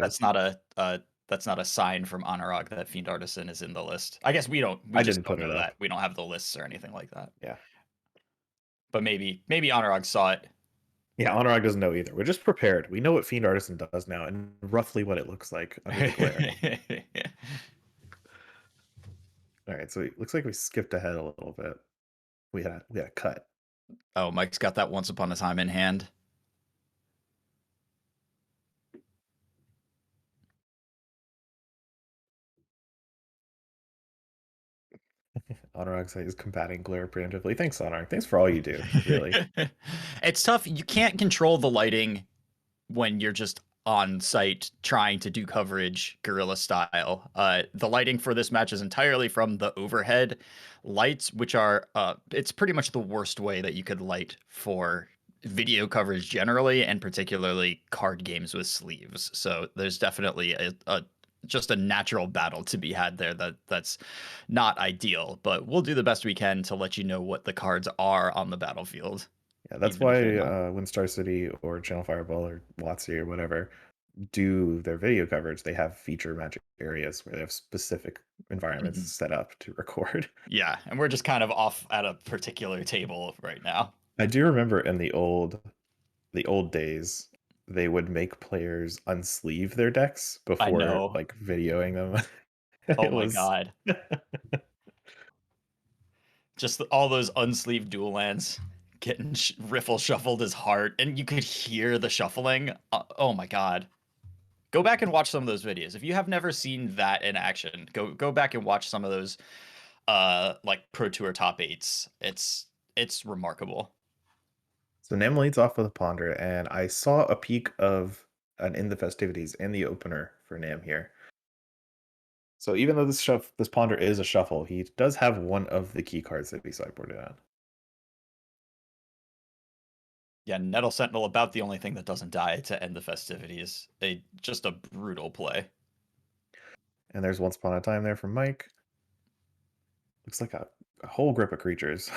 goes. That's not a sign from Anurag that Fiend Artisan is in the list. I guess we I just didn't don't put it know up. that. We don't have the lists or anything like that. Yeah. But maybe Anurag saw it. Yeah, Anurag doesn't know either. We're just prepared. We know what Fiend Artisan does now and roughly what it looks like under the glare. All right, so it looks like we skipped ahead a little bit. We had a cut. Oh, Mike's got that Once Upon a Time in hand. Anurag says he's combating glare preemptively. Thanks, Anurag. Thanks for all you do, really. It's tough. You can't control the lighting when you're just on site trying to do coverage guerrilla style. The lighting for this match is entirely from the overhead lights, which are it's pretty much the worst way that you could light for video coverage generally, and particularly card games with sleeves. So there's definitely a just a natural battle to be had there that's not ideal, but we'll do the best we can to let you know what the cards are on the battlefield. Yeah, that's why when Star City or Channel Fireball or WotC or whatever do their video coverage, they have feature magic areas where they have specific environments set up to record. Yeah, and we're just kind of off at a particular table right now. I do remember in the old days, they would make players unsleeve their decks before like videoing them. Oh my god. Just all those unsleeved dual lands getting riffle shuffled as hard, and you could hear the shuffling. Oh my god. Go back and watch some of those videos. If you have never seen that in action, go back and watch some of those like Pro Tour top 8s. It's remarkable. So Nam leads off with a Ponder, and I saw a peek of an In the Festivities in the opener for Nam here. So even though this Ponder is a shuffle, he does have one of the key cards that he sideboarded on. Yeah, Nettle Sentinel, about the only thing that doesn't die to end the festivities. Just a brutal play. And there's Once Upon a Time there from Mike. Looks like a whole grip of creatures.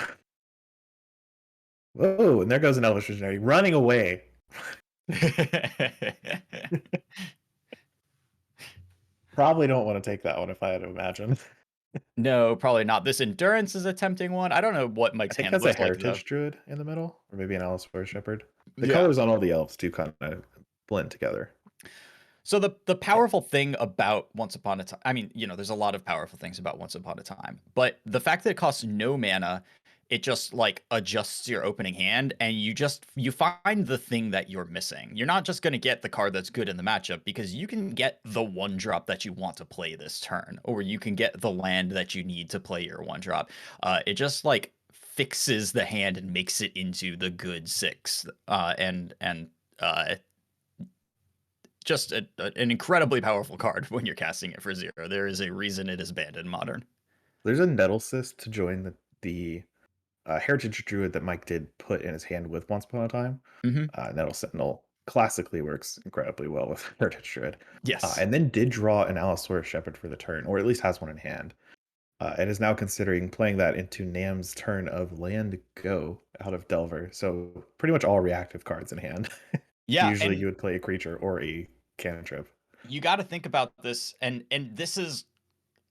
Whoa, and there goes an Elvish Visionary running away. Probably don't want to take that one if I had to imagine. No, probably not. This Endurance is a tempting one. I don't know what Mike's hand looks looks a like, Heritage Druid in the middle, or maybe an Allosaurus Shepherd. The Yeah. colors on all the elves do kind of blend together. So the powerful thing about Once Upon a Time, I mean, there's a lot of powerful things about Once Upon a Time, but the fact that it costs no mana, it just like adjusts your opening hand, and you find the thing that you're missing. You're not just going to get the card that's good in the matchup, because you can get the 1-drop that you want to play this turn, or you can get the land that you need to play your 1-drop. It just like fixes the hand and makes it into the good 6, and just an incredibly powerful card when you're casting it for 0. There is a reason it is banned in Modern. There's a Nettlecyst to join the Heritage Druid that Mike did put in his hand with Once Upon a Time. Nettle Sentinel classically works incredibly well with Heritage Druid. Yes. And then did draw an Allosaurus Shepherd for the turn, or at least has one in hand. And is now considering playing that into Nam's turn of Land Go out of Delver. So pretty much all reactive cards in hand. Yeah. Usually you would play a creature or a cantrip. You got to think about this, and this is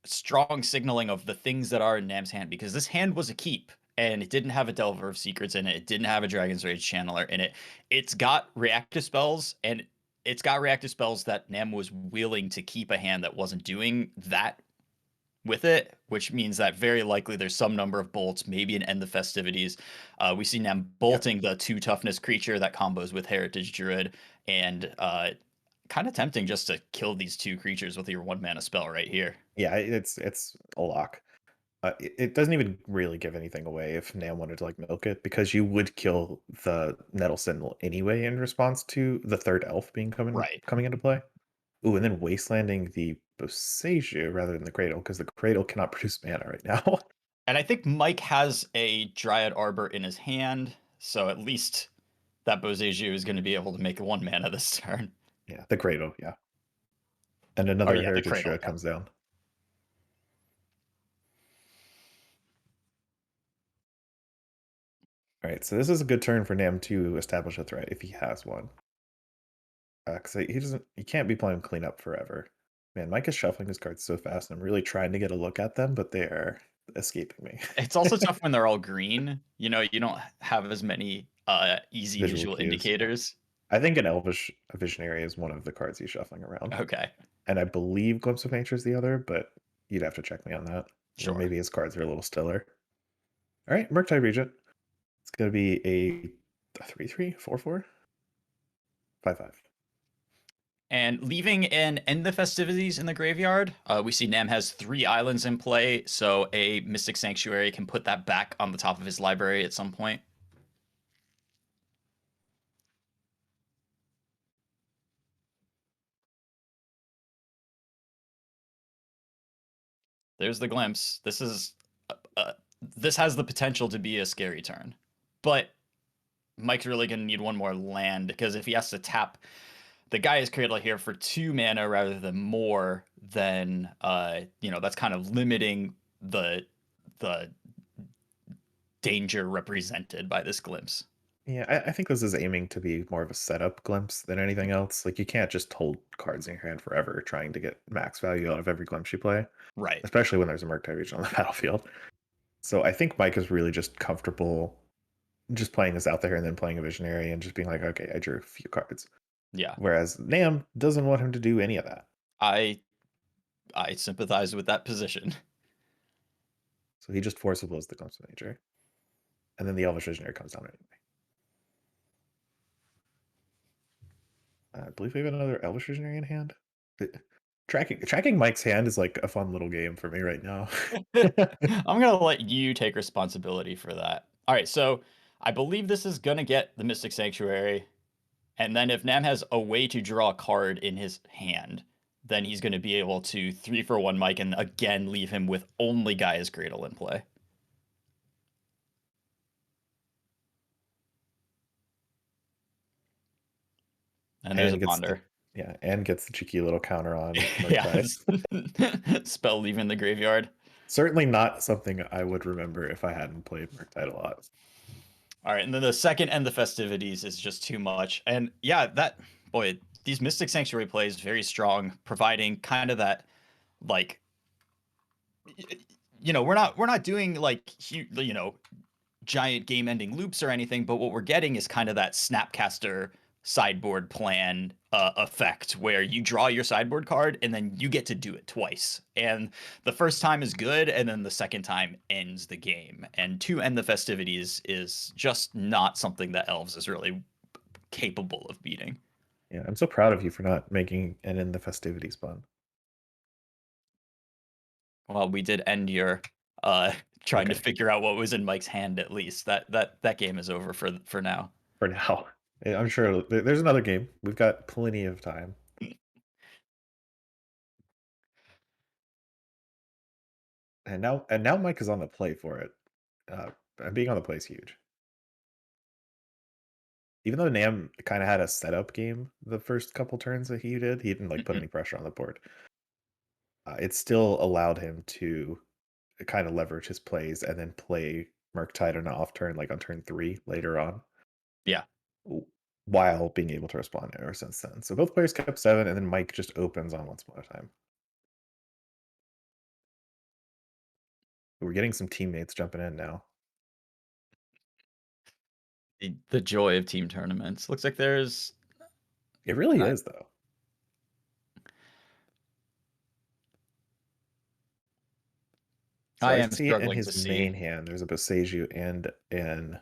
strong signaling of the things that are in Nam's hand, because this hand was a keep, and it didn't have a Delver of Secrets in it. It didn't have a Dragon's Rage Channeler in it. It's got reactive spells, and it's got reactive spells that Nam was willing to keep a hand that wasn't doing that with it, which means that very likely there's some number of bolts, maybe an End the Festivities. We see Nam bolting the 2 toughness creature that combos with Heritage Druid, and kind of tempting just to kill these 2 creatures with your 1-mana spell right here. Yeah, it's a lock. It doesn't even really give anything away if Nam wanted to like milk it, because you would kill the Nettle Sentinel anyway in response to the 3rd elf being coming into play. Ooh, and then wastelanding the Boseiju rather than the Cradle, because the Cradle cannot produce mana right now. And I think Mike has a Dryad Arbor in his hand, so at least that Boseiju is going to be able to make 1 mana this turn. Yeah, the Cradle, yeah. And another Heritage Druid comes down. All right, so this is a good turn for Nam to establish a threat if he has one. Because he can't be playing cleanup forever. Man, Mike is shuffling his cards so fast. I'm really trying to get a look at them, but they are escaping me. It's also tough when they're all green. You know, you don't have as many easy visual cues. indicators. I think an Elvish Visionary is one of the cards he's shuffling around. Okay. And I believe Glimpse of Nature is the other, but you'd have to check me on that. Sure. Or maybe his cards are a little stiller. All right, Murktide Regent. It's going to be a 3/3, 4/4, 5/5. And leaving in End the Festivities in the graveyard, we see Nam has 3 islands in play, so a Mystic Sanctuary can put that back on the top of his library at some point. There's the Glimpse. This has the potential to be a scary turn, but Mike's really going to need one more land, because if he has to tap the Gaia's Cradle here for 2 mana rather than more, then that's kind of limiting the danger represented by this Glimpse. Yeah, I think this is aiming to be more of a setup Glimpse than anything else. Like, you can't just hold cards in your hand forever trying to get max value out of every Glimpse you play. Right. Especially when there's a Murktide Regent on the battlefield. So I think Mike is really just comfortable just playing this out there and then playing a Visionary and just being like, okay, I drew a few cards. Yeah. Whereas Nam doesn't want him to do any of that. I sympathize with that position. So he just force blows the Glimpse of Nature. And then the Elvish Visionary comes down anyway. I believe we have another Elvish Visionary in hand. Tracking Mike's hand is like a fun little game for me right now. I'm going to let you take responsibility for that. All right, so I believe this is going to get the Mystic Sanctuary. And then if Nam has a way to draw a card in his hand, then he's going to be able to 3-for-1 Mike and again leave him with only Gaia's Cradle in play. And there's a Ponder. And gets the cheeky little counter on. Yeah, spell leaving the graveyard. Certainly not something I would remember if I hadn't played Murktide a lot. All right, and then the second End the Festivities is just too much. And yeah, these Mystic Sanctuary plays very strong, providing kind of that, like, we're not doing like giant game-ending loops or anything, but what we're getting is kind of that Snapcaster sideboard plan effect where you draw your sideboard card and then you get to do it twice. And the first time is good, and then the second time ends the game. And to end the festivities is just not something that Elves is really capable of beating. Yeah, I'm so proud of you for not making an End the Festivities pun. Well, we did end your trying to figure out what was in Mike's hand at least. That game is over for now. For now. I'm sure there's another game. We've got plenty of time. And now Mike is on the play for it. And being on the play is huge. Even though Nam kind of had a setup game the first couple turns that he didn't like put any pressure on the board. It still allowed him to kind of leverage his plays and then play Murktide on an off turn, like on turn 3 later on. Yeah. While being able to respond ever since then. So both players kept 7, and then Mike just opens on Once Upon a Time. We're getting some teammates jumping in now. The joy of team tournaments. Looks like there's... It really is, though. So I am struggling to see. In his main hand, there's a Boseiju and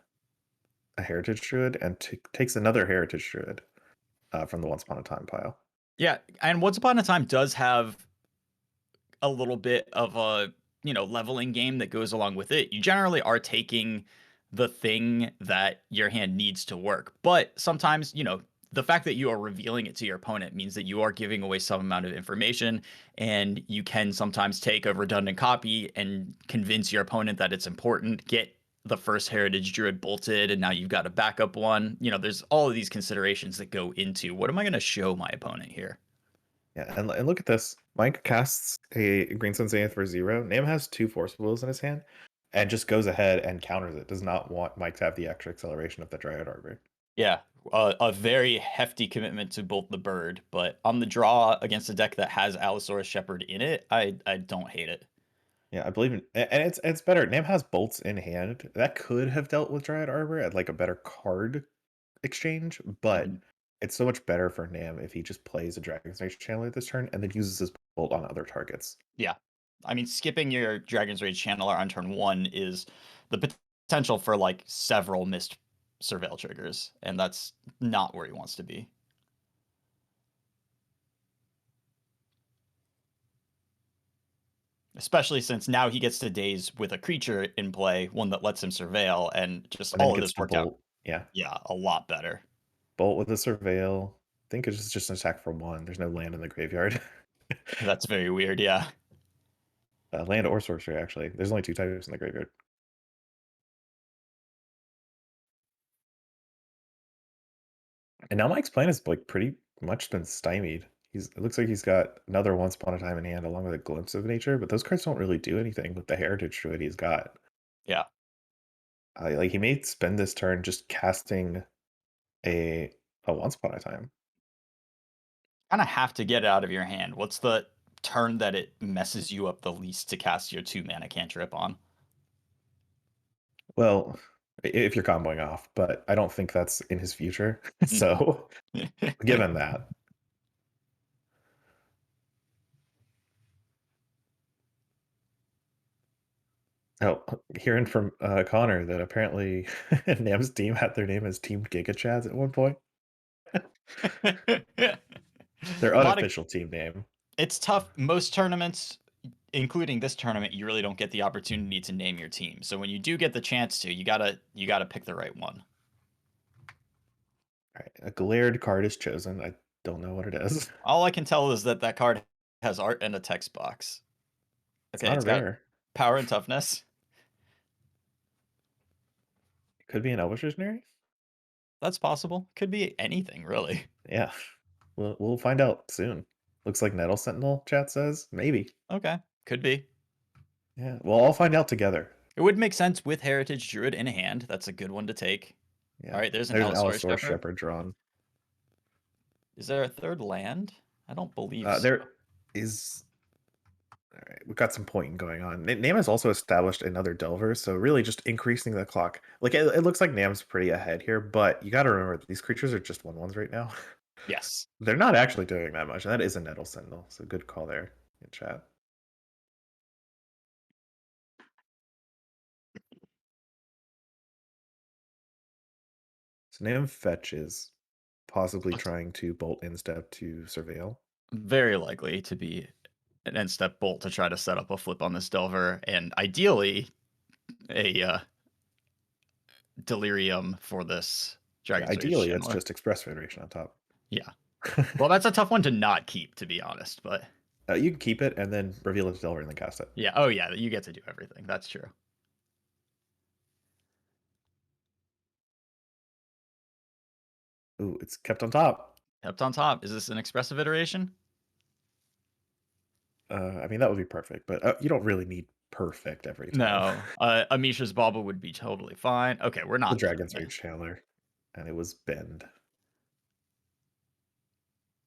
a Heritage Druid, and takes another Heritage Druid from the Once Upon a Time pile. Yeah, and Once Upon a Time does have a little bit of a leveling game that goes along with it. You generally are taking the thing that your hand needs to work, but sometimes the fact that you are revealing it to your opponent means that you are giving away some amount of information, and you can sometimes take a redundant copy and convince your opponent that it's important, get the first Heritage Druid bolted, and now you've got a backup one. There's all of these considerations that go into what am I going to show my opponent here. Yeah, and look at this. Mike casts a Green Sun Zenith for 0. Nam has 2 Force Blows in his hand, and just goes ahead and counters it. Does not want Mike to have the extra acceleration of the Dryad Arbor. Yeah, a very hefty commitment to bolt the bird, but on the draw against a deck that has Allosaurus Shepherd in it, I don't hate it. Yeah, I believe in, and it's better. Nam has bolts in hand. That could have dealt with Dryad Arbor at like a better card exchange, but it's so much better for Nam if he just plays a Dragon's Rage Channeler this turn and then uses his bolt on other targets. Yeah. I mean, skipping your Dragon's Rage Channeler on turn 1 is the potential for like several missed Surveil triggers, and that's not where he wants to be. Especially since now he gets to daze with a creature in play, one that lets him surveil, and just all of this worked out. Yeah. Yeah, a lot better. Bolt with a Surveil. I think it's just an attack for 1. There's no land in the graveyard. That's very weird, yeah. Land or sorcery, actually. There's only 2 types in the graveyard. And now Mike's plan has like pretty much been stymied. It looks like he's got another Once Upon a Time in hand along with a Glimpse of Nature, but those cards don't really do anything with the Heritage Druid he's got. Yeah. Like he may spend this turn just casting a Once Upon a Time. Kind of have to get it out of your hand. What's the turn that it messes you up the least to cast your 2-mana cantrip on? Well, if you're comboing off, but I don't think that's in his future. So, given that. Oh, hearing from Connor that apparently Nam's team had their name as Team Giga Chads at one point. Their unofficial team name. It's tough. Most tournaments, including this tournament, you really don't get the opportunity to name your team. So when you do get the chance to, you gotta pick the right one. All right, a glared card is chosen. I don't know what it is. All I can tell is that that card has art and a text box. Okay, It's not a rare. got power and toughness. It could be an Elvish Visionary. That's possible. Could be anything, really. Yeah, we'll find out soon. Looks like Nettle Sentinel, chat says. Maybe. Okay, could be. Yeah, we'll all find out together. It would make sense with Heritage Druid in hand. That's a good one to take. Yeah. All right, there's an Allosaurus Shepherd drawn. Is there a third land? I don't believe so. There is. All right, we've got some pointing going on. Nam has also established another Delver, so really just increasing the clock. Like it looks like Nam's pretty ahead here, but you got to remember these creatures are just 1/1s right now. Yes. They're not actually doing that much, and that is a Nettle Sentinel, so good call there in chat. So Nam fetches, possibly trying to bolt instep to surveil. Very likely to be an end step bolt to try to set up a flip on this Delver, and ideally a delirium for this Dragon's Rage Ideally, it's Channeler. just Express Federation on top. Yeah. Well, that's a tough one to not keep, to be honest, but you can keep it and then reveal it to Delver and then cast it. yeah. Oh yeah, you get to do everything. That's true. Ooh, it's kept on top. Kept on top. Is this an expressive iteration? I mean, that would be perfect, but you don't really need perfect every time. No. Amisha's Bauble would be totally fine. Okay, we're not. The Dragon's Rage Channeler. And it was Bend.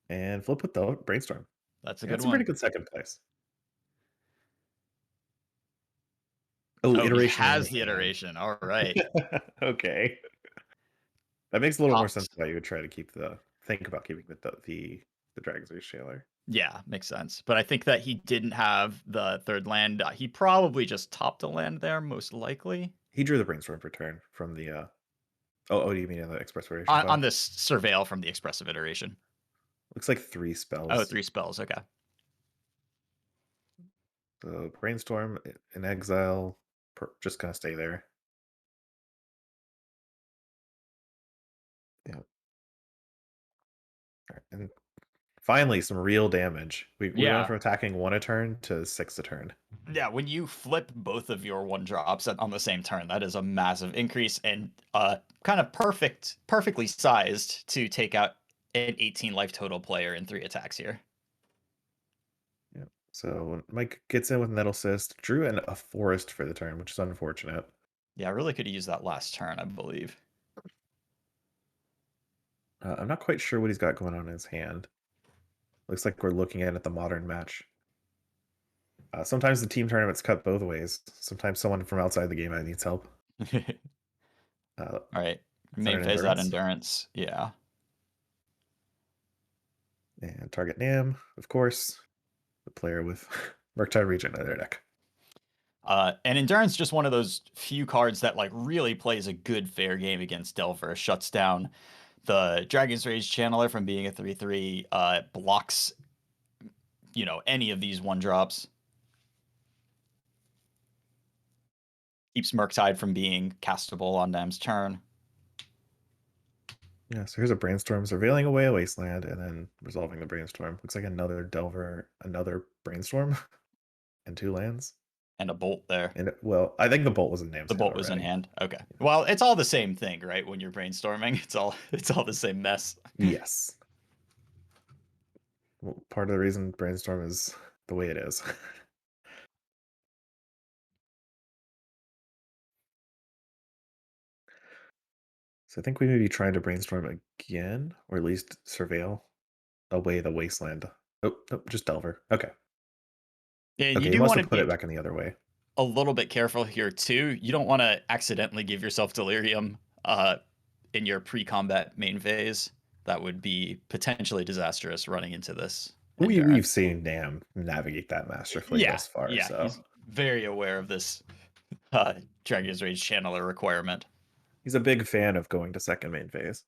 And flip with the Brainstorm. That's a good That's one. a pretty good second place. Oh, iteration. He has the iteration. All right. Okay. That makes a little more sense why you would try to think about keeping the Dragon's Rage Channeler. Yeah, makes sense. But I think that he didn't have the third land. He probably just topped a land there, most likely. He drew the Brainstorm for turn from the. Do you mean the Express Iteration? On this Surveil from the Expressive Iteration. Looks like 3 spells. Oh, 3 spells. Okay. So Brainstorm in exile, just gonna stay there. Yeah. All right, and finally, some real damage. We went from attacking 1 a turn to 6 a turn. Yeah, when you flip both of your 1-drops on the same turn, that is a massive increase and kind of perfectly sized to take out an 18 life total player in 3 attacks here. Yeah. So Mike gets in with Nettle Cyst, drew in a forest for the turn, which is unfortunate. Yeah, I really could have used that last turn, I believe. I'm not quite sure what he's got going on in his hand. Looks like we're looking at the modern match. Sometimes the team tournaments cut both ways. Sometimes someone from outside the game needs help. All right. Is that Main an phase that endurance? endurance. Yeah. And target Nam, of course. The player with Murktide Regent in their deck. And Endurance just one of those few cards that like really plays a good fair game against Delver. Shuts down the Dragon's Rage Channeler from being a 3/3. Blocks, any of these 1-drops. Keeps Murktide from being castable on Nam's turn. Yeah, so here's a Brainstorm, surveilling away a wasteland, and then resolving the Brainstorm. Looks like another Delver, another Brainstorm, and 2 lands. And a Bolt there. And well, I think the Bolt was in Nam's The hand Bolt was in already. hand. Okay. Well, it's all the same thing, right? When you're brainstorming, it's all the same mess. Yes. Well, part of the reason Brainstorm is the way it is. So I think we may be trying to Brainstorm again, or at least surveil away the wasteland. Oh, nope, just Delver. Okay. Yeah, and Okay, you he do must want have to put be it back in the other way. a little bit careful here too. You don't want to accidentally give yourself delirium in your pre-combat main phase. That would be potentially disastrous running into this. We've seen Nam navigate that masterfully Yeah, thus far. yeah, So he's very aware of this Dragon's Rage Channeler requirement. he's a big fan of going to second main phase.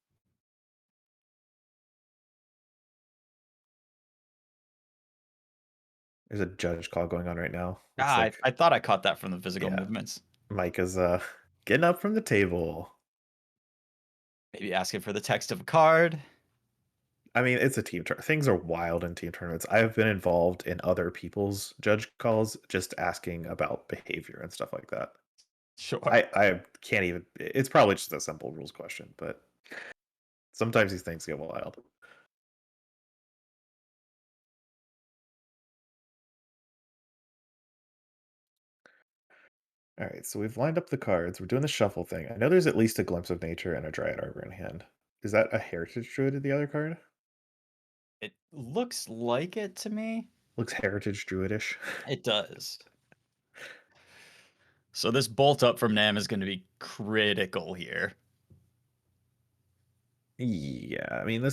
There's a judge call going on right now. I thought I caught that from the physical movements. Mike is getting up from the table. Maybe asking for the text of a card. I mean, it's a team tournament. Things are wild in team tournaments. I have been involved in other people's judge calls, just asking about behavior and stuff like that. Sure. I can't even. It's probably just a simple rules question, but sometimes these things get wild. All right, so we've lined up the cards. We're doing the shuffle thing. I know there's at least a Glimpse of Nature and a Dryad Arbor in hand. Is that a Heritage Druid in the other card? It looks like it to me. Looks Heritage Druidish. It does. So this bolt up from Nam is going to be critical here. Yeah, I mean,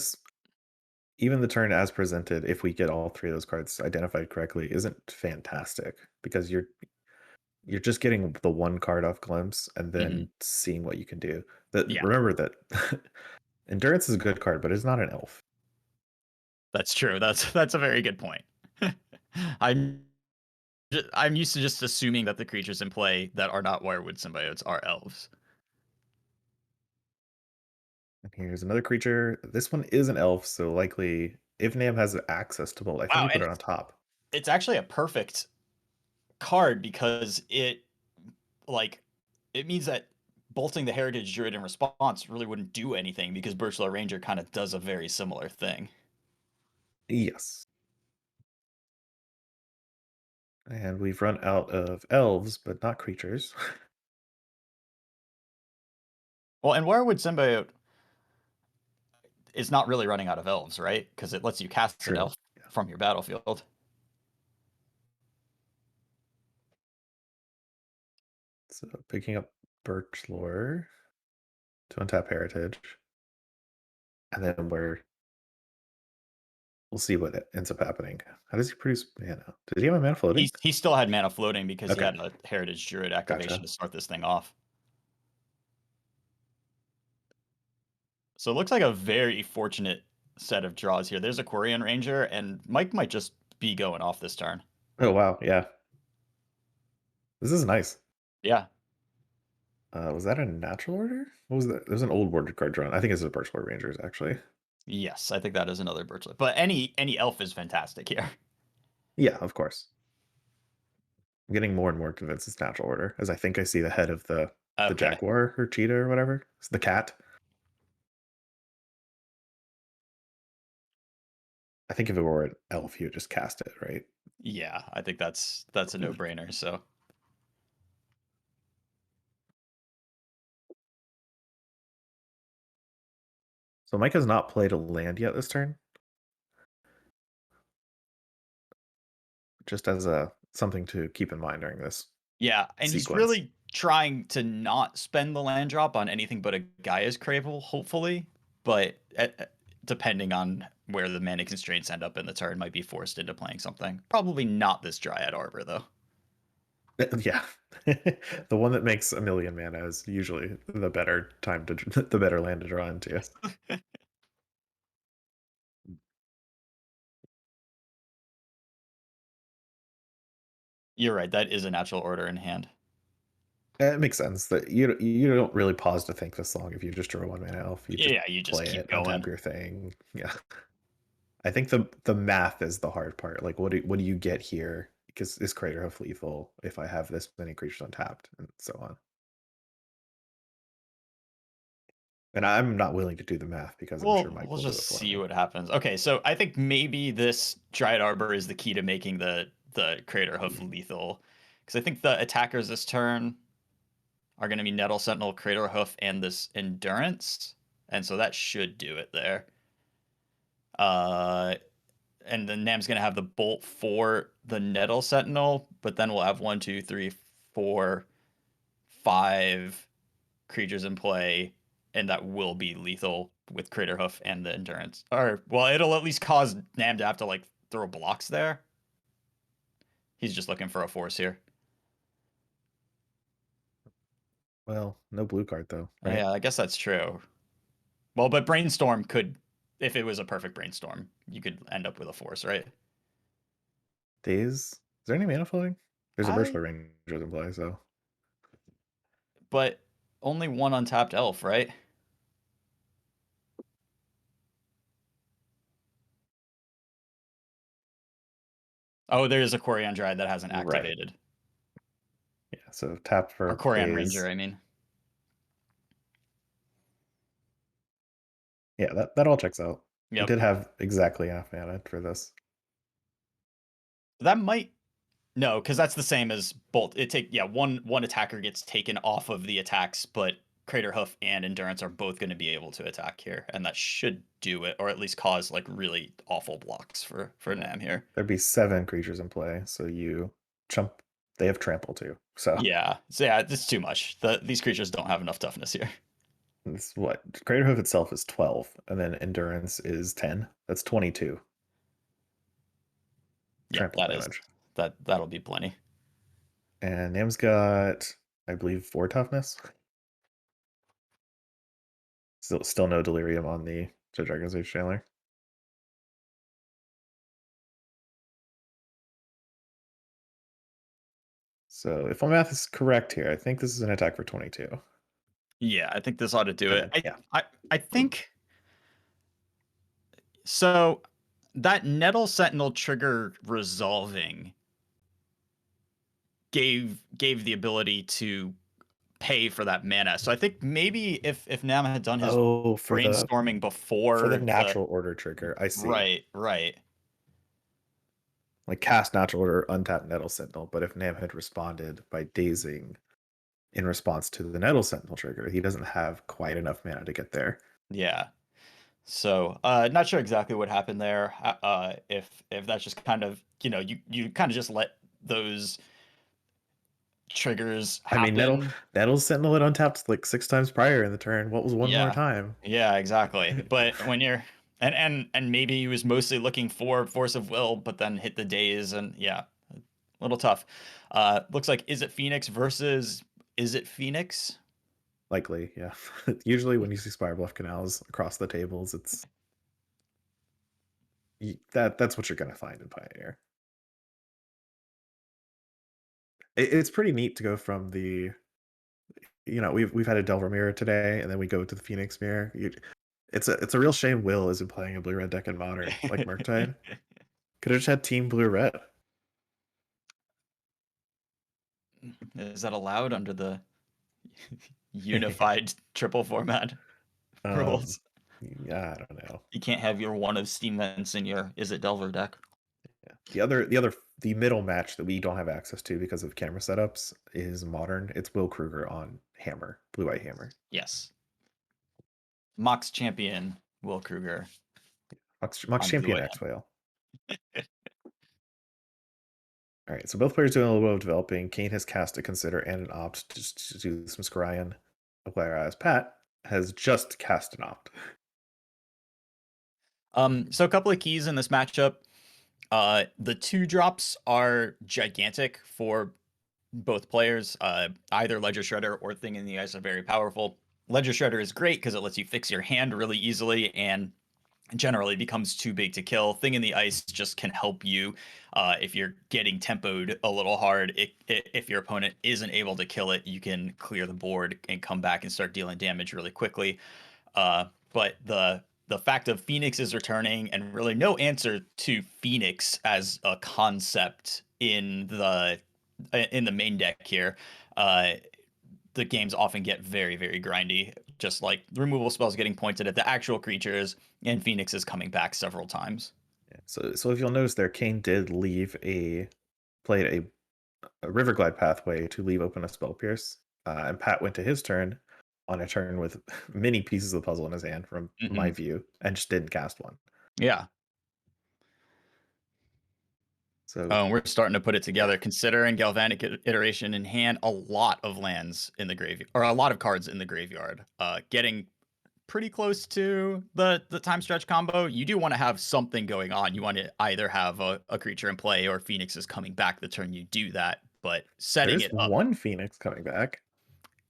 even the turn as presented, if we get all 3 of those cards identified correctly, isn't fantastic because you're just getting the 1 card off Glimpse and then seeing what you can do. Remember that Endurance is a good card, but it's not an elf. That's true. That's a very good point. I'm used to just assuming that the creatures in play that are not Wirewood Symbiotes are elves. And here's another creature. This one is an elf, so likely if Nam has access to Bolt, I think he put it on top. It's actually a perfect card because it means that bolting the Heritage Druid in response really wouldn't do anything because Birchlow Ranger kind of does a very similar thing. Yes. And we've run out of elves, but not creatures. Well, and Wirewood Symbiote is not really running out of elves, right? Because it lets you cast an elf from your battlefield. So picking up Birchlore to untap Heritage. And then we'll see what ends up happening. How does he produce mana? Did he have a mana floating? He still had mana floating because he had a Heritage Druid activation to start this thing off. So it looks like a very fortunate set of draws here. There's a Quirion Ranger, and Mike might just be going off this turn. Oh, wow. Yeah. This is nice. Yeah. Was that a natural order? What was that? There's an old border card drawn. I think it's a Birchwood Rangers, actually. Yes, I think that is another Birchwood. But any elf is fantastic here. Yeah, of course. I'm getting more and more convinced it's natural order, as I think I see the head of the jaguar or cheetah or whatever. It's the cat. I think if it were an elf, he would just cast it, right? Yeah, I think that's a no-brainer. So So Mike has not played a land yet this turn. Just as a something to keep in mind during this. yeah, and he's sequence. really trying to not spend the land drop on anything but a Gaia's Cradle, hopefully. But depending on where the mana constraints end up in the turn, might be forced into playing something. Probably not this Dryad Arbor, though. Yeah, the one that makes 1,000,000 mana is usually the better time to the better land to draw into. You're right. That is a natural order in hand. It makes sense that you don't really pause to think this long if you just draw 1 mana elf. You just Yeah, you just play keep it, going. untap your thing. Yeah, I think the math is the hard part. Like, what do you get here? Because is Craterhoof lethal if I have this many creatures untapped, and so on. And I'm not willing to do the math because I'm sure Mike We'll will do just it for see me. what happens. Okay, so I think maybe this Dryad Arbor is the key to making the Craterhoof lethal, because I think the attackers this turn are going to be Nettle, Sentinel, Craterhoof, and this Endurance, and so that should do it there. And then Nam's going to have the Bolt for the Nettle Sentinel, but then we'll have 1, 2, 3, 4, 5 creatures in play, and that will be lethal with Craterhoof and the Endurance. Or, well, it'll at least cause Nam to have to, like, throw blocks there. He's just looking for a force here. Well, no blue card, though, right? Yeah, I guess that's true. Well, but Brainstorm could, if it was a perfect Brainstorm, you could end up with a force, right? Days? Is there any mana floating? There's a I- Birchwood Ranger in play, so. But only one untapped elf, right? Oh, there is a Quarian Dryad that hasn't Right. activated. Yeah, so tap for Or Quarian days. Ranger, I mean. Yeah, that all checks out. Yep. It did have exactly half mana for this. That might no, because that's the same as Bolt. One attacker gets taken off of the attacks, but Craterhoof and Endurance are both going to be able to attack here, and that should do it, or at least cause like really awful blocks for Nam here. There'd be 7 creatures in play, so you chump. They have trample too, so Yeah, it's too much. These creatures don't have enough toughness here. it's what Craterhoof itself is 12, and then Endurance is 10. That's 22. Yeah, Trample damage. That'll be plenty. And Nam's got, I believe, 4 toughness. Still no delirium on the Dragon's Age Chandler. So if my math is correct here, I think this is an attack for 22. Yeah, I think this ought to do it. Yeah. I think so. That Nettle Sentinel trigger resolving gave the ability to pay for that mana. So I think maybe if Nam had done his brainstorming before for the natural order trigger, I see. Right. Like cast natural order, untap Nettle Sentinel, but if Nam had responded by dazing in response to the Nettle Sentinel trigger, he doesn't have quite enough mana to get there. Yeah. So not sure exactly what happened there. If that's just kind of, you kind of just let those triggers happen. I mean, Nettle Sentinel had untapped like 6 times prior in the turn. What was one more time? Yeah, exactly. But when you're and maybe he was mostly looking for force of will, but then hit the daze, and yeah, a little tough. Looks like Is It Phoenix versus Is It Phoenix? Likely, yeah. Usually when you see Spirebluff Canals across the tables, it's that's what you're gonna find in Pioneer. It's pretty neat to go from the, we've had a Delver Mirror today, and then we go to the Phoenix Mirror. It's a real shame Will isn't playing a blue-red deck in Modern, like Murktide. Could have just had Team Blue-Red. Is that allowed under the unified triple format rules? Yeah, I don't know. You can't have your one of Steam Vents in your Is It Delver deck. The middle match that we don't have access to because of camera setups is Modern. It's Will Kruger on Hammer, Blue Eye Hammer. Yes. Mox champion Will Kruger. Mox champion X Whale. All right, so both players doing a little bit of developing. Kane has cast a Consider and an Opt to do some scrying, whereas Pat has just cast an Opt. So a couple of keys in this matchup. The 2-drops are gigantic for both players. Either Ledger Shredder or Thing in the Ice are very powerful. Ledger Shredder is great because it lets you fix your hand really easily and generally becomes too big to kill. Thing in the Ice just can help you if you're getting tempoed a little hard. If your opponent isn't able to kill it, you can clear the board and come back and start dealing damage really quickly. But the fact of Phoenix is returning and really no answer to Phoenix as a concept in the main deck here, the games often get very, very grindy, just like removal spells getting pointed at the actual creatures, and Phoenix is coming back several times. Yeah, so if you'll notice there, Kane did played a Riverglide pathway to leave open a Spell Pierce, and Pat went to his turn on a turn with many pieces of the puzzle in his hand from my view, and just didn't cast one. Yeah. So we're starting to put it together. Consider and Galvanic Iteration in hand, a lot of lands in the graveyard, or a lot of cards in the graveyard. Getting pretty close to the time stretch combo. You do want to have something going on. You want to either have a creature in play or Phoenix is coming back the turn you do that. But setting it up, one Phoenix coming back.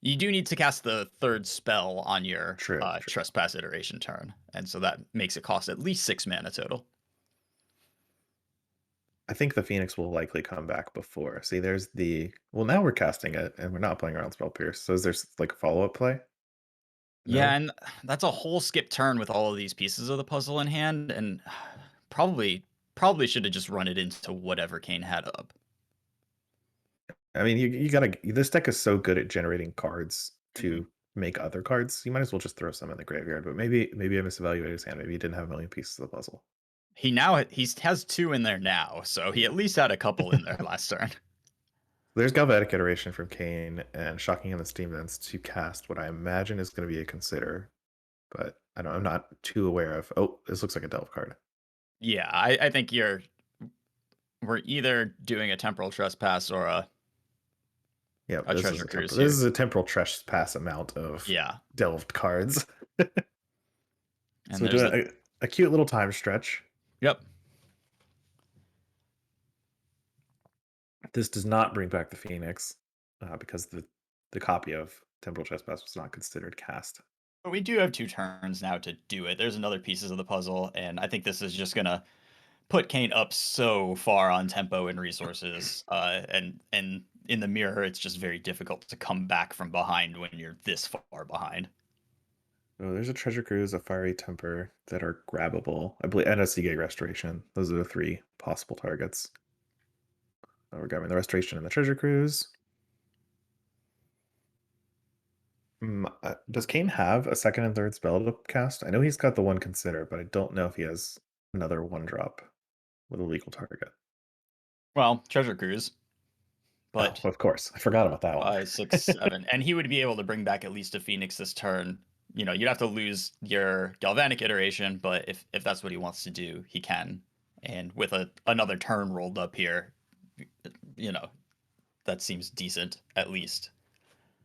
You do need to cast the 3rd spell on your Trespass Iteration turn, and so that makes it cost at least 6 mana total. I think the Phoenix will likely come back before. See, there's now we're casting it, and we're not playing around Spell Pierce. So is there like a follow-up play? No? Yeah, and that's a whole skip turn with all of these pieces of the puzzle in hand, and probably should have just run it into whatever Kane had up. I mean, you gotta. This deck is so good at generating cards to make other cards. You might as well just throw some in the graveyard. But maybe I misevaluated his hand. Maybe he didn't have a million pieces of the puzzle. He has 2 in there now, so he at least had a couple in there last turn. There's Galvanic Iteration from Kane and Shocking in the Steam Vents to cast what I imagine is going to be a Consider, but I'm not too aware of. Oh, this looks like a Delve card. Yeah, I think we're either doing a Temporal Trespass or a Treasure Cruise. This is a Temporal Trespass amount of delved cards. So we're doing a cute little time stretch. Yep. This does not bring back the Phoenix because the copy of Temporal Trespass was not considered cast. But we do have 2 turns now to do it. There's another pieces of the puzzle, and I think this is just gonna put Kane up so far on tempo and resources. And in the mirror, it's just very difficult to come back from behind when you're this far behind. Oh, there's a Treasure Cruise, a Fiery Temper that are grabbable. I believe, and a Seagate Restoration. Those are the 3 possible targets. We're grabbing the Restoration and the Treasure Cruise. Does Kane have a 2nd and 3rd spell to cast? I know he's got the 1 Consider, but I don't know if he has another 1-drop with a legal target. Well, Treasure Cruise. But of course, I forgot about that one. 5, 6, 7, and he would be able to bring back at least a Phoenix this turn. You'd have to lose your Galvanic Iteration, but if that's what he wants to do, he can. And with another turn rolled up here, that seems decent at least.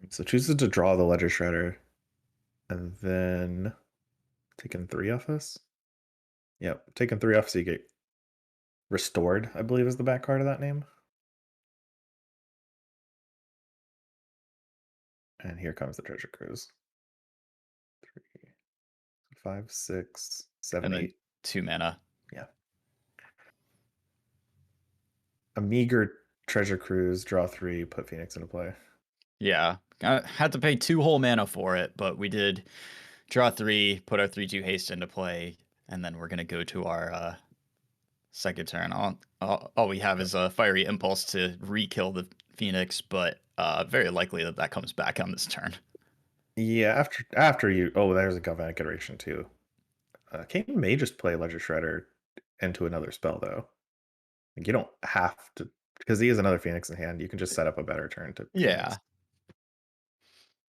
So chooses to draw the Ledger Shredder, and then taking 3 off this. Yep, taking 3 off Seagate. Restored, I believe, is the back card of that name. And here comes the Treasure Cruise. 3, 5, 6, 7, and 8. 2 mana. Yeah. A meager Treasure Cruise, draw 3, put Phoenix into play. Yeah, I had to pay 2 whole mana for it, but we did draw 3, put our 3/2 haste into play, and then we're gonna go to our second turn. All we have is a Fiery Impulse to re-kill the Phoenix, but very likely that comes back on this turn. Yeah, after you. Oh, there's a Galvanic Iteration too. Kane may just play Ledger Shredder into another spell though. Like, you don't have to, because he has another Phoenix in hand. You can just set up a better turn to Yeah. Phoenix.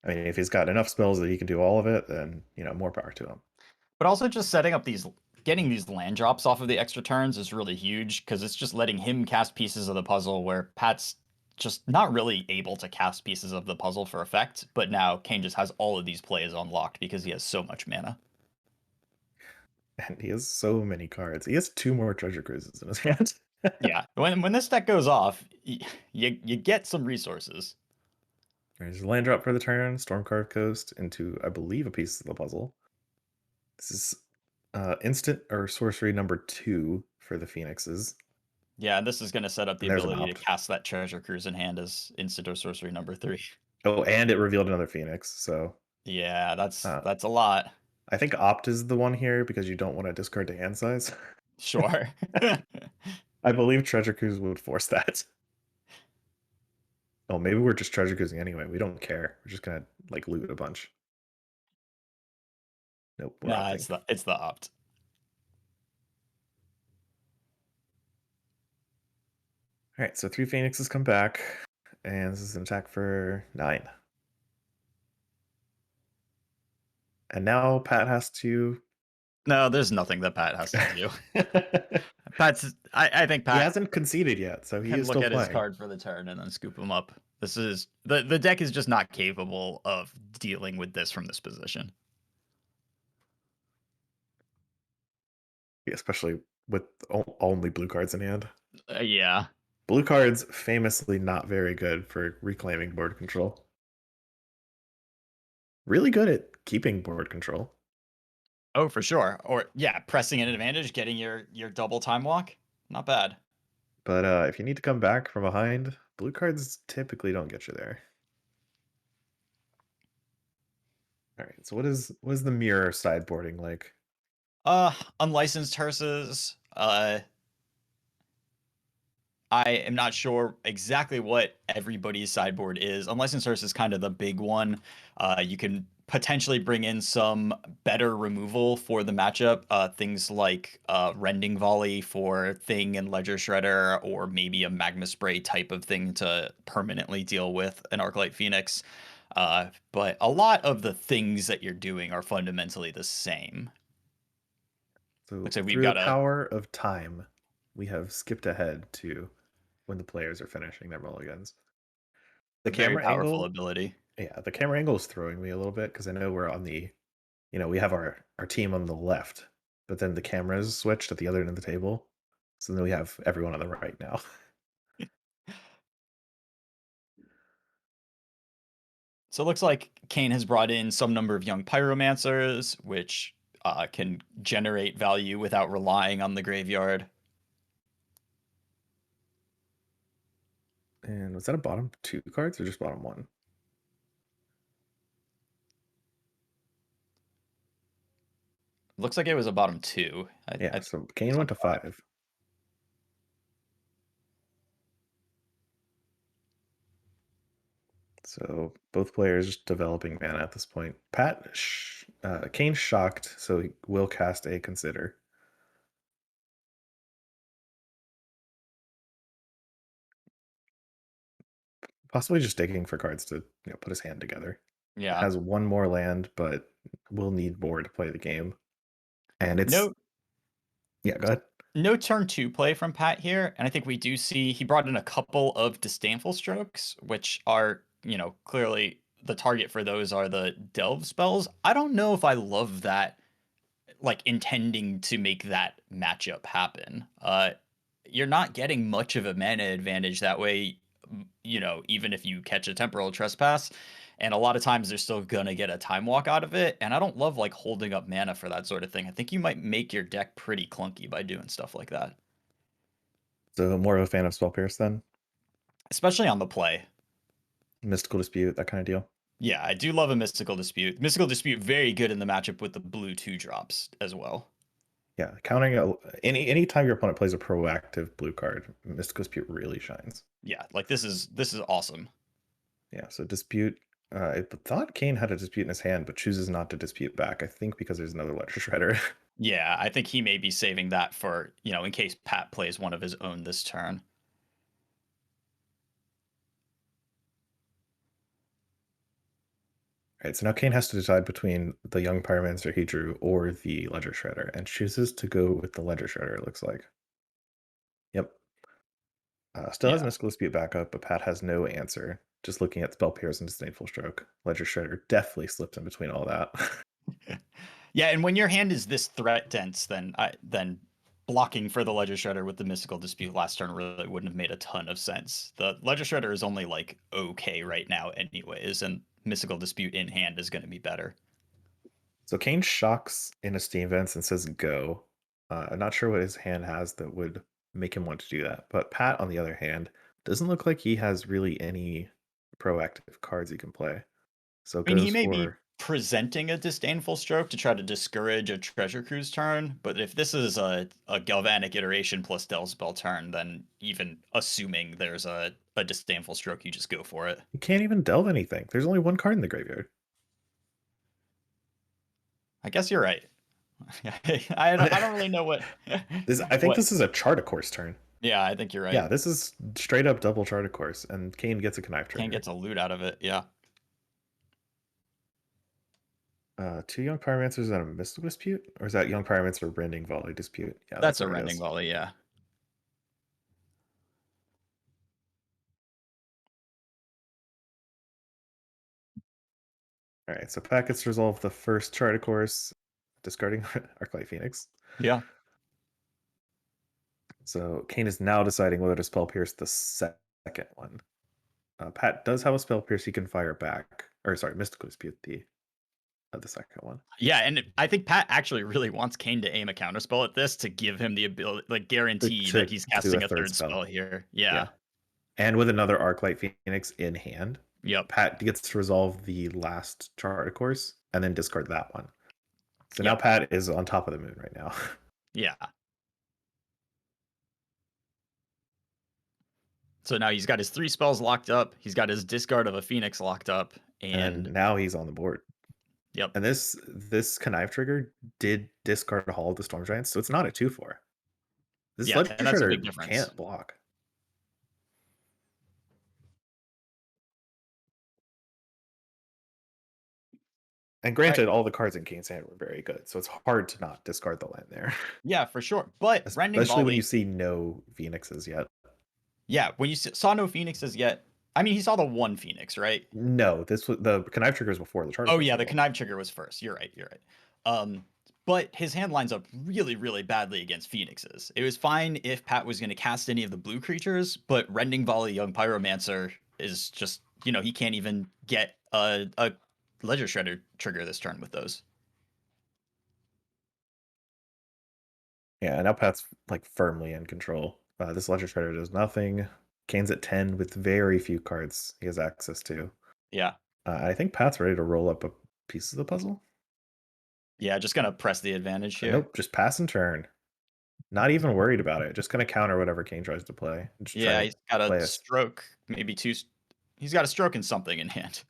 I mean, if he's got enough spells that he can do all of it, then more power to him. But also just setting up getting these land drops off of the extra turns is really huge because it's just letting him cast pieces of the puzzle where Pat's just not really able to cast pieces of the puzzle for effect. But now Kane just has all of these plays unlocked because he has so much mana. And he has so many cards. He has 2 more treasure cruises in his hand. Yeah, when this deck goes off, you get some resources. There's a land drop for the turn, Stormcarved Coast into, I believe, a piece of the puzzle. This is instant or sorcery number 2 for the Phoenixes. Yeah, this is going to set up the And there's an ability to opt. cast that treasure cruise in hand as instant or sorcery number 3. Oh, and it revealed another Phoenix, so Yeah, that's a lot. I think opt is the one here because you don't want to discard to hand size. Sure. I believe treasure cruise would force that. Oh, maybe we're just treasure cruising anyway. We don't care. We're just gonna like loot a bunch. Nope, we're Nah, opting. it's the opt. All right, so 3 Phoenixes come back, and this is an attack for 9. And now Pat has to. No, there's nothing that Pat has to do. I think Pat. He hasn't conceded yet, so he is still look at playing. his card for the turn and then scoop him up. This is the deck is just not capable of dealing with this from this position. Especially with only blue cards in hand. Yeah. Blue cards famously not very good for reclaiming board control. Really good at keeping board control. Oh, for sure. Or yeah, pressing an advantage, getting your double time walk. Not bad. But if you need to come back from behind, blue cards typically don't get you there. All right, so what is the mirror sideboarding like? Unlicensed hearses. I am not sure exactly what everybody's sideboard is. Unlicensed Hearse is kind of the big one. You can potentially bring in some better removal for the matchup. Things like Rending Volley for Thing and Ledger Shredder, or maybe a Magma Spray type of thing to permanently deal with an Arclight Phoenix. But a lot of the things that you're doing are fundamentally the same. So looks like we've through got the power of time, we have skipped ahead to when the players are finishing their mulligans. The very camera powerful angle, ability. yeah, the camera angle is throwing me a little bit because I know we're on the, we have our team on the left, but then the camera is switched at the other end of the table. So then we have everyone on the right now. So it looks like Kane has brought in some number of young pyromancers, which can generate value without relying on the graveyard. And was that a bottom 2 cards or just bottom 1? Looks like it was a bottom 2. So Kane went to 5. So both players developing mana at this point. Kane's shocked, so he will cast a Consider. Possibly just digging for cards to put his hand together. Yeah. Has 1 more land, but will need more to play the game. And it's yeah, go ahead. No turn 2 play from Pat here, and I think we do see he brought in a couple of Disdainful Strokes, which are, clearly the target for those are the Delve spells. I don't know if I love that, like, intending to make that matchup happen. You're not getting much of a mana advantage that way, even if you catch a Temporal Trespass. And a lot of times they're still going to get a Time Walk out of it. And I don't love, like, holding up mana for that sort of thing. I think you might make your deck pretty clunky by doing stuff like that. So more of a fan of Spell Pierce then? Especially on the play. Mystical Dispute, that kind of deal? Yeah, I do love a Mystical Dispute. Mystical Dispute, very good in the matchup with the blue 2-drops as well. Yeah, countering any time your opponent plays a proactive blue card, Mystical Dispute really shines. Yeah, like this is awesome. Yeah, so Dispute. I thought Kane had a Dispute in his hand, but chooses not to dispute back. I think because there's another Ledger Shredder. Yeah, I think he may be saving that for, in case Pat plays one of his own this turn. Alright, so now Kane has to decide between the Young Pyromancer he drew or the Ledger Shredder, and chooses to go with the Ledger Shredder, it looks like. Yep. Still has Yeah. Mystical Dispute backup, but Pat has no answer. Just looking at Spell Pierce and Disdainful Stroke. Ledger Shredder definitely slipped in between all that. Yeah, and when your hand is this threat dense, then blocking for the Ledger Shredder with the Mystical Dispute last turn really wouldn't have made a ton of sense. The Ledger Shredder is only like okay right now anyways, and Mystical Dispute in hand is going to be better. So Kane shocks into Steam Vents and says go. I'm not sure what his hand has that would make him want to do that. But Pat, on the other hand, doesn't look like he has really any proactive cards he can play. So I mean, he goes may be for presenting a Disdainful Stroke to try to discourage a Treasure Cruise turn, but if this is a Galvanic Iteration plus Spell turn, then even assuming there's a Disdainful Stroke, you just go for it. he can't even delve anything. There's only one card in the graveyard. I guess you're right. I don't really know what. I think this is a Chart-A-Course turn. Yeah, I think you're right. Yeah, this is straight up double Chart-A-Course, and Kane gets a Connive Trigger. Kane gets a loot out of it, yeah. 2 Young Pyromancers and a Mystical Dispute? Or is that Young Pyromancer Rending Volley Dispute? Yeah, That's a what it Rending is. Volley, yeah. Alright, so Pat gets to resolve the first Chart-A-Course, discarding Arclight Phoenix. Yeah. So Kane is now deciding whether to Spell Pierce the second one. Pat does have a Spell Pierce he can fire back. Or sorry, Mystical Dispute the second one. Yeah, and I think Pat actually really wants Kane to aim a counterspell at this to give him the ability, like guarantee that he's casting a third spell here. Yeah. And with another Arclight Phoenix in hand, yep. Pat gets to resolve the last Chart-A-Course and then discard that one. So now Pat is on top of the moon right now. Yeah. So now he's got his 3 spells locked up. He's got his discard of a Phoenix locked up, and now he's on the board. Yep. And this Connive Trigger did discard a Hall of the Storm Giants, so it's not a 2/4. This Ledger Shredder can't block. And granted, all the cards in Kane's hand were very good, so it's hard to not discard the land there. Yeah, for sure. But especially when you see no Phoenixes yet. Yeah, when you saw no Phoenixes yet. I mean, he saw the 1 Phoenix, right? No, this was the Connive Trigger was before the Chart-A-Course. Oh yeah, the Connive Trigger was first. You're right. But his hand lines up really, really badly against Phoenixes. It was fine if Pat was going to cast any of the blue creatures, but Rending Volley Young Pyromancer is just, he can't even get a Ledger Shredder trigger this turn with those. Yeah, now Pat's like firmly in control. This Ledger Shredder does nothing. Kane's at 10 with very few cards he has access to. Yeah. I think Pat's ready to roll up a piece of the puzzle. Yeah, just gonna press the advantage here. Nope, just pass and turn. Not even worried about it. Just gonna counter whatever Kane tries to play. Yeah, he's got a stroke, maybe 2. He's got a stroke and something in hand.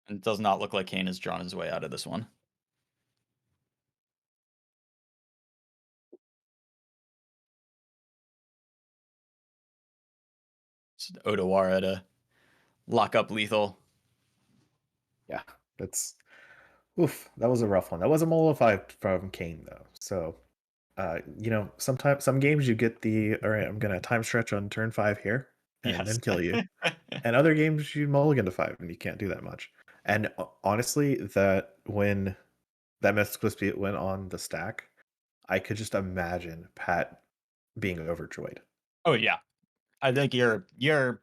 And it does not look like Kane has drawn his way out of this one. Odawara to lock up lethal. Yeah, that's oof. That was a rough one. That was a Molify from Kane though. So, sometimes some games you get the all right. I'm gonna time stretch on turn 5 here and then kill you. And other games you mulligan to 5 and you can't do that much. And honestly, that when that Mystical Dispute went on the stack, I could just imagine Pat being overjoyed. Oh yeah, I think your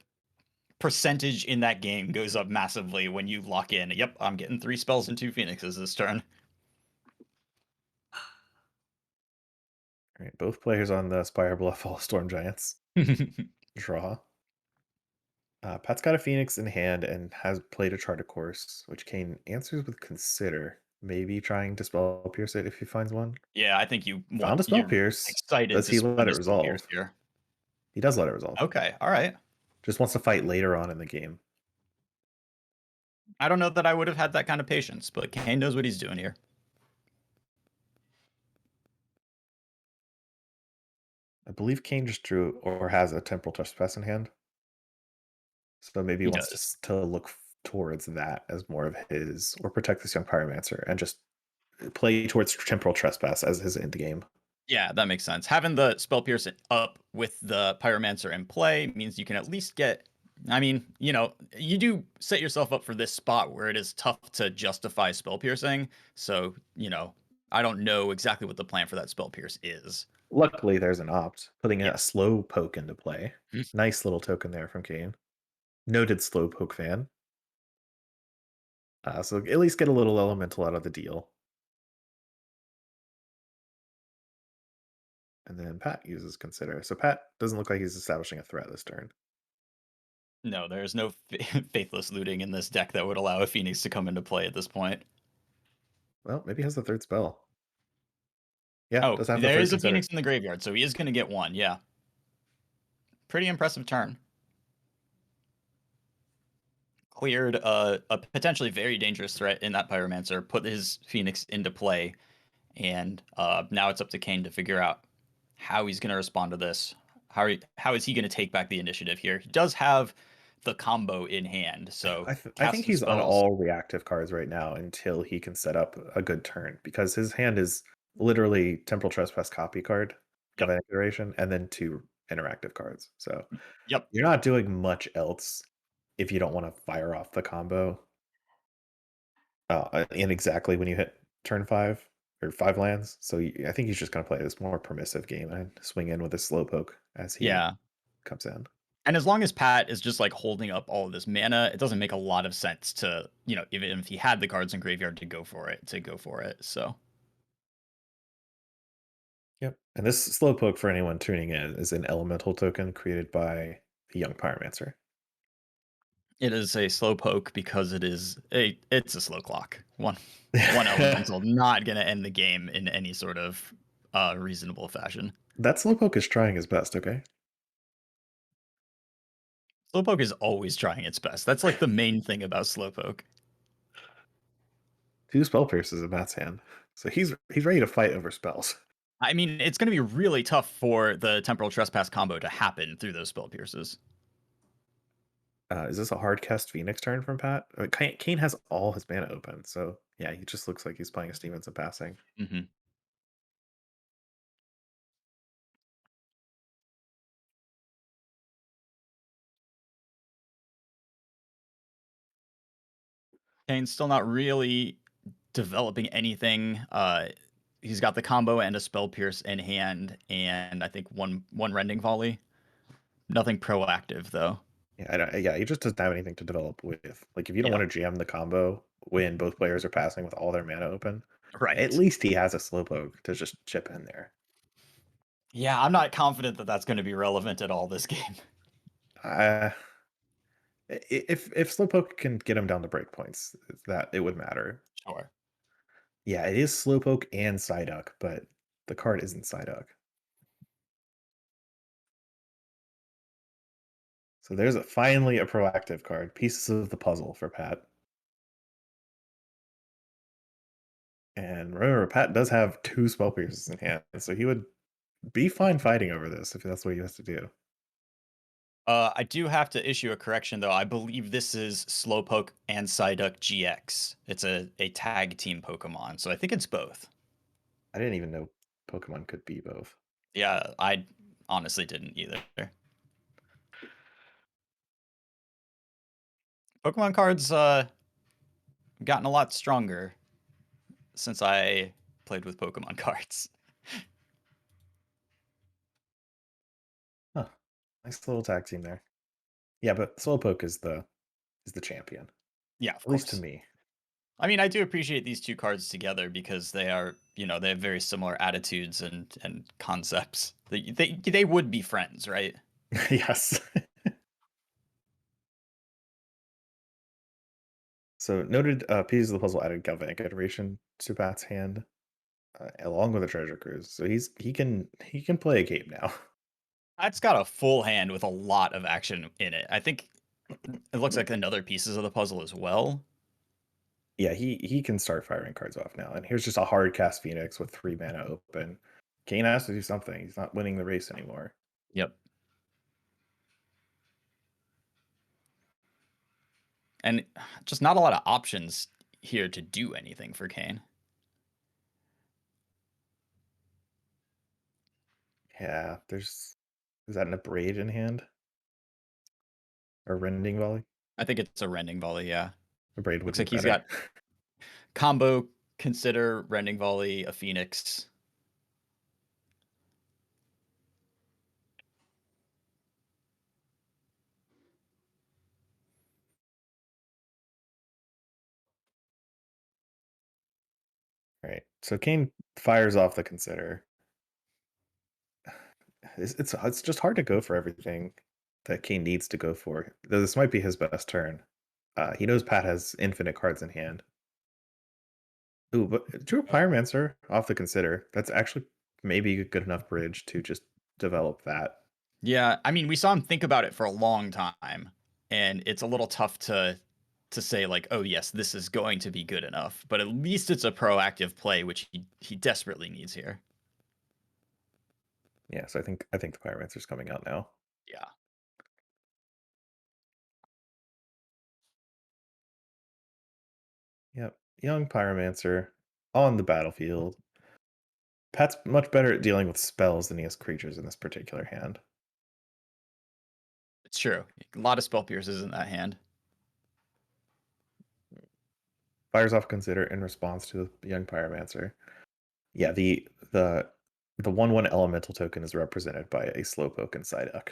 percentage in that game goes up massively when you lock in. Yep, I'm getting 3 spells and 2 Phoenixes this turn. All right, both players on the Spire Bluff all Storm Giants. Draw. Pat's got a Phoenix in hand and has played a Chart-A-Course, which Kane answers with Consider. Maybe trying to Spell Pierce it if he finds one. Yeah, I think you found a Spell Pierce. Excited. Does he let it resolve? Here. He does let it resolve. Okay, all right. Just wants to fight later on in the game. I don't know that I would have had that kind of patience, but Kane knows what he's doing here. I believe Kane just drew or has a Temporal Trespass in hand. So maybe he wants does. to look towards that as more of his, or protect this young Pyromancer and just play towards Temporal Trespass as his end game. Yeah, that makes sense. Having the Spell Pierce up with the Pyromancer in play means you can at least get. I mean, you do set yourself up for this spot where it is tough to justify Spell Piercing. So, I don't know exactly what the plan for that Spell Pierce is. Luckily, there's an opt, putting a Yes. slow poke into play. Nice little token there from Kane. Noted slow poke fan. So at least get a little elemental out of the deal. And then Pat uses Consider. So Pat doesn't look like he's establishing a threat this turn. No, there's no faithless looting in this deck that would allow a Phoenix to come into play at this point. Well, maybe he has the third spell. Yeah, Oh, does have the there third is a Consider. Phoenix in the graveyard, so he is going to get one, yeah. Pretty impressive turn. Cleared a potentially very dangerous threat in that Pyromancer, put his Phoenix into play, and now it's up to Kane to figure out how he's going to respond to this. How is he going to take back the initiative here? He does have the combo in hand, so I think he's on spells. all reactive cards right now until he can set up a good turn, because his hand is literally Temporal Trespass copy card, Galvanic Iteration, and then 2 interactive cards. So Yep. you're not doing much else if you don't want to fire off the combo. And exactly when you hit turn 5 or 5 lands. So I think he's just going to play this more permissive game and swing in with a Slowpoke as he comes in. And as long as Pat is just like holding up all of this mana, it doesn't make a lot of sense to, even if he had the cards in graveyard to go for it. So. Yep. And this Slowpoke, for anyone tuning in, is an elemental token created by the young Pyromancer. It is a slow poke because it's a slow clock. One elemental, not gonna end the game in any sort of reasonable fashion. That Slowpoke is trying his best, okay? Slowpoke is always trying its best. That's like the main thing about Slowpoke. 2 Spell Pierces in Matt's hand. So he's ready to fight over spells. I mean, it's gonna be really tough for the Temporal Trespass combo to happen through those Spell Pierces. Is this a hard cast Phoenix turn from Pat? Kane has all his mana open, so yeah, he just looks like he's playing a Stevenson passing. Mm-hmm. Kane's still not really developing anything. He's got the combo and a Spell Pierce in hand, and I think one Rending Volley. Nothing proactive though. Yeah, he just doesn't have anything to develop with. Like, if you don't want to jam the combo when both players are passing with all their mana open, right? At least he has a Slowpoke to just chip in there. Yeah, I'm not confident that that's going to be relevant at all this game. If Slowpoke can get him down to breakpoints, that it would matter. Sure. Yeah, it is Slowpoke and Psyduck, but the card isn't Psyduck. So there's finally a proactive card. Pieces of the puzzle for Pat. And remember, Pat does have 2 Spell Pierces in hand, so he would be fine fighting over this if that's what he has to do. I do have to issue a correction, though. I believe this is Slowpoke and Psyduck GX. It's a tag team Pokemon, so I think it's both. I didn't even know Pokemon could be both. Yeah, I honestly didn't either. Pokemon cards gotten a lot stronger since I played with Pokemon cards. Huh. Nice little tag team there. Yeah, but Slowpoke is the champion. Yeah, at least to me. I mean, I do appreciate these 2 cards together because they are, they have very similar attitudes and concepts. They would be friends, right? Yes. So noted pieces of the puzzle added Galvanic Iteration to Pat's hand, along with a Treasure Cruise. So he can play a game now. It's got a full hand with a lot of action in it. I think it looks like another pieces of the puzzle as well. Yeah, he can start firing cards off now. And here's just a hard cast Phoenix with 3 mana open. Kane has to do something. He's not winning the race anymore. Yep. And just not a lot of options here to do anything for Kane. Yeah, is that an Abrade in hand? Or Rending Volley? I think it's a Rending Volley, yeah. Abrade would Looks be like he's better. got combo, consider Rending Volley, a Phoenix. Right. So Kane fires off the consider. It's just hard to go for everything that Kane needs to go for. Though this might be his best turn. He knows Pat has infinite cards in hand. Ooh, but drew a Pyromancer off the consider. That's actually maybe a good enough bridge to just develop that. Yeah, I mean, we saw him think about it for a long time, and it's a little tough to say like, oh yes, this is going to be good enough. But at least it's a proactive play, which he desperately needs here. Yeah, so I think the Pyromancer's coming out now. Yeah. Yep, young Pyromancer on the battlefield. Pat's much better at dealing with spells than he is creatures in this particular hand. It's true. A lot of spell pierces in that hand. Fires off consider in response to the young Pyromancer. Yeah, the 1/1 elemental token is represented by a Slowpoke and Psyduck.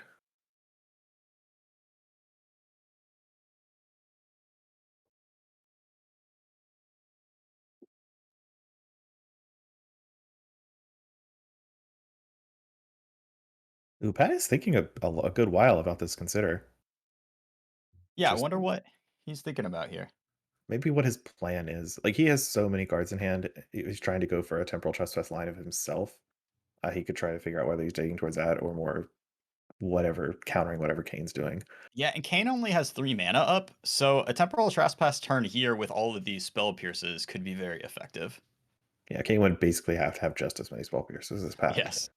Ooh, Pat is thinking a good while about this consider. Yeah, I wonder what he's thinking about here. Maybe what his plan is. Like, he has so many cards in hand. He's trying to go for a Temporal Trespass line of himself. He could try to figure out whether he's digging towards that or more whatever, countering whatever Kane's doing. Yeah, and Kane only has 3 mana up, so a Temporal Trespass turn here with all of these spell pierces could be very effective. Yeah, Kane would basically have to have just as many spell pierces as Pat. Yes.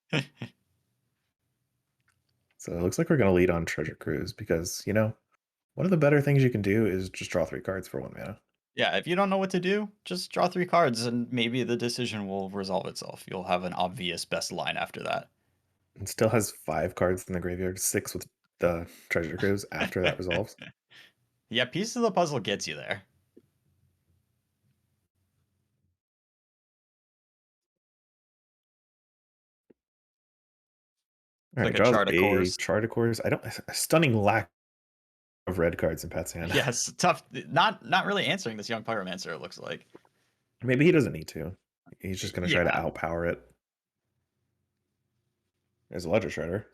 So it looks like we're going to lead on Treasure Cruise because, one of the better things you can do is just draw 3 cards for 1 mana. Yeah, if you don't know what to do, just draw 3 cards and maybe the decision will resolve itself. You'll have an obvious best line after that. It still has 5 cards in the graveyard, 6 with the Treasure Cruise after that resolves. Yeah, piece of the puzzle gets you there. All right, like a draws chart of course. Chart of course. A stunning lack of red cards in Pat's hand. Yes, tough. Not really answering this young Pyromancer, it looks like. Maybe he doesn't need to. He's just going to try to outpower it. There's a Ledger Shredder.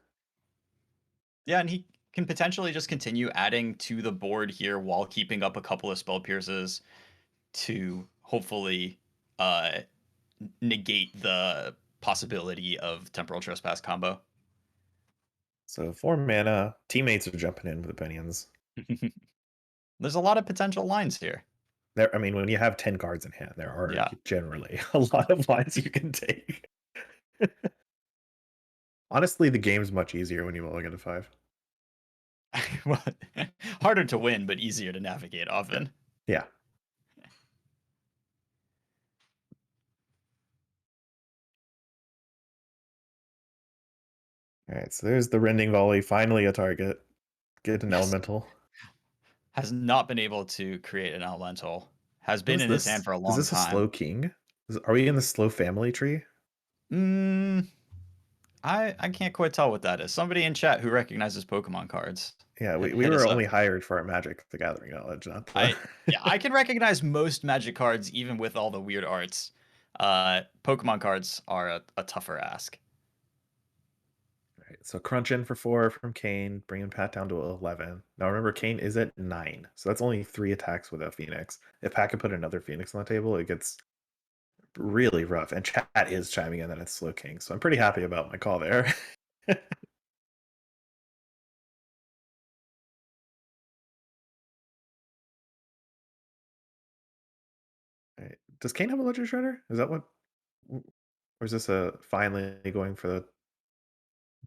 Yeah, and he can potentially just continue adding to the board here while keeping up a couple of spell pierces to hopefully negate the possibility of Temporal Trespass combo. So 4 mana, teammates are jumping in with opinions. There's a lot of potential lines here. I mean, when you have 10 cards in hand, there are generally a lot of lines you can take. Honestly, the game's much easier when you mulligan to 5. Well, harder to win, but easier to navigate often. Yeah. All right, so there's the Rending Volley, finally a target. Get an elemental. Has not been able to create an elemental. Has been in his hand for a long time. Is this a slow king? Are we in the slow family tree? I can't quite tell what that is. Somebody in chat who recognizes Pokemon cards. Yeah, we were only hired for our Magic the Gathering knowledge, not the... I can recognize most Magic cards even with all the weird arts. Pokemon cards are a tougher ask. Right, so crunch in for 4 from Kane, bringing Pat down to 11. Now remember, Kane is at 9, so that's only 3 attacks with a Phoenix. If Pat can put another Phoenix on the table, it gets really rough. And chat is chiming in that it's slow king, so I'm pretty happy about my call there. Does Kane have a Ledger Shredder? Is that what? Or is this a finally going for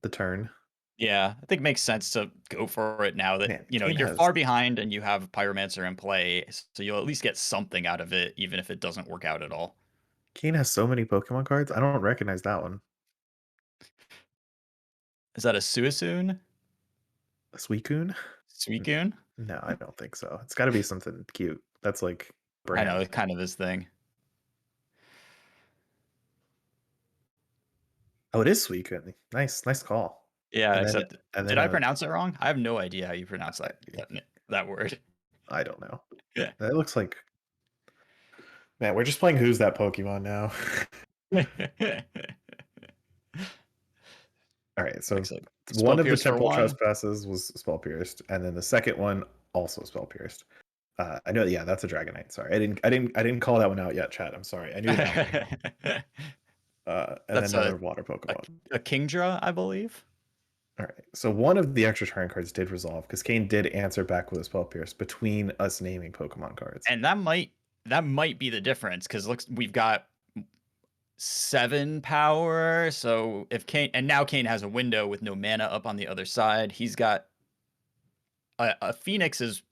the turn? Yeah, I think it makes sense to go for it now that, Man, you know, Kane you're has far behind and you have Pyromancer in play, so you'll at least get something out of it, even if it doesn't work out at all. Kane has so many Pokemon cards. I don't recognize that one. Is that a Suicune? A Suicune? Suicune? No, I don't think so. It's got to be something cute. That's like I know, brand. it's kind of his thing. Oh, it is Suicune. Nice call. Yeah, And then except and did then I pronounce it wrong? I have no idea how you pronounce that word. I don't know. Yeah. That looks like, man, we're just playing Who's That Pokemon now. All right, so Looks like one of the Spellpierce for temple one. trespasses was spell pierced, and then the second one also spell pierced. I know, yeah, that's a Dragonite. Sorry, I didn't call that one out yet, chat. I'm sorry. I knew that. And That's then another water Pokemon. a Kingdra, I believe. All right, so one of the extra turn cards did resolve because Kane did answer back with a spell pierce between us naming Pokemon cards. And that might be the difference because looks we've got 7 power. So if Kane and now Kane has a window with no mana up on the other side. He's got a Phoenix is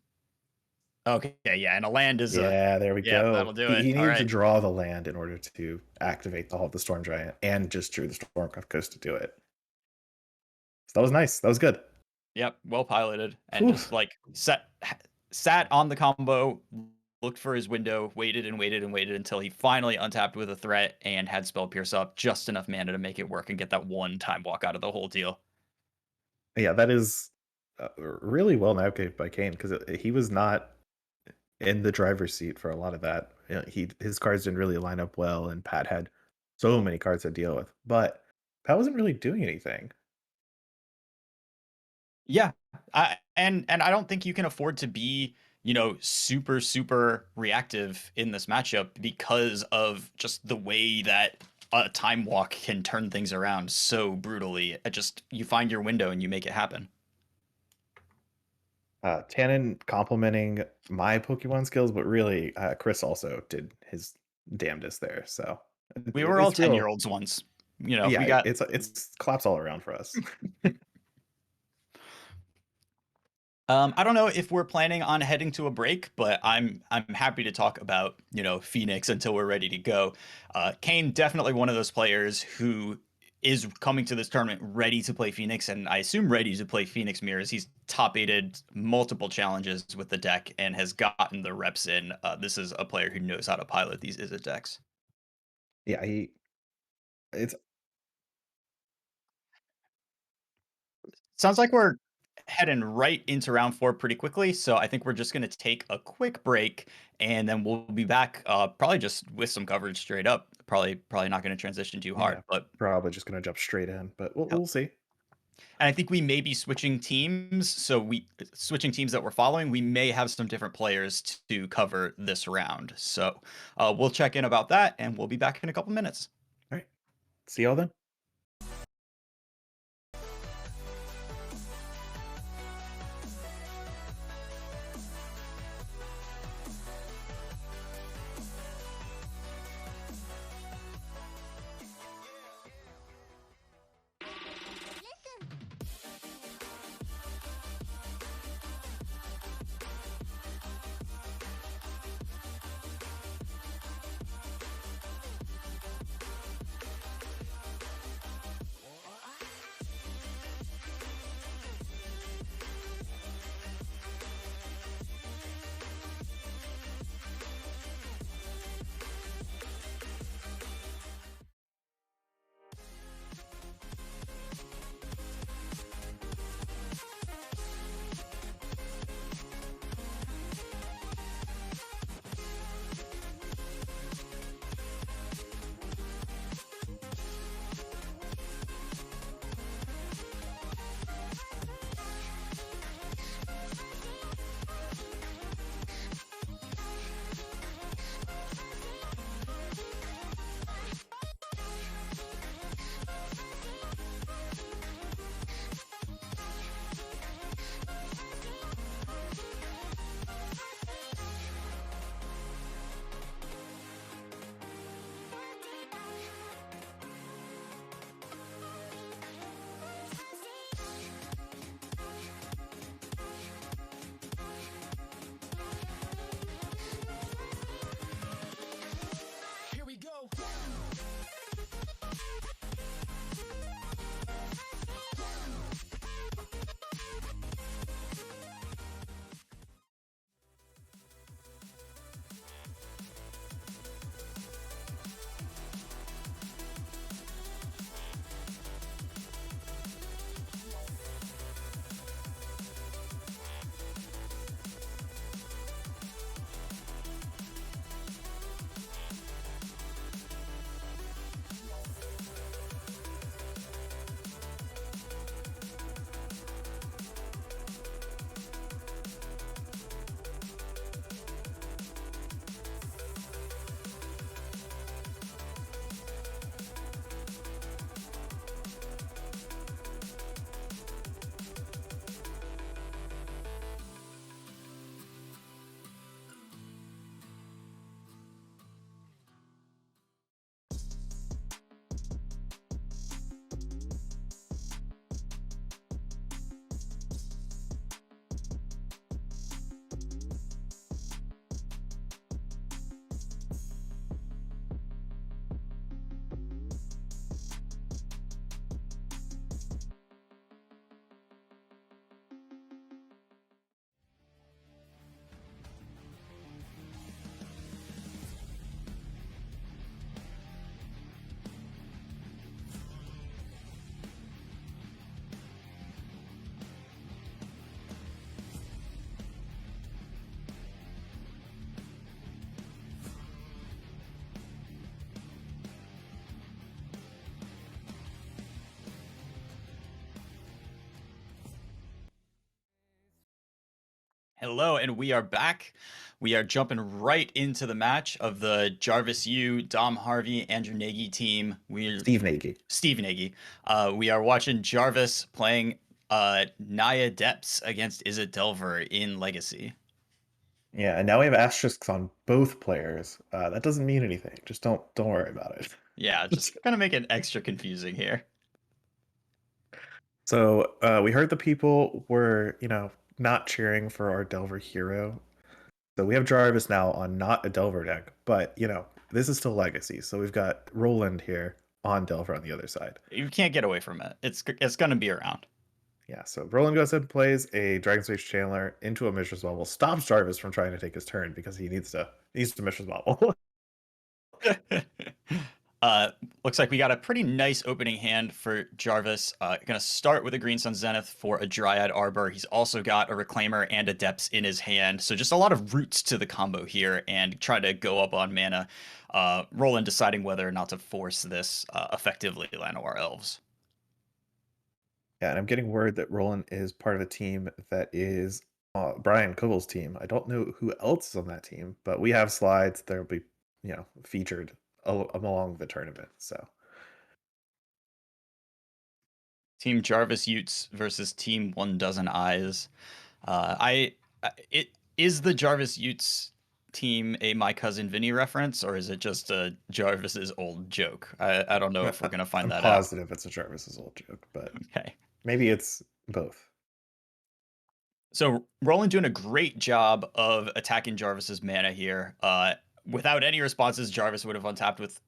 okay, yeah, and a land is There we yeah, go. that'll do it. He All needed to right. draw the land in order to activate the Storm Giant, and just drew the Storm Coast to do it. So that was nice. That was good. Yep, well piloted, and just like sat on the combo, looked for his window, waited and waited and waited until he finally untapped with a threat and had Spell Pierce up, just enough mana to make it work and get that one time walk out of the whole deal. Yeah, that is really well navigated by Kane because he was not in the driver's seat for a lot of that. You know, his cards didn't really line up well, and Pat had so many cards to deal with, but Pat wasn't really doing anything. Yeah, and I don't think you can afford to be, you know, super reactive in this matchup because of just the way that a time walk can turn things around so brutally. It just you find your window and you make it happen. Tannon complimenting my Pokemon skills, but really, Chris also did his damnedest there. So We were all it's real. 10-year-olds once. You know, Yeah, we got it's claps all around for us. I don't know if we're planning on heading to a break, but I'm happy to talk about, you know, Phoenix until we're ready to go. Kane definitely one of those players who is coming to this tournament ready to play Phoenix, and I assume ready to play Phoenix Mirrors. He's top-aided multiple challenges with the deck and has gotten the reps in. This is a player who knows how to pilot these Izzet decks. Yeah, it's Sounds like we're heading right into round 4 pretty quickly, so I think we're just going to take a quick break, and then we'll be back probably just with some coverage straight up. Probably not going to transition too hard, but probably just gonna jump straight in. But we'll see. And I think we may be switching teams, so switching teams that we're following. We may have some different players to cover this round, so we'll check in about that, and we'll be back in a couple minutes. All right, see y'all then. Hello, and we are back. We are jumping right into the match of the Jarvis U, Dom Harvey, Andrew Nagy team. Steve Nagy. Steve Nagy. We are watching Jarvis playing Naya Depths against Izzet Delver in Legacy. Yeah, and now we have asterisks on both players. That doesn't mean anything. Just don't worry about it. Yeah, just gonna make it extra confusing here. So we heard the people were, not cheering for our Delver hero. So we have Jarvis now on not a Delver deck, but this is still Legacy. So we've got Roland here on Delver on the other side. You can't get away from it. It's gonna be around. Yeah, so Roland goes ahead and plays a Dragon's Rage Chandler into a Mishra's Bubble, stops Jarvis from trying to take his turn because he needs to Mishra's Bubble. Looks like we got a pretty nice opening hand for Jarvis. Gonna start with a Green Sun Zenith for a Dryad Arbor. He's also got a Reclaimer and a Depths in his hand, so just a lot of roots to the combo here and try to go up on mana. Roland deciding whether or not to force this effectively Llanowar Elves. Yeah, and I'm getting word that Roland is part of a team that is Brian Koval's team. I don't know who else is on that team, but we have slides that will be, featured along the tournament. So, Team Jarvis Utes versus Team 12 Eyes. It is the Jarvis Utes team a My Cousin Vinny reference, or is it just a Jarvis's old joke? I don't know if we're gonna find that out. I'm positive it's a Jarvis's old joke, but okay. Maybe it's both. So Roland doing a great job of attacking Jarvis's mana here. Without any responses, Jarvis would have untapped with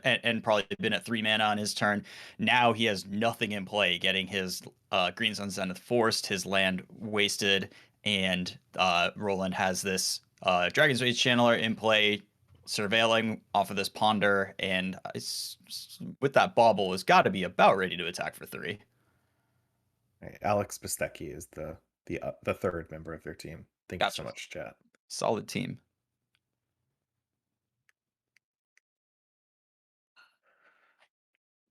and probably been at 3 mana on his turn. Now he has nothing in play, getting his Green Sun Zenith forced, his land wasted, and Roland has this Dragon's Rage Channeler in play, surveilling off of this Ponder, and with that Bauble, has got to be about ready to attack for 3. Right, Alex Bistecki is the third member of their team. Thank you so much, chat. Solid team.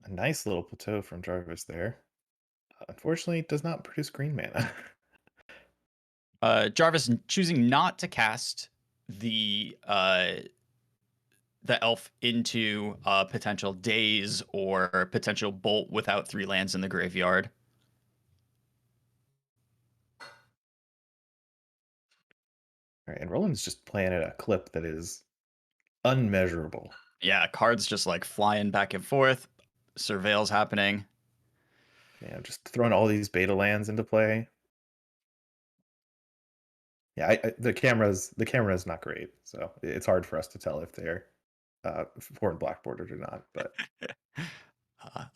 A nice little plateau from Jarvis there. Unfortunately, does not produce green mana. Jarvis choosing not to cast the elf into potential Daze or potential Bolt without 3 lands in the graveyard. All right, and Roland's just playing at a clip that is unmeasurable. Yeah, cards just like flying back and forth, surveils happening. Yeah, just throwing all these beta lands into play. Yeah, the camera's not great, so it's hard for us to tell if they're forward black bordered or not. But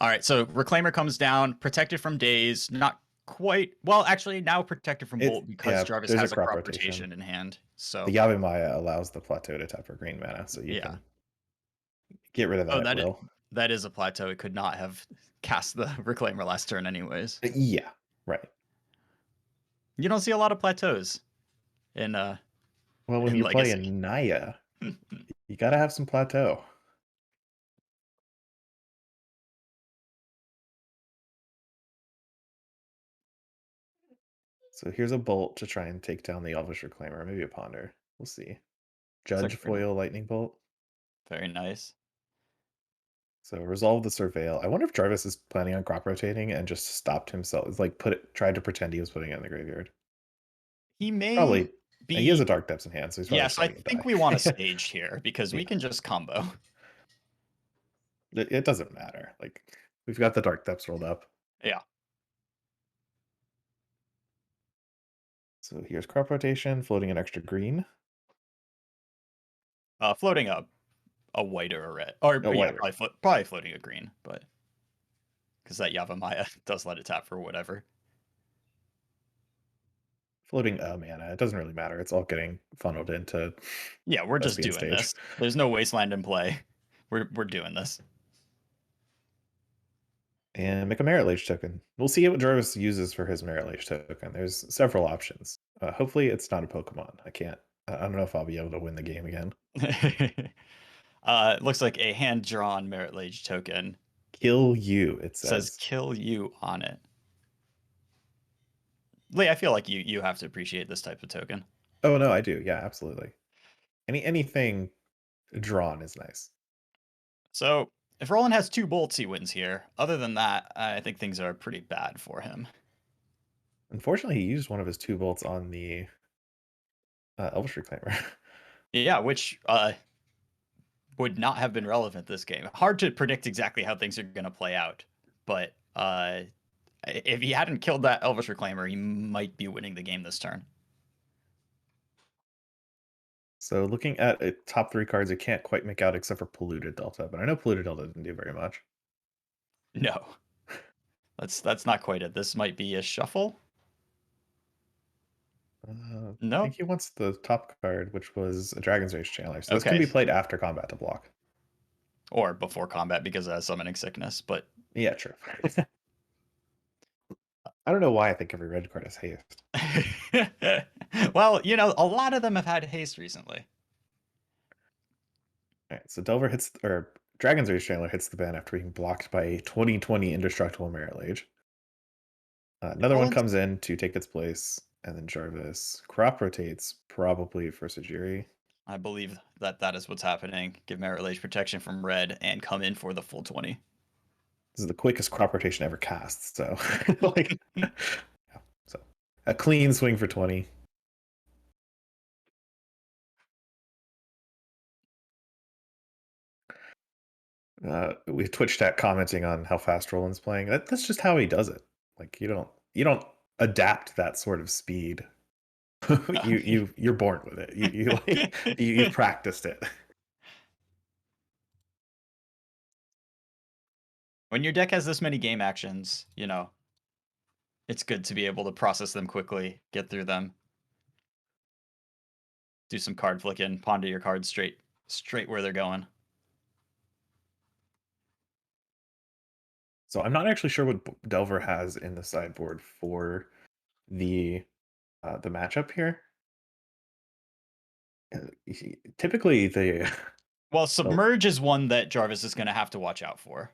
all right, so Reclaimer comes down, protected from Daze, not quite. Well, actually, now protected from Bolt because Jarvis has a crop rotation in hand. So the Yavimaya allows the plateau to tap for green mana, so you can get rid of that. That is a plateau. It could not have cast the Reclaimer last turn, anyways. Yeah, right. You don't see a lot of plateaus in well, when you play in Naya, you gotta have some plateau. So here's a Bolt to try and take down the Elvish Reclaimer, maybe a Ponder. We'll see. Judge foil Lightning Bolt. Very nice. So resolve the Surveil. I wonder if Jarvis is planning on crop rotating and just stopped himself. It's like tried to pretend he was putting it in the graveyard. He may probably be. He has a Dark Depths in hand, so he's probably. Yes, I think we want a stage here because we can just combo. It doesn't matter. Like we've got the Dark Depths rolled up. Yeah. So here's crop rotation, floating an extra green. Floating a white or a red, or probably floating a green, but because that Yavimaya does let it tap for whatever. Floating mana, it doesn't really matter. It's all getting funneled into. Yeah, we're just doing this. There's no wasteland in play. We're doing this. And make a Merit Lage token. We'll see what Jarvis uses for his Merit Lage token. There's several options. Hopefully it's not a Pokemon. I don't know if I'll be able to win the game again. It looks like a hand-drawn Merit Lage token. Kill you, it says kill you on it. Lee, I feel like you have to appreciate this type of token. Oh no, I do. Yeah, absolutely. Anything drawn is nice. So if Roland has 2 bolts, he wins here. Other than that, I think things are pretty bad for him. Unfortunately, he used one of his 2 bolts on the Elvish Reclaimer. Yeah, which would not have been relevant this game. Hard to predict exactly how things are going to play out, but if he hadn't killed that Elvish Reclaimer, he might be winning the game this turn. So looking at top 3 cards, I can't quite make out except for Polluted Delta, but I know Polluted Delta didn't do very much. No, that's not quite it. This might be a shuffle. I No, think he wants the top card, which was a Dragon's Rage Channeler. So this can okay, be played after combat to block. or before combat because it has Summoning Sickness. But Yeah, true. I don't know why I think every red card has haste. well, you know, a lot of them have had haste recently. All right, so Delver hits, or Dragon's Rage Channeler hits the ban after being blocked by a 2020 Indestructible Merit Lage. Another one comes in to take its place, and then Jarvis crop rotates, probably for Sajiri. I believe that that is what's happening. Give Merit Lage protection from red and come in for the full 20. This is the quickest crop rotation ever cast, so like, yeah. So a clean swing for 20. We Twitch chat commenting on how fast Roland's playing. That's just how he does it. Like you don't adapt that sort of speed. You're born with it. You've practiced it. When your deck has this many game actions, you know, it's good to be able to process them quickly, get through them, do some card flicking, ponder your cards straight where they're going. So I'm not actually sure what Delver has in the sideboard for the matchup here. Typically, the well, Submerge is one that Jarvis is going to have to watch out for.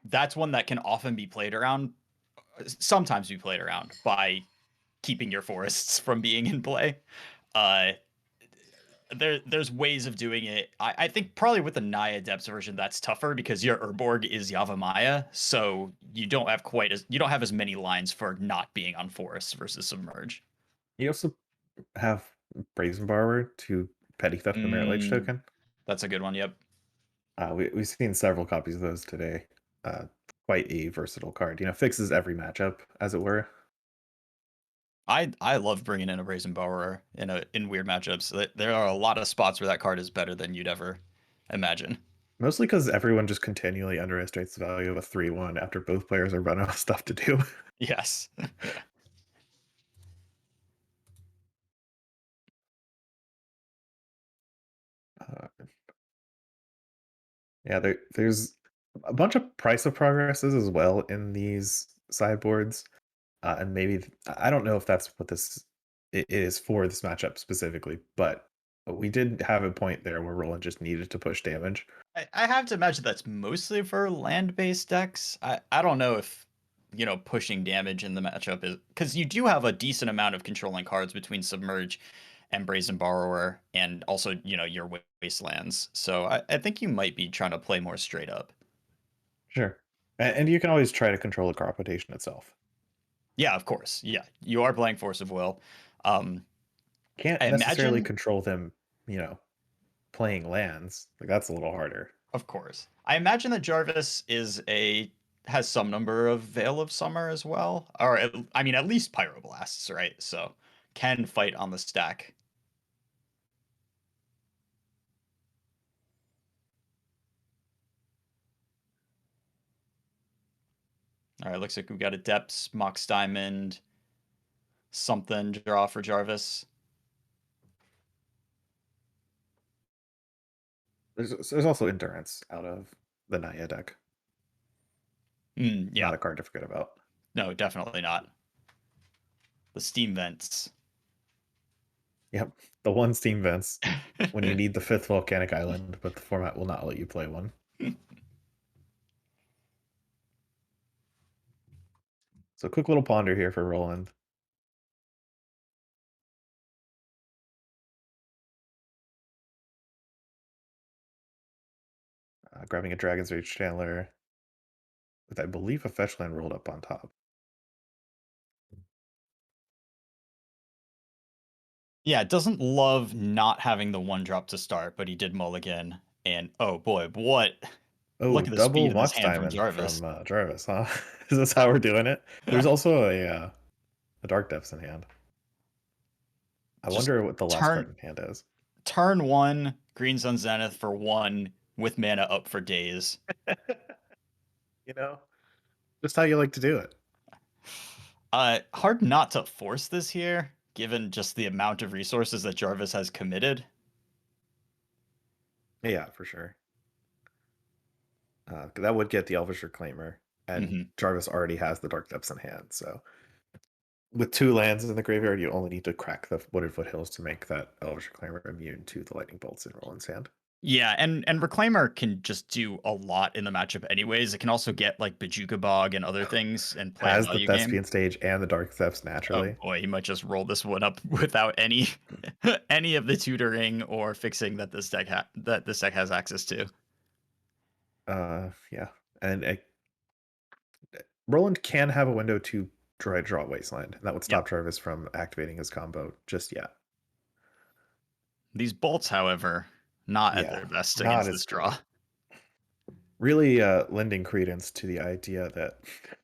That's one that can often be played around, sometimes be played around by keeping your forests from being in play. There's ways of doing it. I think probably with the Naya Depths version that's tougher because your Urborg is Yavimaya, so you don't have as many lines for not being on forests versus Submerge. You also have Brazen Borrower to petty theft the Merit Lage token. That's a good one. Yep. We've seen several copies of those today. Quite a versatile card. Fixes every matchup, as it were. I love bringing in a Brazen Borrower in weird matchups. There are a lot of spots where that card is better than you'd ever imagine. Mostly because everyone just continually underestimates the value of a 3/1 after both players are running out of stuff to do. Yes. Yeah, there's a bunch of Price of Progresses as well in these sideboards. And maybe, I don't know if that's what it is for this matchup specifically, but we did have a point there where Roland just needed to push damage. I have to imagine that's mostly for land-based decks. I don't know if, pushing damage in the matchup is... Because you do have a decent amount of controlling cards between Submerge and Brazen Borrower, and also, your Wastelands. So I think you might be trying to play more straight up. Sure. And you can always try to control the crop rotation itself. Yeah, of course. Yeah, you are playing Force of Will. Can't necessarily control them, playing lands. Like, that's a little harder. Of course. I imagine that Jarvis has some number of Veil of Summer as well. Or, at least Pyroblasts, right? So, can fight on the stack. All right, looks like we've got a Depths, Mox Diamond, something draw for Jarvis. There's also Endurance out of the Naya deck. Yeah. Not a card to forget about. No, definitely not. The Steam Vents. Yep, the one Steam Vents when you need the 5th Volcanic Island, but the format will not let you play one. So quick little ponder here for Roland. Grabbing a Dragon's Rage Chandler with, I believe, a fetch land rolled up on top. Yeah, doesn't love not having the 1-drop to start, but he did mulligan. And oh boy, what? Oh, Look at the double speed of this Mox hand from Diamond Jarvis. from Jarvis, huh? Is this how we're doing it? There's also a Dark Depths in hand. I Just wonder what the last turn card in hand is. turn 1, Green Sun Zenith for 1 with mana up for days. You know, just how you like to do it. Hard not to force this here, given just the amount of resources that Jarvis has committed. Yeah, for sure. That would get the Elvish Reclaimer, and Jarvis already has the Dark Depths in hand, so with 2 lands in the graveyard, you only need to crack the Wooded Foothills to make that Elvish Reclaimer immune to the Lightning Bolts in Roland's hand. Yeah, and Reclaimer can just do a lot in the matchup anyways. It can also get like Bajuka Bog and other things and play a Has the value game. Thespian Stage and the Dark Thefts naturally. Oh boy, he might just roll this one up without any any of the tutoring or fixing that this deck has access to. Yeah, and Roland can have a window to draw Wasteland, and that would stop Jarvis from activating his combo just yet. These bolts, however, not at their best against this draw. Really lending credence to the idea that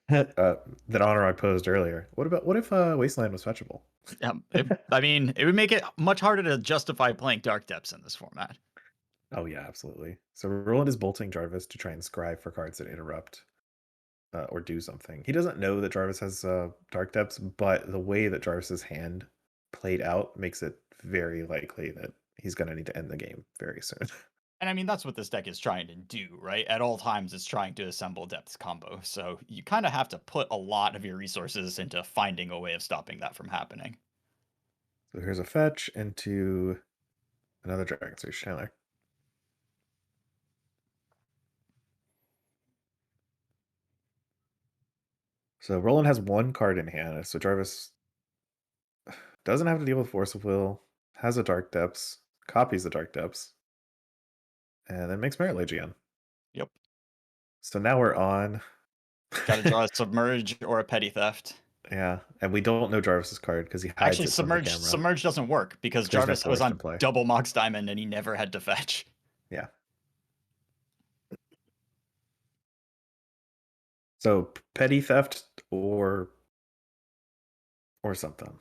that Honor I posed earlier. What if Wasteland was fetchable? I mean, it would make it much harder to justify playing Dark Depths in this format. Oh yeah, absolutely. So Roland is bolting Jarvis to try and scry for cards that interrupt or do something. He doesn't know that Jarvis has Dark Depths, but the way that Jarvis's hand played out makes it very likely that he's going to need to end the game very soon. And I mean, that's what this deck is trying to do, right? At all times, it's trying to assemble Depths combo. So you kind of have to put a lot of your resources into finding a way of stopping that from happening. So here's a fetch into another Dragon's Rage Chandler. So Roland has 1 card in hand, so Jarvis doesn't have to deal with Force of Will, has a Dark Depths, copies the Dark Depths, and then makes Merit Lage again. Yep. So now we're on. Got to draw a Submerge or a Petty Theft. Yeah, and we don't know Jarvis's card because he hides Actually, it from the camera. Submerge doesn't work because Jarvis was on double Mox Diamond and he never had to fetch. Yeah. So Petty Theft or something.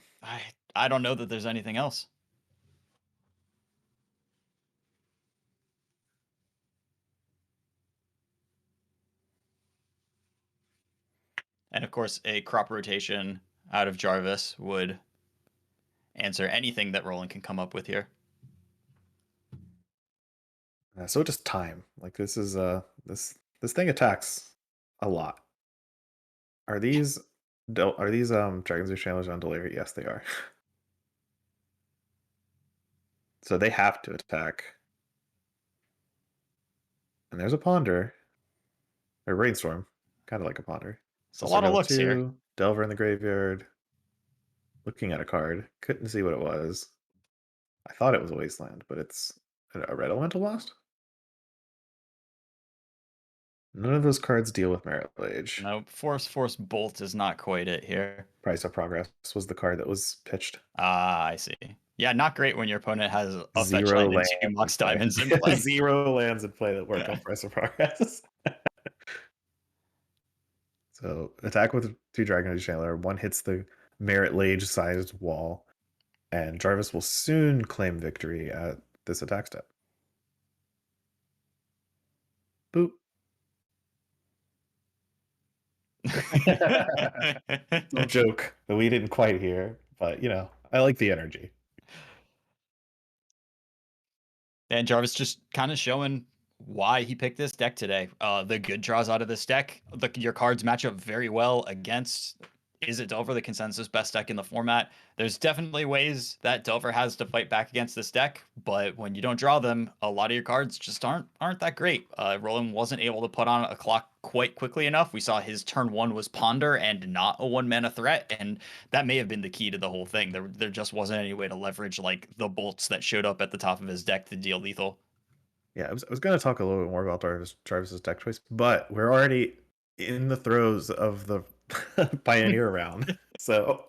I don't know that there's anything else. And of course, a crop rotation out of Jarvis would answer anything that Roland can come up with here. So just time. Like this is this thing attacks a lot. Are these Dragon's Rage Chandlers on Delirium? Yes, they are. So they have to attack. And there's a Ponder. Or Rainstorm. Kind of like a Ponder. It's a lot of looks here. Delver in the graveyard. Looking at a card. Couldn't see what it was. I thought it was a Wasteland, but it's a Red Elemental Blast? None of those cards deal with Merit Lage. No, Force Bolt is not quite it here. Price of Progress was the card that was pitched. Ah, I see. Yeah, not great when your opponent has a 0 fetch land and 2 Mox Diamonds in play. 0 lands in play that work on Price of Progress. So attack with 2 Dragon Chandler. 1 hits the Merit Lage sized wall, and Jarvis will soon claim victory at this attack step. Boop. No joke that we didn't quite hear, but you know, I like the energy. And Jarvis just kind of showing why he picked this deck today. The good draws out of this deck. Your cards match up very well against Izzet Delver, the consensus best deck in the format. There's definitely ways that Delver has to fight back against this deck, but when you don't draw them, a lot of your cards just aren't that great. Roland wasn't able to put on a clock quite quickly enough. We saw his turn 1 was Ponder and not a 1-mana threat, and that may have been the key to the whole thing. There just wasn't any way to leverage like the bolts that showed up at the top of his deck to deal lethal. Yeah, I was going to talk a little bit more about Jarvis's deck choice, but we're already in the throes of the Pioneer round. So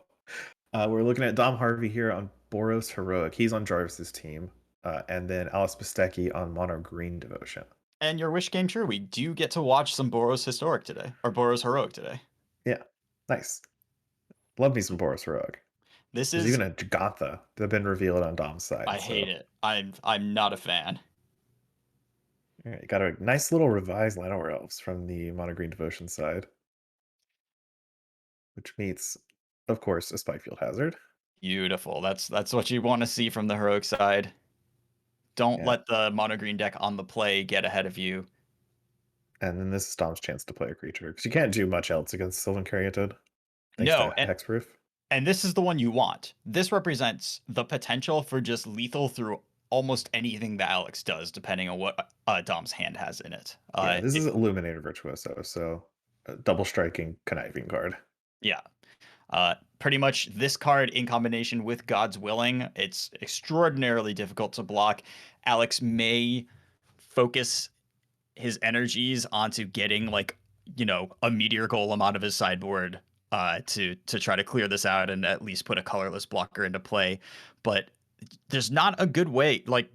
we're looking at Dom Harvey here on Boros Heroic. He's on Jarvis's team. And then Alice Bistecki on Mono Green Devotion. And your wish came true. We do get to watch some Boros Historic today, or Boros Heroic today. Yeah, nice. Love me some Boros Heroic. This There's is even a Jagantha that have been revealed on Dom's side. I hate it. I'm not a fan. All right, got a nice little revised Llanowar Elves from the Mono Green Devotion side, which meets, of course, a Spikefield Hazard. Beautiful. That's what you want to see from the heroic side. Don't let the mono green deck on the play get ahead of you. And then this is Dom's chance to play a creature, because you can't do much else against Sylvan Caryatid. No, Hexproof. And this is the one you want. This represents the potential for just lethal through almost anything that Alex does, depending on what Dom's hand has in it. Yeah, this is Illuminator Virtuoso, so a double striking conniving card. Yeah. Pretty much this card in combination with God's Willing, it's extraordinarily difficult to block. Alex may focus his energies onto getting like, a Meteor Golem out of his sideboard to try to clear this out and at least put a colorless blocker into play. But there's not a good way. Like,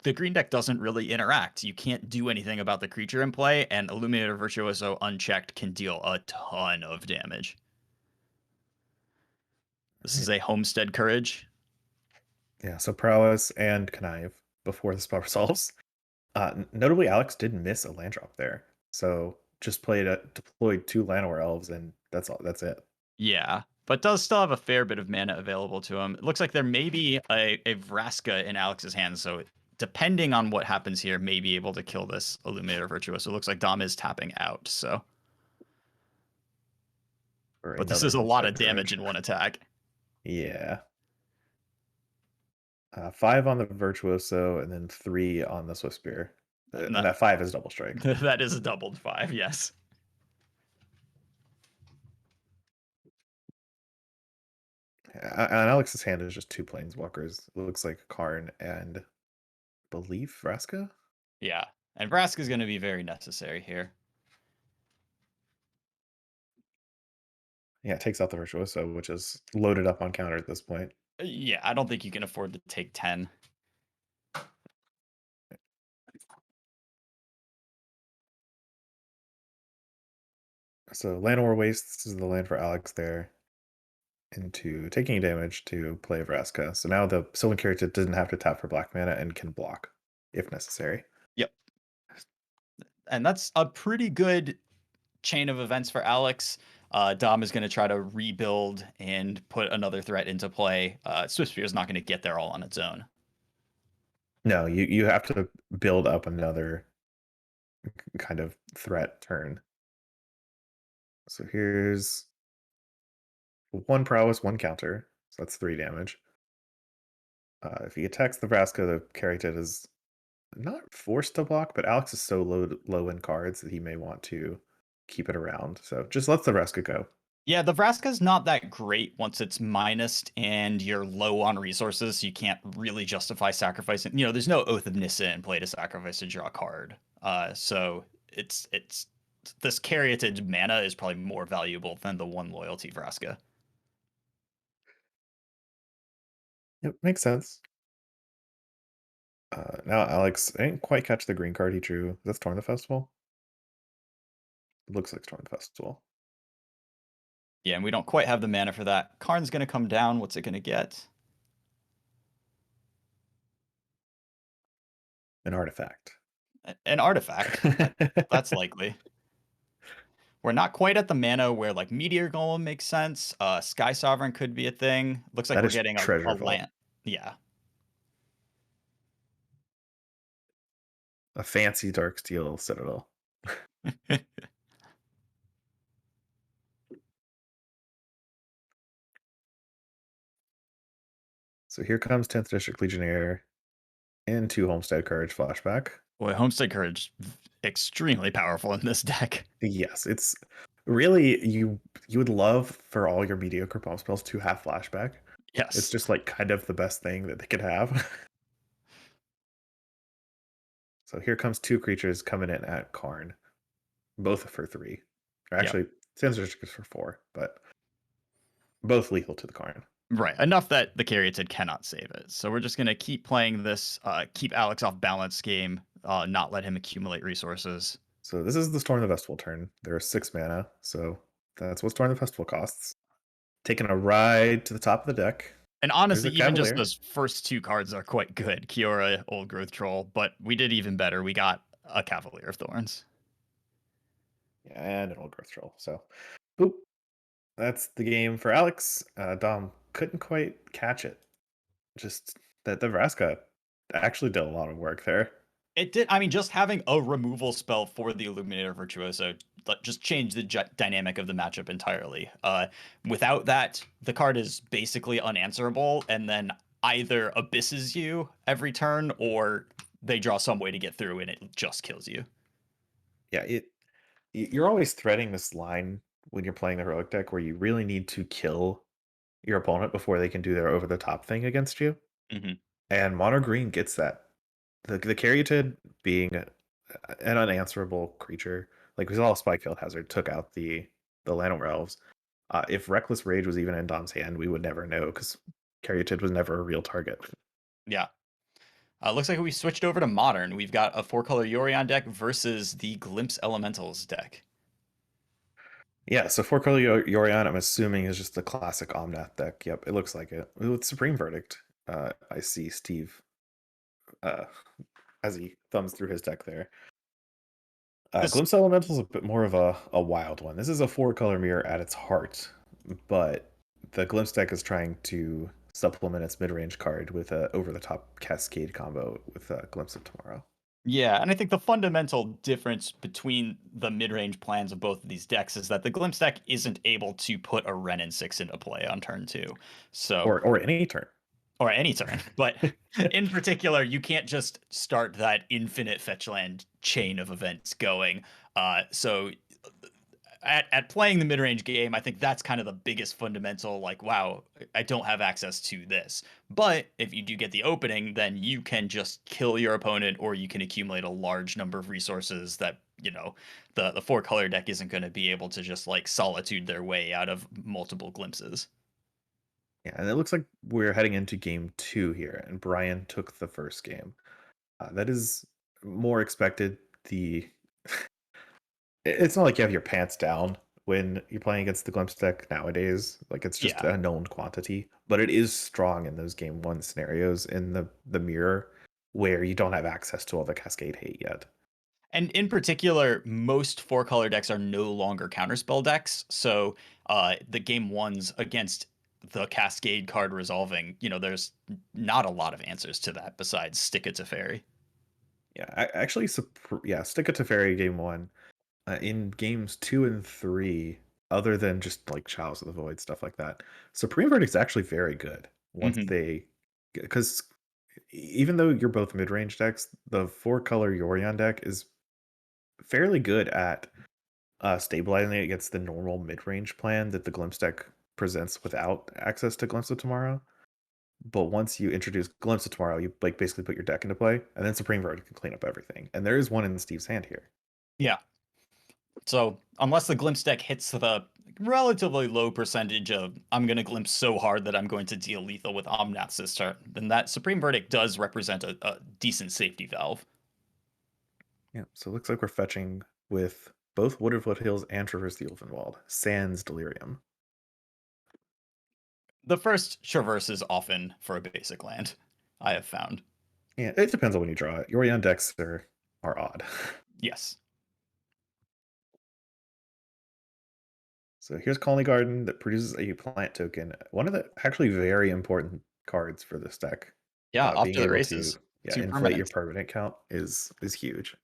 the green deck doesn't really interact. You can't do anything about the creature in play, and Illuminator Virtuoso unchecked can deal a ton of damage. This is a Homestead Courage. Yeah, so Prowess and Connive before the spell resolves. Notably, Alex did miss a land drop there. So just deployed 2 Llanowar Elves, and that's all. That's it. Yeah, but does still have a fair bit of mana available to him. It looks like there may be a Vraska in Alex's hands, so depending on what happens here, may be able to kill this Illuminator Virtuoso. It looks like Dom is tapping out, so. But this is a lot of damage in one attack. Yeah. 5 on the Virtuoso, and then 3 on the Swiftspear. And that 5 is double strike. That is a doubled 5, yes. On Alex's hand is just 2 Planeswalkers. It looks like Karn and believe Vraska? Yeah, and Vraska is going to be very necessary here. Yeah, it takes out the Virtuoso, which is loaded up on counter at this point. Yeah, I don't think you can afford to take 10. So Llanowar Wastes is the land for Alex there into taking damage to play Vraska. So now the Sylvan Caryatid doesn't have to tap for black mana and can block if necessary. Yep. And that's a pretty good chain of events for Alex. Dom is going to try to rebuild and put another threat into play. Swiftspear is not going to get there all on its own. No, you have to build up another kind of threat turn. So here's 1 Prowess, 1 counter. So that's 3 damage. If he attacks the Vraska, the Caryatid is not forced to block, but Alex is so low in cards that he may want to keep it around. So just let the Vraska go. Yeah, the Vraska's not that great once it's minused and you're low on resources, so you can't really justify sacrificing. There's no Oath of Nissa in play to sacrifice to draw a card. So it's this Caryatid mana is probably more valuable than the 1 loyalty Vraska. Yep, makes sense. Now Alex, I didn't quite catch the green card he drew. That's Torn the Festival? It looks like Torn the Festival. Yeah, and we don't quite have the mana for that. Karn's going to come down. What's it going to get? An artifact. An artifact. That's likely. We're not quite at the mana where like Meteor Golem makes sense. Sky Sovereign could be a thing. Looks like we're getting a land. Yeah. A fancy Darksteel Citadel. So here comes 10th District Legionnaire into Homestead Courage flashback. Boy, Homestead Courage, extremely powerful in this deck. Yes, it's really, you would love for all your mediocre pump spells to have flashback. Yes. It's just like kind of the best thing that they could have. So here comes 2 creatures coming in at Karn, both for 3. Or actually, Sensor is for 4, but both lethal to the Karn. Right, enough that the Caryatid cannot save it. So we're just gonna keep playing this, keep Alex off balance game, not let him accumulate resources. So this is the Storm the Festival turn. There are 6 mana, so that's what Storm the Festival costs. Taking a ride to the top of the deck. And honestly, There's a even just Cavalier. those first 2 cards are quite good. Kiora, Old Growth Troll, but we did even better. We got a Cavalier of Thorns. Yeah, and an Old Growth Troll. So, boop. That's the game for Alex. Dom couldn't quite catch it. Just that the Vraska actually did a lot of work there. It did. I mean, just having a removal spell for the Illuminator Virtuoso just changed the dynamic of the matchup entirely. Without that, the card is basically unanswerable, and then either abysses you every turn, or they draw some way to get through, and it just kills you. Yeah, you're always threading this line when you're playing the heroic deck, where you really need to kill your opponent before they can do their over the top thing against you. Mm-hmm. And mono green gets that. The Caryatid being an unanswerable creature, like we saw Spikefield Hazard took out the Llanowar Elves. If Reckless Rage was even in Dom's hand, we would never know because Caryatid was never a real target. Yeah. Looks like we switched over to Modern. We've got a 4-color Yorion deck versus the Glimpse Elementals deck. Yeah, so 4-color Yorion, I'm assuming, is just the classic Omnath deck. Yep, it looks like it. With Supreme Verdict, I see Steve as he thumbs through his deck there. Glimpse Elemental is a bit more of a wild one. This is a 4-color mirror at its heart, but the Glimpse deck is trying to supplement its mid-range card with a over-the-top Cascade combo with Glimpse of Tomorrow. Yeah, and I think the fundamental difference between the mid-range plans of both of these decks is that the Glimpse deck isn't able to put a Wrenn and 6 into play on turn 2. So or any turn. Or any turn. But in particular, you can't just start that infinite fetch land chain of events going. So at playing the mid-range game, I think that's kind of the biggest fundamental, like, wow, I don't have access to this. But if you do get the opening, then you can just kill your opponent, or you can accumulate a large number of resources that, you know, the 4-color deck isn't going to be able to just, like, solitude their way out of multiple glimpses. Yeah, and it looks like we're heading into game 2 here, and Brian took the first game. That is more expected. It's not like you have your pants down when you're playing against the Glimpse deck nowadays. Like, it's just a known quantity, but it is strong in those game 1 scenarios in the mirror where you don't have access to all the Cascade hate yet. And in particular, most 4-color decks are no longer counterspell decks. So the game 1s against the Cascade card resolving, you know, there's not a lot of answers to that besides Stick It to Fairy. Yeah, actually, Stick It to Fairy game 1. In games 2 and 3, other than just like Chalice of the Void, stuff like that, Supreme Verdict's actually very good once because even though you're both mid-range decks, the 4-color Yorion deck is fairly good at stabilizing it against the normal mid-range plan that the Glimpse deck presents without access to Glimpse of Tomorrow. But once you introduce Glimpse of Tomorrow, you like basically put your deck into play, and then Supreme Verdict can clean up everything. And there is one in Steve's hand here. Yeah. So unless the Glimpse deck hits the relatively low percentage of I'm going to glimpse so hard that I'm going to deal lethal with Omnath this turn, then that Supreme Verdict does represent a decent safety valve. Yeah, so it looks like we're fetching with both Wooded Foothills and Traverse the Ulvenwald, sans Delirium. The first Traverse is often for a basic land, I have found. Yeah, it depends on when you draw it. Yorion decks are odd. Yes. So here's Colony Garden that produces a plant token. One of the actually very important cards for this deck. Yeah, off being to the able races. to inflate your permanent count is huge.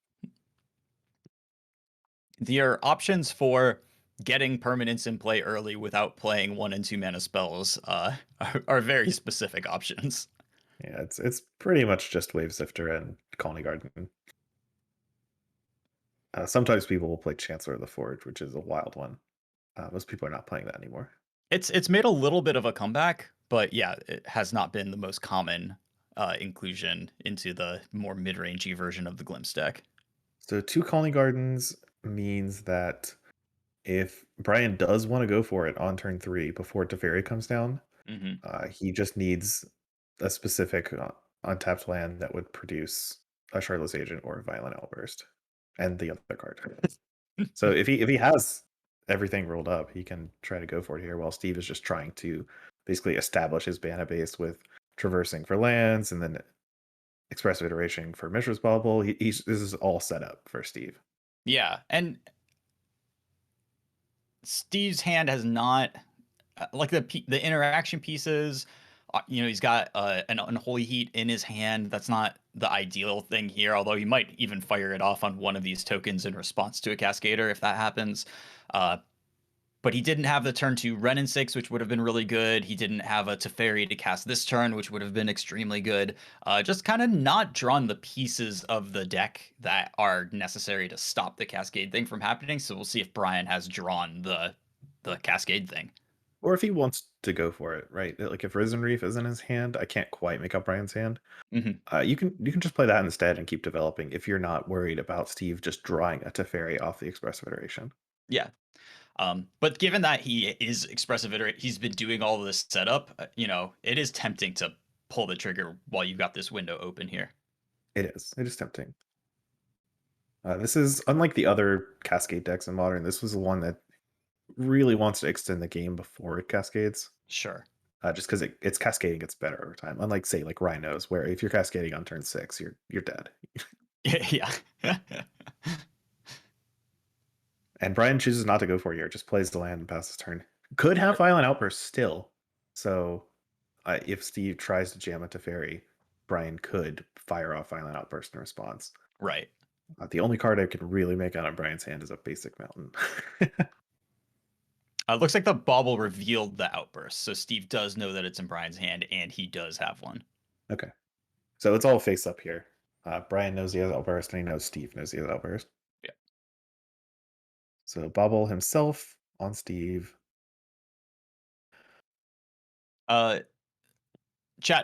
Your options for getting permanents in play early without playing 1 and 2 mana spells are very specific options. Yeah, it's pretty much just Wave Sifter and Colony Garden. Sometimes people will play Chancellor of the Forge, which is a wild one. Most people are not playing that anymore. It's made a little bit of a comeback, but yeah, it has not been the most common inclusion into the more mid-rangey version of the Glimpse deck. So 2 Calling Gardens means that if Brian does want to go for it on turn 3 before Teferi comes down, he just needs a specific untapped land that would produce a Shardless Agent or a Violent Outburst, and the other card. So if he has everything rolled up, he can try to go for it here, while Steve is just trying to basically establish his mana base with traversing for lands and then expressive iteration for Mishra's Bauble. This is all set up for Steve. Yeah, and Steve's hand has not like the interaction pieces. He's got an Unholy Heat in his hand. That's not the ideal thing here, although he might even fire it off on one of these tokens in response to a Cascader if that happens. But he didn't have the turn 2 Ren and 6, which would have been really good. He didn't have a Teferi to cast this turn, which would have been extremely good. Just kind of not drawn the pieces of the deck that are necessary to stop the Cascade thing from happening. So we'll see if Brian has drawn the Cascade thing. Or if he wants to go for it, right? Like if Risen Reef is in his hand, I can't quite make up Brian's hand. You can just play that instead and keep developing if you're not worried about Steve just drawing a Teferi off the expressive iteration. Yeah. But given that he is expressive iterate, he's been doing all of this setup, it is tempting to pull the trigger while you've got this window open here. It is tempting. This is unlike the other Cascade decks in Modern. This was the one that really wants to extend the game before it cascades. Sure. Just because its cascading gets better over time. Unlike, say, like Rhinos, where if you're cascading on turn 6, you're dead. Yeah. And Brian chooses not to go for it here, just plays the land and passes turn. Could have Violent Outburst still. So if Steve tries to jam a Teferi, Brian could fire off Violent Outburst in response. Right. The only card I can really make out of Brian's hand is a basic mountain. Looks like the bauble revealed the outburst, so Steve does know that it's in Brian's hand, and he does have one. Okay. So it's all face up here. Brian knows he has outburst, and he knows Steve knows he has outburst. Yeah. So bauble himself on Steve. Chat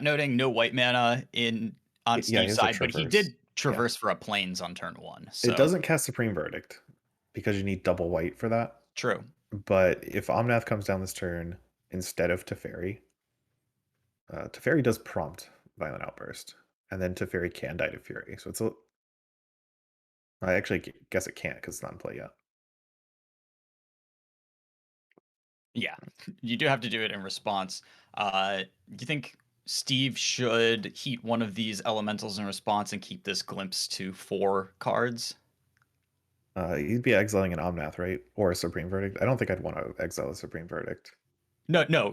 noting no white mana on Steve's side, but he did traverse for a plains on turn 1. So. It doesn't cast Supreme Verdict because you need double white for that. True. But if Omnath comes down this turn instead of Teferi, Teferi does prompt Violent Outburst, and then Teferi can die to Fury. So it's I actually guess it can't because it's not in play yet. Yeah, you do have to do it in response. Do you think Steve should heat one of these elementals in response and keep this glimpse to 4 cards? You'd be exiling an Omnath, right? Or a Supreme Verdict. I don't think I'd want to exile a Supreme Verdict. No, you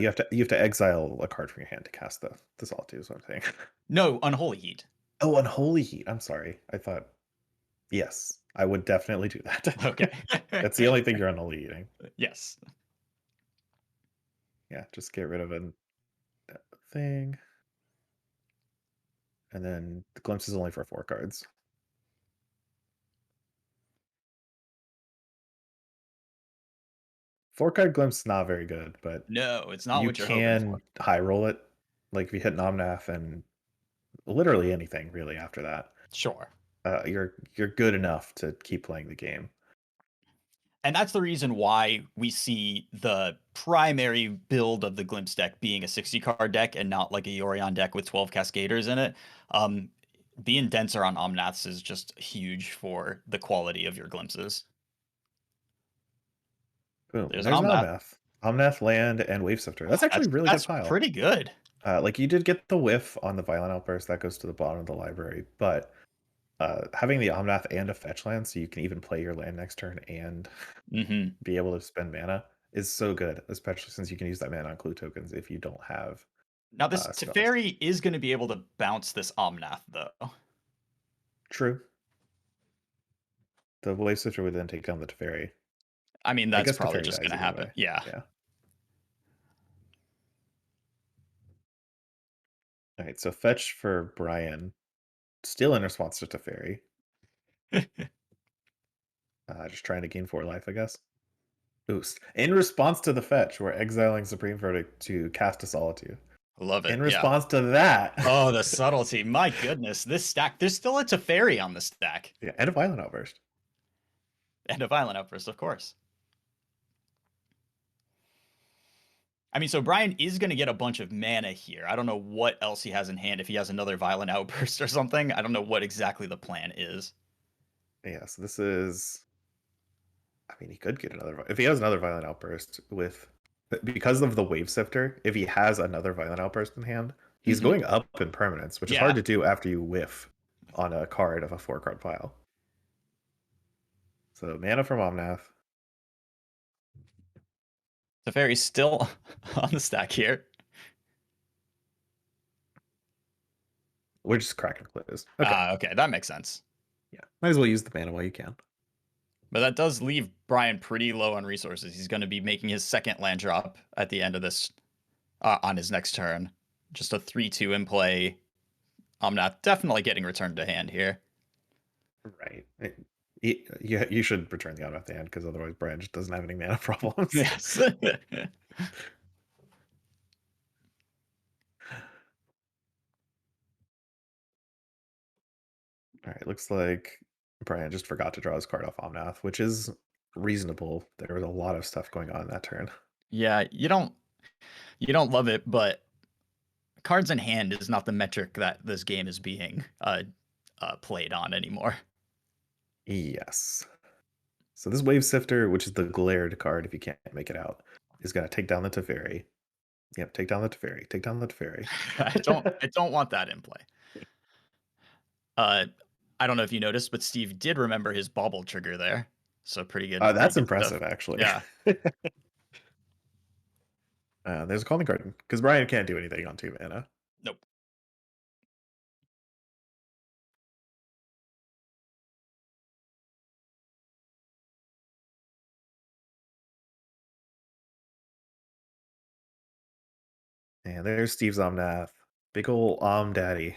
have to exile a card from your hand to cast the Solitude, is what I'm saying. No, Unholy Heat. Oh, Unholy Heat. I'm sorry. I thought, yes, I would definitely do that. Okay. That's the only thing you're Unholy Heating. Yes. Yeah, just get rid of a thing. And then the glimpse is only for 4 cards. Four-card glimpse is not very good, but no, it's not. You what you're can hoping for. high roll it, like if you hit Nomnath and literally anything really after that. Sure. You're good enough to keep playing the game. And that's the reason why we see the primary build of the Glimpse deck being a 60-card deck and not like a Yorion deck with 12 Cascaders in it. Being denser on Omnaths is just huge for the quality of your Glimpses. Boom. There's Omnath. Omnath, land, and Wave Sifter. That's actually really good pile. That's pretty good. Like you did get the whiff on the Violent Outburst. That goes to the bottom of the library. But having the Omnath and a fetch land so you can even play your land next turn and be able to spend mana is so good, especially since you can use that mana on clue tokens if you don't have. Now this Teferi is going to be able to bounce this Omnath though. True. The Wave Sifter would then take down the Teferi. I mean, that's probably just going to happen. Yeah. All right, so fetch for Brian, still in response to Teferi. Just trying to gain 4 life, I guess. Boost. In response to the fetch, we're exiling Supreme Verdict to cast a Solitude. Love it. In response to that. Oh, the subtlety. My goodness. This stack, there's still a Teferi on the stack. Yeah, and a Violent Outburst. And a Violent Outburst, of course. I mean, so Brian is going to get a bunch of mana here. I don't know what else he has in hand. If he has another Violent Outburst or something, I don't know what exactly the plan is. Yeah, so this is... I mean, he could get another... If he has another Violent Outburst with... Because of the Wave Sifter, if he has another Violent Outburst in hand, he's going up in permanence, which is hard to do after you whiff on a card of a 4-card pile. So, mana from Omnath. Teferi's still on the stack here. We're just cracking clues. Okay. Okay, that makes sense. Yeah, might as well use the mana while you can. But that does leave Brian pretty low on resources. He's going to be making his second land drop at the end of this, on his next turn. Just a 3-2 in play. Omnath definitely getting returned to hand here. Right. You should return the Omnath to hand, because otherwise Brian just doesn't have any mana problems. Yes. All right, looks like Brian just forgot to draw his card off Omnath, which is reasonable. There was a lot of stuff going on in that turn. Yeah, you don't love it, but cards in hand is not the metric that this game is being played on anymore. Yes. So this Wave Sifter, which is the glared card if you can't make it out, is going to take down the Teferi. Yep, take down the Teferi. Take down the Teferi. I don't want that in play. I don't know if you noticed, but Steve did remember his bauble trigger there. So pretty good. That's impressive, actually. Yeah. There's a Calling Garden, because Brian can't do anything on 2 mana. Nope. And there's Steve's Omnath. Big ol' Om Daddy.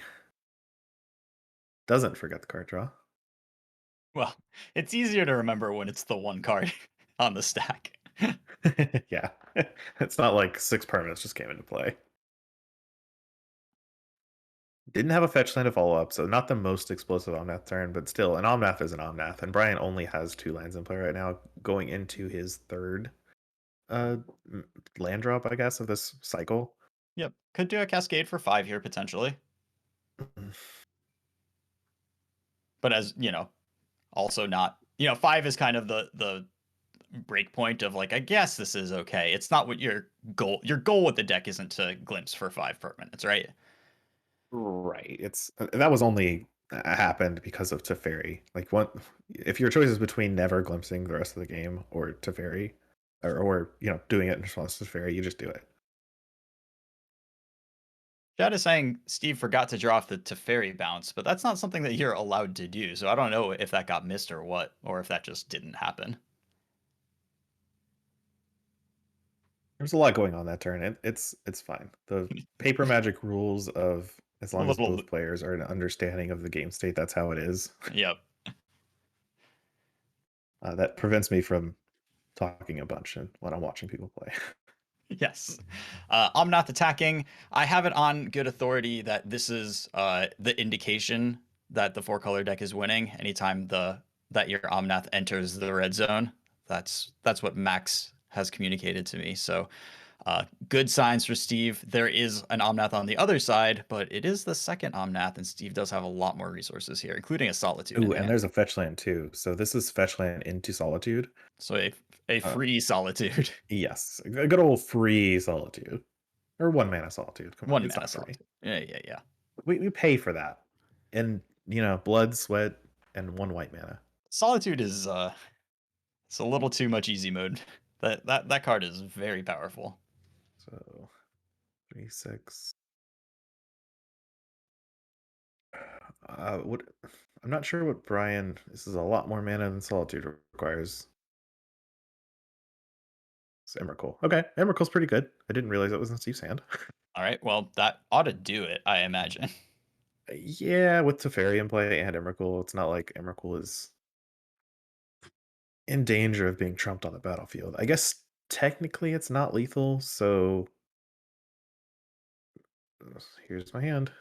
Doesn't forget the card draw. Well, it's easier to remember when it's the one card on the stack. Yeah. It's not like 6 permanents just came into play. Didn't have a fetch land to follow up, so not the most explosive Omnath turn, but still, an Omnath is an Omnath, and Brian only has 2 lands in play right now, going into his 3rd land drop, I guess, of this cycle. Yep. Could do a Cascade for 5 here, potentially. But as, also not, 5 is kind of the break point of like, I guess this is okay. It's not what your goal with the deck isn't to glimpse for 5 permanents, right? Right. It's that was only happened because of Teferi. Like, if your choice is between never glimpsing the rest of the game or Teferi, or doing it in response to Teferi, you just do it. Chad is saying Steve forgot to draw off the Teferi bounce, but that's not something that you're allowed to do. So I don't know if that got missed or what, or if that just didn't happen. There's a lot going on that turn. It's fine. The paper magic rules of as long as both players are an understanding of the game state, that's how it is. Yep. That prevents me from talking a bunch when I'm watching people play. Yes. Omnath attacking. I have it on good authority that this is the indication that the 4-color deck is winning anytime that your Omnath enters the red zone. That's what Max has communicated to me. So good signs for Steve. There is an Omnath on the other side, but it is the second Omnath, and Steve does have a lot more resources here, including a Solitude. Ooh, and there's a fetch land too. So this is fetch land into Solitude. So a free Solitude. Yes, a good old free Solitude. Or 1 mana Solitude. Come on, 1 mana Solitude. Yeah. We pay for that. And, blood, sweat, and 1 white mana. Solitude is it's a little too much easy mode. That card is very powerful. So 3-6. I'm not sure what Brian. This is a lot more mana than Solitude requires. It's Emrakul. Okay, Emrakul's pretty good. I didn't realize that was in Steve's hand. All right, well, that ought to do it, I imagine. Yeah, with Teferi in play and Emrakul, it's not like Emrakul is in danger of being trumped on the battlefield. I guess technically it's not lethal, so here's my hand.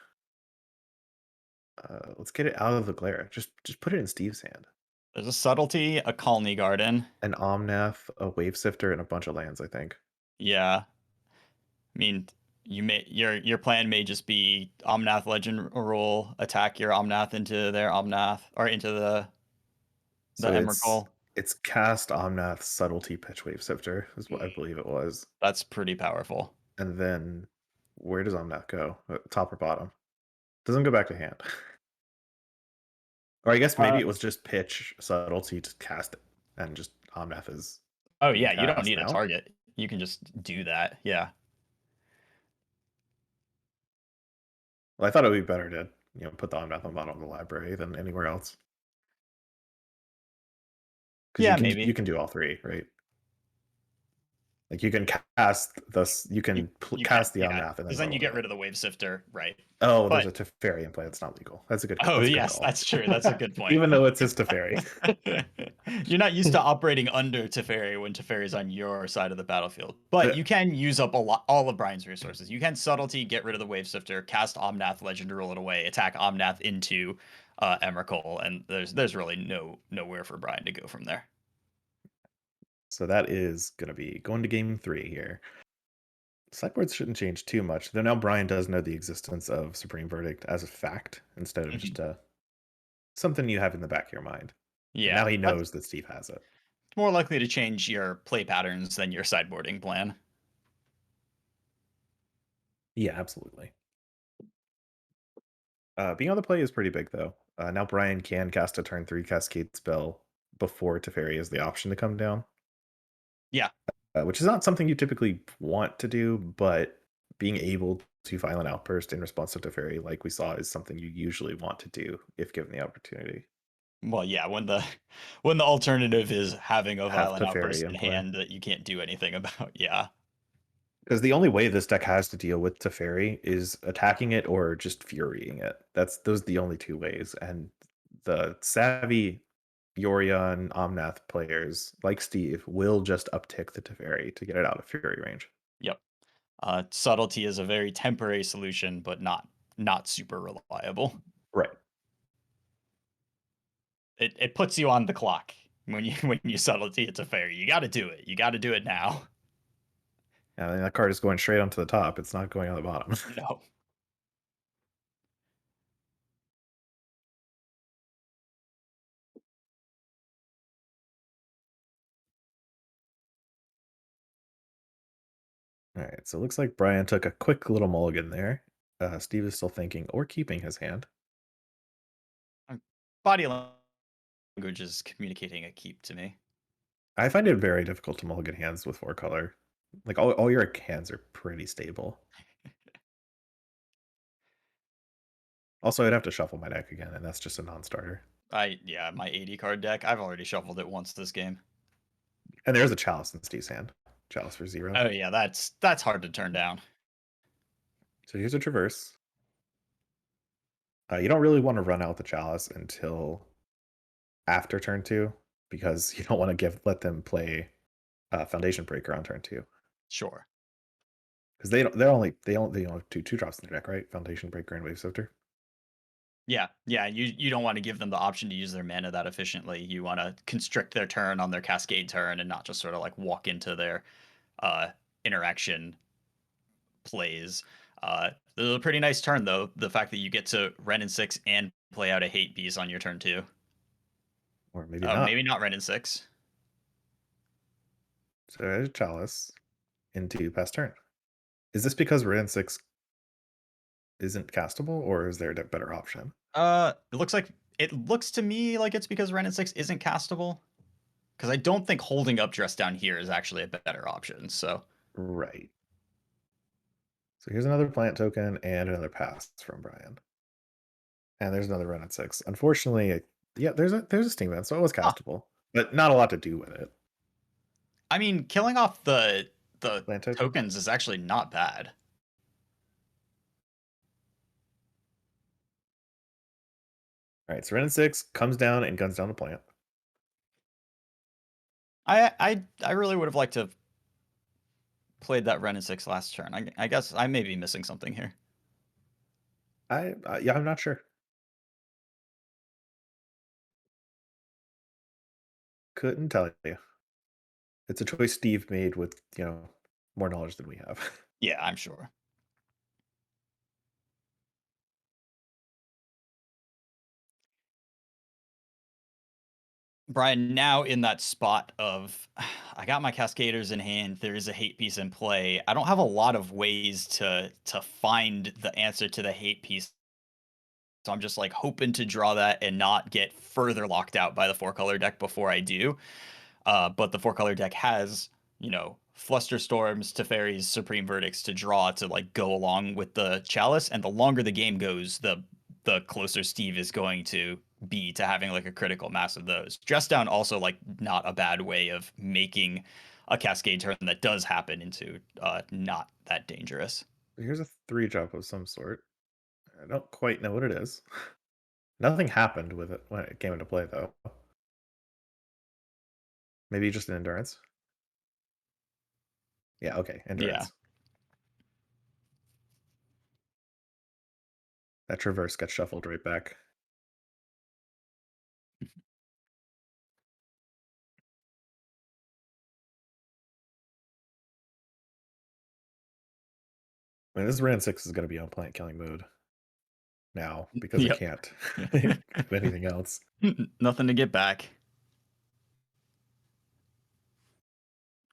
Let's get it out of the glare. Just put it in Steve's hand. There's a subtlety, a colony garden, an Omnath, a wave sifter, and a bunch of lands, I think. Yeah. I mean, your plan may just be Omnath Legend Rule, attack your Omnath into their Omnath or into the So Emrakul. it's cast Omnath, subtlety, pitch wave sifter is what I believe it was. That's pretty powerful. And then where does Omnath go? Top or bottom? Doesn't go back to hand. Or I guess maybe it was just pitch subtlety to cast it, and just Omnath is. Oh yeah, you don't cast need now? a target. You can just do that. Yeah. Well, I thought it would be better to put the Omnath on the bottom of the library than anywhere else. Yeah, Because maybe. you can do all three, right? Like you can cast this, you can cast the Omnath, and because then you get rid of the wave sifter, right? Oh, there's a Teferi in play. That's not legal. That's a good. Oh that's yes, that's true. That's a good point. Even though it's his Teferi. You're not used to operating under Teferi when Teferi's on your side of the battlefield, but you can use up all of Brian's resources. You can subtlety, get rid of the wave sifter, cast Omnath Legend to roll it away, attack Omnath into Emrakul, and there's really nowhere for Brian to go from there. So that is going to be going to game 3 here. Sideboards shouldn't change too much, though now Brian does know the existence of Supreme Verdict as a fact instead of just something you have in the back of your mind. Yeah. And now he knows that Steve has it. It's more likely to change your play patterns than your sideboarding plan. Yeah, absolutely. Being on the play is pretty big, though. Now Brian can cast a turn 3 Cascade spell before Teferi has the option to come down. Yeah. Which is not something you typically want to do, but being able to Violent Outburst in response to Teferi, like we saw, is something you usually want to do if given the opportunity. Well, yeah, when the alternative is having a Violent Teferi Outburst in play. hand that you can't do anything about, yeah. Because the only way this deck has to deal with Teferi is attacking it or just furying it. Those are the only two ways. And the savvy Yorion Omnath players, like Steve, will just uptick the Teferi to get it out of fury range. Yep. Subtlety is a very temporary solution, but not super reliable. Right. It puts you on the clock when you subtlety a Teferi. You got to do it. You got to do it now. Yeah, that card is going straight onto the top. It's not going on the bottom. No. All right, so it looks like Brian took a quick little mulligan there. Steve is still thinking or keeping his hand. Body language is communicating a keep to me. I find it very difficult to mulligan hands with 4-color. Like all your hands are pretty stable. Also, I'd have to shuffle my deck again, and that's just a non-starter. Yeah, my 80 card deck. I've already shuffled it once this game. And there's a Chalice in Steve's hand. Chalice for 0. Oh yeah, that's hard to turn down. So here's a Traverse. You don't really want to run out the Chalice until after turn 2, because you don't want to let them play Foundation Breaker on turn 2. Sure. Because they only have two drops in their deck, right? Foundation Breaker and Wave Sifter. Yeah. You don't want to give them the option to use their mana that efficiently. You want to constrict their turn on their Cascade turn and not just sort of like walk into their interaction plays. This is a pretty nice turn though. The fact that you get to Wrenn and 6 and play out a Hate Beast on your turn 2. Or maybe not. Maybe not Wrenn and 6. So there's Chalice into pass turn. Is this because Wrenn and 6 isn't castable, or is there a better option? It looks to me like it's because Wrenn and 6 isn't castable. Because I don't think holding up Dress Down here is actually a better option. So right. So here's another plant token and another pass from Brian. And there's another Wrenn and 6. Unfortunately, yeah, there's a Sting Vent, so it was castable, but not a lot to do with it. I mean, killing off the tokens is actually not bad. All right, so Wrenn and 6 comes down and guns down the plant. I really would have liked to have played that Ren and 6 last turn. I guess I may be missing something here. Yeah, I'm not sure. Couldn't tell you. It's a choice Steve made with, more knowledge than we have. Yeah, I'm sure. Brian, now in that spot of I got my Cascaders in hand, there is a hate piece in play. I don't have a lot of ways to find the answer to the hate piece. So I'm just like hoping to draw that and not get further locked out by the 4-color deck before I do. But the 4-color deck has, Flusterstorms, Teferi's, Supreme Verdicts to draw to like go along with the Chalice, and the longer the game goes, the closer Steve is going to be to having like a critical mass of those. Dress Down also like not a bad way of making a Cascade turn that does happen into not that dangerous. Here's a 3-drop of some sort. I don't quite know what it is. Nothing happened with it when it came into play, though. Maybe just an endurance. Yeah, okay, endurance. That traverse got shuffled right back. I mean, this Ren 6 is going to be on plant killing mode now because Yep. I can't do anything else. Nothing to get back.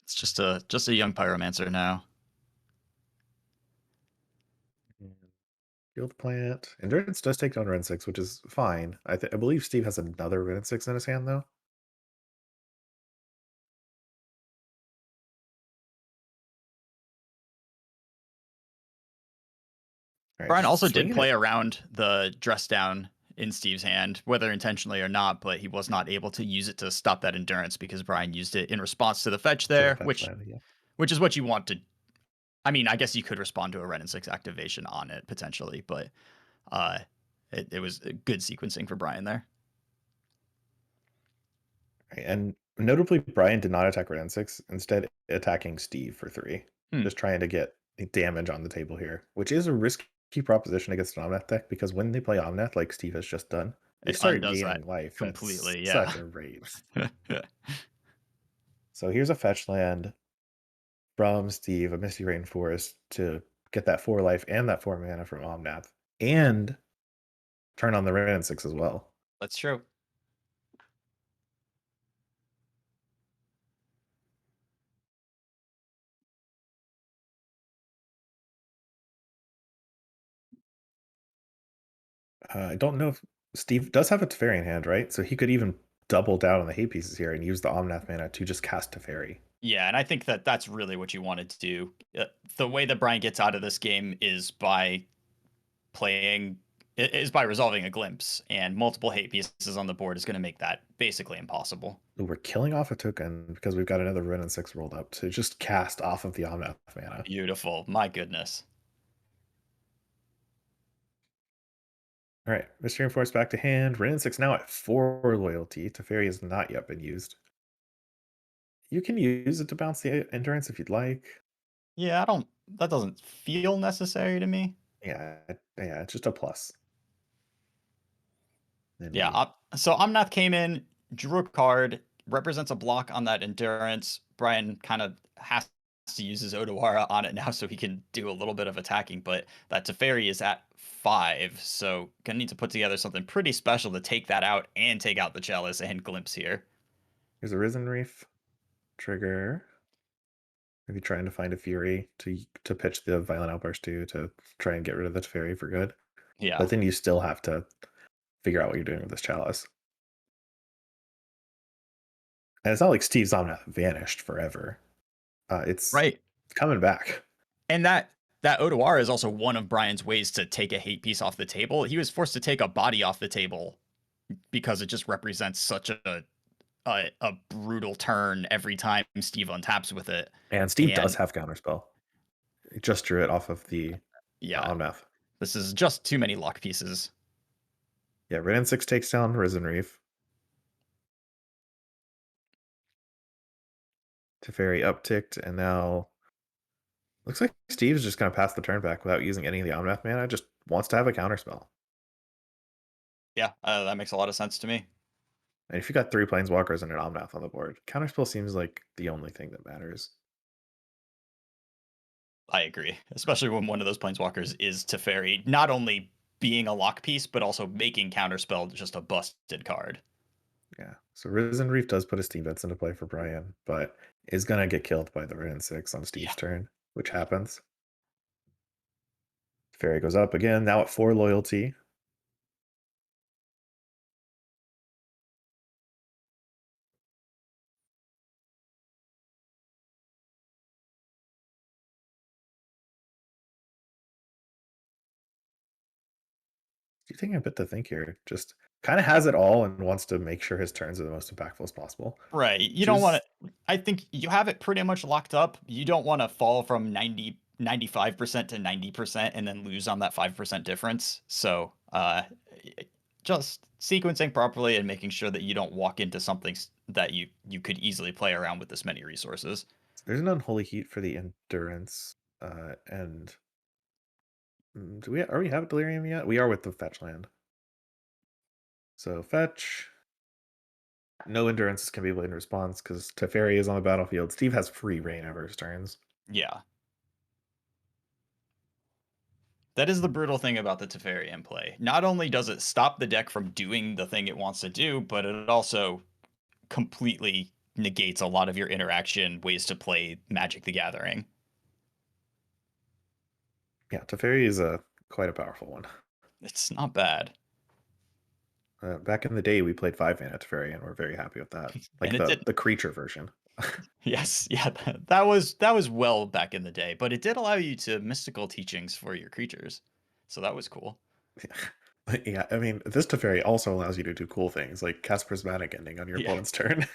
It's just a young pyromancer now. Field plant. Endurance does take down Ren 6, which is fine. I believe Steve has another Ren 6 in his hand, though. Right, Brian also did swinging play it. around the Dress Down in Steve's hand, whether intentionally or not, but he was not able to use it to stop that endurance because Brian used it in response to the fetch there, which is what you want to. I mean, I guess you could respond to a Ren and 6 activation on it potentially, but it was a good sequencing for Brian there. Right, and notably, Brian did not attack Ren 6, instead attacking Steve for 3. Just trying to get damage on the table here, which is a risky proposition against an Omnath deck, because when they play Omnath, like Steve has just done, they start gaining life completely. at such a rate. So here's a fetch land from Steve, a Misty Rainforest, to get that 4 life and that 4 mana from Omnath, and turn on the Ren 6 as well. That's true. I don't know if Steve does have a Teferi in hand, right? So he could even double down on the hate pieces here and use the Omnath mana to just cast Teferi. Yeah, and I think that that's really what you wanted to do. The way that Brian gets out of this game is by resolving a glimpse, and multiple hate pieces on the board is going to make that basically impossible. Ooh, we're killing off a token because we've got another Ren and 6 rolled up to just cast off of the Omnath mana. Beautiful. My goodness. All right, Mystery Force back to hand. Ren and 6 now at 4 loyalty. Teferi has not yet been used. You can use it to bounce the endurance if you'd like. Yeah, that doesn't feel necessary to me. Yeah, it's just a plus. Yeah, so Omnath came in, drew a card, represents a block on that endurance. Brian kind of has to use his Odawara on it now so he can do a little bit of attacking, but that Teferi is at 5, so gonna need to put together something pretty special to take that out and take out the Chalice and Glimpse here. Here's a Risen Reef. Trigger. Maybe trying to find a Fury to pitch the Violent Outburst to try and get rid of the Teferi for good. Yeah. But then you still have to figure out what you're doing with this Chalice. And it's not like Steve's Omnath vanished forever. It's right. Coming back. And that Odawara is also one of Brian's ways to take a hate piece off the table. He was forced to take a body off the table because it just represents such a brutal turn every time Steve untaps with it. And Steve does have Counterspell. He just drew it off of the Omnath. This is just too many luck pieces. Yeah, Ren and 6 takes down Risen Reef. Teferi upticked, and now looks like Steve's just going to pass the turn back without using any of the Omnath mana. Just wants to have a counterspell. Yeah, that makes a lot of sense to me. And if you got 3 Planeswalkers and an Omnath on the board, counterspell seems like the only thing that matters. I agree, especially when one of those Planeswalkers is Teferi, not only being a lock piece, but also making counterspell just a busted card. Yeah, so Risen Reef does put a Steam Vents into play for Brian, but is going to get killed by the Wrenn 6 on Steve's turn, which happens. Fairy goes up again, now at 4 loyalty. Do you think a bit to think here? Just kind of has it all and wants to make sure his turns are the most impactful as possible. Right. You don't want to. I think you have it pretty much locked up. You don't want to fall from 95% to 90% and then lose on that 5% difference. So, just sequencing properly and making sure that you don't walk into something that you could easily play around with this many resources. There's an Unholy Heat for the Endurance, and are we have Delirium yet? We are with the fetch land. So fetch. No Endurances can be played in response because Teferi is on the battlefield. Steve has free reign over his turns. Yeah. That is the brutal thing about the Teferi in play. Not only does it stop the deck from doing the thing it wants to do, but it also completely negates a lot of your interaction ways to play Magic the Gathering. Yeah, Teferi is quite a powerful one. It's not bad. Back in the day, we played 5 mana Teferi, and we're very happy with that. Like the creature version. Yes, yeah, that was well back in the day, but it did allow you to mystical teachings for your creatures, so that was cool. Yeah, I mean, this Teferi also allows you to do cool things, like cast Prismatic Ending on your opponent's turn.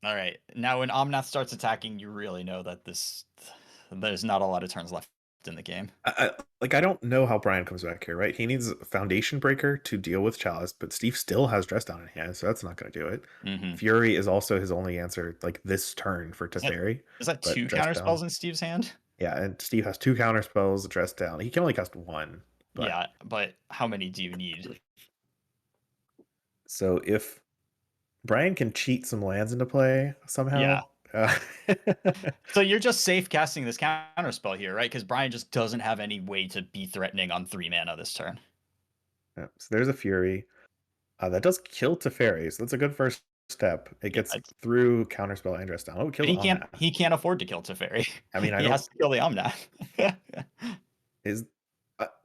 All right, now when Omnath starts attacking, you really know that there's not a lot of turns left in the game. I don't know how Brian comes back here, right? He needs Foundation Breaker to deal with Chalice, but Steve still has Dress Down in hand, so that's not going to do it. Fury is also his only answer, like this turn for Teferi. Is that 2 counterspells in Steve's hand? Yeah, and Steve has 2 counterspells, Dress Down. He can only cast 1. But... Yeah, but how many do you need? So if Brian can cheat some lands into play somehow. Yeah. So you're just safe casting this counterspell here, right? Because Brian just doesn't have any way to be threatening on 3 mana this turn. Yeah, so there's a Fury. That does kill Teferi, so that's a good first step. It gets through counterspell and Dress Down. Oh, kill Omnath. He can't afford to kill Teferi. I mean, he has to kill the Omnath.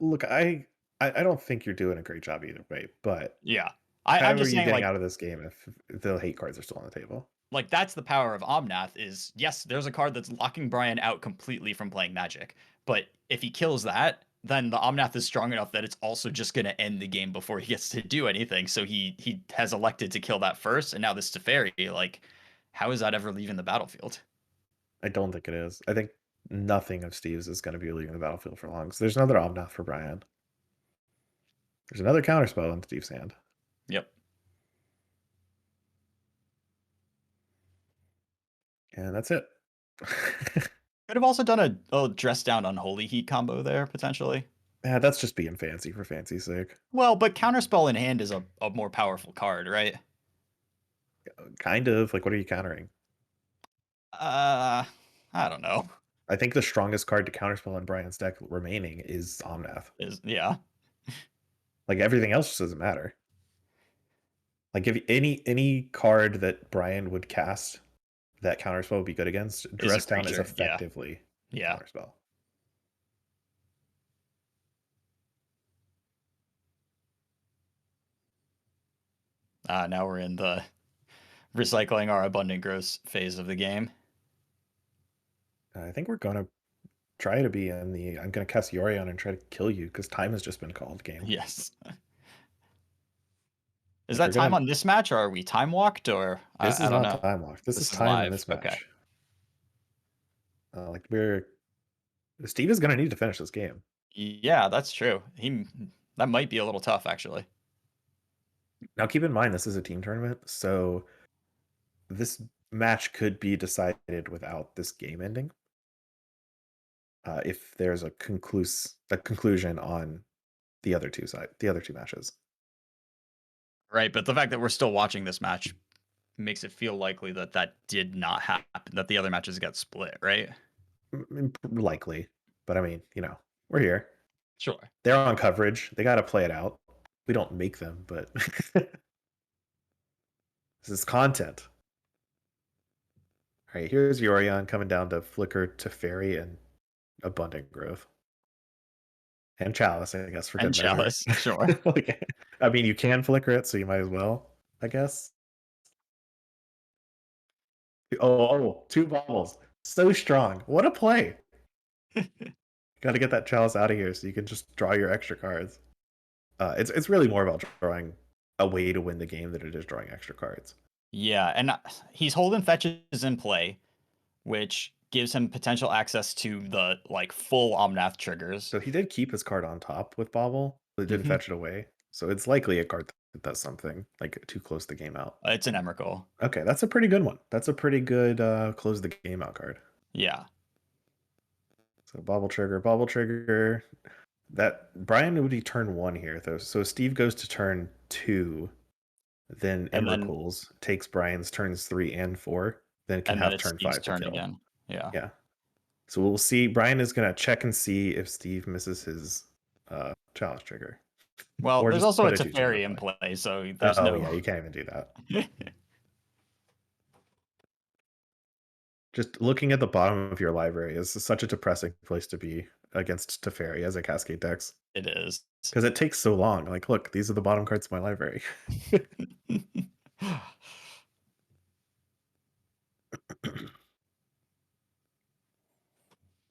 Look, I don't think you're doing a great job either way, but yeah, I'm just saying, getting out of this game if the hate cards are still on the table. Like, that's the power of Omnath is, yes, there's a card that's locking Brian out completely from playing Magic, but if he kills that, then the Omnath is strong enough that it's also just going to end the game before he gets to do anything. So he has elected to kill that first, and now this Teferi, like, how is that ever leaving the battlefield? I don't think it is. I think nothing of Steve's is going to be leaving the battlefield for long. So there's another Omnath for Brian. There's another counterspell in Steve's hand. Yep. And that's it. Could have also done a Dress Down Unholy Heat combo there, potentially. Yeah, that's just being fancy for fancy's sake. Well, but Counterspell in hand is a more powerful card, right? Kind of. Like, what are you countering? I don't know. I think the strongest card to counterspell in Brian's deck remaining is Omnath. Yeah. Like, everything else just doesn't matter. Like, if any card that Brian would cast that counterspell would be good against, Dress Down is effectively counterspell. Now we're in the recycling our abundant growth phase of the game. I think we're going to try to be in the I'm going to cast Yorion and try to kill you because time has just been called game. Yes. Is that time on this match, or are we time walked, or this I is don't not know. time walked. This is time live. on this match. Okay. Like Steve is going to need to finish this game. Yeah, that's true. That might be a little tough, actually. Now, keep in mind, this is a team tournament, so this match could be decided without this game ending. If there's a conclusion on the other two matches. Right, but the fact that we're still watching this match makes it feel likely that that did not happen, that the other matches got split, right? Likely, but I mean, we're here. Sure. They're on coverage. They got to play it out. We don't make them, but this is content. All right, here's Yorion coming down to Flicker, Teferi, and Abundant Growth. And Chalice, I guess, for good And measure. Chalice, sure. I mean, you can Flicker it, so you might as well, I guess. Oh, 2 baubles. So strong. What a play. Got to get that Chalice out of here so you can just draw your extra cards. It's really more about drawing a way to win the game than it is drawing extra cards. Yeah, and he's holding fetches in play, which gives him potential access to the full Omnath triggers. So he did keep his card on top with Bobble, but didn't fetch it away. So it's likely a card that does something, like too close the game out. It's an Emrakul. Okay, that's a pretty good one. That's a pretty good close the game out card. Yeah. So Bobble trigger. That Brian would be turn 1 here, though. So Steve goes to turn 2, then Emrakul's takes Brian's turns 3 and 4, then can have turn 5 to kill. Again. Yeah. Yeah. So we'll see. Brian is going to check and see if Steve misses his challenge trigger. Well, there's also a Teferi in play, so there's no... yeah, you can't even do that. Just looking at the bottom of your library is such a depressing place to be against Teferi as a Cascade Dex. It is. Because it takes so long. Like, look, these are the bottom cards of my library.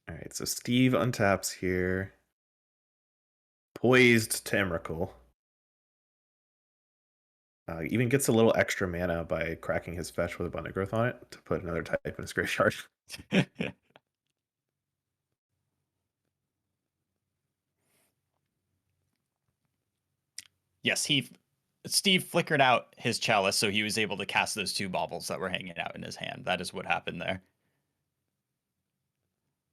All right, so Steve untaps here. Poised to Emrakul. Even gets a little extra mana by cracking his fetch with Abundant Growth on it to put another type in his graveyard. Yes, Steve flickered out his Chalice, so he was able to cast those 2 baubles that were hanging out in his hand. That is what happened there.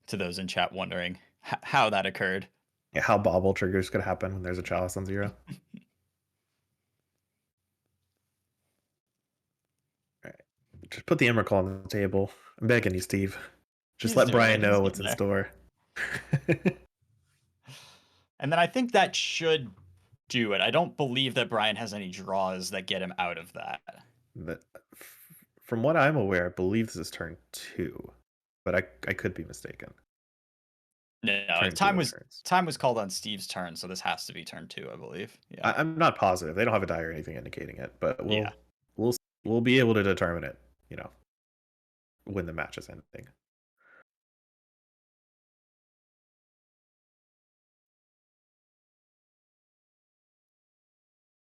To those in chat wondering how that occurred. Yeah, how bauble triggers could happen when there's a Chalice on 0. All right, just put the Emrakul on the table. I'm begging you, Steve. Just let Brian know what's in store. And then I think that should do it. I don't believe that Brian has any draws that get him out of that. From what I'm aware, I believe this is turn 2, but I could be mistaken. No, time was called on Steve's turn, so this has to be turn 2, I believe. Yeah, I'm not positive. They don't have a die or anything indicating it, but we'll be able to determine it, when the match is ending.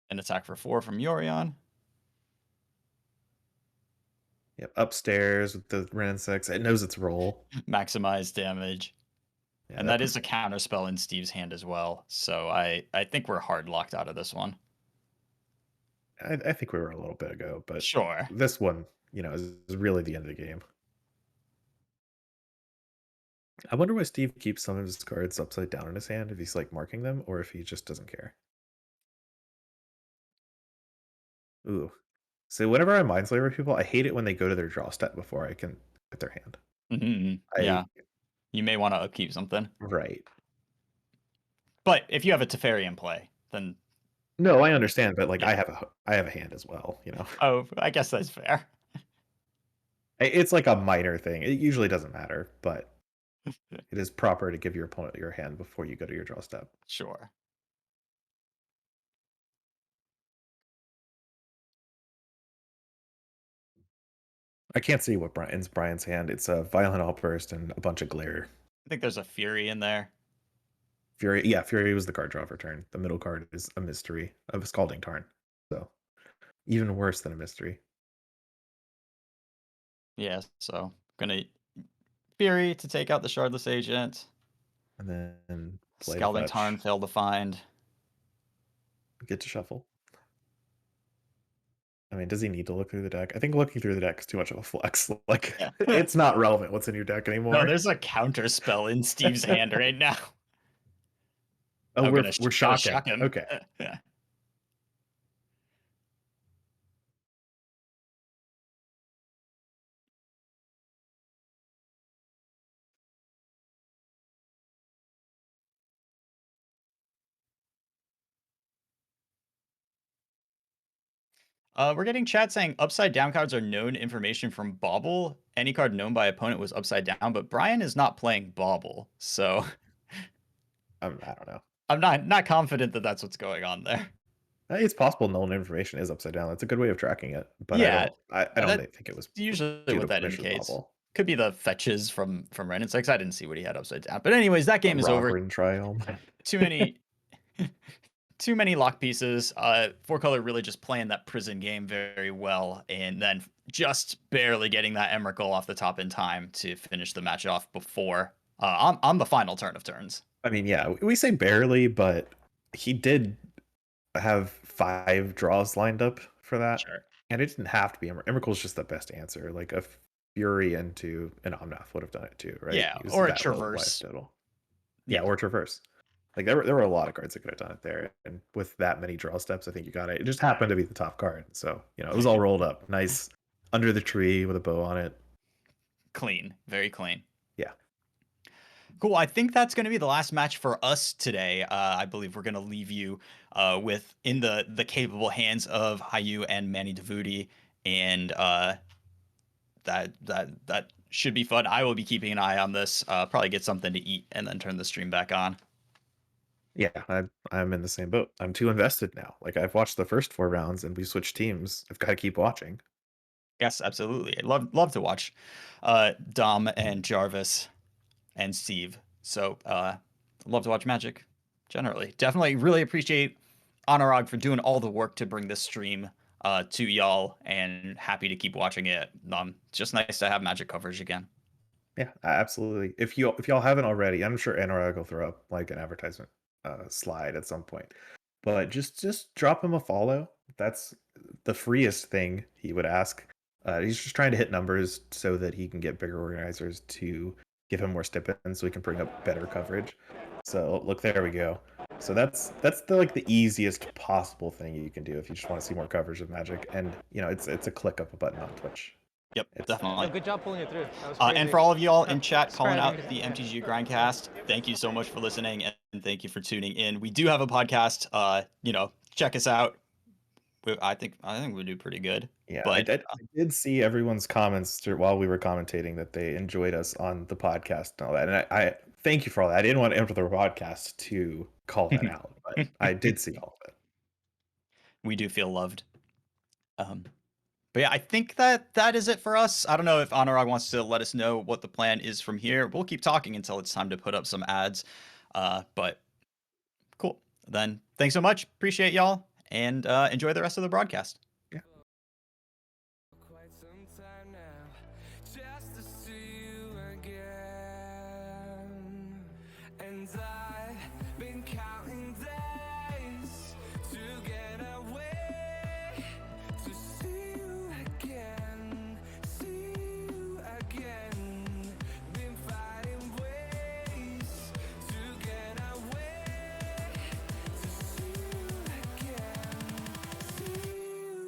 An attack for 4 from Yorion. Yep, upstairs with the Ren 6. It knows its role. Maximize damage. Yeah, and that is a counter spell in Steve's hand as well. So I think we're hard locked out of this one. I think we were a little bit ago, but sure. This one, is really the end of the game. I wonder why Steve keeps some of his cards upside down in his hand, if he's marking them or if he just doesn't care. Ooh. So whenever I Mindslaver people, I hate it when they go to their draw step before I can hit their hand. Yeah. You may want to upkeep something. Right. But if you have a Teferi in play, then... No, I understand, but I have a hand as well, Oh, I guess that's fair. It's like a minor thing. It usually doesn't matter, but it is proper to give your opponent your hand before you go to your draw step. Sure. I can't see what Brian's hand. It's a Violent Outburst and a bunch of Glare. I think there's a Fury in there. Fury was the card draw for turn. The middle card is a mystery of a Scalding Tarn. So even worse than a mystery. Yeah, so gonna Fury to take out the Shardless Agent. And then Scalding Tarn failed to find. Get to shuffle. I mean, does he need to look through the deck? I think looking through the deck is too much of a flex. Like, it's not relevant what's in your deck anymore. No, there's a counter spell in Steve's hand right now. Oh, we're shocking. Shock him. Okay. Yeah. We're getting chat saying upside down cards are known information from Bauble. Any card known by opponent was upside down, but Brian is not playing Bauble, so I don't know. I'm not confident that that's what's going on there. It's possible known information is upside down. That's a good way of tracking it, but Yeah, I don't think it was usually due what to that permission indicates. bubble. Could be the fetches from Renin 6. I didn't see what he had upside down. But anyways, that game is over. Trial. Too many lock pieces. 4-color really just playing that prison game very well, and then just barely getting that Emrakul off the top in time to finish the match off before on the final turn of turns. I mean, yeah, we say barely, but he did have 5 draws lined up for that. Sure. And it didn't have to be Emrakul's just the best answer. Like a Fury into an Omnath would have done it too, right? Yeah, or a Traverse. Yeah, or a Traverse. Like there were a lot of cards that could have done it there, and with that many draw steps, I think you got it. It just happened to be the top card, so it was all rolled up, nice under the tree with a bow on it. Clean, very clean. Yeah. Cool. I think that's going to be the last match for us today. I believe we're going to leave you with in the capable hands of HAIYUE and Manny DAVOUDI, and that should be fun. I will be keeping an eye on this. Probably get something to eat and then turn the stream back on. Yeah, I'm in the same boat. I'm too invested now. Like I've watched the first 4 rounds and we switched teams. I've got to keep watching. Yes, absolutely. I'd love to watch Dom and Jarvis and Steve. So love to watch Magic generally. Definitely really appreciate Anurag for doing all the work to bring this stream to y'all, and happy to keep watching it. Just nice to have Magic coverage again. Yeah, absolutely. If y'all haven't already, I'm sure Anurag will throw up like an advertisement slide at some point. But just drop him a follow. That's the freest thing he would ask. He's just trying to hit numbers so that he can get bigger organizers to give him more stipends so he can bring up better coverage. So look, there we go. So that's the easiest possible thing you can do if you just want to see more coverage of Magic. And it's a click up a button on Twitch. Yep, definitely. Oh, good job pulling it through. And for all of y'all in chat calling out the MTG Grindcast, thank you so much for listening, and thank you for tuning in. We do have a podcast. Check us out. I think we do pretty good. Yeah, but I did see everyone's comments while we were commentating that they enjoyed us on the podcast and all that. And I thank you for all that. I didn't want to enter the podcast to call that out, but I did see all of it. We do feel loved. But yeah, I think that is it for us. I don't know if Anurag wants to let us know what the plan is from here. We'll keep talking until it's time to put up some ads. But cool. Then thanks so much. Appreciate y'all, and enjoy the rest of the broadcast. Yeah. Quite some time now, just to see you again. And I've been counting days to get away, to see you again, been finding ways to get away, to see you again, see you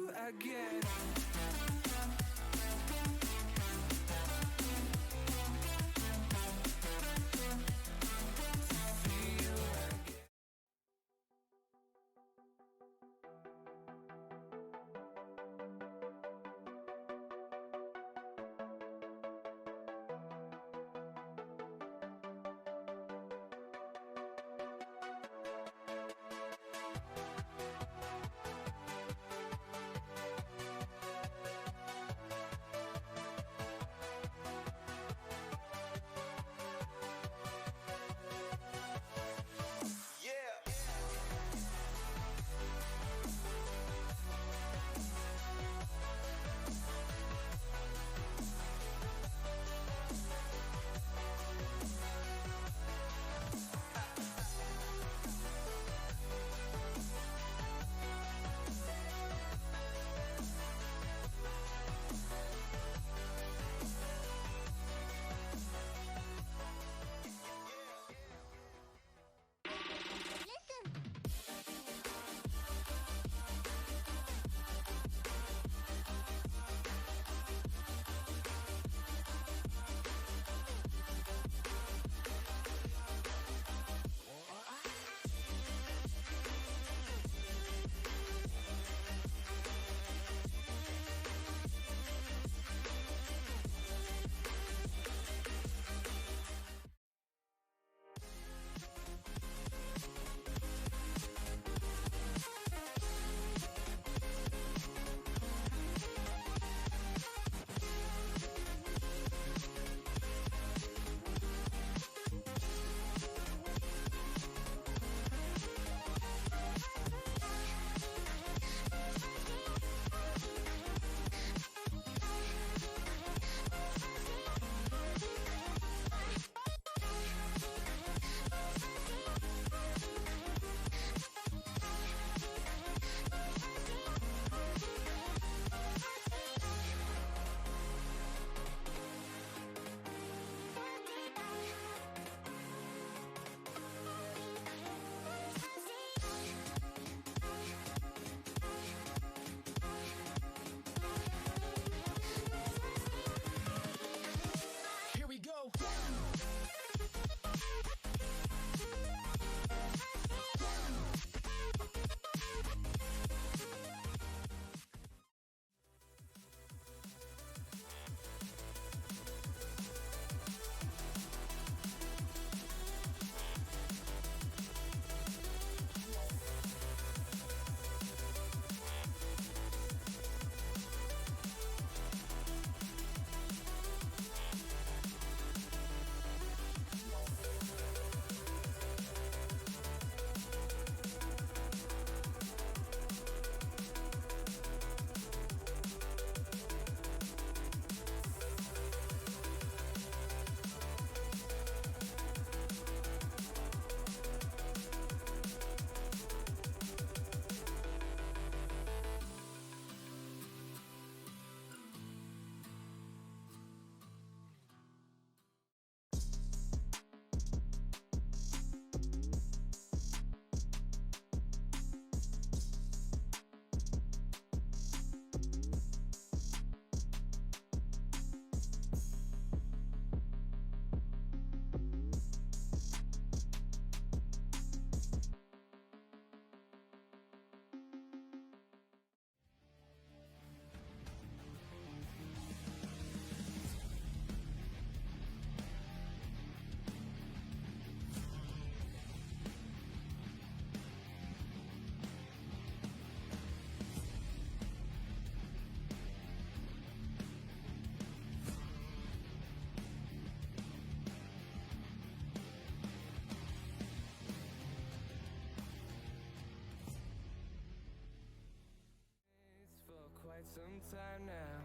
quite some time now,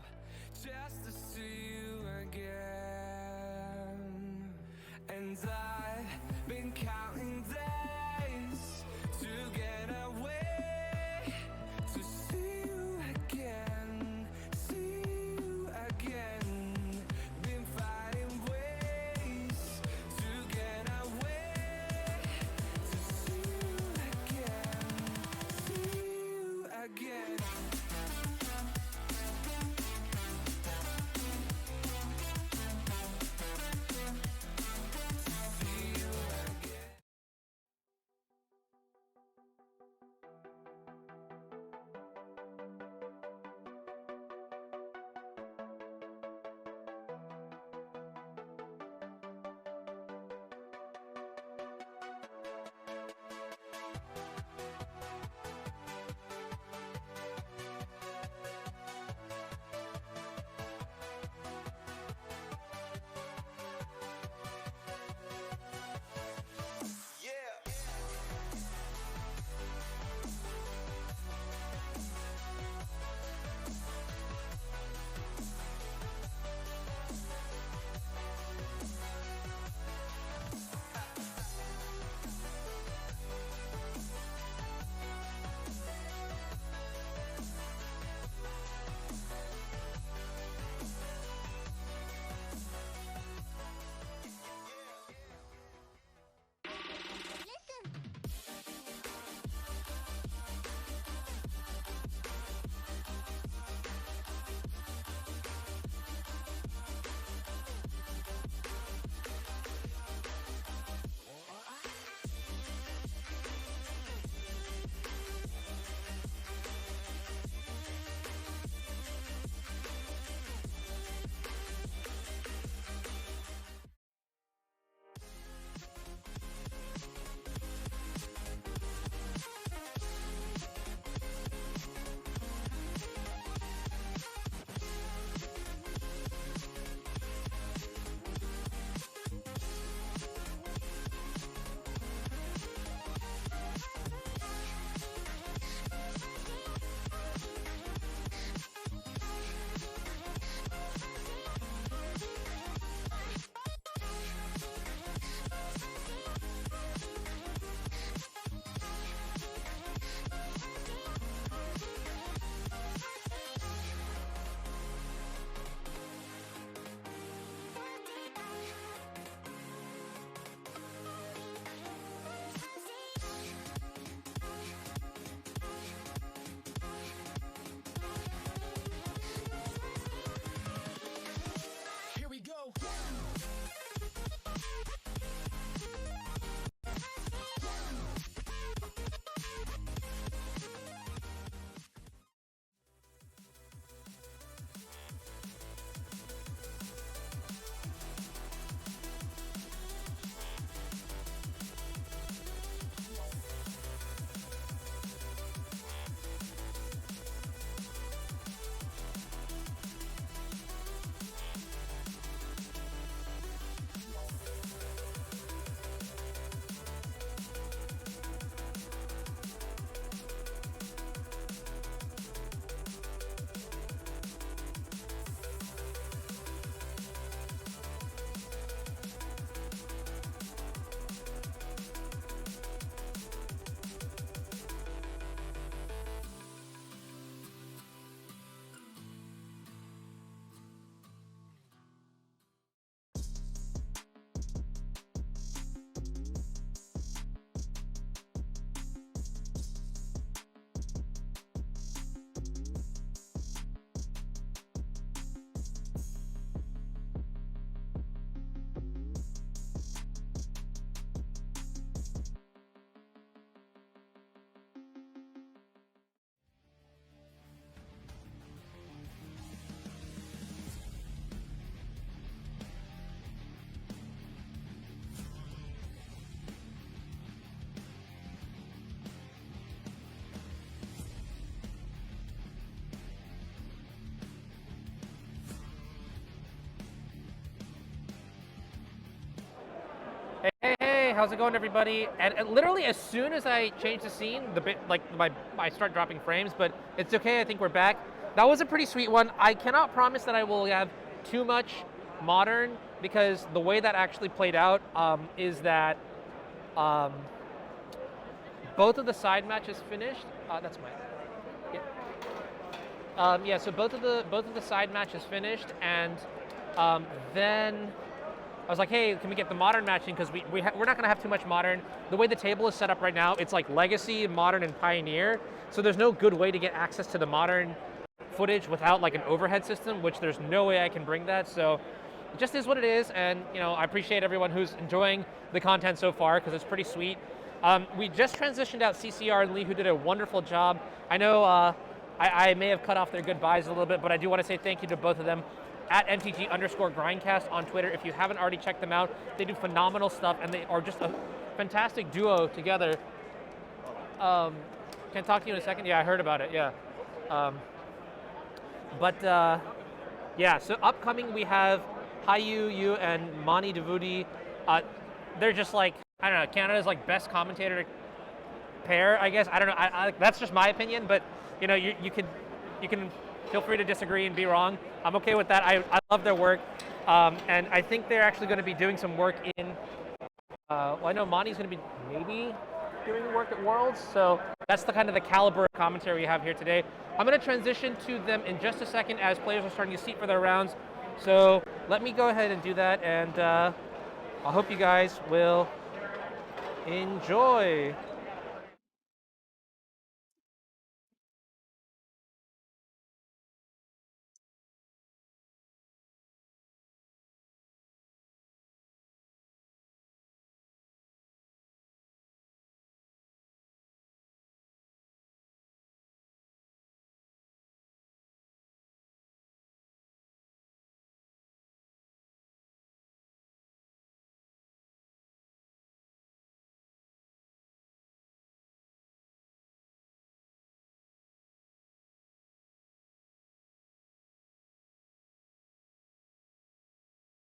just to see you again. And I've been counting days to get away, to see you again, see you again. Been finding ways to get away, to see you again, see you again. Hey, how's it going, everybody? And literally as soon as I change the scene, I start dropping frames, but it's okay. I think we're back. That was a pretty sweet one. I cannot promise that I will have too much modern, because the way that actually played out is that both of the side matches finished. That's my. Yeah. So both of the side matches finished, and then I was like, hey, can we get the modern matching? Because we're not going to have too much modern. The way the table is set up right now, it's like Legacy, Modern, and Pioneer. So there's no good way to get access to the modern footage without like an overhead system, which there's no way I can bring that. So it just is what it is. And I appreciate everyone who's enjoying the content so far, because it's pretty sweet. We just transitioned out CCR and Lee, who did a wonderful job. I know I may have cut off their goodbyes a little bit, but I do want to say thank you to both of them. At MTG_Grindcast on Twitter. If you haven't already checked them out, they do phenomenal stuff, and they are just a fantastic duo together. Can I talk to you in a second? Yeah, I heard about it, yeah. Yeah, so upcoming we have HAIYUE and Mani DAVOUDI. They're just like, I don't know, Canada's like best commentator pair, I guess. I don't know, that's just my opinion, but you can feel free to disagree and be wrong. I'm okay with that. I love their work. And I think they're actually going to be doing some work in, well, I know Monty's going to be maybe doing work at Worlds. So that's the kind of the caliber of commentary we have here today. I'm going to transition to them in just a second as players are starting to seat for their rounds. So let me go ahead and do that. And I hope you guys will enjoy.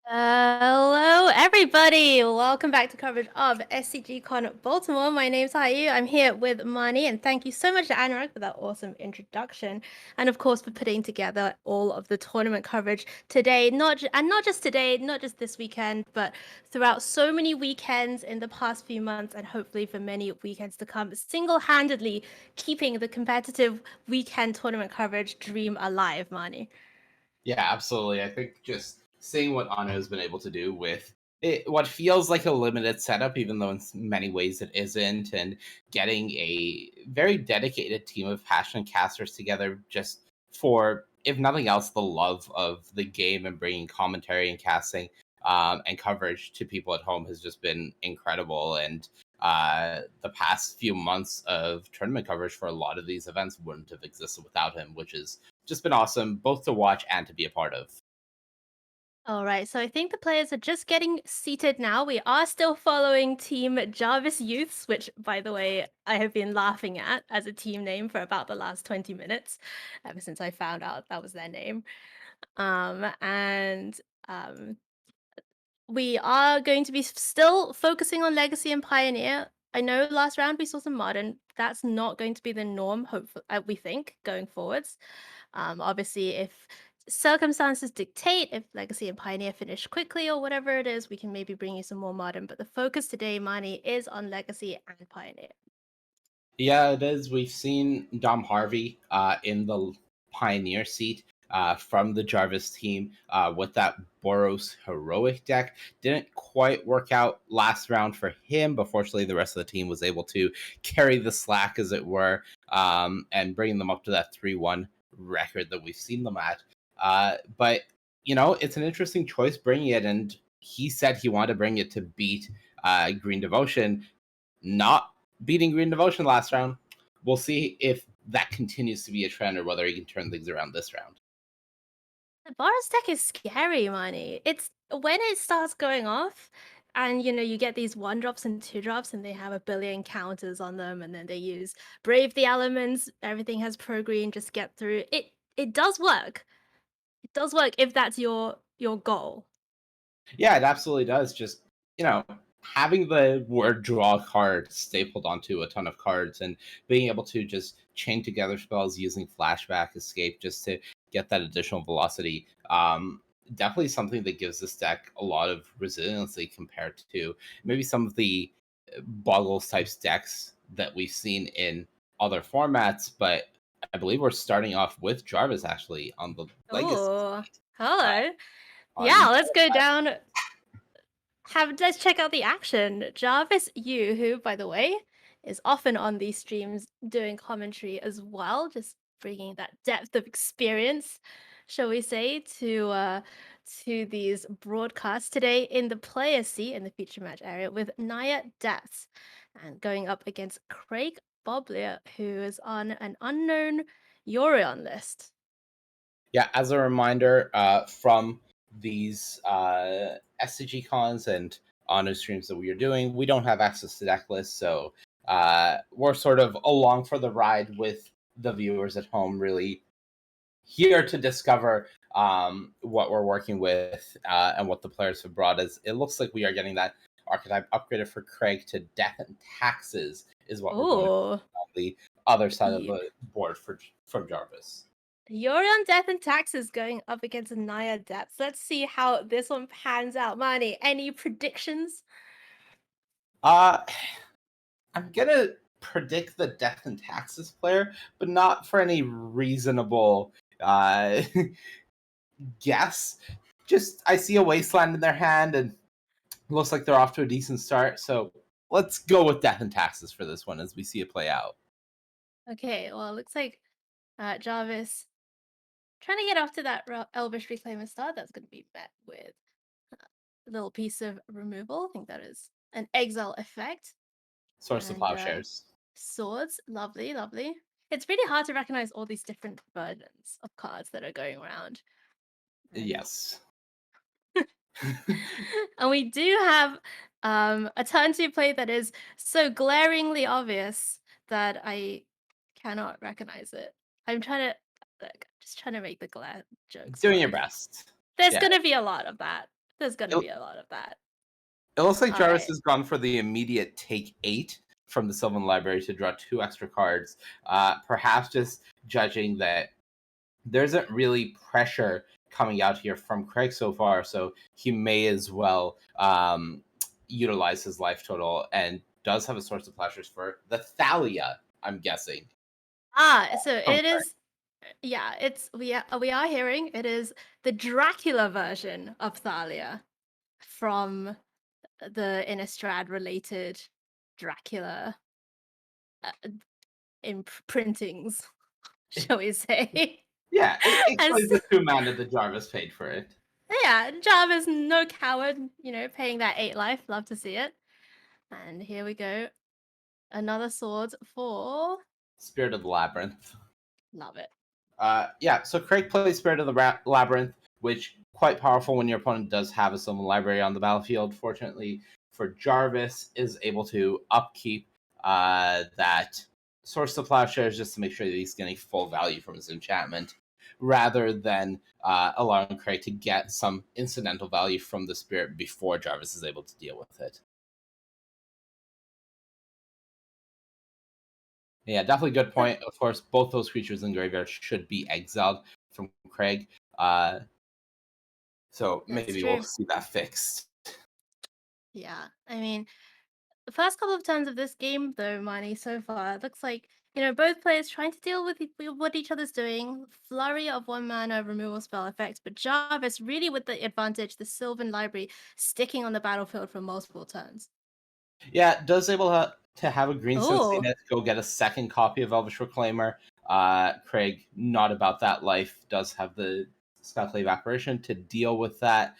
Hello, everybody. Welcome back to coverage of SCGCON Baltimore. My name's HAIYUE. I'm here with Mani, and thank you so much to Anurag for that awesome introduction, and of course for putting together all of the tournament coverage today. Not just today, not just this weekend, but throughout so many weekends in the past few months, and hopefully for many weekends to come. Single-handedly keeping the competitive weekend tournament coverage dream alive, Mani. Yeah, absolutely. I think just seeing what Anna has been able to do with it, what feels like a limited setup, even though in many ways it isn't, and getting a very dedicated team of passionate casters together just for, if nothing else, the love of the game and bringing commentary and casting and coverage to people at home has just been incredible. And the past few months of tournament coverage for a lot of these events wouldn't have existed without him, which has just been awesome both to watch and to be a part of. All right, so I think the players are just getting seated now. We are still following Team Jarvis Youths, which, by the way, I have been laughing at as a team name for about the last 20 minutes, ever since I found out that was their name. We are going to be still focusing on Legacy and Pioneer. I know last round we saw some Modern. That's not going to be the norm, hopefully, we think, going forwards. Obviously, if circumstances dictate, if Legacy and Pioneer finish quickly or whatever it is, we can maybe bring you some more Modern. But the focus today, Mani, is on Legacy and Pioneer. Yeah, it is. We've seen Dom Harvey in the Pioneer seat from the Jarvis team with that Boros Heroic deck. Didn't quite work out last round for him, but fortunately the rest of the team was able to carry the slack, as it were, and bring them up to that 3-1 record that we've seen them at. But, it's an interesting choice bringing it, and he said he wanted to bring it to beat Green Devotion. Not beating Green Devotion last round. We'll see if that continues to be a trend or whether he can turn things around this round. The Boros deck is scary, Mani. It's when it starts going off, and you get these 1-drops and 2-drops, and they have a billion counters on them, and then they use Brave the Elements. Everything has pro green. Just get through it. It does work. It does work if that's your goal. Yeah, it absolutely does. Just, having the word draw card stapled onto a ton of cards and being able to just chain together spells using flashback escape just to get that additional velocity, definitely something that gives this deck a lot of resiliency compared to maybe some of the boggles types decks that we've seen in other formats. But I believe we're starting off with Jarvis actually on the Legacy Oh, hello. on Yeah, let's go down. Let's check out the action. Jarvis Yu, who, by the way, is often on these streams doing commentary as well, just bringing that depth of experience, shall we say, to these broadcasts today in the player seat in the feature match area with Naya Depths, and going up against Craig Boblier, who is on an unknown Yorion list. Yeah, as a reminder, from these SCG cons and honor streams that we are doing, we don't have access to deck lists, so we're sort of along for the ride with the viewers at home, really here to discover what we're working with and what the players have brought us. It looks like we are getting that archetype upgraded for Craig to Death and Taxes is what we're going Ooh. on the other side of the board from Jarvis. Yorion Death and Taxes going up against Naya Depths. Let's see how this one pans out. Marnie, any predictions? I'm gonna predict the Death and Taxes player, but not for any reasonable guess. Just I see a Wasteland in their hand, and looks like they're off to a decent start. So let's go with Death and Taxes for this one as we see it play out. Okay, well, it looks like Jarvis trying to get off to that Elvish Reclaimer start. That's going to be met with a little piece of removal. I think that is an exile effect. Source of Plowshares. Swords, lovely, lovely. It's really hard to recognize all these different versions of cards that are going around. Yes. And we do have a turn 2 play that is so glaringly obvious that I cannot recognize it. I'm trying to just trying to make the glare jokes. Doing your best. There's Yeah. gonna be a lot of that. There's gonna be a lot of that. It looks like All Jarvis right. has gone for the immediate take 8 from the Sylvan Library to draw 2 extra cards. Perhaps just judging that there isn't really pressure coming out here from Craig so far, so he may as well utilize his life total and does have a Source of Plowshares for the Thalia, I'm guessing. So From it is, yeah, it's we are hearing it is the Dracula version of Thalia from the Innistrad related Dracula imprintings, shall we say? Yeah, it And explains the 2 mana that Jarvis paid for it. Yeah, Jarvis, no coward, paying that 8 life. Love to see it. And here we go. Another sword for Spirit of the Labyrinth. Love it. Yeah, so Craig plays Spirit of the Labyrinth, which quite powerful when your opponent does have a Sylvan Library on the battlefield. Fortunately for Jarvis, is able to upkeep that Source of Plowshares just to make sure that he's getting full value from his enchantment, rather than allowing Craig to get some incidental value from the Spirit before Jarvis is able to deal with it. Yeah, definitely good point. Of course, both those creatures in graveyard should be exiled from Craig. So maybe we'll see that fixed. Yeah, I mean, the first couple of turns of this game, though, Marnie, so far, it looks like, both players trying to deal with what each other's doing. Flurry of 1 mana removal spell effects, but Jarvis really with the advantage, the Sylvan Library sticking on the battlefield for multiple turns. Yeah, does able to have a green Ooh. Sense go get a second copy of Elvish Reclaimer. Craig, not about that life, does have the Scuttleblade Evaporation to deal with that.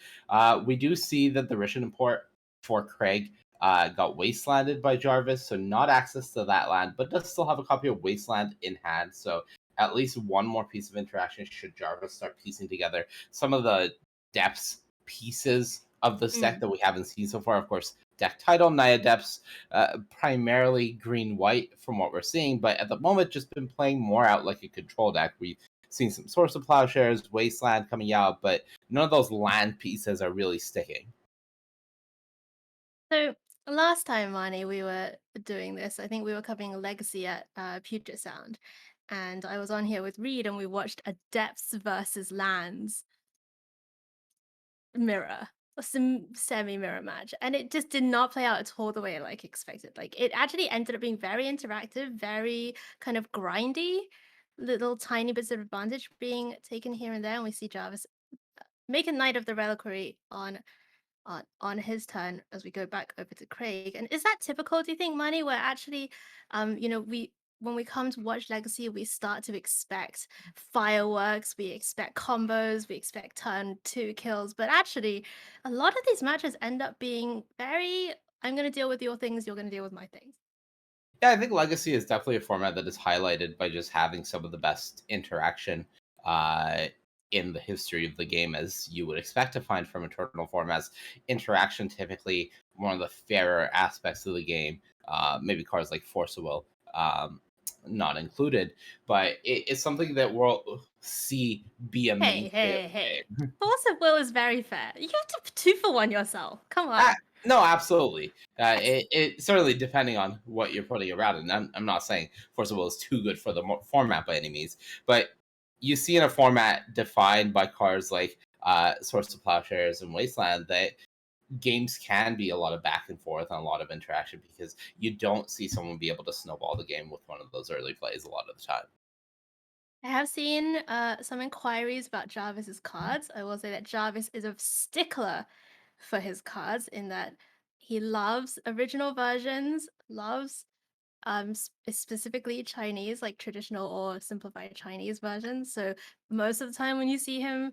We do see that the Rishon Import for Craig got wastelanded by Jarvis, so not access to that land, but does still have a copy of Wasteland in hand, so at least one more piece of interaction should Jarvis start piecing together some of the depths pieces of this deck that we haven't seen so far. Of course, deck title, Naya Depths, primarily green-white from what we're seeing, but at the moment just been playing more out like a control deck. We've seen some Source of Plowshares, Wasteland coming out, but none of those land pieces are really sticking. So Last time, Marnie, we were doing this, I think we were covering Legacy at Puget Sound, and I was on here with Reed, and we watched a Depths versus Lands mirror, a semi-mirror match, and it just did not play out at all the way like expected. Like it actually ended up being very interactive, very kind of grindy, little tiny bits of advantage being taken here and there, and we see Jarvis make a Knight of the Reliquary on his turn as we go back over to Craig. And is that typical, do you think, Money, where actually, you know, when we come to watch Legacy, we start to expect fireworks, we expect combos, we expect turn 2 kills, but actually, a lot of these matches end up being very, I'm going to deal with your things, you're going to deal with my things. Yeah, I think Legacy is definitely a format that is highlighted by just having some of the best interaction in the history of the game, as you would expect to find from Eternal formats. Interaction typically one of the fairer aspects of the game. Maybe cards like Force of Will not included, but it's something that we'll see be a Hey. Force of Will is very fair. You have to 2-for-1 yourself. Come on. No, absolutely. It certainly depending on what you're putting around it. And I'm not saying Force of Will is too good for the format by any means, but you see in a format defined by cards like Swords to Plowshares and Wasteland that games can be a lot of back and forth and a lot of interaction, because you don't see someone be able to snowball the game with one of those early plays a lot of the time. I have seen some inquiries about Jarvis's cards. I will say that Jarvis is a stickler for his cards in that he loves original versions, loves specifically Chinese, like traditional or simplified Chinese versions. So most of the time when you see him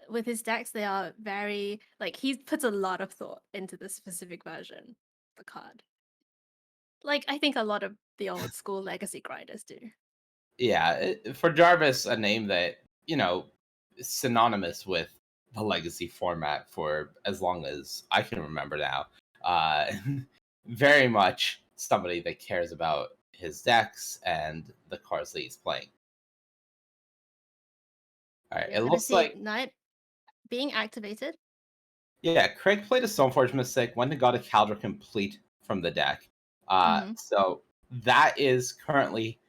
with his decks, they are very, like, he puts a lot of thought into the specific version of the card. Like, I think a lot of the old school Legacy grinders do. Yeah, for Jarvis, a name that, you know, is synonymous with the Legacy format for as long as I can remember now. Very much somebody that cares about his decks and the cards that he's playing. All right, Yeah, it and I looks see like, Knight being activated. yeah, Craig played a Stoneforge Mystic, went and got a Caldra Complete from the deck. Mhm. So that is currently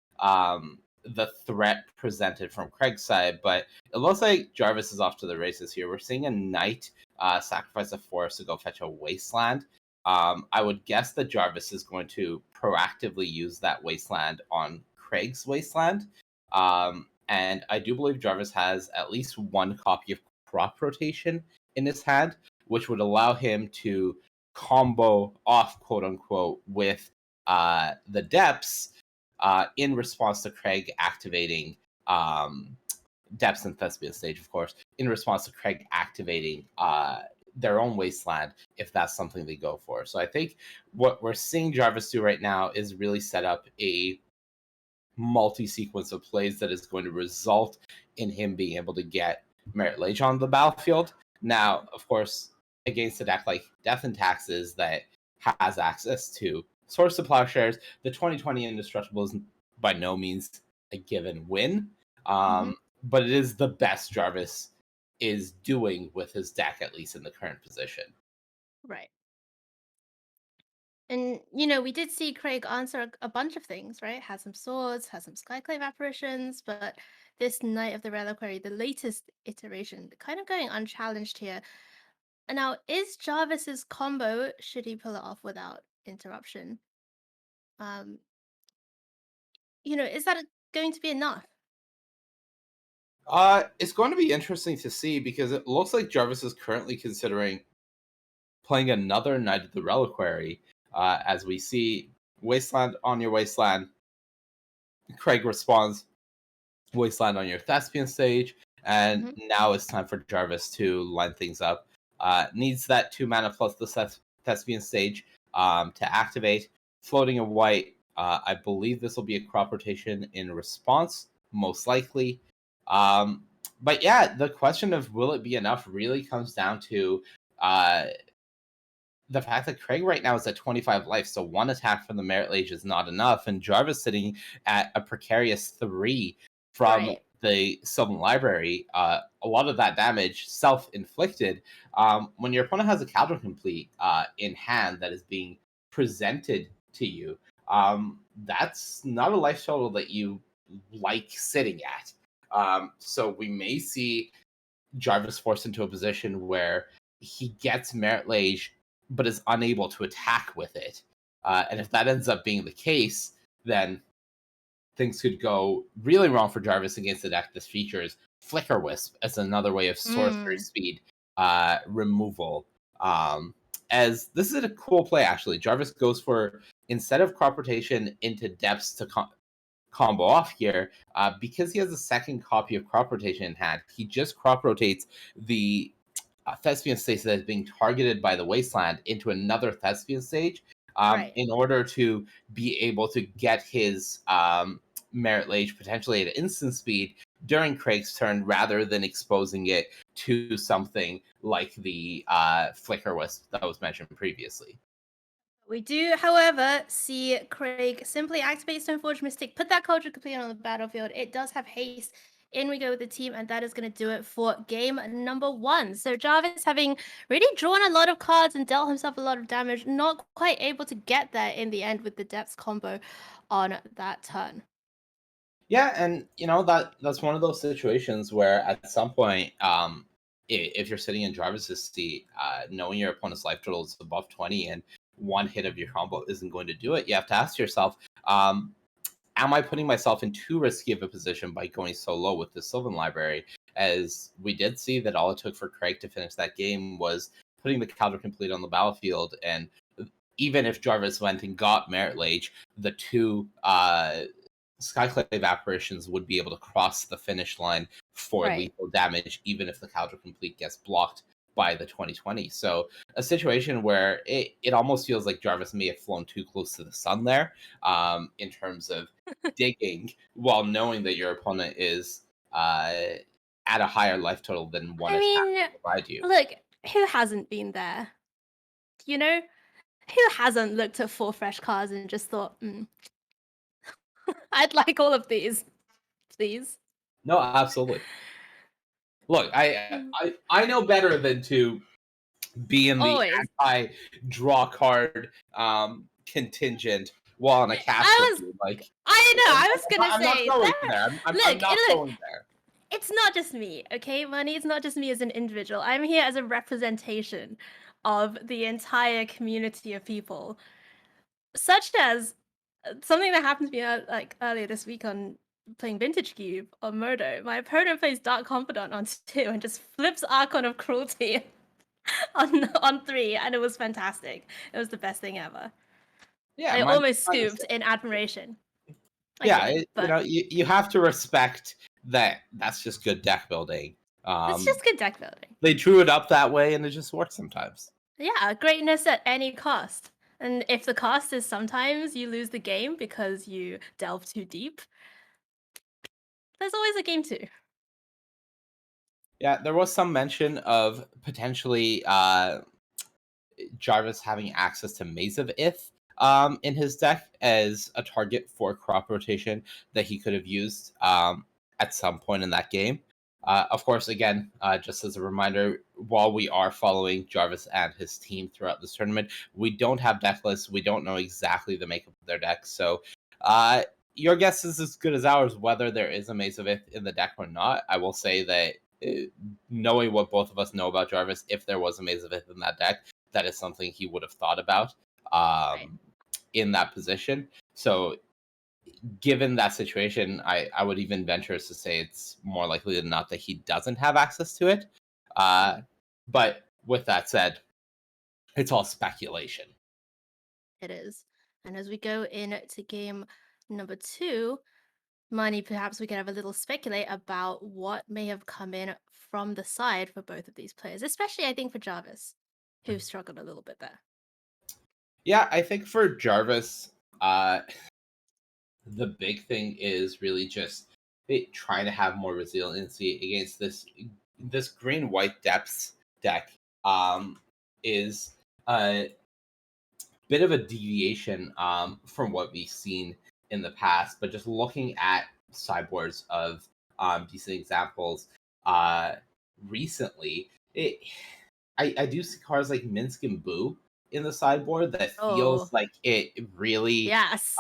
the threat presented from Craig's side, but it looks like Jarvis is off to the races here. We're seeing a Knight sacrifice a forest to go fetch a Wasteland. I would guess that Jarvis is going to proactively use that Wasteland on Craig's Wasteland. And I do believe Jarvis has at least one copy of Crop Rotation in his hand, which would allow him to combo off, quote unquote, with the Depths in response to Craig activating Depths and Thespian Stage, of course, in response to Craig activating their own Wasteland, if that's something they go for. So I think what we're seeing Jarvis do right now is really set up a multi-sequence of plays that is going to result in him being able to get Merit Lage on the battlefield. Now, of course, against a deck like Death and Taxes that has access to Source of Plowshares, the 2020 Indestructible is by no means a given win, but it is the best Jarvis is doing with his deck, at least in the current position. Right. And, you know, we did see Craig answer a bunch of things, right? Has some swords, has some Skyclave apparitions, but this Knight of the Reliquary, the latest iteration, kind of going unchallenged here. And now, is Jarvis's combo, should he pull it off without interruption? You know, is that going to be enough? It's going to be interesting to see, because it looks like Jarvis is currently considering playing another Knight of the Reliquary, as we see Wasteland on your Wasteland. Craig responds, Wasteland on your Thespian Stage, and now it's time for Jarvis to line things up. Needs that 2 mana plus the Thespian Stage to activate. Floating a white, I believe this will be a Crop Rotation in response, most likely. But yeah, the question of will it be enough really comes down to the fact that Craig right now is at 25 life, so 1 attack from the Merit Lage is not enough, and Jarvis sitting at a precarious 3 from the Sylvan Library. A lot of that damage self-inflicted. When your opponent has a Caldra Complete in hand that is being presented to you, that's not a life total that you like sitting at. So we may see Jarvis forced into a position where he gets Merit Lage but is unable to attack with it. And if that ends up being the case, then things could go really wrong for Jarvis against a deck that features Flicker Wisp as another way of sorcery speed removal. As this is a cool play, actually. Jarvis goes for, instead of crop rotation into depths to combo off here, because he has a second copy of crop rotation in hand, he just crop rotates the Thespian stage that is being targeted by the Wasteland into another Thespian stage, in order to be able to get his Merit Lage potentially at instant speed during Craig's turn, rather than exposing it to something like the Flicker Wisp that was mentioned previously. We do, however, see Craig simply activate Stoneforge Mystic, put that Culture Complete on the battlefield. It does have haste. In we go with the team, and that is going to do it for game number 1. So Jarvis, having really drawn a lot of cards and dealt himself a lot of damage, not quite able to get there in the end with the Depths combo on that turn. Yeah, and that's one of those situations where at some point, if you're sitting in Jarvis's seat, knowing your opponent's life total is above 20 and one hit of your combo isn't going to do it, you have to ask yourself, am I putting myself in too risky of a position by going so low with the Sylvan Library? As we did see that all it took for Craig to finish that game was putting the Counter Complete on the battlefield, and even if Jarvis went and got Merit Lage, the two Skyclave apparitions would be able to cross the finish line for lethal damage, even if the Counter Complete gets blocked by the 2020. So a situation where it almost feels like Jarvis may have flown too close to the sun there, in terms of digging, while knowing that your opponent is at a higher life total than one attack will provide you. Look, who hasn't been there? You know? Who hasn't looked at 4 fresh cards and just thought, I'd like all of these, please? No, absolutely. Look, I know better than to be in the anti-draw card contingent while on a cast. I was gonna say, I'm not going there. It's not just me, okay, Money? It's not just me as an individual. I'm here as a representation of the entire community of people, such as something that happened to me earlier this week on playing Vintage Cube on Modo. My opponent plays Dark Confidant on 2 and just flips Archon of Cruelty on 3, and it was fantastic. It was the best thing ever. Yeah, I almost scooped in admiration. You have to respect that. That's just good deck building. It's just good deck building. They drew it up that way, and it just works sometimes. Yeah, greatness at any cost. And if the cost is sometimes you lose the game because you delve too deep, there's always a game 2. Yeah, there was some mention of potentially Jarvis having access to Maze of Ith in his deck as a target for crop rotation that he could have used at some point in that game. Of course, again, just as a reminder, while we are following Jarvis and his team throughout this tournament, we don't have deck lists. We don't know exactly the makeup of their deck. So your guess is as good as ours whether there is a Maze of Ith in the deck or not. I will say that knowing what both of us know about Jarvis, if there was a Maze of Ith in that deck, that is something he would have thought about in that position. So given that situation, I would even venture to say it's more likely than not that he doesn't have access to it. But with that said, it's all speculation. It is. And as we go into game number 2, Money, perhaps we can have a little speculate about what may have come in from the side for both of these players, especially I think for Jarvis, who struggled a little bit there. Yeah, I think for Jarvis, the big thing is really just trying to have more resiliency against this green-white depths deck. Is a bit of a deviation from what we've seen in the past, but just looking at sideboards of decent examples recently, I do see cards like Minsk and Boo in the sideboard that Oh, feels like it really, yes.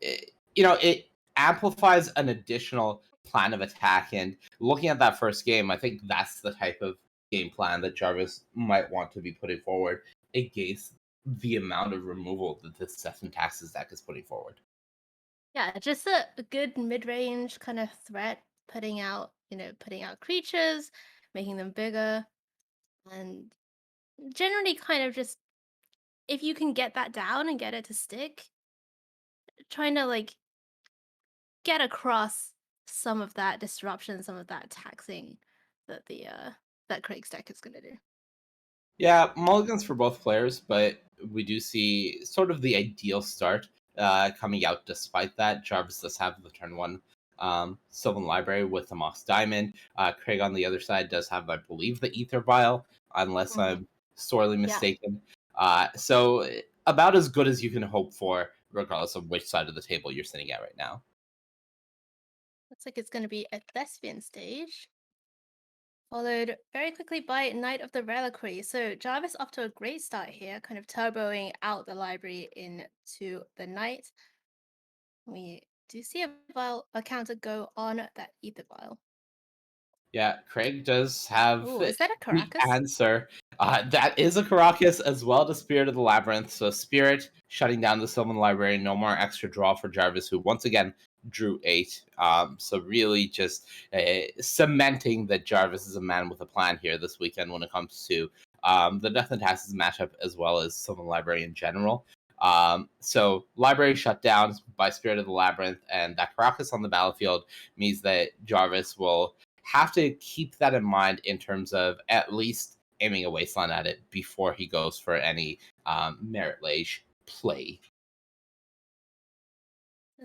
it amplifies an additional plan of attack. And looking at that first game, I think that's the type of game plan that Jarvis might want to be putting forward against the amount of removal that this Death and Taxes deck is putting forward. Yeah, just a good mid-range kind of threat, putting out creatures, making them bigger, and generally kind of just if you can get that down and get it to stick, trying to like get across some of that disruption, some of that taxing that that Craig's deck is gonna do. Yeah, mulligans for both players, but we do see sort of the ideal start coming out despite that. Jarvis does have the turn one Sylvan Library with the Mox Diamond. Craig on the other side does have, I believe, the Ether Vial, unless I'm sorely mistaken. So about as good as you can hope for, regardless of which side of the table you're sitting at right now. Looks like it's gonna be a Thespian stage. Followed very quickly by Knight of the Reliquary. So Jarvis off to a great start here, kind of turboing out the library into the Knight. We do see a counter go on that Ether Vial. Yeah, Craig does have Ooh, is that a the Caracas? answer. That is a Caracas as well as Spirit of the Labyrinth. So Spirit shutting down the Sylvan Library. No more extra draw for Jarvis, who once again drew 8. So really just cementing that Jarvis is a man with a plan here this weekend when it comes to the Death and Taxes matchup as well as Sylvan Library in general. So Library shut down by Spirit of the Labyrinth, and that Caracas on the battlefield means that Jarvis will have to keep that in mind in terms of at least aiming a wasteland at it before he goes for any merit lage play.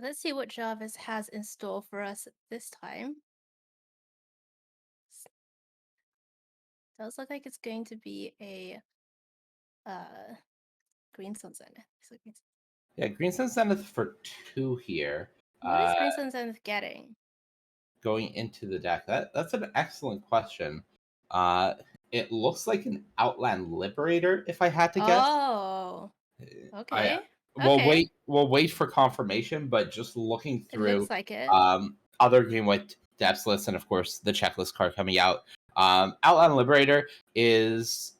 Let's see what Jarvis has in store for us this time. Does look like it's going to be a Green Sun Zenith. Yeah, Green Sun Zenith for 2 here. What is Green Sun Zenith getting? Going into the deck? That's an excellent question. It looks like an Outland Liberator, if I had to guess. Oh, okay. We'll wait for confirmation, but just looking It through looks like it. other Greenwhite depths lists and of course the checklist card coming out. Outland Liberator is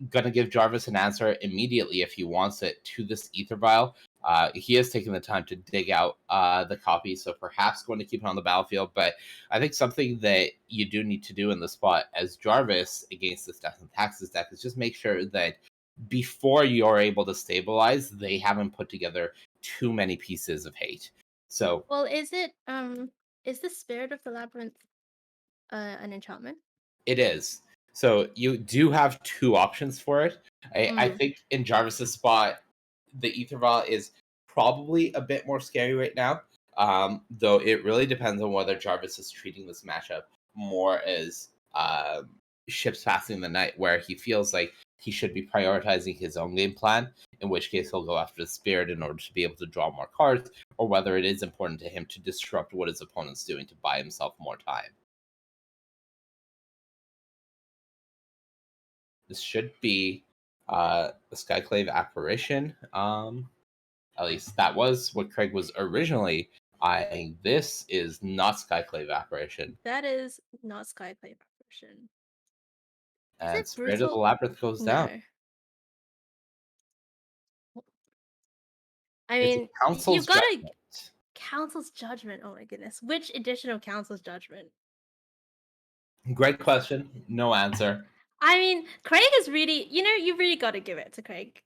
gonna give Jarvis an answer immediately if he wants it to this Ether Vial. He has taken the time to dig out the copy, so perhaps going to keep it on the battlefield. But I think something that you do need to do in the spot as Jarvis against this Death and Taxes deck is just make sure that before you're able to stabilize, they haven't put together too many pieces of hate. So, well, is the Spirit of the Labyrinth an enchantment? it is. So you do have 2 options for it. I think in Jarvis's spot, the Ether Vial is probably a bit more scary right now. Though it really depends on whether Jarvis is treating this matchup more as ships passing the night, where he feels like he should be prioritizing his own game plan, in which case he'll go after the Spirit in order to be able to draw more cards, or whether it is important to him to disrupt what his opponent's doing to buy himself more time. This should be a Skyclave Apparition. At least that was what Craig was originally eyeing. This is not Skyclave Apparition. That is not Skyclave Apparition. And Spirit of the Labyrinth goes down. I It's mean, Council's you've got to Judgment. Council's Judgment. Oh my goodness, which edition of Council's Judgment? Great question. No answer. I mean, Craig is really, you really got to give it to Craig.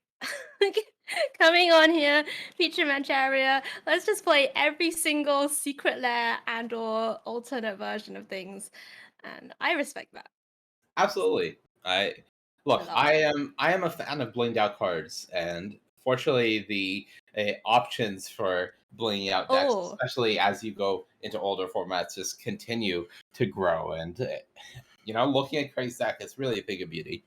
Coming on here, feature match area. Let's just play every single secret lair and or alternate version of things, and I respect that. Absolutely. I am a fan of blinged out cards, and fortunately, the options for blinging out decks, especially as you go into older formats, just continue to grow. And looking at Craig's deck, it's really a thing of beauty.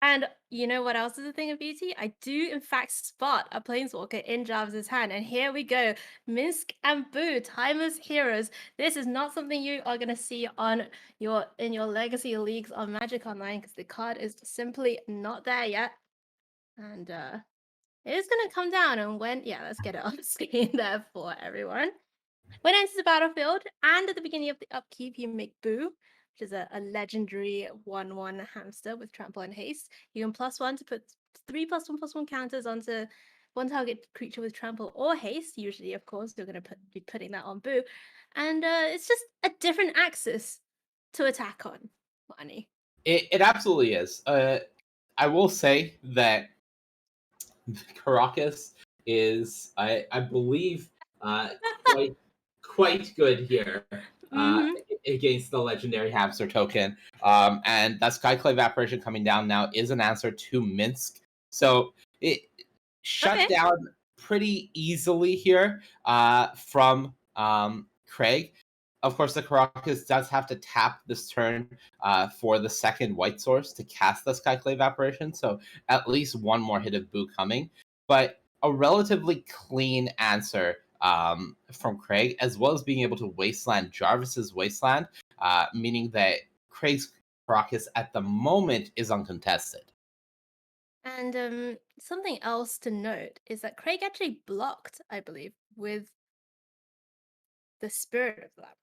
And you know what else is a thing of beauty? I do in fact spot a Planeswalker in Jarvis's hand, and here we go. Minsc and Boo, Timeless Heroes. This is not something you are gonna see in your legacy leagues on Magic Online because the card is simply not there yet. And it is going to come down. And when, yeah, let's get it on screen there for everyone. When it enters the battlefield and at the beginning of the upkeep, you make Boo, which is a legendary 1/1 hamster with trample and haste. You can +1 to put 3+1/+1 counters onto one target creature with trample or haste. Usually, of course, you're going to be putting that on Boo. And it's just a different axis to attack on, Money. It absolutely is. I will say that Caracas is, I believe, quite good here against the legendary hamster token. And that Skyclave apparition coming down now is an answer to Minsk. So it shut down pretty easily here from Craig. Of course, the Caracas does have to tap this turn for the second white source to cast the Skyclave apparition, so at least one more hit of Boo coming. But a relatively clean answer from Craig, as well as being able to wasteland Jarvis's wasteland, meaning that Craig's Caracas at the moment is uncontested. And something else to note is that Craig actually blocked, I believe, with the Spirit of the Labyrinth.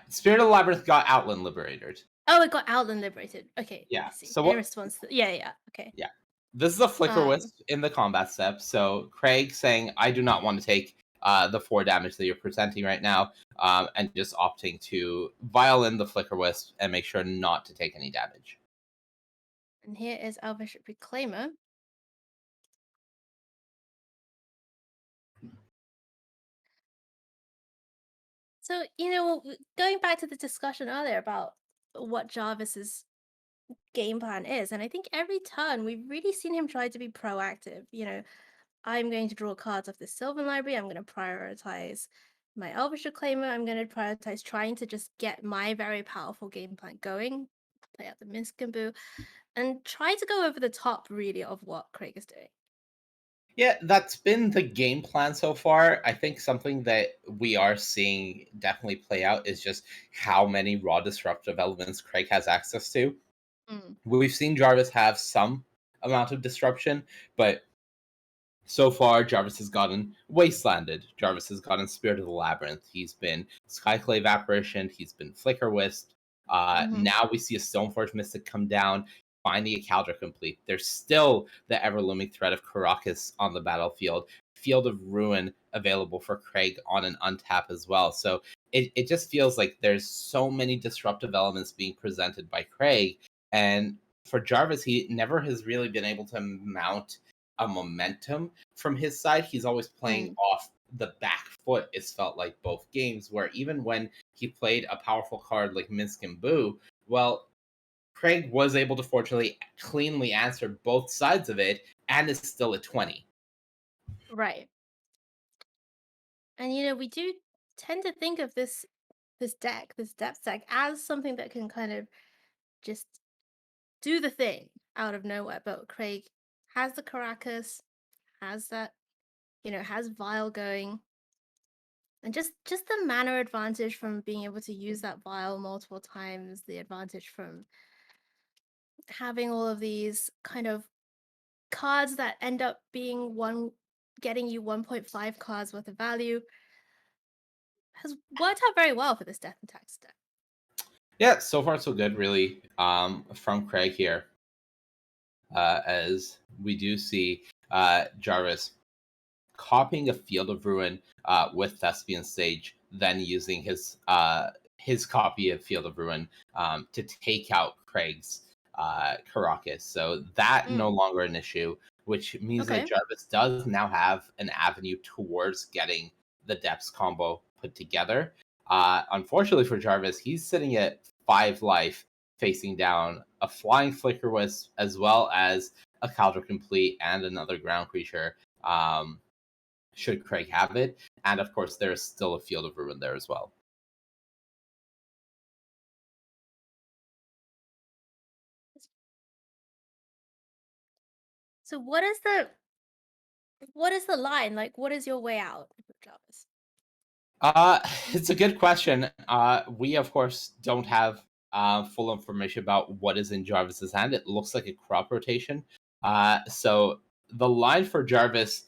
Spirit of the Labyrinth got Outland liberated. Oh, it got Outland liberated. Okay. Yeah. So in response to okay. Yeah. This is a Flicker Wisp in the combat step. So Craig saying, I do not want to take the 4 damage that you're presenting right now, and just opting to violin the Flicker Wisp and make sure not to take any damage. And here is our Bishop Reclaimer. So, going back to the discussion earlier about what Jarvis's game plan is, and I think every turn we've really seen him try to be proactive. I'm going to draw cards off the Sylvan Library. I'm going to prioritize my Elvish Reclaimer. I'm going to prioritize trying to just get my very powerful game plan going, play out the Minsk and Boo, and try to go over the top, really, of what Craig is doing. Yeah, that's been the game plan so far. I think something that we are seeing definitely play out is just how many raw disruptive elements Craig has access to. We've seen Jarvis have some amount of disruption, but so far Jarvis has gotten Wastelanded. Jarvis has gotten Spirit of the Labyrinth. He's been Skyclave Apparition. He's been Flicker Wisp. Now we see a Stoneforge Mystic come down, finding a Caldra complete. There's still the ever-looming threat of Caracas on the battlefield. Field of Ruin available for Craig on an untap as well. So it just feels like there's so many disruptive elements being presented by Craig. And for Jarvis, he never has really been able to mount a momentum from his side. He's always playing off the back foot, it's felt like, both games, where even when he played a powerful card like Minsk and Boo, well, Craig was able to fortunately cleanly answer both sides of it and is still at 20. Right. And we do tend to think of this deck, this depth deck, as something that can kind of just do the thing out of nowhere. But Craig has the Caracas, has that, has Vial going. And just the mana advantage from being able to use that Vial multiple times, the advantage from having all of these kind of cards that end up being getting you 1.5 cards worth of value, has worked out very well for this Death and Tax deck. Yeah, so far so good, really, from Craig here. As we do see Jarvis copying a Field of Ruin with Thespian Sage, then using his copy of Field of Ruin to take out Craig's Caracas. So that no longer an issue, which means that Jarvis does now have an avenue towards getting the Depths combo put together. Unfortunately for Jarvis, he's sitting at 5 life, facing down a Flying Flicker Wisp, as well as a Caldra Complete and another ground creature, should Craig have it. And of course, there's still a Field of Ruin there as well. So what is the line? Like, what is your way out, Jarvis? It's a good question. We, of course, don't have full information about what is in Jarvis's hand. It looks like a crop rotation, So the line for Jarvis,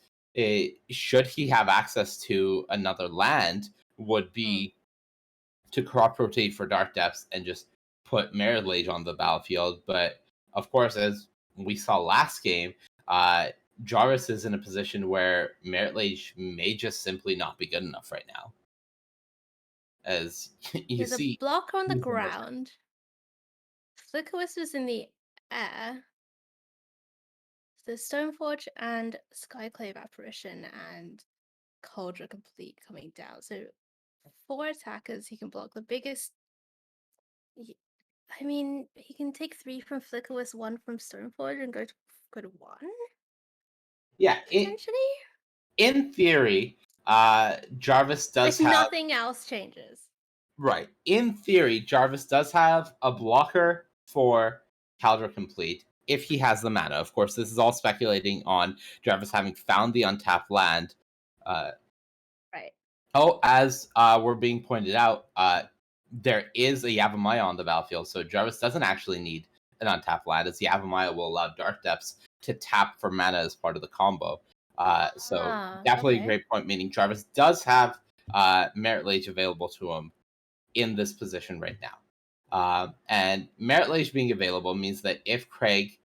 should he have access to another land, would be to crop rotate for Dark Depths and just put Merit Lage on the battlefield. But of course, as we saw last game, Jarvis is in a position where Merit Lage may just simply not be good enough right now. As you There's see, a blocker on the he's the most- ground. Flicker Whisper's in the air. The Stoneforge and Skyclave Apparition and Cauldron Complete coming down. So 4 attackers he can block. The biggest. I mean, he can take 3 from Flicker Wisp, 1 from Stoneforge, and go to 1 yeah, potentially. in theory, Jarvis does If have nothing else changes. right. In theory, Jarvis does have a blocker for Caldra Complete if he has the mana. Of course, this is all speculating on Jarvis having found the untapped land. Right. Oh, as we're being pointed out, there is a Yavimaya on the battlefield, so Jarvis doesn't actually need an untapped land, as Yavimaya will allow Dark Depths to tap for mana as part of the combo. So definitely a great point, meaning Jarvis does have Merit Lage available to him in this position right now. And Merit Lage being available means that if Craig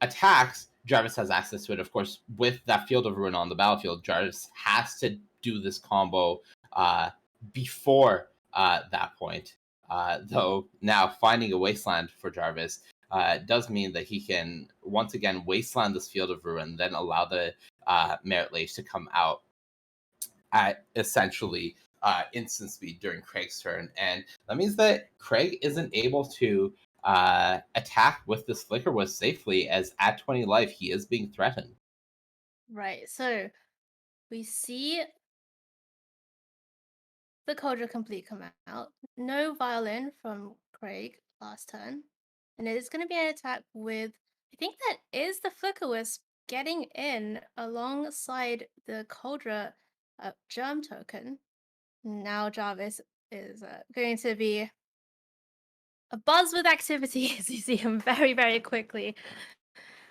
attacks, Jarvis has access to it. Of course, with that Field of Ruin on the battlefield, Jarvis has to do this combo before that point. Though now finding a Wasteland for Jarvis does mean that he can once again Wasteland this Field of Ruin, then allow the Merit Lage to come out at essentially instant speed during Craig's turn. And that means that Craig isn't able to attack with this Flicker Wisp safely, as at 20 life he is being threatened. Right, so we see the Cauldron Complete come out. No Violin from Craig last turn. And it is going to be an attack with, I think that is the Flicker Wisp getting in alongside the Cauldron Germ token. Now Jarvis is going to be a buzz with activity as you see him very, very quickly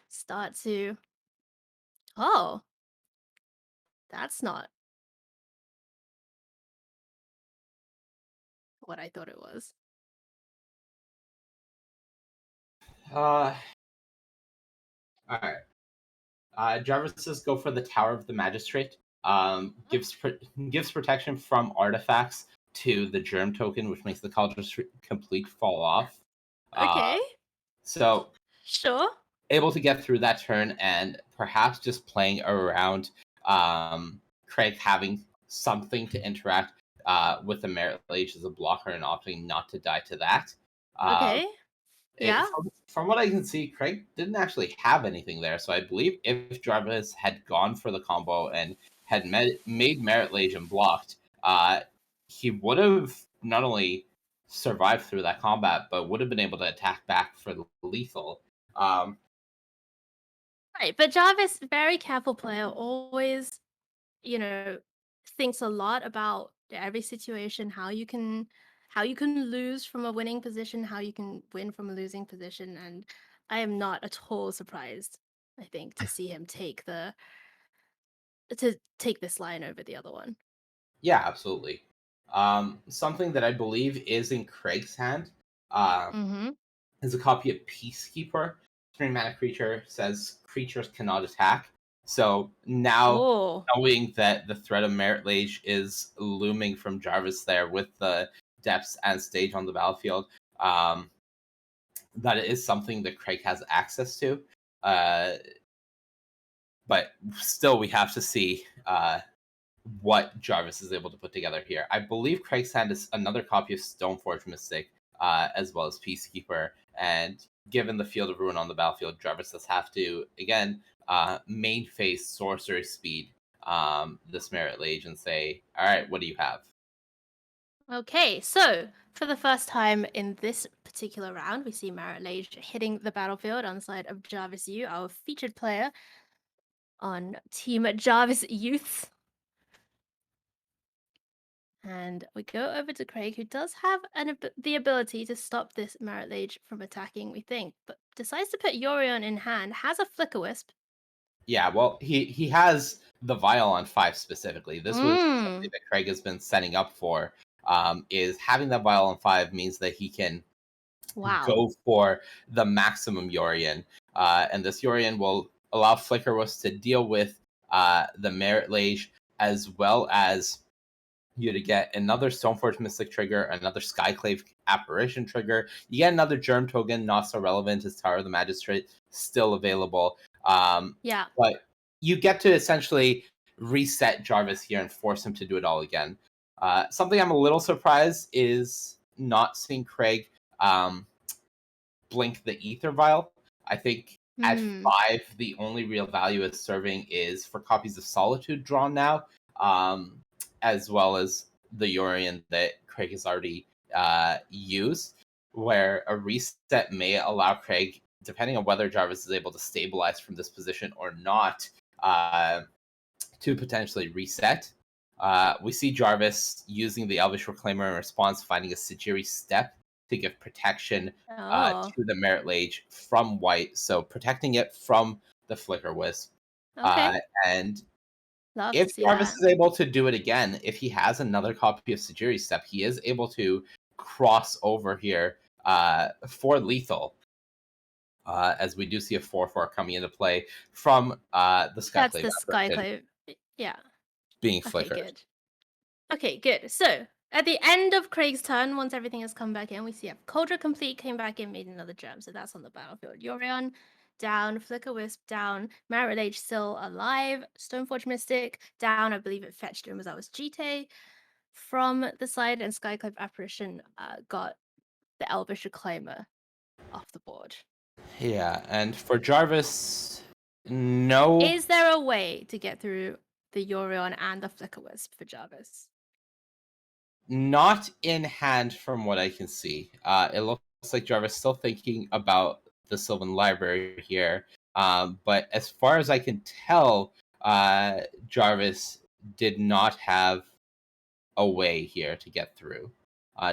start to. Oh, that's not what I thought it was. All right. Jarvis says go for the Tower of the Magistrate. Gives protection from artifacts to the Germ token, which makes the Cauldron Complete fall off. Okay. So sure. Able to get through that turn and perhaps just playing around Craig having something to interact with the Merit Lage as a blocker and opting not to die to that. Okay. Yeah. From what I can see, Craig didn't actually have anything there. So I believe if Jarvis had gone for the combo and had made Merit Lage and blocked, he would have not only survived through that combat, but would have been able to attack back for the lethal. Right, but Jarvis, very careful player, always, thinks a lot about every situation, how you can lose from a winning position, how you can win from a losing position, and I am not at all surprised, I think, to see him take this line over the other one. Yeah, absolutely. Something that I believe is in Craig's hand is a copy of Peacekeeper. 3-mana creature says creatures cannot attack. So now knowing that the threat of Merit Lage is looming from Jarvis there with the depths and stage on the battlefield, that is something that Craig has access to. But still, we have to see what Jarvis is able to put together here. I believe Craig's hand is another copy of Stoneforge Mystic, as well as Peacekeeper. And given the Field of Ruin on the battlefield, Jarvis does have to, again, main phase sorcery speed this Merit Lage and say, all right, what do you have? Okay, so for the first time in this particular round, we see Merit Lage hitting the battlefield on the side of Jarvis Yu, our featured player on Team Jarvis Youths. And we go over to Craig, who does have the ability to stop this Merit Lage from attacking, we think. But decides to put Yorion in hand, has a Flicker Wisp. Yeah, well, he has the Vial on 5 specifically. This was something that Craig has been setting up for. Is having that Vial on 5 means that he can go for the maximum Yorion. And this Yorion will allow Flicker Wisp to deal with the Merit Lage, as well as you to get another Stoneforge Mystic trigger, another Skyclave Apparition trigger. You get another Germ Token, not so relevant as Tower of the Magistrate, still available. Yeah. But you get to essentially reset Jarvis here and force him to do it all again. Something I'm a little surprised is not seeing Craig blink the Ether Vial. I think at 5, the only real value it's serving is for copies of Solitude drawn now, as well as the Yorion that Craig has already used, where a reset may allow Craig, depending on whether Jarvis is able to stabilize from this position or not, to potentially reset. We see Jarvis using the Elvish Reclaimer in response, finding a Sajiri Step to give protection to the Merit Lage from white, so protecting it from the Flicker Wisp. And if Jarvis is able to do it again, if he has another copy of Sajiri Step, he is able to cross over here for lethal. As we do see a 4/4 coming into play from the Skyclave. That's the Skyclave. Yeah. Being flickered. Good. Okay, good. So at the end of Craig's turn, once everything has come back in, we see Cauldron Complete came back in, made another gem. So that's on the battlefield. Yorion down, Flicker Wisp down, Merit Lage still alive, Stoneforge Mystic down. I believe it fetched him as that was GT from the side, and Skyclave Apparition got the Elvish Reclaimer off the board. Yeah, and for Jarvis, no. Is there a way to get through the Yorion and the Flicker Wisp for Jarvis? Not in hand from what I can see. It looks like Jarvis still thinking about the Sylvan Library here. But as far as I can tell, Jarvis did not have a way here to get through.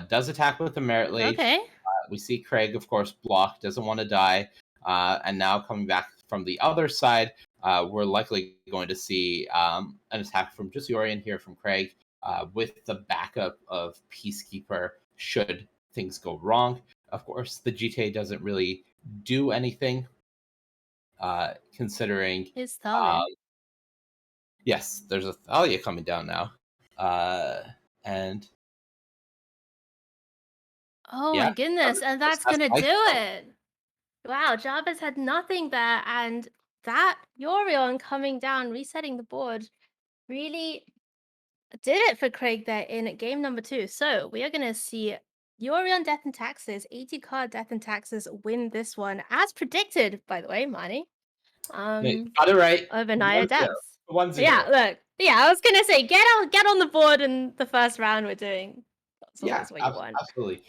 Does attack with the Merit Lage. Okay. We see Craig, of course, block, doesn't want to die. And now coming back from the other side, we're likely going to see an attack from just Yorion here from Craig, with the backup of Peacekeeper should things go wrong. Of course, the GTA doesn't really do anything, considering... His Thalia. Yes, there's a Thalia coming down now. And... Oh my goodness, and that's gonna do it. Wow, Jarvis had nothing there, and that Yorion coming down, resetting the board, really did it for Craig there in game number 2. So we are gonna see Yorion Death and Taxes, 80 card Death and Taxes win this one, as predicted, by the way, Marnie. Got it right. Over Naya Depths. 1-0. Yeah, look. Yeah, I was gonna say get on the board in the first round we're doing. That's what you want. Absolutely.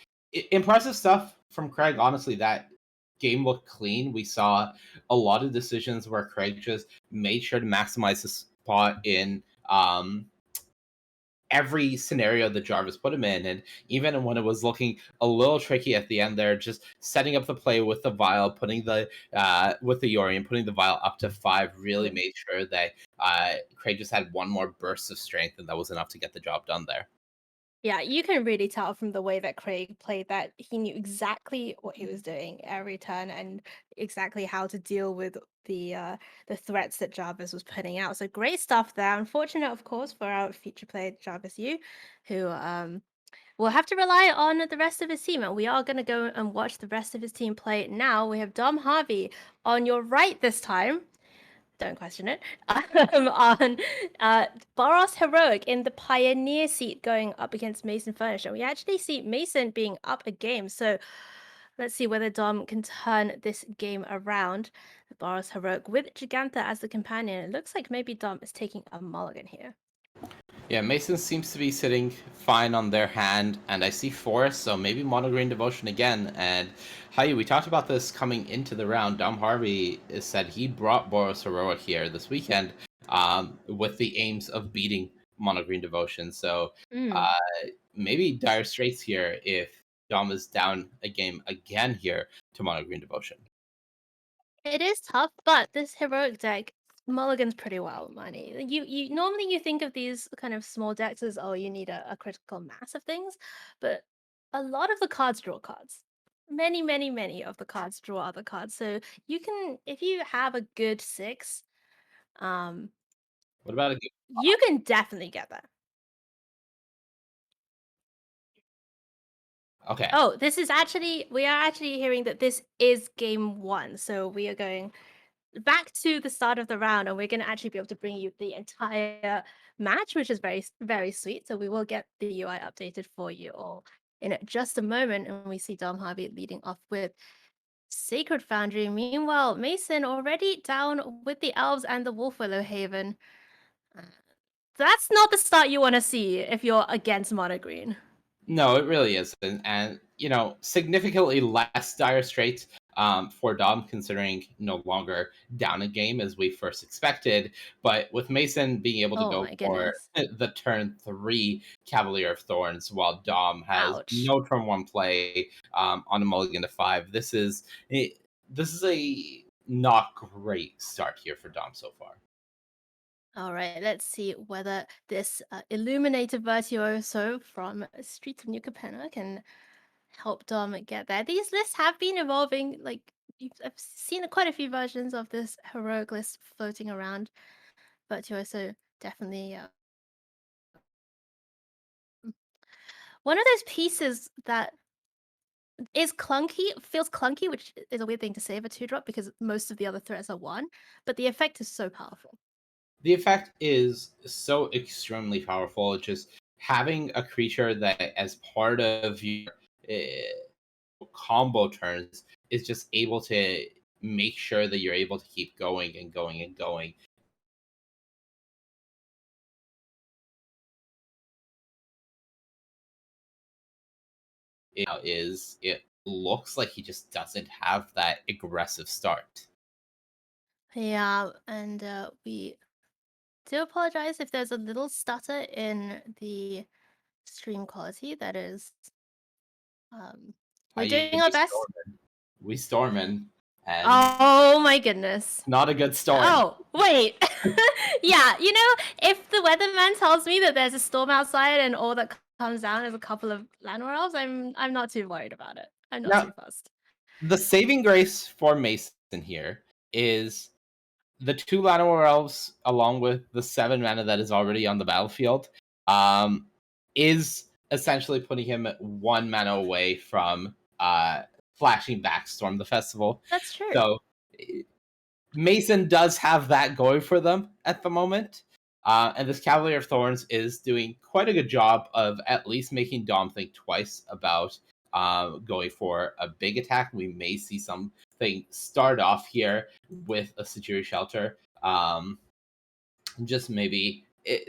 Impressive stuff from Craig. Honestly, that game looked clean. We saw a lot of decisions where Craig just made sure to maximize the spot in every scenario that Jarvis put him in. And even when it was looking a little tricky at the end there, just setting up the play with the Vial, putting the with the Yorion, putting the Vial up to 5 really made sure that Craig just had one more burst of strength, and that was enough to get the job done there. Yeah, you can really tell from the way that Craig played that he knew exactly what he was doing every turn and exactly how to deal with the threats that Jarvis was putting out. So great stuff there. Unfortunate, of course, for our future player Jarvis Yu, who will have to rely on the rest of his team. And we are going to go and watch the rest of his team play now. We have Dom Harvey on your right this time. Don't question it, on Boros Heroic in the Pioneer seat going up against Mason Furniture. We actually see Mason being up a game, so let's see whether Dom can turn this game around. Boros Heroic with Giganta as the companion. It looks like maybe Dom is taking a mulligan here. Yeah, Mason seems to be sitting fine on their hand, and I see Forest, so maybe Mono Green Devotion again. And HAIYUE, we talked about this coming into the round. Dom Harvey said he brought Boros Heroic here this weekend with the aims of beating Mono Green Devotion. So maybe dire straits here if Dom is down a game again here to Mono Green Devotion. It is tough, but this heroic deck mulligans pretty well, money. You normally you think of these kind of small decks as, oh, you need a critical mass of things, but a lot of the cards draw cards. Many of the cards draw other cards. So you can, if you have a good 6, What about a good you can definitely get there. Okay. Oh, this is actually, we are actually hearing that this is game 1. So we are going back to the start of the round, and we're going to actually be able to bring you the entire match, which is very sweet. So we will get the UI updated for you all in just a moment, and we see Dom Harvey leading off with Sacred Foundry. Meanwhile, Mason already down with the Elves and the Wolf Willow Haven. That's not the start you want to see if you're against Mono Green. No, it really isn't. And, significantly less dire straits for Dom, considering no longer down a game as we first expected. But with Mason being able to Oh go my for goodness. the turn 3 Cavalier of Thorns, while Dom has Ouch. no turn 1 play on a mulligan to 5, this is a not great start here for Dom so far. All right, let's see whether this Illuminated Virtuoso from Streets of New Capenna can help Dom get there. These lists have been evolving. Like, I've seen quite a few versions of this heroic list floating around. Virtuoso definitely one of those pieces that is clunky, feels clunky, which is a weird thing to say of a 2-drop because most of the other threats are 1, but the effect is so powerful. The effect is so extremely powerful. Just having a creature that, as part of your combo turns, is just able to make sure that you're able to keep going and going and going. It looks like he just doesn't have that aggressive start. Yeah, and we do apologize if there's a little stutter in the stream quality. That is, we're doing our best. We storming, and Oh my goodness. not a good storm. Oh, wait. Yeah, if the weatherman tells me that there's a storm outside and all that comes down is a couple of Llanowar Elves, I'm not too worried about it. I'm not too fussed. The saving grace for Mason here is the 2 Llanowar Elves, along with the 7 mana that is already on the battlefield, is essentially putting him 1 mana away from flashing back Storm the Festival. That's true. So Mason does have that going for them at the moment. And this Cavalier of Thorns is doing quite a good job of at least making Dom think twice about going for a big attack. We may see something start off here with a Satori Shelter. Just maybe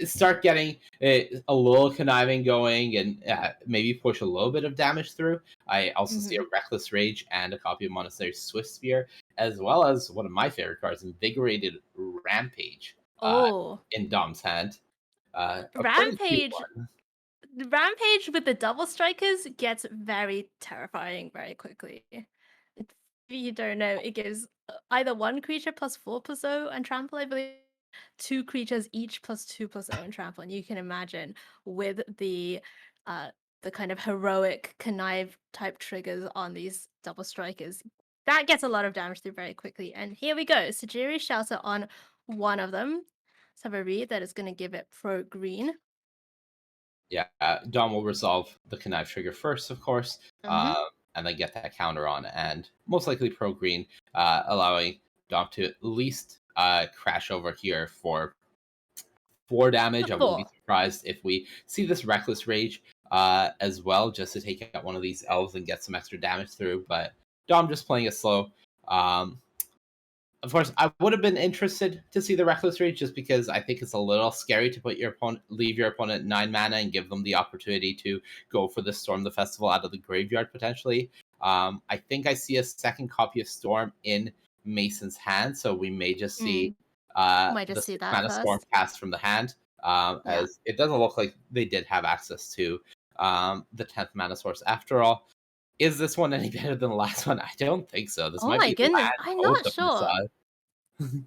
start getting a little conniving going and maybe push a little bit of damage through. I also see a Reckless Rage and a copy of Monastery Swift Spear, as well as one of my favorite cards, Invigorated Rampage, in Dom's hand. Rampage with the double strikers gets very terrifying very quickly. If you don't know, it gives either 1 creature plus 4+0 and trample, I believe, 2 creatures each plus 2+0 and trample. And you can imagine with the kind of heroic connive type triggers on these double strikers, that gets a lot of damage through very quickly. And here we go, Satori Shelter on one of them. Let's have a read. That is going to give it pro green. Yeah, Dom will resolve the connive trigger first, of course, and then get that counter on, and most likely pro green, allowing Dom to at least crash over here for 4 damage. I wouldn't be surprised if we see this Reckless Rage as well, just to take out one of these elves and get some extra damage through. But Dom just playing it slow. Of course, I would have been interested to see the Reckless Rage, just because I think it's a little scary to leave your opponent 9 mana and give them the opportunity to go for the Storm the Festival out of the graveyard potentially. I think I see a second copy of Storm in Mason's hand, so we may just see the mana Storm cast from the hand, as it doesn't look like they did have access to the 10th mana source after all. Is this one any better than the last one? I don't think so. This Oh might my be goodness, land I'm oath not of sure. Messiah.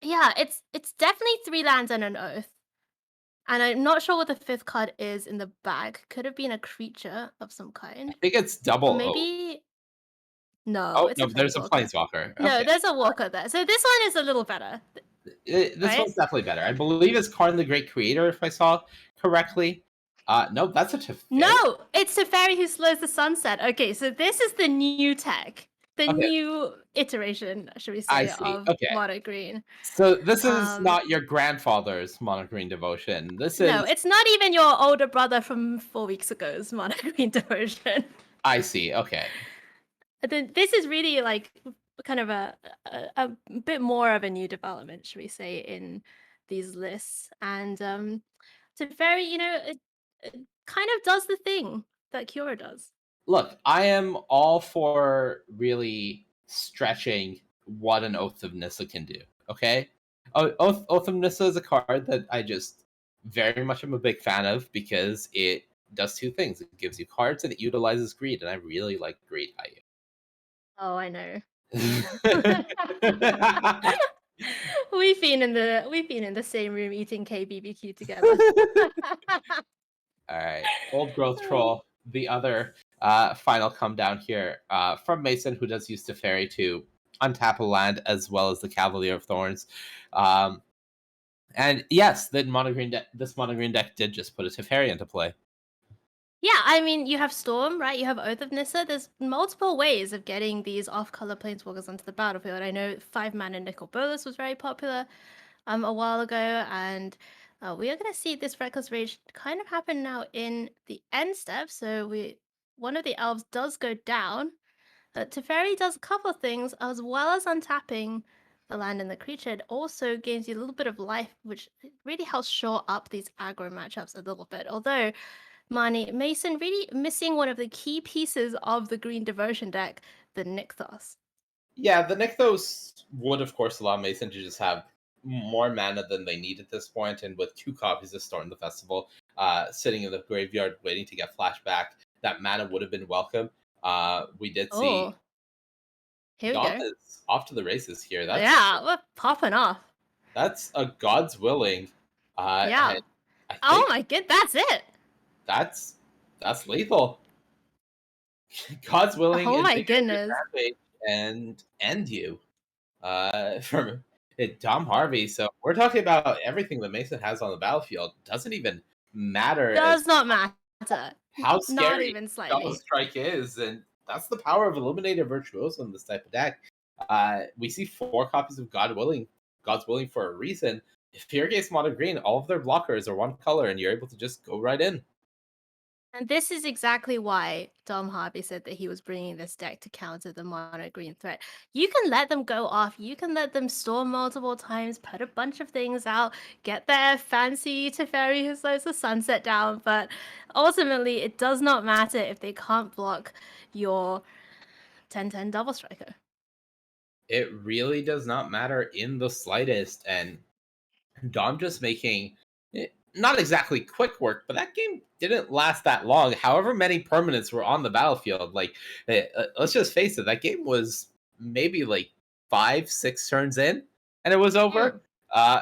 Yeah, it's definitely 3 lands and an oath. And I'm not sure what the 5th card is in the back. Could have been a creature of some I kind. think it's double Or oath. maybe no, Oh, it's no, a there's a planeswalker. planeswalker. No, Okay. there's a walker there. So this one is a little better. This Right? one's definitely better. I believe it's Karn the Great Creator, if I saw correctly. No, that's a Teferi. No, it's Teferi who slows the sunset. Okay, so this is the new tech. The Okay. new iteration, should we I say, see. of Okay. Mono Green. So this is not your grandfather's Mono Green Devotion. This is... No, it's not even your older brother from 4 weeks ago's Mono Green Devotion. I see. Okay. This is really like kind of a bit more of a new development, should we say, in these lists. And Teferi, you know, it kind of does the thing that Cura does. Look, I am all for really stretching what an Oath of Nissa can do, okay? Oath of Nissa is a card that I just very much am a big fan of because it does 2 things. It gives you cards and it utilizes greed, and I really like greed, HAIYUE. Oh, I know. We've been in the same room eating KBBQ together. All right, Old Growth Troll, the other final come down here from Mason, who does use Teferi to untap a land as well as the Cavalier of Thorns. And yes, this mono green deck did just put a Teferi into play. Yeah, I mean, you have Storm, right? You have Oath of Nissa. There's multiple ways of getting these off-color planeswalkers onto the battlefield. I know 5-mana Nicol Bolas was very popular a while ago, and we are going to see this Reckless Rage kind of happen now in the end step. So one of the elves does go down. Teferi does a couple of things, as well as untapping the land and the creature. It also gains you a little bit of life, which really helps shore up these aggro matchups a little bit. Although Mason really missing one of the key pieces of the Green Devotion deck, the Nykthos. Yeah, the Nykthos would, of course, allow Mason to just have more mana than they need at this point, and with 2 copies of Storm the Festival sitting in the graveyard waiting to get flashback, that mana would have been welcome. We did see Here we Dom go. is off to the races here. Yeah, we're popping off. That's a God's Willing. Yeah. And I Oh think my god, that's it. that's lethal. God's Willing. Oh is my they get goodness. Rampage and end you from Dom Harvey. So we're talking about everything that Mason has on the battlefield. Doesn't even matter. Does not matter. How Not scary even Double slightly. Strike is, and that's the power of Illuminated Virtuoso in this type of deck. We see 4 copies of God's Willing for a reason. If you're against Mono Green, all of their blockers are 1 color, and you're able to just go right in. And this is exactly why Dom Harvey said that he was bringing this deck to counter the mono green threat. You can let them go off. You can let them storm multiple times, put a bunch of things out, get their fancy Teferi who slows the sunset down. But ultimately, it does not matter if they can't block your 10/10 double striker. It really does not matter in the slightest. And Dom just making not exactly quick work, but that game didn't last that long. However many permanents were on the battlefield, like let's just face it, that game was maybe like 5-6 turns in, and it was over.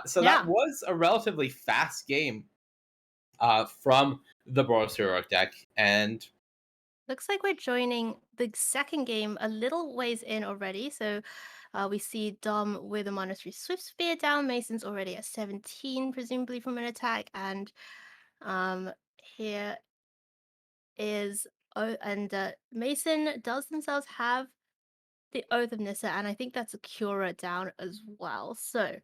So that was a relatively fast game from the Boros Heroic deck, and looks like we're joining the second game a little ways in already. So we see Dom with a -3 Swift Spear down. Mason's already at 17, presumably from an attack. And here is... Mason does themselves have the Oath of Nissa, and I think that's a Cura down as well. So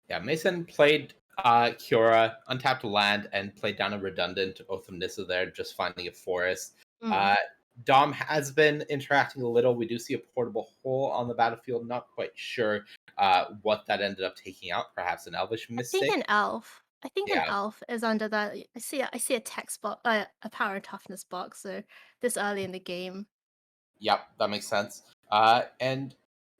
yeah, Mason played Cura, untapped land, and played down a redundant Oath of Nissa there, just finding a forest. Dom has been interacting a little. We do see a portable hole on the battlefield. Not quite sure what that ended up taking out. Perhaps an elvish mistake. I think an elf. I think an elf is under that. I see a text box, a power and toughness box. So this early in the game. Yep, that makes sense. And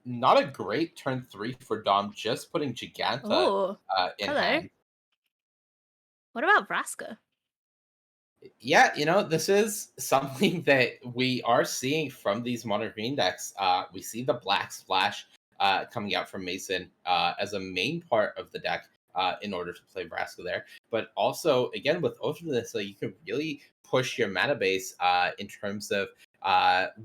not a great turn 3 for Dom. Just putting Giganta in hand. What about Vraska? Yeah, this is something that we are seeing from these mono green decks. We see the black splash coming out from Mason as a main part of the deck in order to play Vraska there. But also, again, with Ultimate, so you can really push your mana base in terms of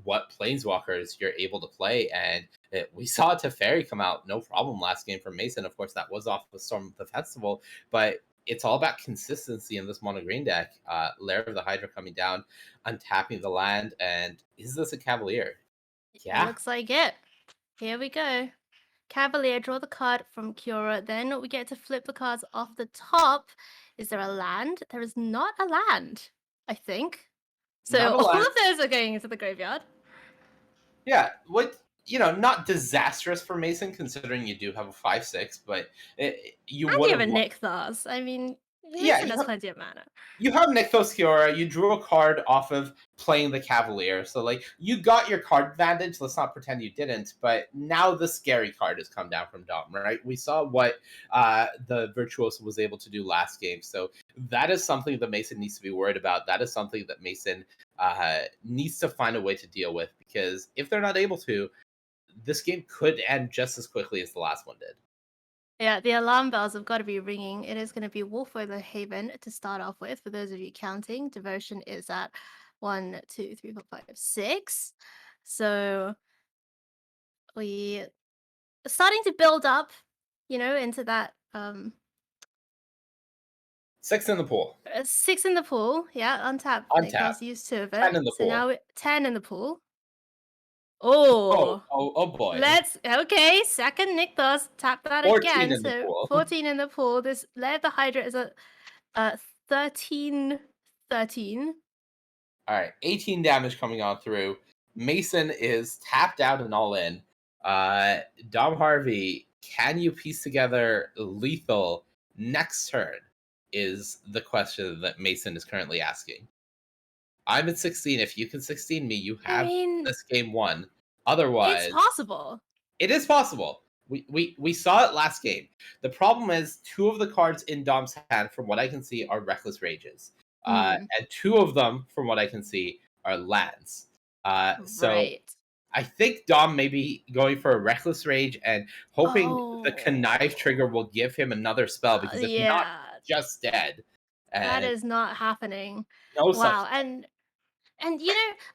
what planeswalkers you're able to play. And we saw Teferi come out no problem last game from Mason. Of course, that was off the Storm of the Festival, but it's all about consistency in this mono green deck. Lair of the Hydra coming down, untapping the land, and is this a Cavalier? Yeah. Looks like it. Here we go. Cavalier, draw the card from Cura. Then we get to flip the cards off the top. Is there a land? There is not a land, I think. So Not a all land. of those are going into the graveyard. Yeah, not disastrous for Mason considering you do have a 5/6, but you And would you have have. a Nykthos. I mean, Yeah, Mason has plenty of mana. You have Nykthos Kiora, you drew a card off of playing the Cavalier, so you got your card advantage. Let's not pretend you didn't, but now the scary card has come down from Dom, right? We saw what the Virtuoso was able to do last game, so that is something that Mason needs to be worried about. That is something that Mason needs to find a way to deal with, because if they're not able to, this game could end just as quickly as the last one did. Yeah, the alarm bells have got to be ringing. It is going to be Wolf Over Haven to start off with. For those of you counting, Devotion is at 1, 2, 3, 4, 5, 6. So we are starting to build up, into that 6 in the pool. 6 in the pool. Yeah, untapped. Untapped. Used to it. 10 in the so pool. now 10 in the pool. Oh boy. Okay, second Nykthos, tap that 14 again. in the So pool. 14 in the pool. This Lair of the Hydra is a 13. All right, 18 damage coming on through. Mason is tapped out and all in. Dom Harvey, can you piece together lethal next turn? Is the question that Mason is currently asking. I'm at 16. If you can 16 me, you have this game won. Otherwise, It's possible. It is possible. We saw it last game. The problem is 2 of the cards in Dom's hand, from what I can see, are Reckless Rages. And 2 of them, from what I can see, are lands. So Right. I think Dom may be going for a Reckless Rage and hoping the Connive trigger will give him another spell, because if not, just dead. That is not happening. No Wow. substitute. And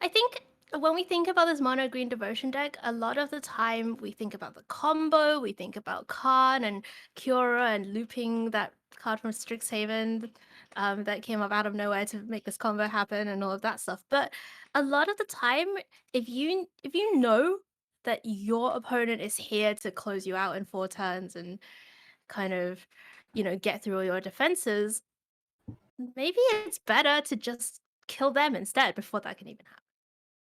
I think when we think about this mono green devotion deck, a lot of the time we think about the combo, we think about Khan and Cura and looping that card from Strixhaven that came up out of nowhere to make this combo happen and all of that stuff. But a lot of the time, if you know that your opponent is here to close you out in 4 turns and kind of, get through all your defenses, maybe it's better to just kill them instead before that can even happen.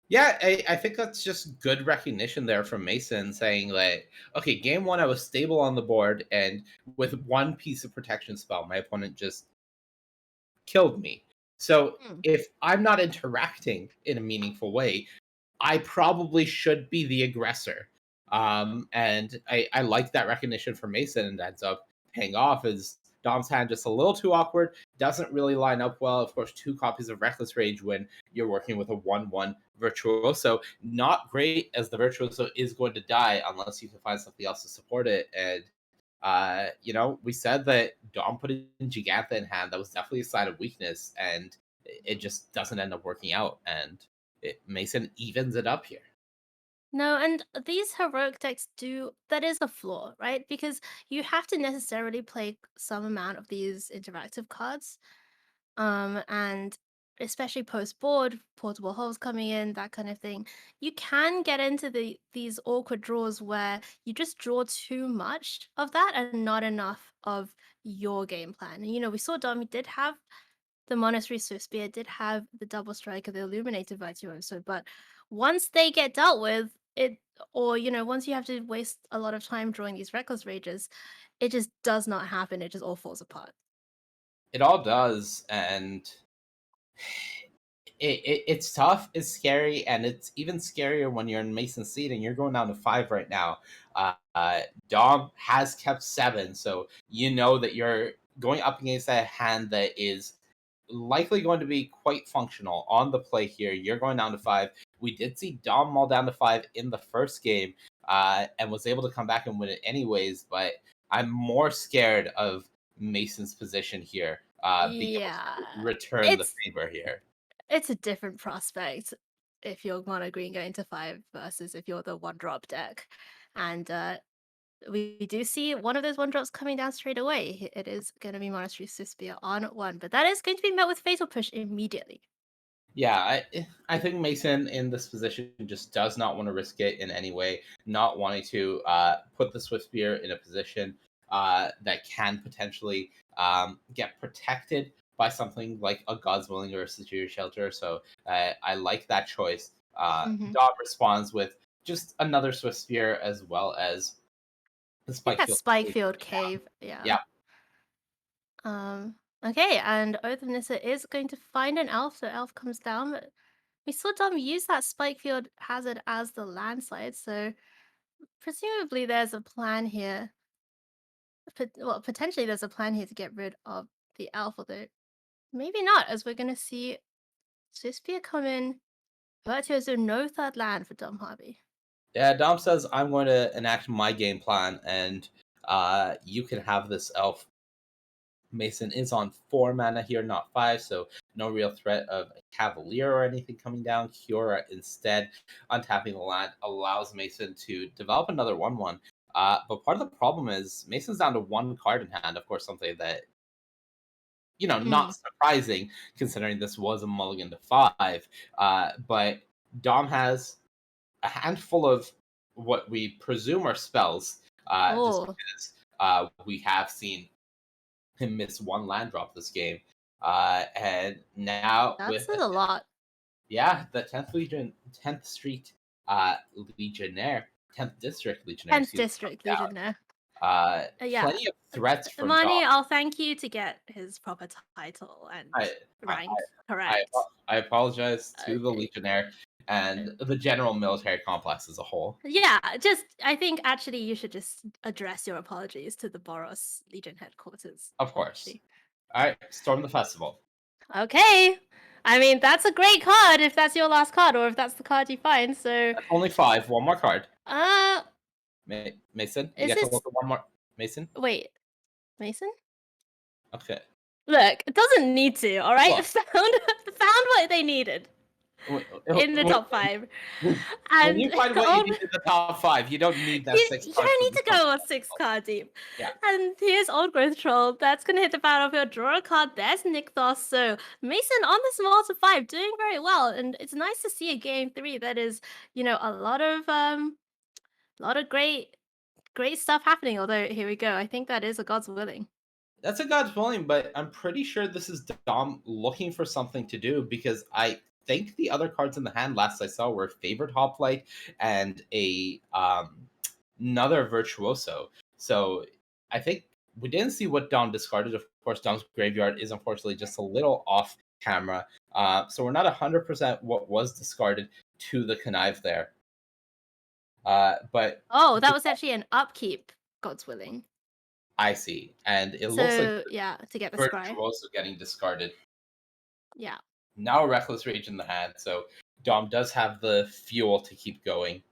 Yeah, I think that's just good recognition there from Mason, saying that, okay, game 1 I was stable on the board, and with 1 piece of protection spell, my opponent just killed me. So if I'm not interacting in a meaningful way, I probably should be the aggressor. And I like that recognition from Mason, and ends up paying off as Dom's hand just a little too awkward, doesn't really line up well. Of course, 2 copies of Reckless Rage when you're working with a 1/1 Virtuoso. Not great, as the Virtuoso is going to die unless you can find something else to support it. And, we said that Dom put in Gigantha in hand. That was definitely a sign of weakness, and it just doesn't end up working out. And Mason evens it up here. No, and these heroic decks that is a flaw, right? Because you have to necessarily play some amount of these interactive cards. And especially post-board, portable holes coming in, that kind of thing. You can get into these awkward draws where you just draw too much of that and not enough of your game plan. And we saw Dom did have the Monastery Swiftspear, did have the Double Strike of the Illuminated Virtuoso, but once they get dealt with, once you have to waste a lot of time drawing these Reckless Rages, it just does not happen. It just all falls apart. It all does, and it's tough, it's scary, and it's even scarier when you're in Mason's seat and you're going down to 5 right now. Dom has kept 7, so you know that you're going up against a hand that is likely going to be quite functional on the play here. You're going down to 5. We did see Dom Maul down to 5 in the first game, and was able to come back and win it anyways, but I'm more scared of Mason's position here, being able Yeah, to return the it's favor here. it's a different prospect if you're mono green going to 5 versus if you're the one drop deck, and we do see one of those one drops coming down straight away. It is going to be Monastery Suspia on 1, but that is going to be met with Fatal Push immediately. Yeah, I think Mason in this position just does not want to risk it in any way, not wanting to put the Swift Spear in a position that can potentially get protected by something like a God's Willing or a Security Shelter. So I like that choice. Dom responds with just another Swift Spear as well as the I think Spike that's Field. Spikefield Cave, yeah. Yeah. Okay, and Oath of Nissa is going to find an elf, so elf comes down, but we saw Dom use that Spikefield hazard as the landslide, so presumably there's a plan here. Well, potentially there's a plan here to get rid of the elf, although maybe not, as we're going to see Suspia come in. Virtuoso, no third land for Dom Harvey. Yeah, Dom says, I'm going to enact my game plan, and you can have this elf. Mason is on 4 mana here, not 5, so no real threat of a Cavalier or anything coming down. Kiora instead, untapping the land, allows Mason to develop another 1/1. But part of the problem is Mason's down to 1 card in hand, of course, something that, not surprising considering this was a mulligan to 5. But Dom has a handful of what we presume are spells, just because we have seen him miss 1 land drop this game. And now That's with a lot. Yeah, the 10th Legion, 10th Street Legionnaire, 10th District Legionnaire. 10th District Legionnaire. Yeah. Plenty of threats from Money, Dom. I'll thank you to get his proper title and rank correct. I apologize to the Legionnaire and the general military complex as a whole. Yeah, I think actually you should just address your apologies to the Boros Legion headquarters. Of course. All right, storm the festival. Okay. I mean, that's a great card if that's your last card or if that's the card you find, so... That's only 5, 1 more card. Mason, you Is get to this- look at 1 more. Mason? Wait. Mason? Okay. Look, it doesn't need to, alright? What? Found what they needed in the top 5. When And you find what you need in the top 5, you don't need that 6 you cards don't from need the to top go five. a 6 card deep. Yeah. And here's Old Growth Troll. That's going to hit the battlefield. Draw a card. There's Nykthos. So Mason on the small to 5, doing very well. And it's nice to see a game 3 that is, a lot of great stuff happening. Although here we go. I think that is a God's willing. That's a God's willing, but I'm pretty sure this is Dom looking for something to do, because I think the other cards in the hand last I saw were Favored Hoplite and a another Virtuoso. So I think we didn't see what Dom discarded. Of course, Dom's graveyard is unfortunately just a little off camera. So we're not 100% what was discarded to the connive there. But Oh, that was actually an upkeep, God's willing. I see. And it looks like yeah, to get the scry. Virtuoso getting discarded. Yeah. Now a Reckless Rage in the hand, so Dom does have the fuel to keep going.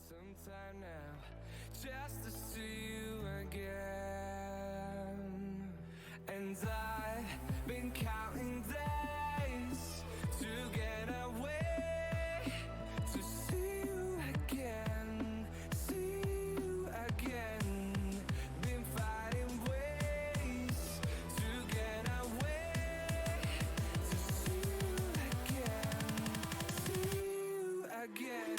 sometime now, just to see you again. And I've been counting days to get away, to see you again, see you again. Been fighting ways to get away, to see you again, see you again.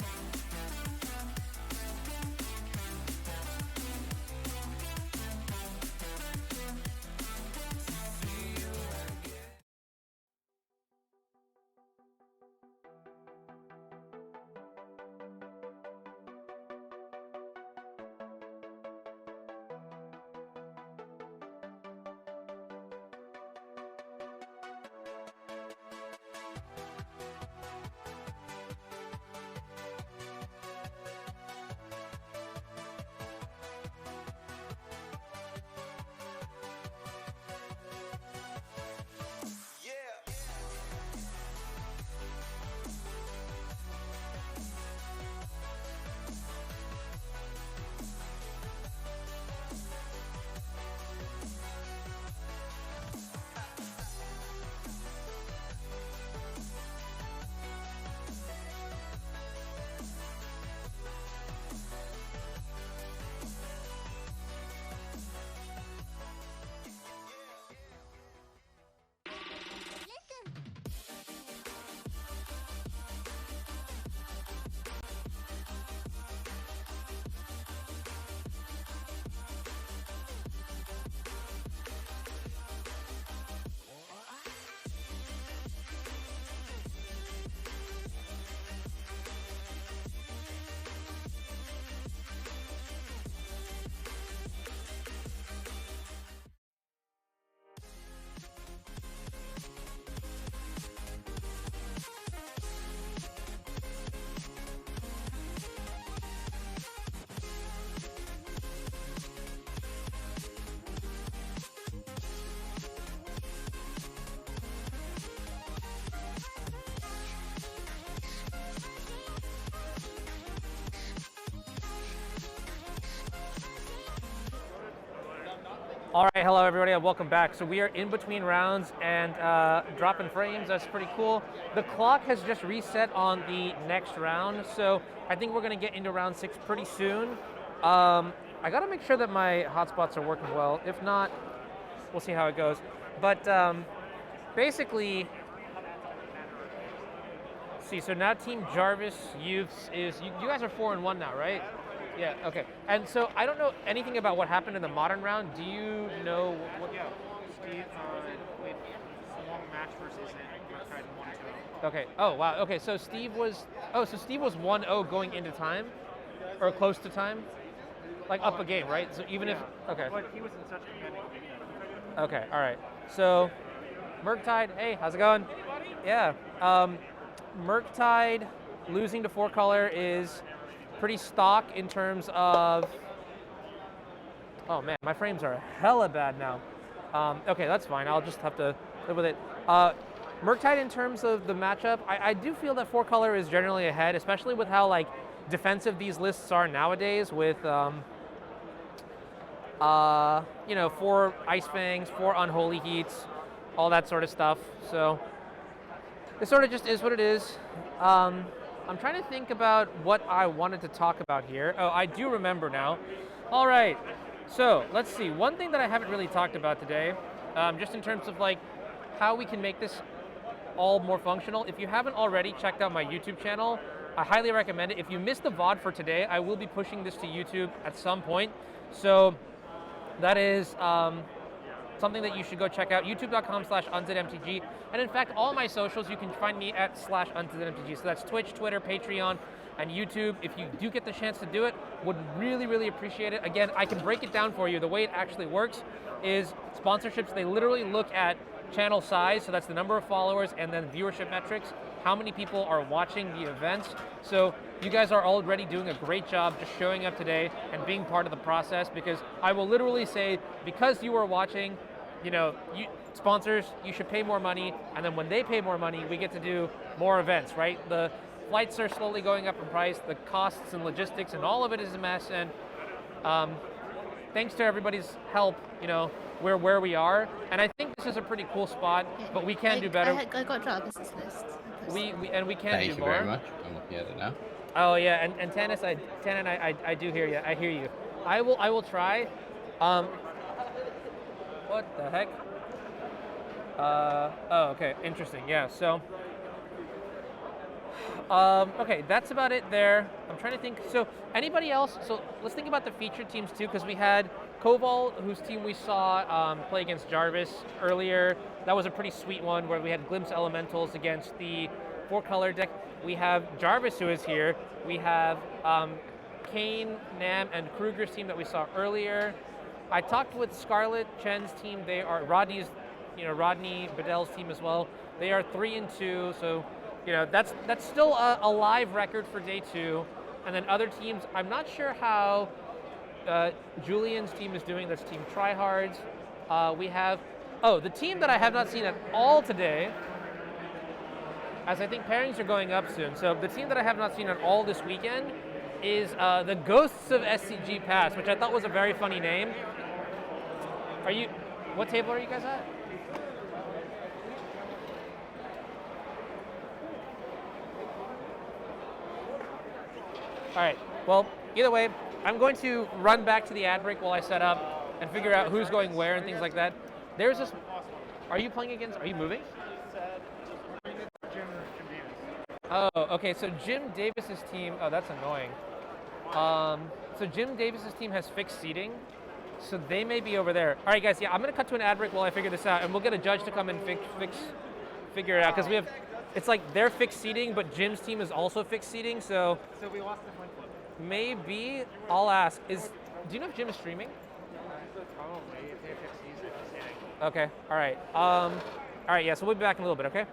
All right, hello everybody, and welcome back. So we are in between rounds and dropping frames. That's pretty cool. The clock has just reset on the next round, so I think we're going to get into round 6 pretty soon. I got to make sure that my hotspots are working well. If not, we'll see how it goes. But basically, see, so now Team Jarvis Youths is you guys are 4-1 now, right? Yeah, okay. And so I don't know anything about what happened in the modern round. Do you know what? Yeah, Steve played a long match versus Murktide 1-2. Okay. Oh wow. Okay. So Steve was 1-0 going into time, or close to time, like up a game, right? So even if okay. But he was in such commanding lead. Okay. All right. So Murktide, hey, how's it going? Hey, buddy. Yeah. Murktide losing to 4-color is pretty stock in terms of, oh man, my frames are hella bad now. Okay, that's fine, I'll just have to live with it. Murktide in terms of the matchup, I do feel that 4-color is generally ahead, especially with how like defensive these lists are nowadays with, you know, 4 Ice Fangs, 4 Unholy Heats, all that sort of stuff. So it sort of just is what it is. I'm trying to think about what I wanted to talk about here. Oh, I do remember now. All right, so let's see. One thing that I haven't really talked about today, just in terms of like how we can make this all more functional. If you haven't already checked out my YouTube channel, I highly recommend it. If you missed the VOD for today, I will be pushing this to YouTube at some point. So that is something that you should go check out, youtube.com/unzmtg. And in fact, all my socials, you can find me at /unzmtg. So that's Twitch, Twitter, Patreon, and YouTube. If you do get the chance to do it, would really, really appreciate it. Again, I can break it down for you. The way it actually works is sponsorships, they literally look at channel size, so that's the number of followers, and then viewership metrics, how many people are watching the events. So you guys are already doing a great job just showing up today and being part of the process, because I will literally say, because you are watching, you know, sponsors, you should pay more money, and then when they pay more money, we get to do more events, right? The flights are slowly going up in price. The costs and logistics and all of it is a mess. And thanks to everybody's help, you know, we're where we are. And I think this is a pretty cool spot, but we can do better. I got Jarvis's list. We can do more. Thank you very much. I'm looking at it now. Oh yeah, and Tannon, I do hear you. I hear you. I will try. What the heck? Oh, okay, interesting. Yeah, so. Okay, that's about it there. I'm trying to think. So anybody else? So let's think about the featured teams too, because we had Koval, whose team we saw play against Jarvis earlier. That was a pretty sweet one where we had Glimpse Elementals against the 4-color deck. We have Jarvis, who is here. We have Kane, Nam, and Kruger's team that we saw earlier. I talked with Scarlett Chen's team. They are Rodney Bedell's team as well. They are 3-2, so you know that's still a live record for day 2. And then other teams, I'm not sure how Julian's team is doing. That's Team Tryhards. We have the team that I have not seen at all today, as I think pairings are going up soon. So the team that I have not seen at all this weekend is the Ghosts of SCG Pass, which I thought was a very funny name. What table are you guys at? All right, well, either way, I'm going to run back to the ad break while I set up and figure out who's going where and things like that. There's this, are you moving? Oh, okay, so Jim Davis's team, oh, that's annoying. So Jim Davis's team has fixed seating, so they may be over there. All right, guys, yeah, I'm gonna cut to an ad break while I figure this out, and we'll get a judge to come and figure it out, because we have, it's like they're fixed seating, but Jim's team is also fixed seating, so we lost the coin flip. maybe I'll ask, do you know if Jim is streaming? Probably, if they fix seating. Okay, all right, yeah, so we'll be back in a little bit, okay?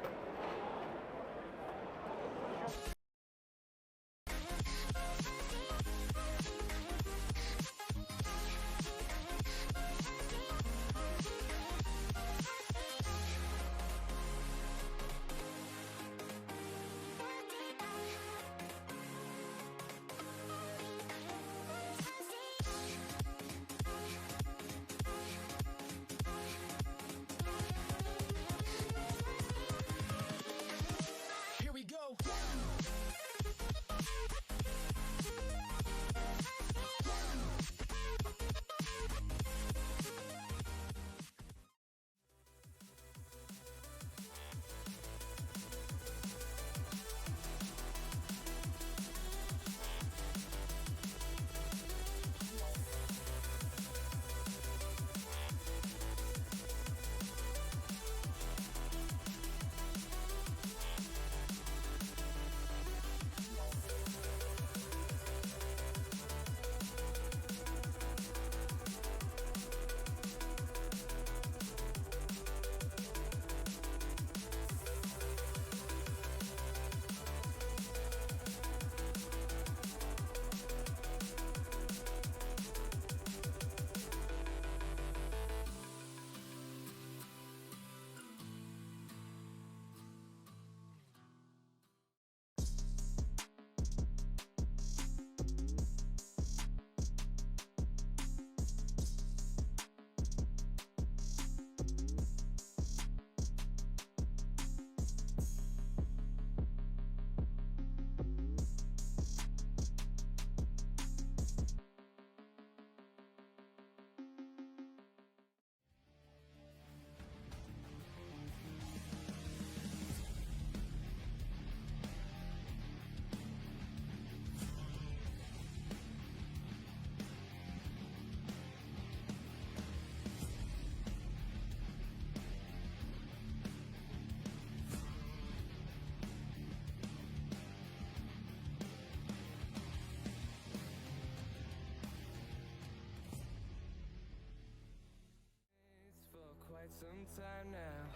Some time now,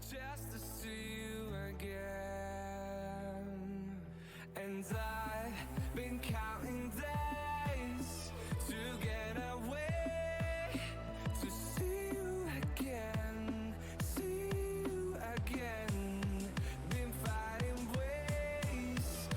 just to see you again. And I've been counting days to get away, to see you again, see you again. Been fighting ways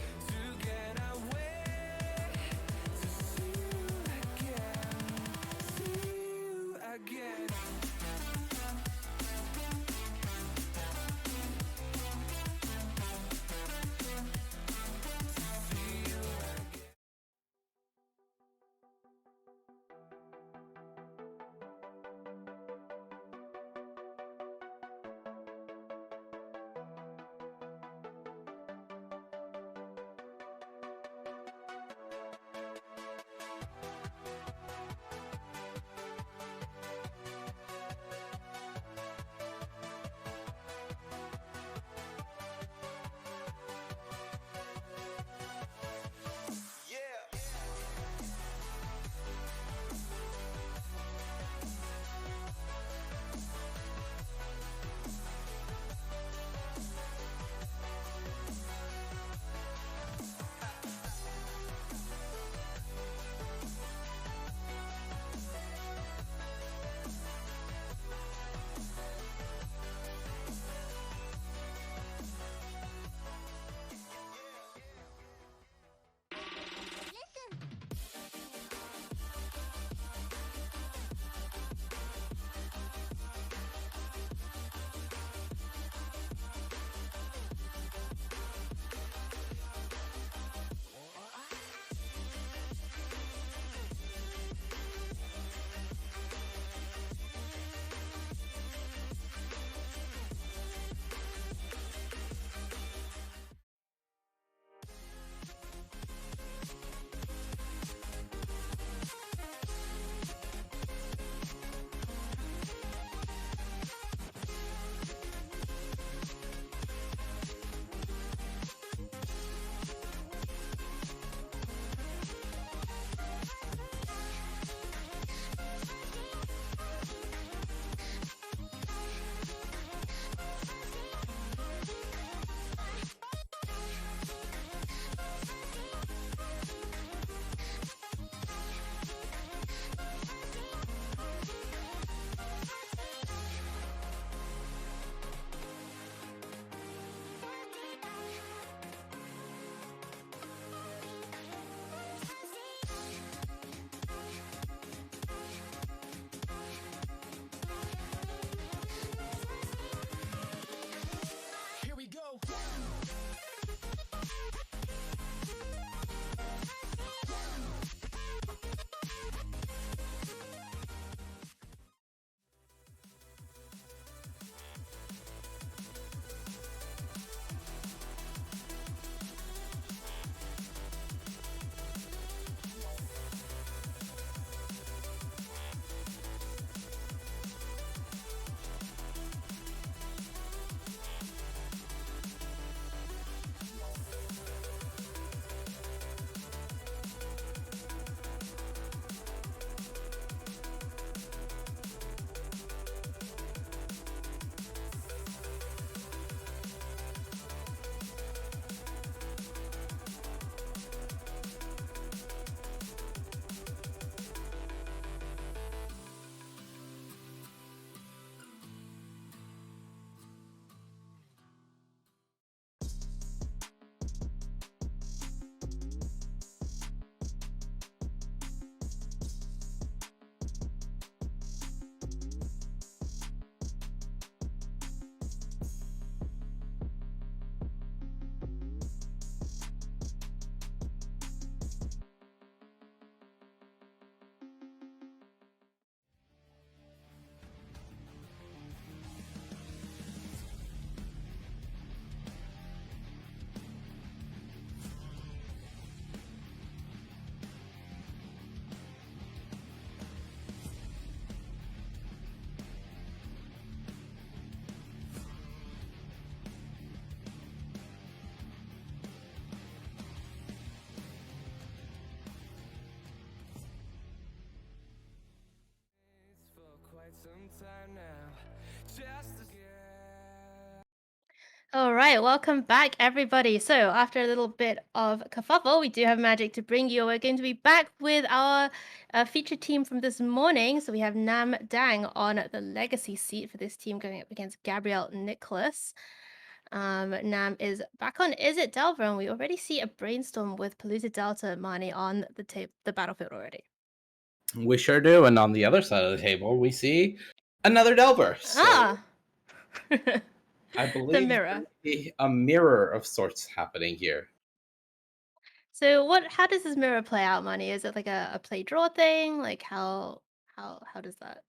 sometime now. Just to All right, welcome back, everybody. So, after a little bit of kerfuffle, we do have magic to bring you. We're going to be back with our featured team from this morning. So, we have Nam Dang on the legacy seat for this team going up against Gabriel Nicholas. Nam is back on Is It Delver, and we already see a brainstorm with Polluted Delta Mani on the battlefield already. We sure do. And on the other side of the table, we see another Delver. So I believe mirror. a mirror of sorts happening here. So how does this mirror play out, Mani? Is it like a play draw thing? Like how does that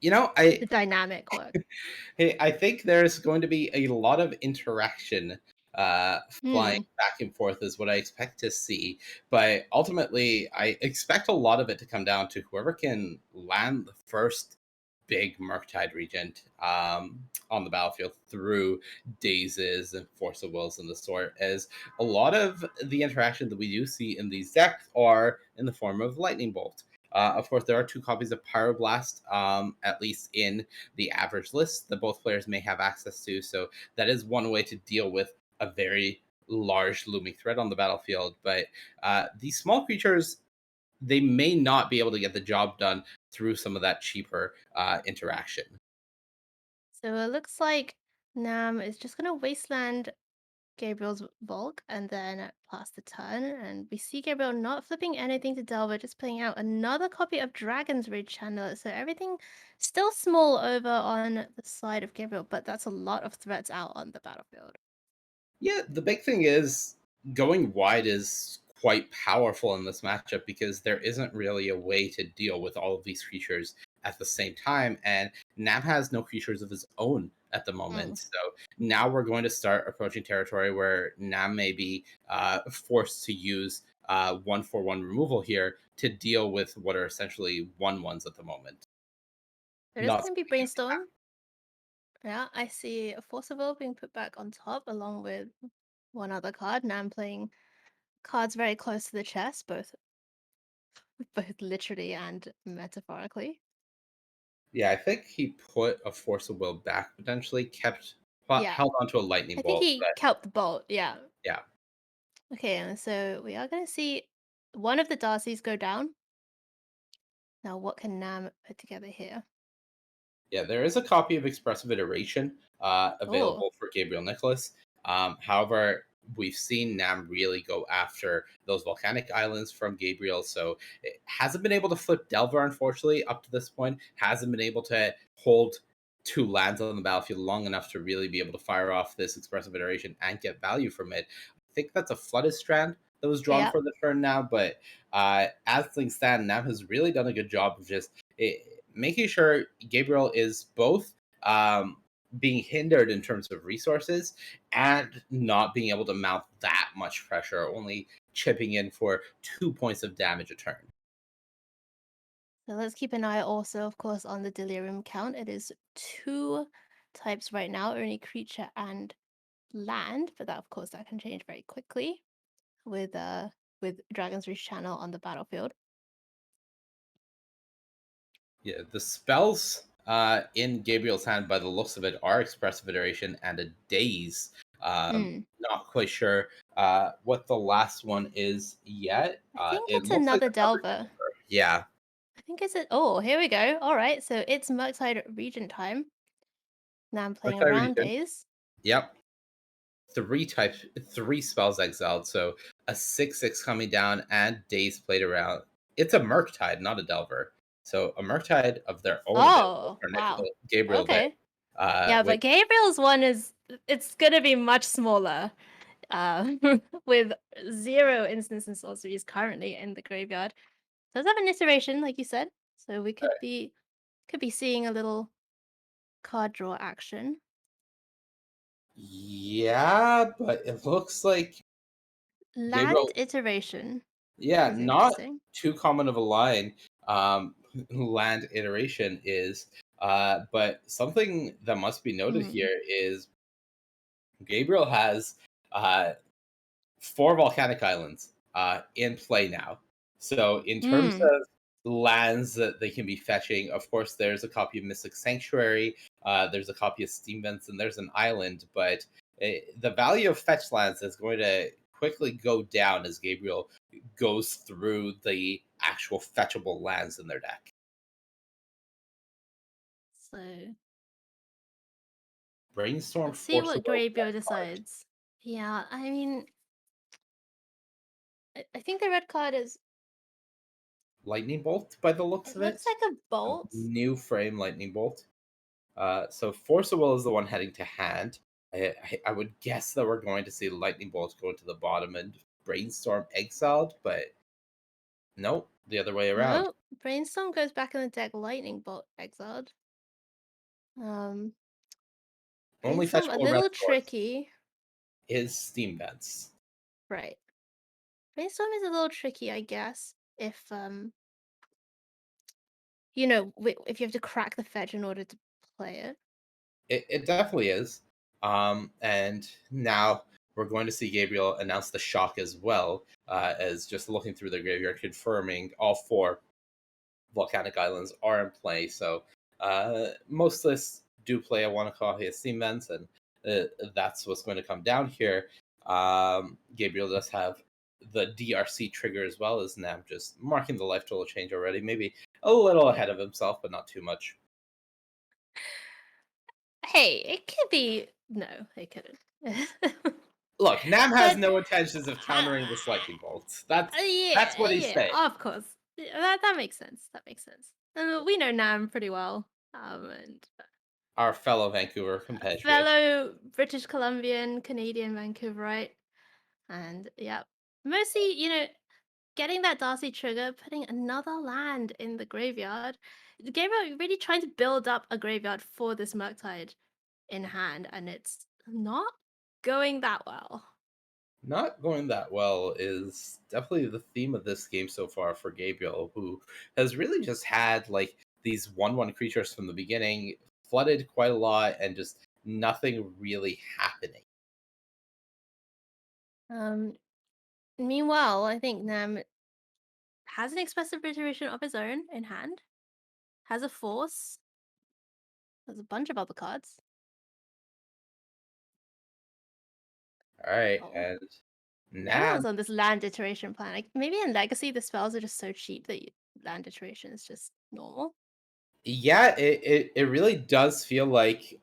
the dynamic work? Hey, I think there's going to be a lot of interaction flying back and forth is what I expect to see. But ultimately, I expect a lot of it to come down to whoever can land the first big Murktide Regent on the battlefield through Dazes and Force of Wills and the sort, as a lot of the interaction that we do see in these decks are in the form of Lightning Bolt. Of course, there are 2 copies of Pyroblast, at least in the average list, that both players may have access to. So that is one way to deal with a very large looming threat on the battlefield. But these small creatures, they may not be able to get the job done through some of that cheaper interaction. So it looks like Nam is just going to Wasteland Gabriel's Volk and then pass the turn. And we see Gabriel not flipping anything to Delver, just playing out another copy of Dragon's Rage Channeler. So everything still small over on the side of Gabriel, but that's a lot of threats out on the battlefield. Yeah, the big thing is going wide is quite powerful in this matchup because there isn't really a way to deal with all of these creatures at the same time, and Nam has no creatures of his own at the moment. So now we're going to start approaching territory where Nam may be forced to use 1/1 removal here to deal with what are essentially 1/1s at the moment. There is going to be Brainstorm. Yeah, I see a Force of Will being put back on top along with one other card. Nam playing cards very close to the chest, both literally and metaphorically. Yeah, I think he put a Force of Will back, potentially held onto a Lightning I Bolt. think he kept the bolt, yeah. Yeah. Okay, and so we are going to see one of the Darcys go down. Now, what can Nam put together here? Yeah, there is a copy of Expressive Iteration available for Gabriel Nicholas. However, we've seen Nam really go after those volcanic islands from Gabriel, so it hasn't been able to flip Delver, unfortunately, up to this point. Hasn't been able to hold 2 lands on the battlefield long enough to really be able to fire off this Expressive Iteration and get value from it. I think that's a Flooded Strand that was drawn for the turn now, but as things stand, Nam has really done a good job of just making sure Gabriel is both being hindered in terms of resources and not being able to mount that much pressure, only chipping in for 2 points of damage a turn. So let's keep an eye also, of course, on the Delirium count. It is 2 types right now, only creature and land, but that, of course, that can change very quickly with Dragon's Reach Channel on the battlefield. Yeah, the spells in Gabriel's hand, by the looks of it, are Expressive Iteration and a Daze. Not quite sure what the last one is yet. I think it it's looks another like Delver. Yeah. I think it's oh, here we go. All right, so it's Murktide Regent time. Now I'm playing Murktide around Regent. Daze. Yep. 3 spells exiled, so a 6/6 coming down and Daze played around. It's a Murktide, not a Delver. So a Murktide of their own. Oh, wow. Gabriel. Okay. Yeah, but Gabriel's one it's gonna be much smaller. With 0 instants and sorceries currently in the graveyard. Does have an iteration, like you said. So we could be seeing a little card draw action. Yeah, but it looks like Land iteration. Yeah, is not interesting. too common of a line. Land iteration is, but something that must be noted here is Gabriel has 4 volcanic islands in play now. So in terms of lands that they can be fetching. Of course, there's a copy of Mystic Sanctuary, there's a copy of Steam Vents, and there's an island, but the value of fetch lands is going to quickly go down as Gabriel goes through the actual fetchable lands in their deck. So Brainstorm, let's see Force what of Will, Gabriel red card. decides. Yeah, I mean, I think the red card is. Lightning Bolt by the looks It of it. looks like a bolt. New frame Lightning Bolt. So Force of Will is the one heading to hand. I would guess that we're going to see Lightning Bolt go to the bottom and Brainstorm exiled, but nope, the other way around. No, Brainstorm goes back in the deck. Lightning Bolt exiled. Only Brainstorm a fetchable red little source tricky. is Steam Vents. Right. Brainstorm is a little tricky, I guess, if you know, if you have to crack the fetch in order to play it. It definitely is. And now we're going to see Gabriel announce the shock as well, as just looking through the graveyard, confirming all 4 volcanic islands are in play. So most lists do play a Wanakahi Steam Vents, and that's what's going to come down here. Gabriel does have the DRC trigger as well as Nam, just marking the life total change already. Maybe a little ahead of himself, but not too much. Hey, it could be. No, it couldn't. Look, Nam has But- no intentions of countering this lightning bolt. That's what he's saying. Of course, that makes sense. That makes sense. We know Nam pretty well, and Our fellow Vancouver compatriot. fellow British Columbian, Canadian Vancouverite, and yeah, mostly getting that Darcy trigger, putting another land in the graveyard. Gabriel really trying to build up a graveyard for this Murktide in hand, and it's not going that well. Not going that well is definitely the theme of this game so far for Gabriel, who has really just had like these 1/1 creatures from the beginning, flooded quite a lot, and just nothing really happening. Meanwhile, I think Nam has an expressive iteration of his own in hand, has a force, there's a bunch of other cards. All right, Oh. and Nam. Everyone's on this land iteration plan. Like maybe in Legacy, the spells are just so cheap that land iteration is just normal. Yeah, it really does feel like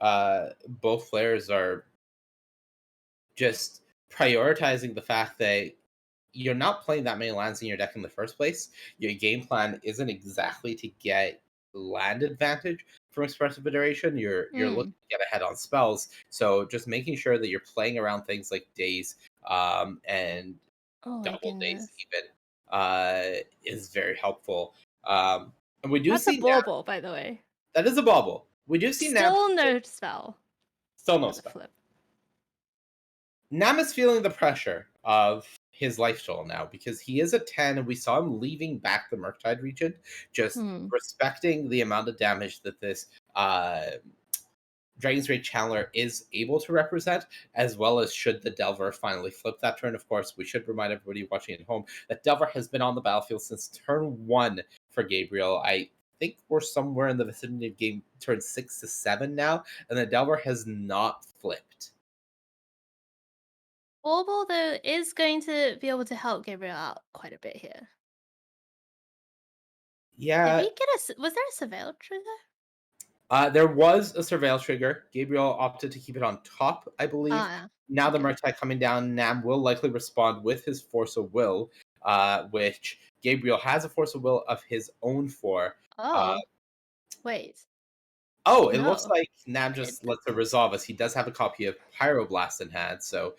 both players are just prioritizing the fact that you're not playing that many lands in your deck in the first place. Your game plan isn't exactly to get land advantage from expressive iteration. You're looking to get ahead on spells. So just making sure that you're playing around things like days and double days even is very helpful. And we do That's see a bauble, by the way. that is a bauble. We do see Still no spell. Still no spell. Flip. Nam is feeling the pressure of his life total now because he is at 10 and we saw him leaving back the Murktide region, just respecting the amount of damage that this Dragon's Rage Channeler is able to represent, as well as should the Delver finally flip that turn. Of course, we should remind everybody watching at home that Delver has been on the battlefield since turn 1 for Gabriel. I think we're somewhere in the vicinity of game turn 6 to 7 now, and the Delver has not flipped. Bauble, though, is going to be able to help Gabriel out quite a bit here. Yeah. Did we get was there a Surveil trigger? There was a Surveil trigger. Gabriel opted to keep it on top, I believe. Yeah. Now the Murktide coming down, Nam will likely respond with his Force of Will, which Gabriel has a Force of Will of his own for. Wait. Oh, it looks like Nam just lets it resolve us. He does have a copy of Pyroblast in hand, so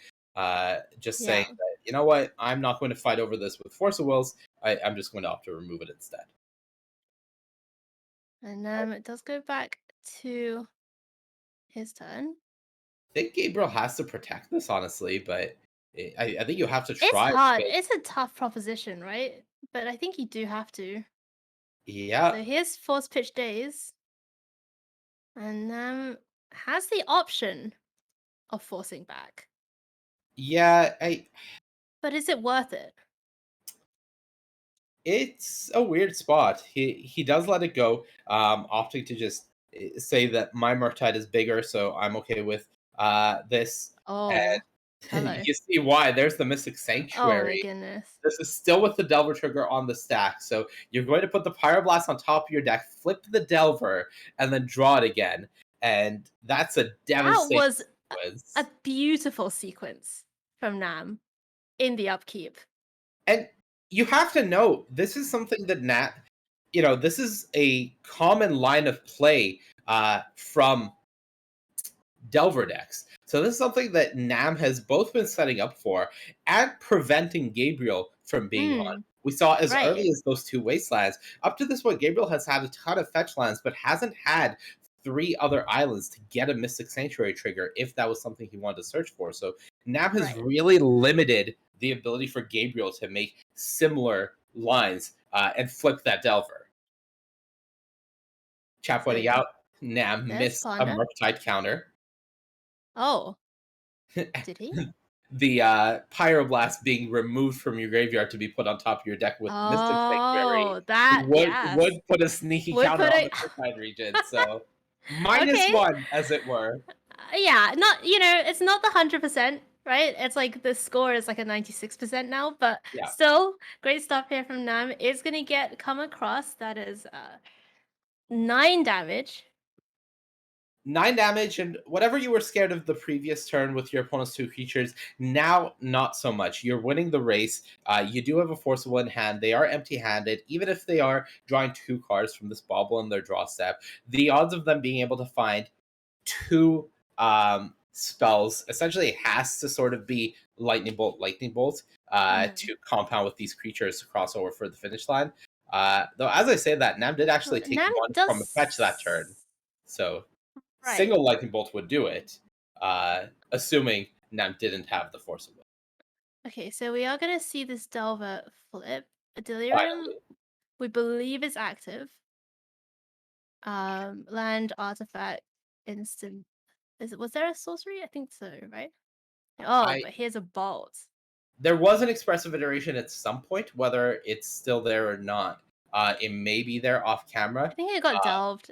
just saying that, you know what, I'm not going to fight over this with Force of Wills. I'm just going to opt to remove it instead. And it does go back to his turn. I think Gabriel has to protect this, honestly, but I think you have to try. It's hard. It's a tough proposition, right? But I think you do have to. Yeah. So here's Force Pitch Days. And has the option of forcing back. Yeah, But is it worth it? It's a weird spot. He does let it go, opting to just say that my Murktide is bigger, so I'm okay with this. Oh, And hello. you see why. There's the Mystic Oh my Sanctuary. goodness. This is still with the Delver trigger on the stack. So you're going to put the Pyroblast on top of your deck, flip the Delver, and then draw it again. And that's a That devastating was sequence. a beautiful sequence from Nam in the upkeep. And you have to know, this is something that this is a common line of play from Delver decks. So this is something that Nam has both been setting up for and preventing Gabriel from being on. We saw as early as those 2 Wastelands. Up to this point, Gabriel has had a ton of fetch lands, but hasn't had 3 other islands to get a Mystic Sanctuary trigger if that was something he wanted to search for. So Nam has really limited the ability for Gabriel to make similar lines and flip that Delver. Chat pointing out, Nam missed a Murktide counter. Oh. Did he? The Pyroblast being removed from your graveyard to be put on top of your deck with Mystic Sanctuary would put a sneaky counter on the Murktide region. So -1, as it were. Yeah, not it's not the 100%, right? It's like the score is like a 96% now, but still great stuff here from Nam. It's gonna come across. That is 9 damage. 9 damage, and whatever you were scared of the previous turn with your opponent's 2 creatures, now not so much. You're winning the race. You do have a Forcible in hand. They are empty-handed. Even if they are drawing 2 cards from this bauble in their draw step, the odds of them being able to find 2 spells essentially has to sort of be Lightning Bolt, to compound with these creatures to cross over for the finish line. Though, as I say that, Nam did actually take 1 from a fetch that turn. So single Lightning Bolt would do it, assuming Nam didn't have the Forcible. Okay, so we are going to see this Delver flip. A Delirium, we believe, is active. Land, artifact, instant. Was there a sorcery? I think so, right? Oh, but here's a bolt. There was an expressive iteration at some point, whether it's still there or not. It may be there off camera. I think it got delved.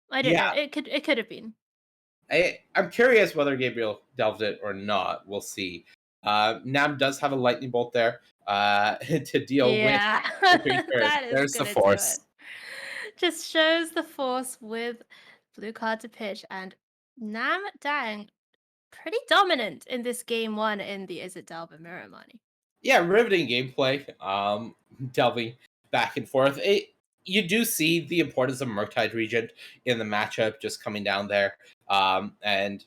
I don't know. It could have been. I'm curious whether Gabriel delved it or not. We'll see. Nam does have a Lightning Bolt there to deal with the creature. There's the Force. Just shows the Force with blue card to pitch, and Nam Dang pretty dominant in this game 1 in the Is It Delver Mirror Money. Yeah, riveting gameplay. Delving back and forth. You do see the importance of Murktide Regent in the matchup just coming down there. And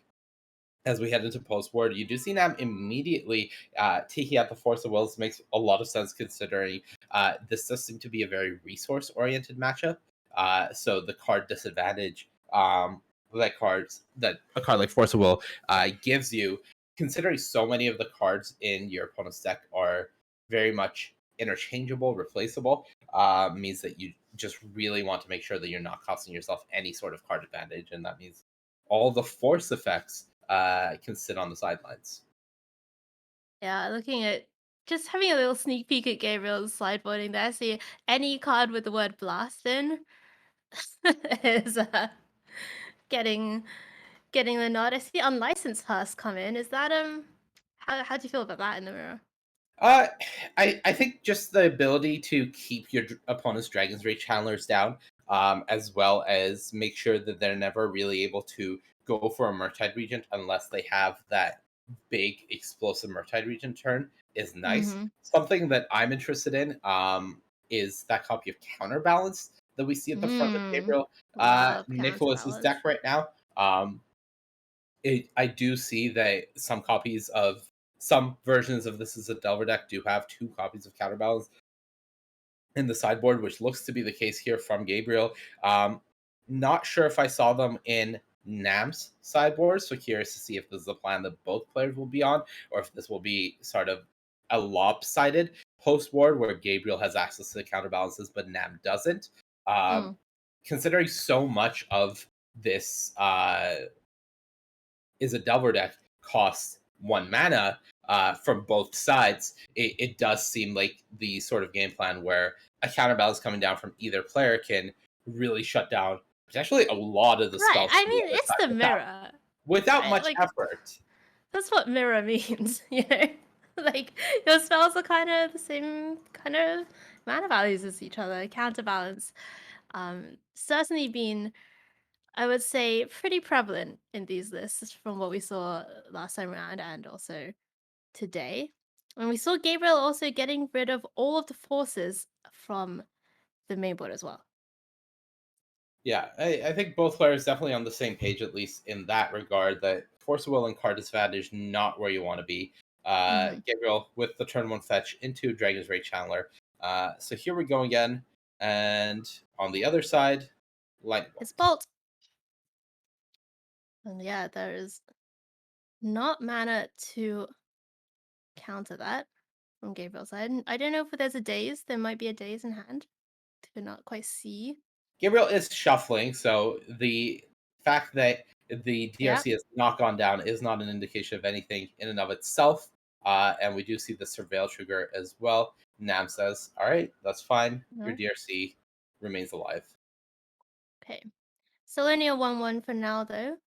as we head into post-board, you do see Nam immediately taking out the Force of Wills. Makes a lot of sense considering this does seem to be a very resource-oriented matchup. So the card disadvantage that a card like Force of Will gives you, considering so many of the cards in your opponent's deck are very much interchangeable, replaceable, means that you just really want to make sure that you're not costing yourself any sort of card advantage, and that means all the force effects can sit on the sidelines. Yeah, looking at just having a little sneak peek at Gabriel's sideboarding there. See, any card with the word blast in is getting the nod. I see Unlicensed Husk come in. Is that how do you feel about that in the mirror? I think just the ability to keep your opponent's Dragon's Rage handlers down, as well as make sure that they're never really able to go for a Murktide Regent unless they have that big explosive Murktide Regent turn is nice. Something that I'm interested in is that copy of Counterbalance that we see at the front of Gabriel Nicholas's deck right now. I do see that some versions of This Is a Delver deck do have 2 copies of Counterbalance in the sideboard, which looks to be the case here from Gabriel. Not sure if I saw them in Nam's sideboard, so curious to see if this is a plan that both players will be on, or if this will be sort of a lopsided post-board where Gabriel has access to the counterbalances, but Nam doesn't. Considering so much of this Is a Delver deck costs 1 mana, from both sides, it does seem like the sort of game plan where a counterbalance coming down from either player can really shut down potentially a lot of the Right. spells I from the mean, other it's side the mirror. without Right? much Like, effort. that's what mirror means, you know? Like, your spells are kind of the same kind of mana values as each other, counterbalance. Certainly been, I would say, pretty prevalent in these lists from what we saw last time around and also today. And we saw Gabriel also getting rid of all of the forces from the main board as well. Yeah, I think both players definitely on the same page, at least in that regard, that Force of Will and card disadvantage not where you want to be. Gabriel with the turn 1 fetch into Dragon's Rage Channeler. So here we go again. And on the other side, Lightning Bolt. It's Bolt. And yeah, there is not mana to counter that from Gabriel's side. I don't know if there's a daze. There might be a daze in hand. Could not quite see. Gabriel is shuffling, so the fact that the DRC has not gone down is not an indication of anything in and of itself. And we do see the Surveil trigger as well. Nam says, all right, that's fine. Your DRC remains alive. Okay. Still only a 1/1 for now, though.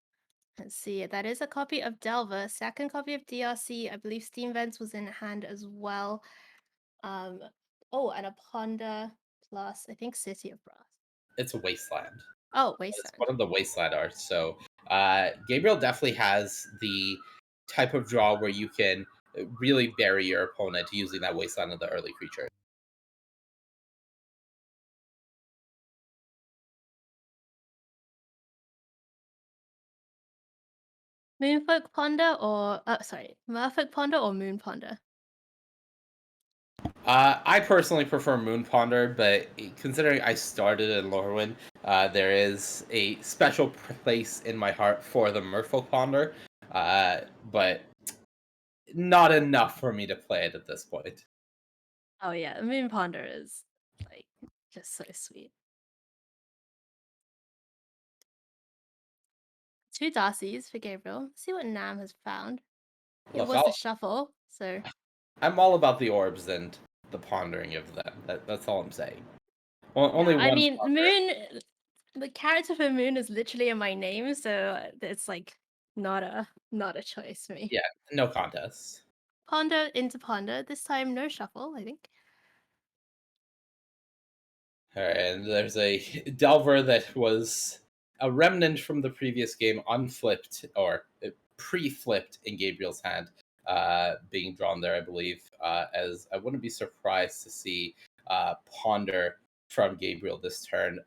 Let's see. That is a copy of Delver. Second copy of DRC. I believe Steam Vents was in hand as well. Oh, and a Ponder plus, I think, City of Brass. It's a Wasteland. Oh, Wasteland. It's one of the Wasteland arts. So Gabriel definitely has the type of draw where you can really bury your opponent using that Wasteland of the early creature. Moonfolk Ponder or Merfolk Ponder or Moon Ponder? I personally prefer Moon Ponder, but considering I started in Lorwyn, there is a special place in my heart for the Merfolk Ponder, but not enough for me to play it at this point. Oh yeah, Moon Ponder is like just so sweet. 2 Darcys for Gabriel. Let's see what Nam has found. It Look, was the shuffle, so I'm all about the orbs and the pondering of them. That's all I'm saying. Well, only one. I mean, Moon. The character for Moon is literally in my name, so it's like not a choice for me. Yeah, no contest. Ponder into Ponder. This time, no shuffle, I think. All right, and there's a Delver that was a remnant from the previous game, unflipped or pre-flipped in Gabriel's hand, being drawn there, I believe. As I wouldn't be surprised to see Ponder from Gabriel this turn,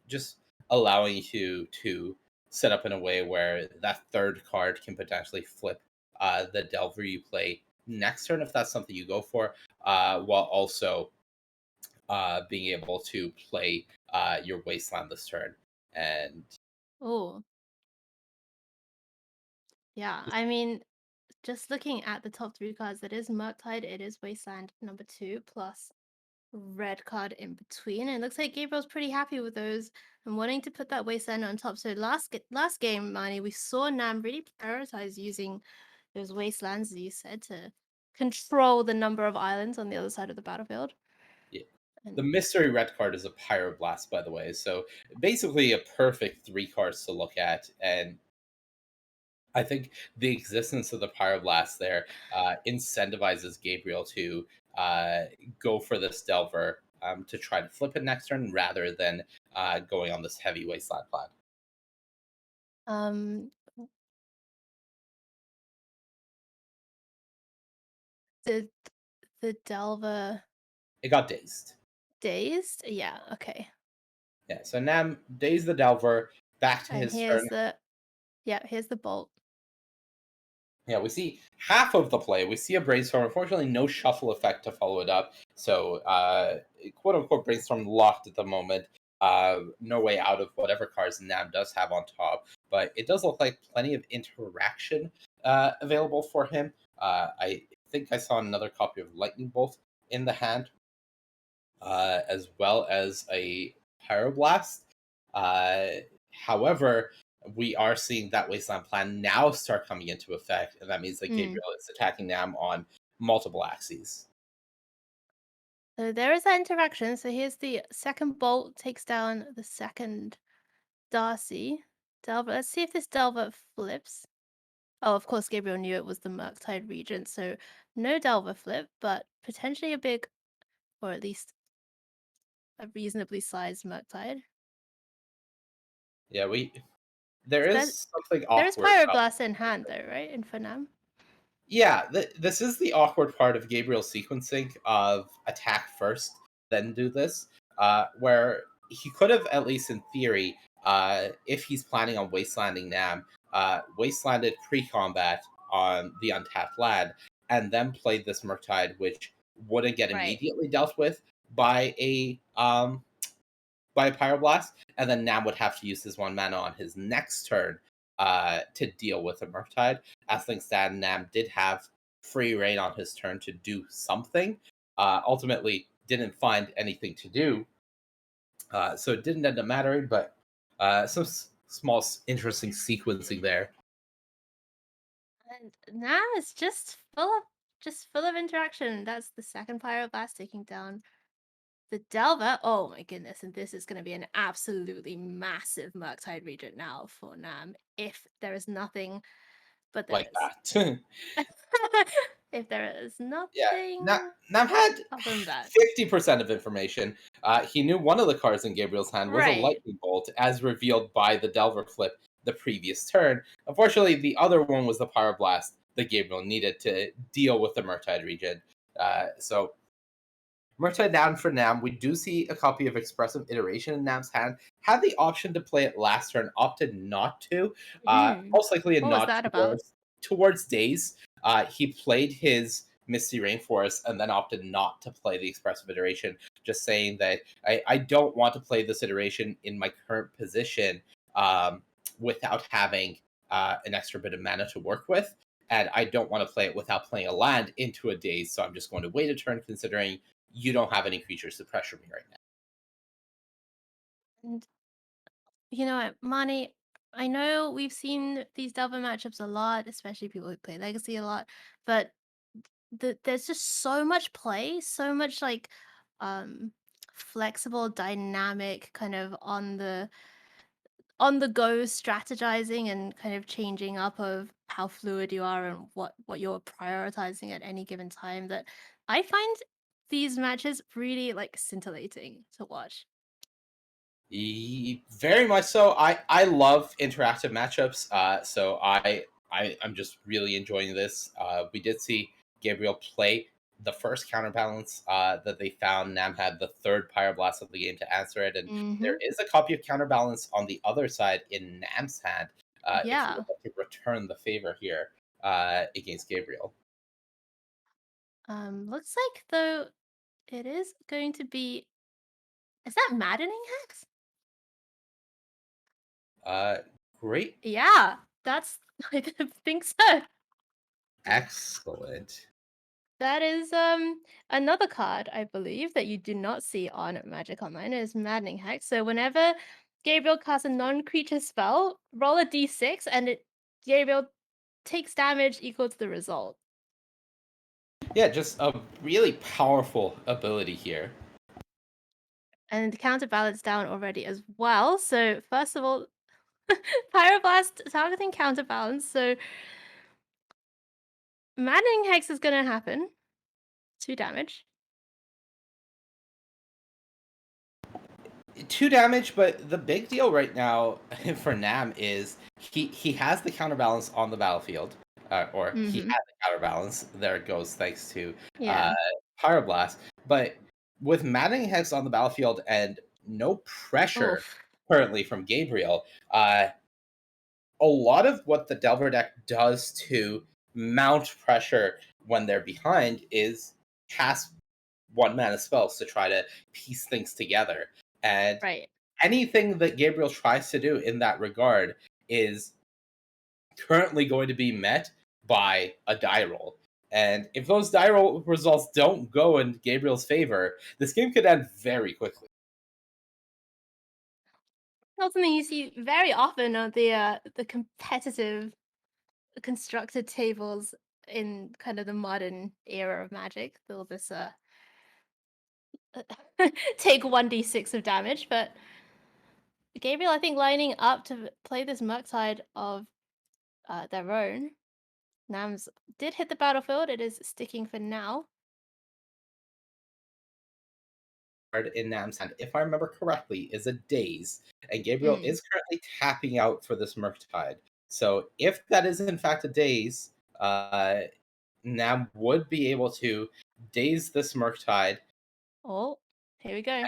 just allowing you to set up in a way where that third card can potentially flip the Delver you play next turn if that's something you go for, while also being able to play your Wasteland this turn. And Oh. Yeah, I mean, just looking at the top 3 cards, it is Murktide, it is Wasteland number 2, plus red card in between. And it looks like Gabriel's pretty happy with those and wanting to put that Wasteland on top. So last game, Manny, we saw Nam really prioritize using those Wastelands, as you said, to control the number of islands on the other side of the battlefield. yeah. The mystery red card is a Pyroblast, by the way. So basically a perfect 3 cards to look at. And I think the existence of the Pyroblast there incentivizes Gabriel to go for this Delver to try to flip it next turn rather than going on this heavy Wasteland plan. The Delver... It got dazed. Dazed? Yeah, okay. Yeah, so Nam dazed the Delver back to his turn. Here's the Bolt. Yeah, we see half of the play. We see a Brainstorm. Unfortunately, no shuffle effect to follow it up. So, quote-unquote Brainstorm locked at the moment. No way out of whatever cards Nam does have on top. But it does look like plenty of interaction available for him. I think I saw another copy of Lightning Bolt in the hand, as well as a Pyroblast. However, we are seeing that wasteland plan now start coming into effect, and that means that Gabriel is attacking Nam on multiple axes. So there is that interaction. So here's the second bolt takes down the second Darcy. Delver. Let's see if this Delver flips. Oh, of course, Gabriel knew it was the Murktide Regent, so no Delver flip, but potentially a big, or at least a reasonably sized Murktide. Yeah, there is something awkward. There is Pyroblast in hand, though, right? In Fanam. Yeah, this is the awkward part of Gabriel's sequencing of attack first, then do this, where he could have, at least in theory, if he's planning on wastelanding Nam, wastelanded pre-combat on the untapped land, and then played this Murktide, which wouldn't get immediately dealt with by a Pyroblast, and then Nam would have to use his 1 mana on his next turn to deal with a Murktide. As things stand, Nam did have free reign on his turn to do something. Ultimately, didn't find anything to do, so it didn't end up mattering, but some small interesting sequencing there. And Nam is just full of interaction. That's the second Pyroblast taking down the Delver. Oh my goodness, and this is going to be an absolutely massive Murktide Regent now for Nam, if there is nothing but like that. If there is nothing. Yeah, Nam had other than that. 50% of information. He knew one of the cards in Gabriel's hand was a Lightning Bolt, as revealed by the Delver flip the previous turn. Unfortunately, the other one was the Pyroblast that Gabriel needed to deal with the Murktide Regent. So Murktide down for Nam. We do see a copy of Expressive Iteration in Nam's hand. Had the option to play it last turn, opted not to. Most likely a nod towards Daze. He played his Misty Rainforest and then opted not to play the Expressive Iteration, just saying that I don't want to play this iteration in my current position without having an extra bit of mana to work with, and I don't want to play it without playing a land into a Daze, so I'm just going to wait a turn, considering you don't have any creatures to pressure me right now. And you know what, Mani, I know we've seen these Delver matchups a lot, especially people who play Legacy a lot, but there's just so much play, so much like flexible, dynamic, kind of on the go strategizing and kind of changing up of how fluid you are and what you're prioritizing at any given time, that I find these matches really like scintillating to watch. Very much so. I love interactive matchups, so I'm just really enjoying this. We did see Gabriel play the first counterbalance that they found. Nam had the third Pyroblast of the game to answer it, and there is a copy of counterbalance on the other side in Nam's hand. If you would like to return the favor here against Gabriel. Looks like though it is going to be. Is that Maddening Hex? Great. Yeah, that's. I think so. Excellent. That is another card, I believe, that you do not see on Magic Online. It is Maddening Hex. So whenever Gabriel casts a non-creature spell, roll a d6, and Gabriel takes damage equal to the result. Yeah, just a really powerful ability here. And counterbalance down already as well. So first of all, Pyroblast targeting counterbalance. So Maddening Hex is going to happen. 2 damage. 2 damage, but the big deal right now for Nam is he has the counterbalance on the battlefield, or he had the counterbalance. There it goes, thanks to Pyroblast. But with Maddening Hex on the battlefield and no pressure currently from Gabriel, a lot of what the Delver deck does to mount pressure when they're behind is cast 1 mana spells to try to piece things together. And anything that Gabriel tries to do in that regard is currently going to be met by a die roll. And if those die roll results don't go in Gabriel's favor, this game could end very quickly. Not something you see very often on the competitive constructed tables in kind of the modern era of Magic. They'll just take 1d6 of damage, but Gabriel, I think, lining up to play this Murktide of their own. Nams did hit the battlefield. It is sticking for now. In Nam's hand, if I remember correctly, is a Daze, and Gabriel is currently tapping out for this Murktide. So if that is in fact a Daze, Nam would be able to Daze this Murktide. Oh, here we go.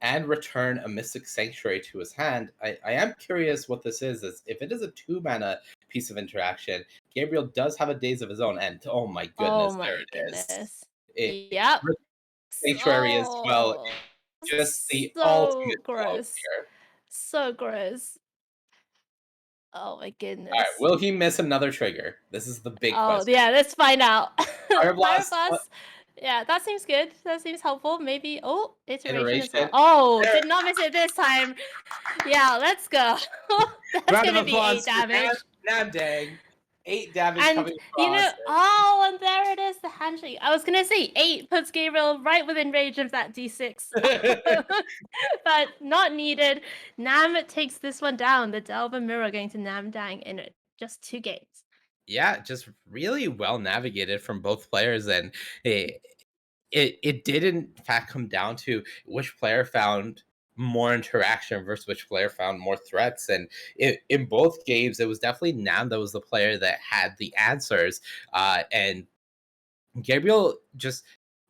And return a Mystic Sanctuary to his hand. I am curious what this is if it is a 2-mana piece of interaction, Gabriel does have a Daze of his own, and oh my goodness, Oh my there it is. goodness. It, Yep. Sanctuary as well. Just the ultimate gross. here. So gross. Oh my goodness. All right, will he miss another trigger? This is the big question. Yeah, let's find out. Fire Blast. Yeah, that seems good. That seems helpful. Maybe iteration as well. Iteration. Oh, did not miss it this time. Yeah, let's go. That's Round of gonna be 8 applause for damage. Nam Dang. 8 damage And coming across. and there it is, the handshake. I was gonna say 8 puts Gabriel right within range of that d6. But not needed. Nam takes this one down. The Delver Mirror going to Nam Dang in just 2 games. Yeah, just really well navigated from both players, and it did in fact come down to which player found more interaction versus which player found more threats. And in both games, it was definitely Nam that was the player that had the answers, and Gabriel just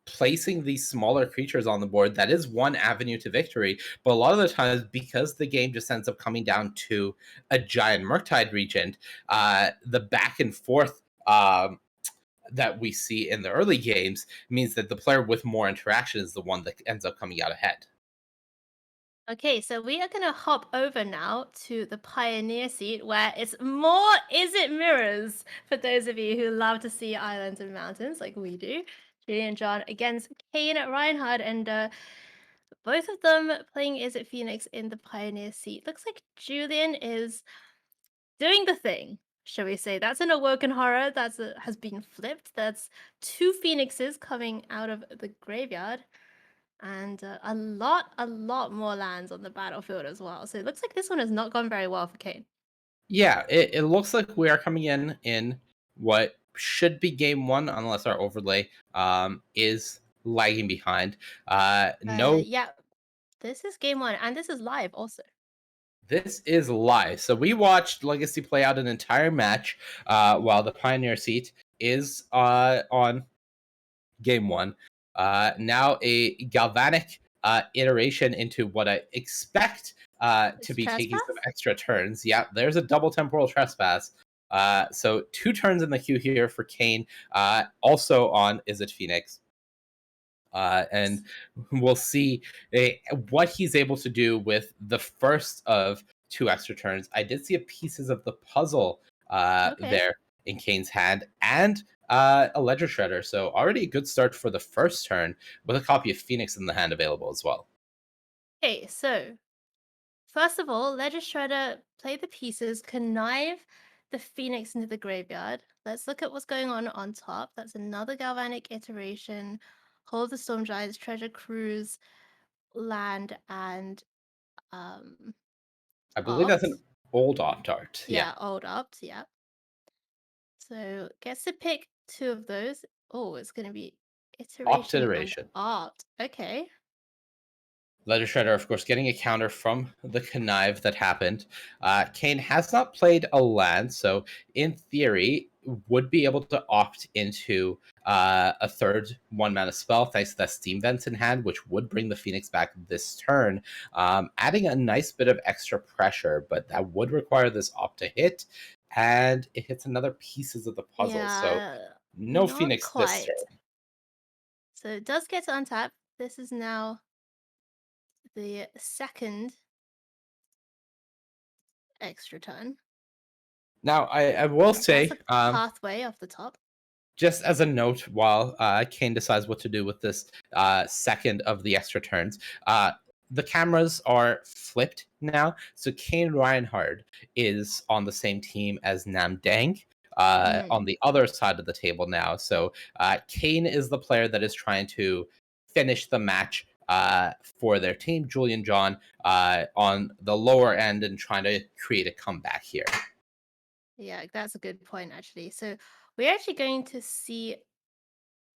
placing these smaller creatures on the board, that is one avenue to victory. But a lot of the times, because the game just ends up coming down to a giant Murktide Regent, the back and forth that we see in the early games means that the player with more interaction is the one that ends up coming out ahead. Okay, so we are going to hop over now to the Pioneer seat, where it's more Izzet mirrors for those of you who love to see islands and mountains like we do. Julian John against Kane Reinhardt, and both of them playing Izzet Phoenix in the Pioneer seat. Looks like Julian is doing the thing, shall we say. That's an Awoken Horror that has been flipped. That's 2 Phoenixes coming out of the graveyard. And a lot more lands on the battlefield as well. So it looks like this one has not gone very well for Kane. Yeah, it looks like we are coming in what should be game 1, unless our overlay is lagging behind. Yeah, this is game 1, and this is live also. This is live. So we watched Legacy play out an entire match while the Pioneer seat is on game 1. Now a galvanic iteration into what I expect to be taking some extra turns. Yeah, there's a double temporal trespass. So 2 turns in the queue here for Kane, also on Izzet Phoenix. And we'll see what he's able to do with the first of 2 extra turns. I did see pieces of the puzzle there in Kane's hand, and a Ledger Shredder. So already a good start for the first turn with a copy of Phoenix in the hand available as well. Okay, so first of all, Ledger Shredder, play the pieces, connive the Phoenix into the graveyard. Let's look at what's going on top. That's another Galvanic iteration. Hold the Storm Giants, Treasure Cruise, land, and I believe that's an old opt art. Yeah, old opt, yeah. So gets to pick 2 of those. Oh, it's going to be iteration. Opt. Okay. Ledger Shredder, of course, getting a counter from the connive that happened. Kane has not played a land, so in theory, would be able to opt into a third 1-mana spell thanks to that Steam Vents in hand, which would bring the Phoenix back this turn, adding a nice bit of extra pressure, but that would require this opt to hit, and it hits another pieces of the puzzle, so no Phoenix this turn. So it does get to untap. This is now the second extra turn. Now, I will say, pathway off the top. Just as a note, while Kane decides what to do with this second of the extra turns, the cameras are flipped now. So Kane Reinhardt is on the same team as Namdang. On the other side of the table now. So Kane is the player that is trying to finish the match for their team. Julian John on the lower end and trying to create a comeback here. Yeah, that's a good point, actually. So we're actually going to see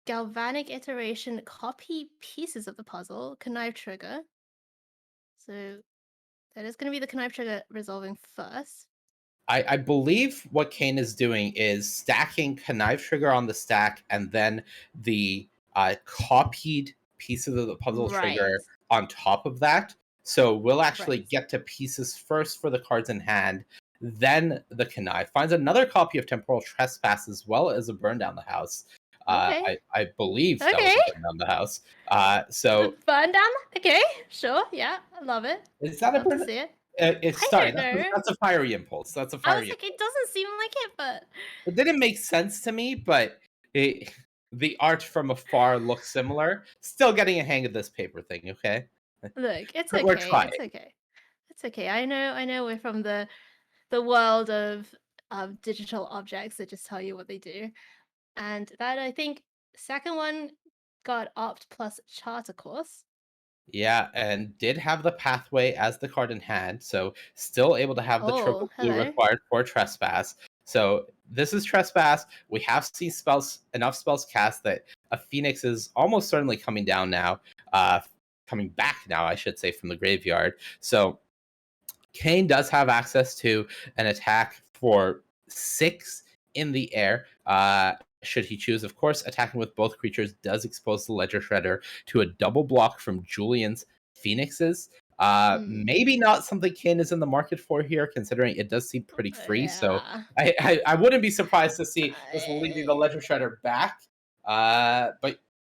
Galvanic Iteration copy pieces of the puzzle, Connive Trigger. So that is going to be the Connive Trigger resolving first. I believe what Kane is doing is stacking Connive Trigger on the stack and then the copied pieces of the puzzle trigger on top of that. So we'll actually get to pieces first for the cards in hand, then the Connive. Finds another copy of Temporal Trespass as well as a Burn Down the House. I believe that was a Burn Down the House. So Burn Down? Okay, sure, yeah, I love it. Is that a burn? To see it. Sorry, that's a Fiery Impulse. That's a Fiery. I was like, it doesn't seem like it, but it didn't make sense to me. But the art from afar looks similar. Still getting a hang of this paper thing. Okay. Look, it's We're okay. trying. It's okay. It's okay. I know. We're from the world of digital objects that just tell you what they do, and that I think second one got Opt plus Charter Course. Yeah, and did have the pathway as the card in hand, so still able to have the triple blue required for Trespass. So this is Trespass. We have seen enough spells cast that a Phoenix is almost certainly coming down now, coming back now, I should say, from the graveyard. So Kane does have access to an attack for 6 in the air. Should he choose, of course, attacking with both creatures does expose the Ledger Shredder to a double block from Julian's Phoenixes. Maybe not something Kane is in the market for here, considering it does seem pretty free. So I wouldn't be surprised to see this leaving the Ledger Shredder back. But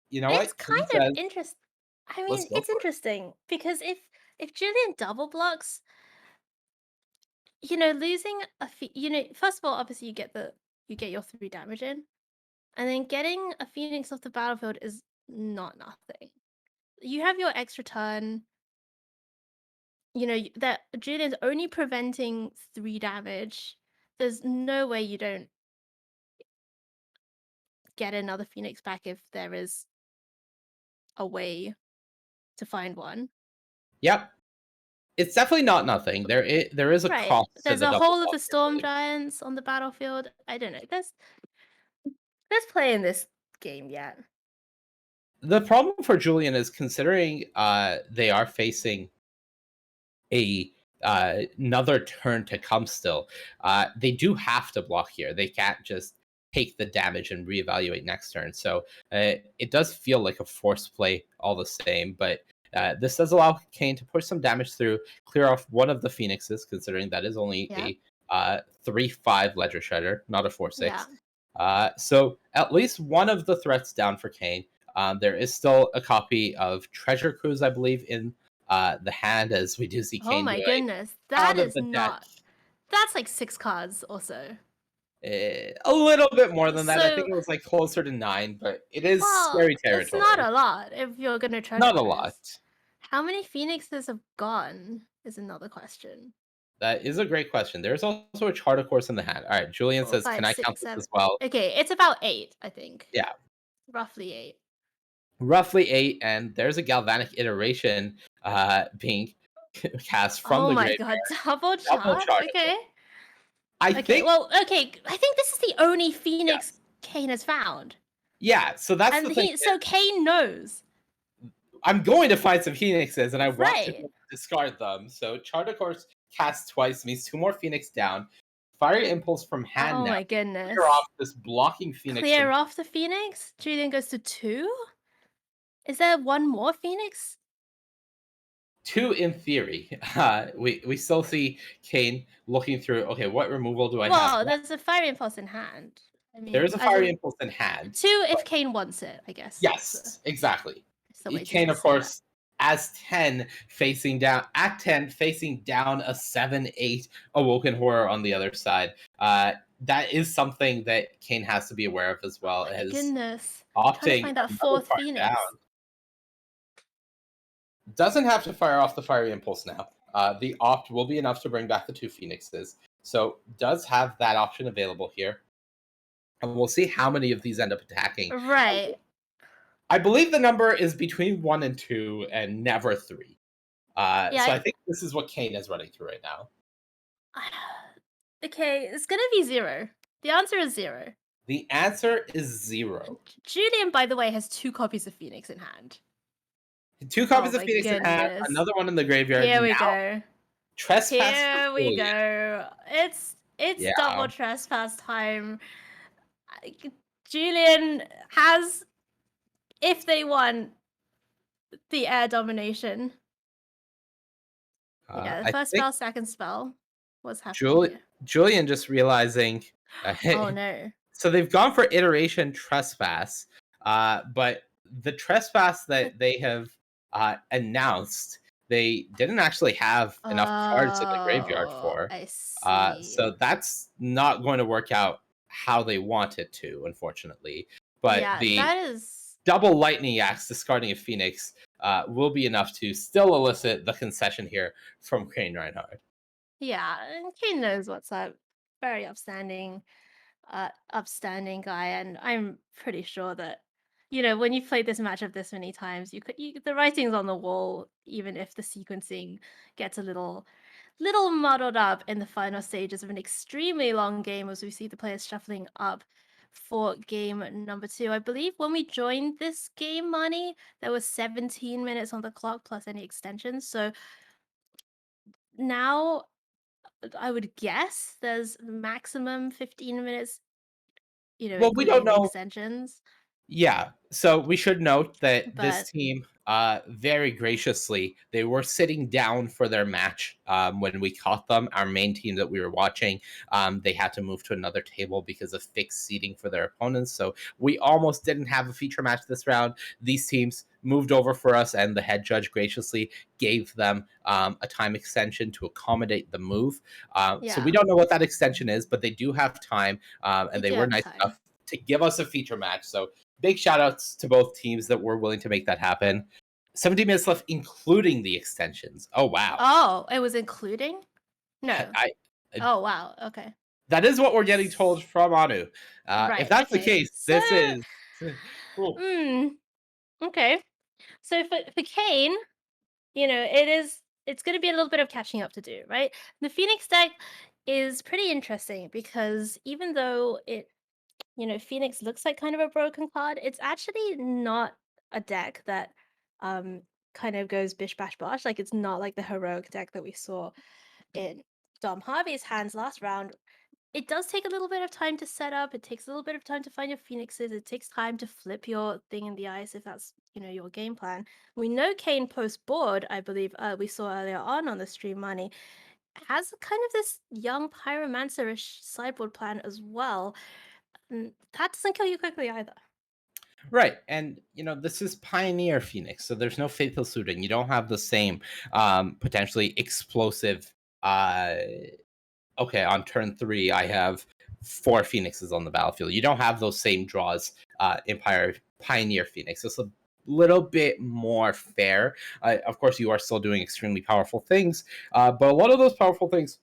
you know it's kind of interesting. I mean, it's interesting because if Julian double blocks, losing first of all, obviously you get your 3 damage in. And then getting a Phoenix off the battlefield is not nothing. You have your extra turn. That Julian's only preventing 3 damage. There's no way you don't get another Phoenix back if there is a way to find one. Yep. It's definitely not nothing. There is a cost. There's a Hole of the Storm Giants on the battlefield. I don't know. Let's play in this game yet. The problem for Julian is considering they are facing another turn to come still. They do have to block here. They can't just take the damage and reevaluate next turn. So it does feel like a forced play all the same, but this does allow Kane to push some damage through, clear off one of the Phoenixes, considering that is only a 3/5 Ledger Shredder, not a 4/6. So at least one of the threats down for Kane. There is still a copy of Treasure Cruise, I believe, in the hand, as we do see Kane. Oh my goodness, that is not. That's like 6 cards or so. A little bit more than that. I think it was like closer to 9, but it is scary territory. It's not a lot if you're gonna try. Not a lot. How many Phoenixes have gone is another question. That is a great question. There's also a Charter Course in the hand. All right, Julian says, 5, can I 6, count 7. this as well? Okay, it's about 8, I think. Yeah. Roughly 8. Roughly 8, and there's a Galvanic Iteration being cast from the graveyard. Oh my god, double charge. Okay. I think this is the only Phoenix Kane has found. Yeah, so that's the thing. So Kane knows. I'm going to find some Phoenixes, and I want to discard them. So Charter Course cast twice means 2 more Phoenix down. Fiery Impulse from hand now. Oh my goodness. Clear off this blocking Phoenix. Clear off the Phoenix? Julian goes to 2? Is there 1 more Phoenix? 2 in theory. We still see Kane looking through, okay, what removal do I have? Well, there's a Fiery Impulse in hand. I mean, there is a Fiery Impulse in hand. 2 if Kane wants it, I guess. Yes, exactly. So Kane, of course, as 10 facing down, at 10 facing down a 7/8 Awoken Horror on the other side. That is something that Kane has to be aware of as well. Goodness. Opting to find that 4th Phoenix. Down. Doesn't have to fire off the Fiery Impulse now. The opt will be enough to bring back the 2 Phoenixes. So does have that option available here. And we'll see how many of these end up attacking. Right. I believe the number is between 1 and 2 and never 3. Yeah, So I think this is what Kane is running through right now. Okay, it's gonna be 0. The answer is 0. The answer is 0. Julian, by the way, has 2 copies of Phoenix in hand. 2 copies Oh of my Phoenix in hand, goodness. another one in the graveyard. Here we Now, go. Trespass Here for we Julian. go. It's Yeah. double trespass time. Julian has, if they want, the air domination. Yeah, the I first think spell, second spell. What's happening here? Julian just realizing. Oh no. So they've gone for iteration trespass, but the trespass that they have announced, they didn't actually have enough cards in the graveyard for. I see. So that's not going to work out how they want it to, unfortunately. But Yeah, the that is double lightning axe discarding a Phoenix will be enough to still elicit the concession here from Crane Reinhardt. Yeah, and Kane knows what's up. Very upstanding guy, and I'm pretty sure that when you've played this matchup this many times, the writing's on the wall, even if the sequencing gets a little muddled up in the final stages of an extremely long game as we see the players shuffling up for game number 2. I believe when we joined this game, Mani, there was 17 minutes on the clock plus any extensions. So now I would guess there's maximum 15 minutes, Well, we don't including know. extensions. Yeah, so we should note that this But team, very graciously, they were sitting down for their match when we caught them. Our main team that we were watching, they had to move to another table because of fixed seating for their opponents. So we almost didn't have a feature match this round. These teams moved over for us, and the head judge graciously gave them a time extension to accommodate the move. So we yeah, don't know what that extension is, but they do have time, and they do were have nice time. enough to give us a feature match. So big shout outs to both teams that were willing to make that happen. 17 minutes left, including the extensions. Oh, wow. Oh, it was including? No. I, Oh, wow. Okay. that is what we're getting told from Anu. Right. If that's the Okay. case, this is. Cool. Okay. So for Kane, it's going to be a little bit of catching up to do, right? The Phoenix deck is pretty interesting because even though Phoenix looks like kind of a broken card, it's actually not a deck that kind of goes bish bash bosh. Like, it's not like the heroic deck that we saw in Dom Harvey's hands last round. It does take a little bit of time to set up. It takes a little bit of time to find your Phoenixes. It takes time to flip your thing in the ice if that's your game plan. We know Kane post board, I believe we saw earlier on the stream, Money, has kind of this young pyromancer-ish sideboard plan as well. That doesn't kill you quickly either. Right, and this is Pioneer Phoenix, so there's no faithful suiting. You don't have the same potentially explosive. Okay, on turn 3, I have 4 Phoenixes on the battlefield. You don't have those same draws in Pioneer Phoenix. It's a little bit more fair. Of course, you are still doing extremely powerful things, but a lot of those powerful things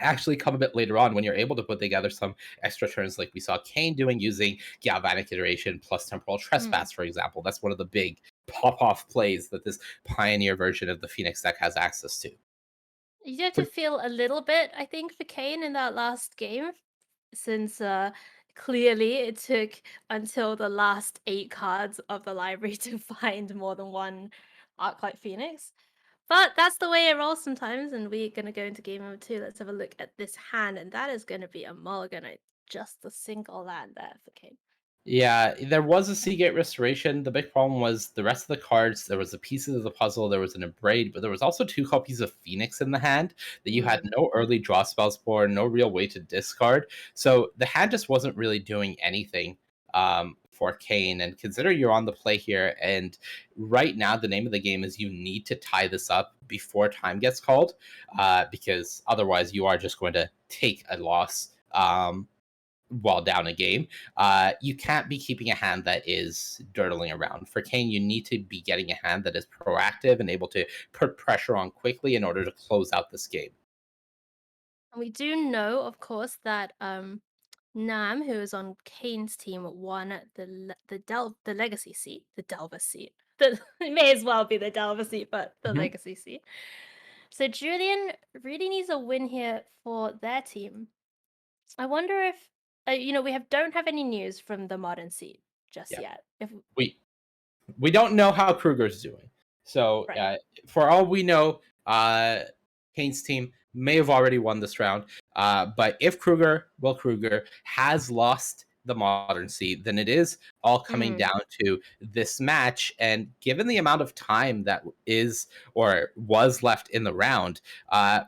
actually come a bit later on when you're able to put together some extra turns like we saw Kane doing using Galvanic Iteration plus Temporal Trespass, for example. That's one of the big pop-off plays that this Pioneer version of the Phoenix deck has access to. You do have to feel a little bit, I think, for Kane in that last game, since clearly it took until the last 8 cards of the library to find more than one Arclight Phoenix. But that's the way it rolls sometimes, and we're going to go into game number 2. Let's have a look at this hand, and that is going to be a mulligan. Just a single land there for Kane. Yeah, there was a Seagate Restoration. The big problem was the rest of the cards. There was the pieces of the puzzle. There was an Abrade, but there was also 2 copies of Phoenix in the hand that you had no early draw spells for, no real way to discard. So the hand just wasn't really doing anything for Kane. And consider you're on the play here, and right now the name of the game is you need to tie this up before time gets called, because otherwise you are just going to take a loss. while down a game, you can't be keeping a hand that is dirtling around. For Kane, you need to be getting a hand that is proactive and able to put pressure on quickly in order to close out this game. And we do know, of course, that Nam, who is on Kane's team, won the legacy seat, the Delver seat. It may as well be the Delver seat, but the legacy seat. So Julian really needs a win here for their team. I wonder if we don't have any news from the modern seat just yet. If We don't know how Kruger's doing. So for all we know, Kane's team may have already won this round. But if Kruger has lost the modern seed, then it is all coming down to this match. And given the amount of time that is or was left in the round,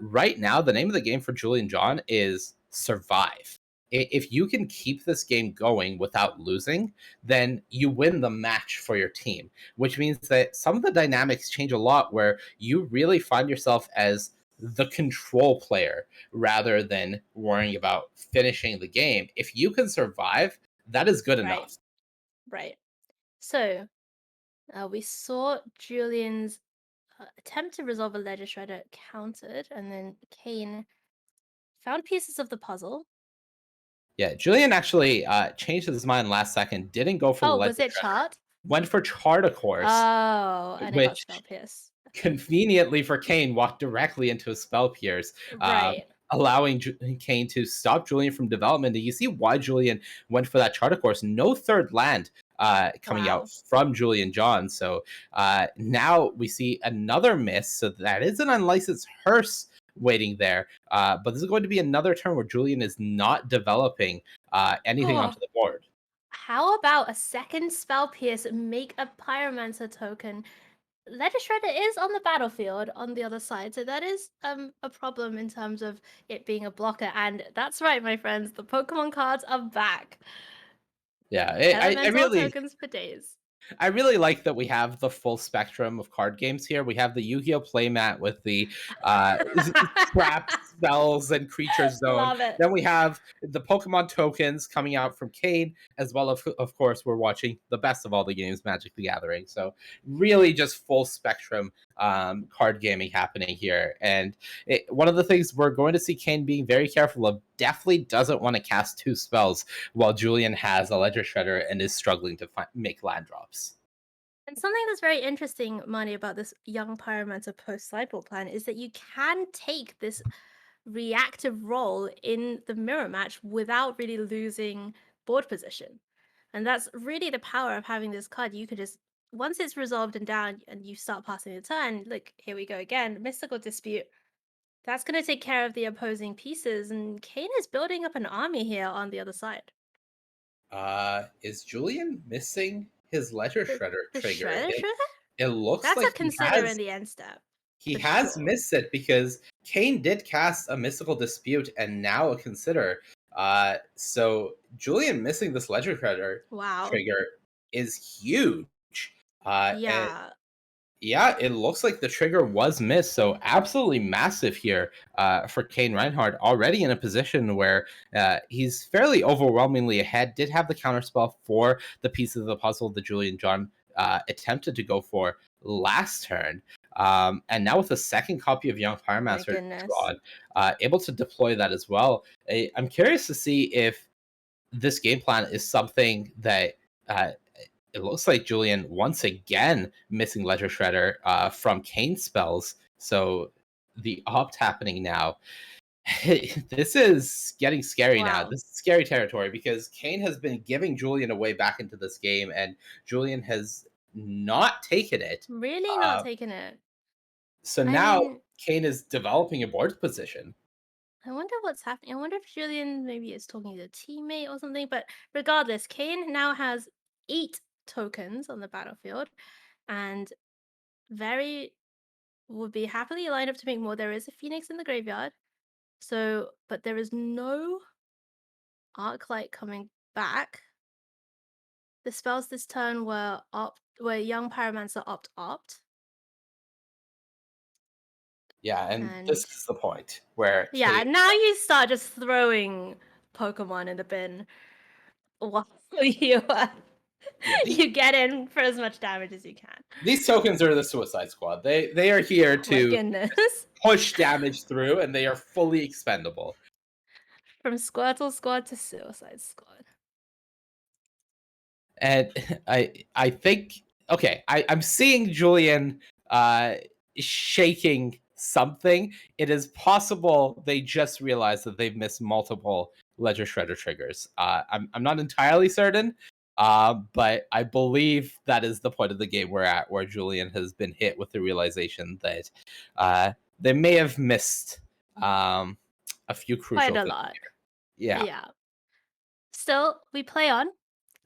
right now the name of the game for Julian John is survive. If you can keep this game going without losing, then you win the match for your team, which means that some of the dynamics change a lot where you really find yourself as the control player rather than worrying about finishing the game. If you can survive, that is good enough. Right. So we saw Julian's attempt to resolve a ledger shredder countered, and then Kane found pieces of the puzzle. Yeah, Julian actually changed his mind last second, didn't go for the ledger was it shredder, chart? went for chart, of course. Oh, and it got spell pierce. Conveniently for Kane, walked directly into a spell pierce, allowing Kane to stop Julian from development. And you see why Julian went for that chart, of course. No third land coming out from Julian John. So now we see another miss. So that is an unlicensed hearse waiting there. But this is going to be another turn where Julian is not developing anything onto the board. How about a second spell pierce, make a pyromancer token? Ledger Shredder is on the battlefield on the other side, so that is a problem in terms of it being a blocker. And that's right, my friends, the Pokemon cards are back. Yeah, Elemental tokens for days. I really like that we have the full spectrum of card games here. We have the Yu-Gi-Oh! Playmat with the trap spells and creature zone. Love it. Then we have the Pokemon tokens coming out from Kane, as well as, of course, we're watching the best of all the games, Magic the Gathering. So really just full spectrum card gaming happening here. And one of the things we're going to see Kane being very careful of, definitely doesn't want to cast two spells while Julian has a Ledger Shredder and is struggling to make land drops. And something that's very interesting, Marnie, about this young Pyromancer post-sideboard plan is that you can take this reactive role in the mirror match without really losing board position. And that's really the power of having this card. You could just, once it's resolved and down and you start passing the turn, look, here we go again, Mystical Dispute. That's going to take care of the opposing pieces, and Kane is building up an army here on the other side. Is Julian missing his Ledger Shredder trigger? Shredder? It looks that's like a consider in the end step. He has missed it because Kane did cast a Mystical Dispute and now a Consider. So Julian missing this Ledger Shredder trigger is huge. Yeah, it looks like the trigger was missed, so absolutely massive here for Kane Reinhardt, already in a position where he's fairly overwhelmingly ahead, did have the counterspell for the piece of the puzzle that Julian John attempted to go for last turn. And now with a second copy of Young Pyromancer drawn, able to deploy that as well. I'm curious to see if this game plan is something that... it looks like Julian once again missing Ledger Shredder from Kane spells. So the opt happening now. This is getting scary now. This is scary territory because Kane has been giving Julian a way back into this game, and Julian has not taken it. Really not taken it. So now Kane is developing a board position. I wonder what's happening. I wonder if Julian maybe is talking to a teammate or something. But regardless, Kane now has 8 tokens on the battlefield and would be happily lined up to make more. There is a Phoenix in the graveyard, but there is no Arclight coming back. The spells this turn were Young Pyromancer opt. Yeah, and this is the point where now you start just throwing Pokemon in the bin while you you get in for as much damage as you can. These tokens are the Suicide Squad. They are here Oh my to goodness. push damage through, and they are fully expendable. From Squirtle Squad to Suicide Squad. And I think I'm seeing Julian shaking something. It is possible they just realized that they've missed multiple Ledger Shredder triggers. I'm not entirely certain, but I believe that is the point of the game we're at, where Julian has been hit with the realization that they may have missed a few crucial Quite a things lot. here. Yeah. Still, we play on.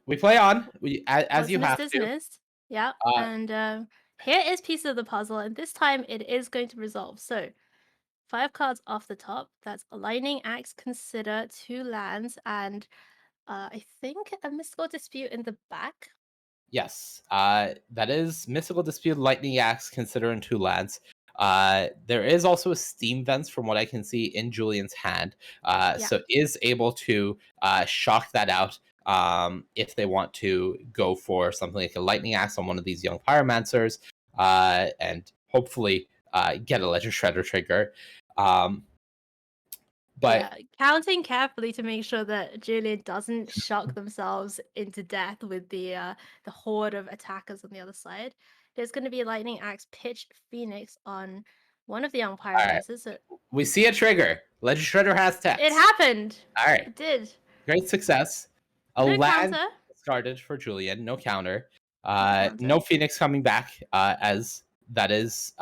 We play on. As What's you missed have is to. missed. Yeah. And here is piece of the puzzle, and this time it is going to resolve. So 5 cards off the top. That's a Lightning Axe, Consider, 2 lands, and I think a Mystical Dispute in the back. Yes, that is Mystical Dispute, Lightning Axe, Consider, and 2 lands. There is also a Steam Vents from what I can see in Julian's hand, so is able to shock that out if they want to go for something like a Lightning Axe on one of these young Pyromancers, and hopefully get a Ledger Shredder trigger. But yeah, counting carefully to make sure that Julian doesn't shock themselves into death with the horde of attackers on the other side. There's going to be a Lightning Axe, Pitch, Phoenix on one of the young Pyromancers. So we see a trigger. Ledger Shredder has text. it happened. All right. It did. Great success. A No land counter. discarded for Julian. No counter. counter. No Phoenix coming back. As that is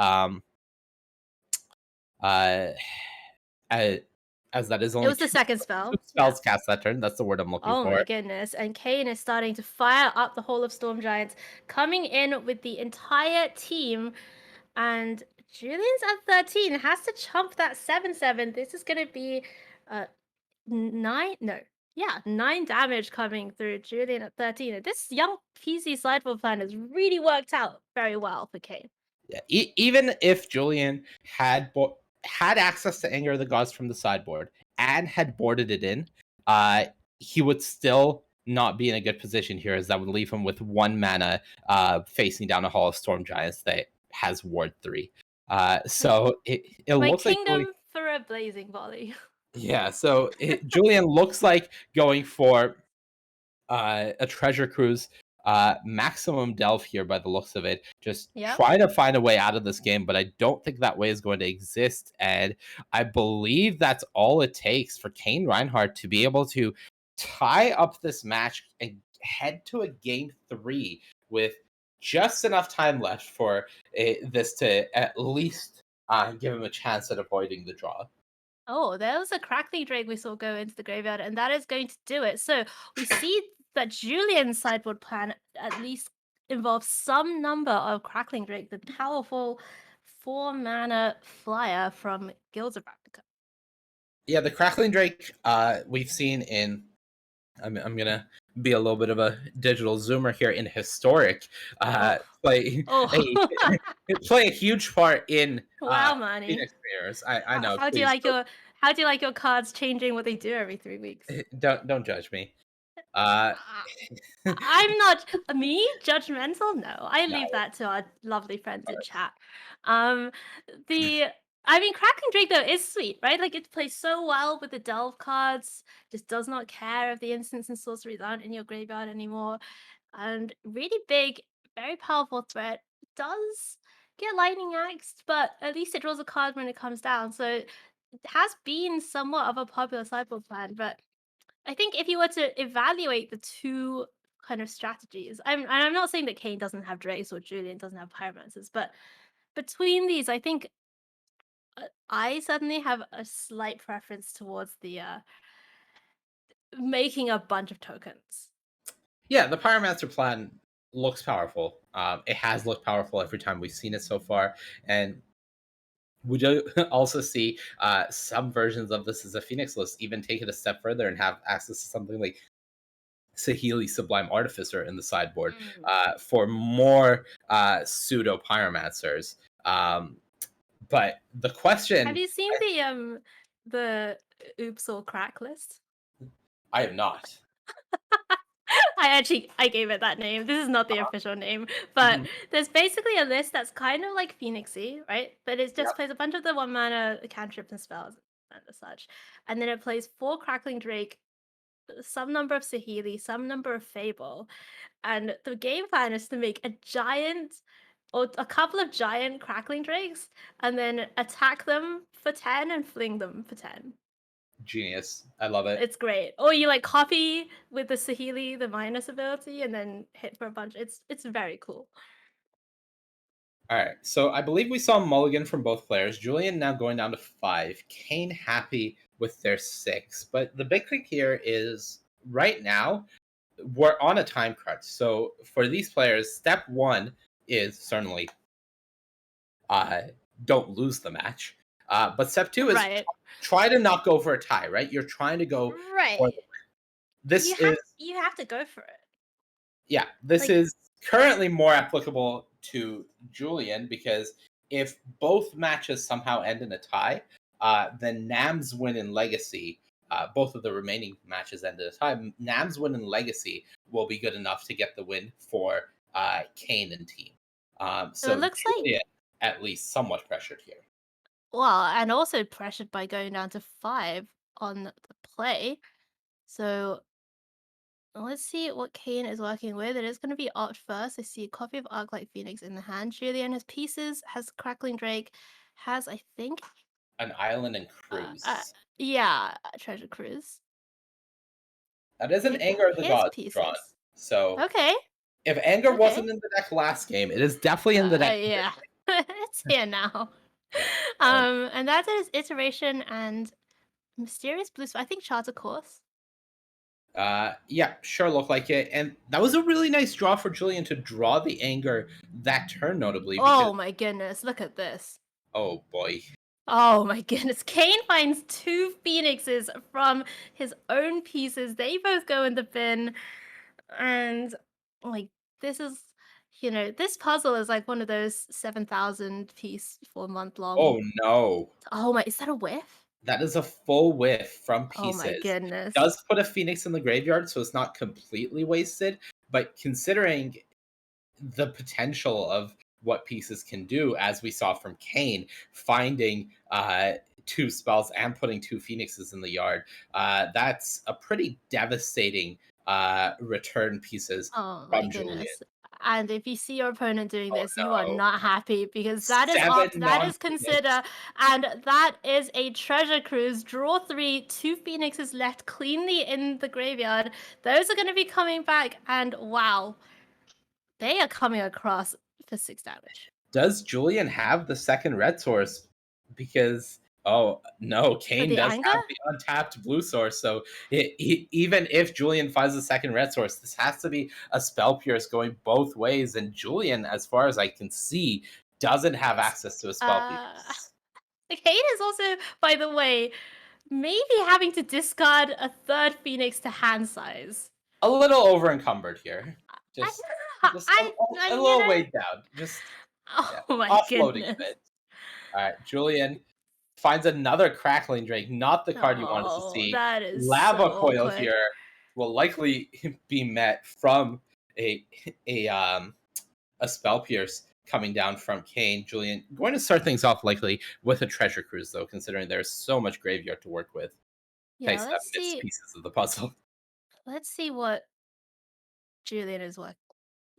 as that is only It was the second spell. 2 spells cast that turn. That's the word I'm looking Oh for. my goodness. And Kane is starting to fire up the whole of Storm Giants, coming in with the entire team. And Julian's at 13, has to chump that 7/7. This is going to be 9 damage coming through Julian at 13. And this young PC sideboard plan has really worked out very well for Kane. Yeah, even if Julian had access to Anger of the Gods from the sideboard and had boarded it in, he would still not be in a good position here, as that would leave him with 1 mana facing down a Hall of Storm Giants that has Ward 3. So it My looks like kingdom for a blazing volley. Yeah, so Julian looks like going for a Treasure Cruise maximum delve here by the looks of it. Just try to find a way out of this game, but I don't think that way is going to exist. And I believe that's all it takes for Kane Reinhardt to be able to tie up this match and head to a game 3 with just enough time left for this to at least give him a chance at avoiding the draw. Oh, there was a Crackling Drake we saw go into the graveyard, and that is going to do it. So we see that Julian's sideboard plan at least involves some number of Crackling Drake, the powerful 4-mana flyer from Guilds of Ravnica. Yeah, the Crackling Drake we've seen in... I'm gonna be a little bit of a digital zoomer here. In Historic, play a huge part in wow, Manny. Phoenix Mirrors. I know. How do you like your cards changing what they do every 3 weeks? Don't judge me. I'm not judgmental. No, I leave that to our lovely friends in chat. Crackling Drake though is sweet, right? Like it plays so well with the delve cards. Just does not care if the instants and sorceries aren't in your graveyard anymore. And really big, very powerful threat. Does get lightning axed, but at least it draws a card when it comes down. So it has been somewhat of a popular sideboard plan, but I think if you were to evaluate the 2 kind of strategies, I'm not saying that Kane doesn't have Drakes or Julian doesn't have Pyromancers, but between these, I think I suddenly have a slight preference towards the making a bunch of tokens. Yeah, the Pyromancer plan looks powerful. It has looked powerful every time we've seen it so far, and we do also see some versions of this as a Phoenix list even take it a step further and have access to something like Saheeli Sublime Artificer in the sideboard for more pseudo Pyromancers. But the question... Have you seen the Oops or Crack list? I have not. I gave it that name. This is not the official name, but there's basically a list that's kind of like Phoenixy, right? But it just plays a bunch of the 1-mana cantrips and spells and such, and then it plays 4 Crackling Drake, some number of Saheeli, some number of Fable, and the game plan is to make a giant or a couple of giant Crackling Drakes, and then attack them for 10 and fling them for 10. Genius. I love it. It's great. Or you like copy with the Saheeli, the minus ability, and then hit for a bunch. It's very cool. All right. So I believe we saw mulligan from both players. Julian now going down to 5. Kane happy with their 6. But the big thing here is right now we're on a time crunch. So for these players, step 1 is certainly don't lose the match. But step 2 is try to not go for a tie, right? You're trying to go for the win. This you have to go for it. Yeah, this is currently more applicable to Julian because if both matches somehow end in a tie, then Nam's win in Legacy, both of the remaining matches end in a tie, Nam's win in Legacy will be good enough to get the win for Kane and team. So it looks Julian, at least somewhat pressured here. Well, and also pressured by going down to 5 on the play. So let's see what Kane is working with. It is going to be Opt first. I see a copy of Arclight Phoenix in the hand. Julian has pieces, has Crackling Drake, has, I think, an island and cruise. Treasure Cruise. That is an Anger of the Gods drawn. So if Anger wasn't in the deck last game, it is definitely in the deck. Yeah, it's here now. And that is Iteration and Mysterious Blue. I think Charter Course. Yeah, sure, look like it. And that was a really nice draw for Julian to draw the Anger that turn, notably. Oh my goodness, look at this. Oh boy. Oh my goodness. Kane finds 2 Phoenixes from his own pieces. They both go in the bin. And like, this is, this puzzle is like one of those 7,000 piece for a month long. Oh no. Oh my, is that a whiff? That is a full whiff from pieces. Oh my goodness. It does put a Phoenix in the graveyard, so it's not completely wasted. But considering the potential of what pieces can do, as we saw from Kane, finding 2 spells and putting 2 Phoenixes in the yard, that's a pretty devastating return pieces from Julian. And if you see your opponent doing this, you are not happy because that is Opt, that is Consider, and that is a Treasure Cruise. Draw 3, 2 Phoenixes left cleanly in the graveyard. Those are going to be coming back, and wow, they are coming across for 6 damage. Does Julian have the second red source? Because oh no, Kane does have the untapped blue source. So even if Julian finds the second red source, this has to be a spell pierce going both ways. And Julian, as far as I can see, doesn't have access to a spell pierce. Kane is also, by the way, maybe having to discard a 3rd Phoenix to hand size. A little over encumbered here. Just a little weighed down. Just my offloading goodness. a bit. All right, Julian finds another Crackling Drake, not the card you wanted to see. That is Lava so Coil awkward. here will likely be met from a spell pierce coming down from Kane. Julian going to start things off likely with a Treasure Cruise, though, considering there's so much graveyard to work with. Yeah, Thanks let's to see. pieces of the puzzle. Let's see what Julian is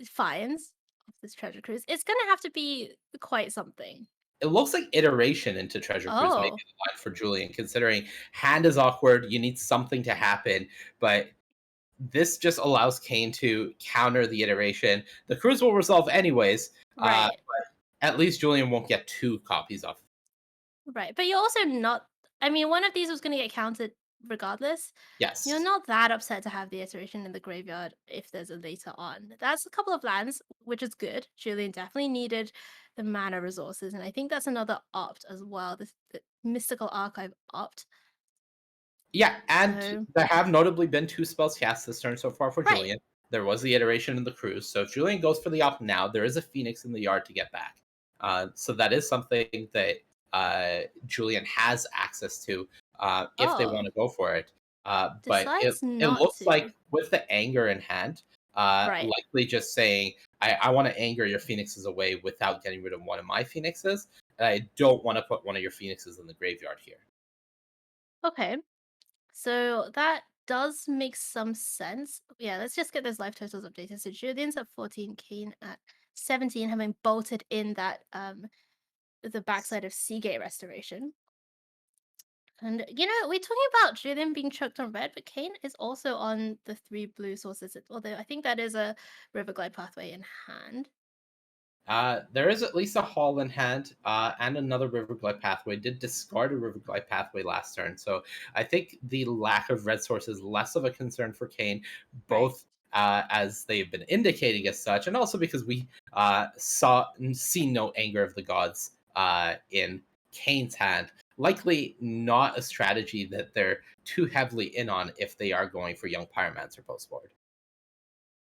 finds of this Treasure Cruise. It's gonna have to be quite something. It looks like iteration into Treasure Cruise may be the line for Julian, considering hand is awkward, you need something to happen, but this just allows Kane to counter the iteration. The cruise will resolve anyways, Right. but at least Julian won't get 2 copies of it. Right, but you're also not. I mean, one of these was going to get counted regardless. Yes. You're not that upset to have the iteration in the graveyard if there's a later on. That's a couple of lands, which is good. Julian definitely needed the mana resources, and I think that's another Opt as well. The Mystical Archive Opt. Yeah, and there have notably been 2 spells cast this turn so far for Julian. There was the iteration in the cruise, so if Julian goes for the Opt now, there is a Phoenix in the yard to get back. So that is something that Julian has access to if they want to go for it. But Decides it not looks to. like with the anger in hand, Right. likely just saying, I want to anger your phoenixes away without getting rid of one of my phoenixes, and I don't want to put one of your phoenixes in the graveyard here. Okay. So that does make some sense. Yeah, let's just get those life totals updated. So Julian's at 14, Kane at 17, having bolted in that the backside of Seagate Restoration. And you know, we're talking about Julian being choked on red, but Kane is also on the 3 blue sources, although I think that is a Riverglide pathway in hand. There is at least a Hall in hand and another Riverglide pathway. Did discard a Riverglide pathway last turn, so I think the lack of red source is less of a concern for Kane, both as they've been indicating as such, and also because we see no Anger of the Gods in Kane's hand. Likely not a strategy that they're too heavily in on if they are going for Young Pyromancer post-board.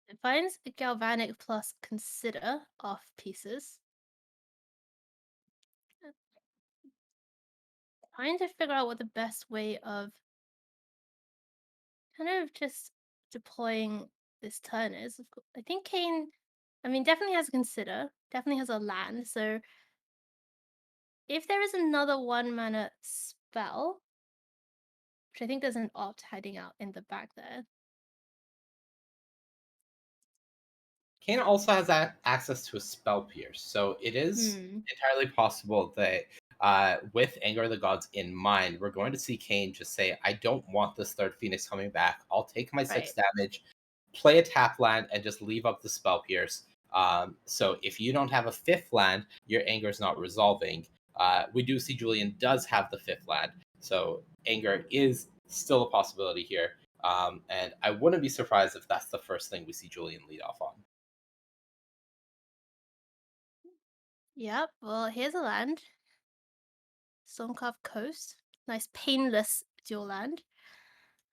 It finds Galvanic plus Consider off pieces. Trying to figure out what the best way of kind of just deploying this turn is. I think Kane, I mean, definitely has a Consider, definitely has a land, so if there is another 1 mana spell, which I think there's an opt hiding out in the back there. Kane also has access to a Spell Pierce, so it is entirely possible that with Anger of the Gods in mind, we're going to see Kane just say, I don't want this 3rd Phoenix coming back. I'll take my 6 damage, play a tap land, and just leave up the Spell Pierce. So if you don't have a 5th land, your Anger is not resolving. We do see Julian does have the 5th land, so Anger is still a possibility here. And I wouldn't be surprised if that's the first thing we see Julian lead off on. Yep, well, here's a land. Stormcarved Coast. Nice, painless dual land.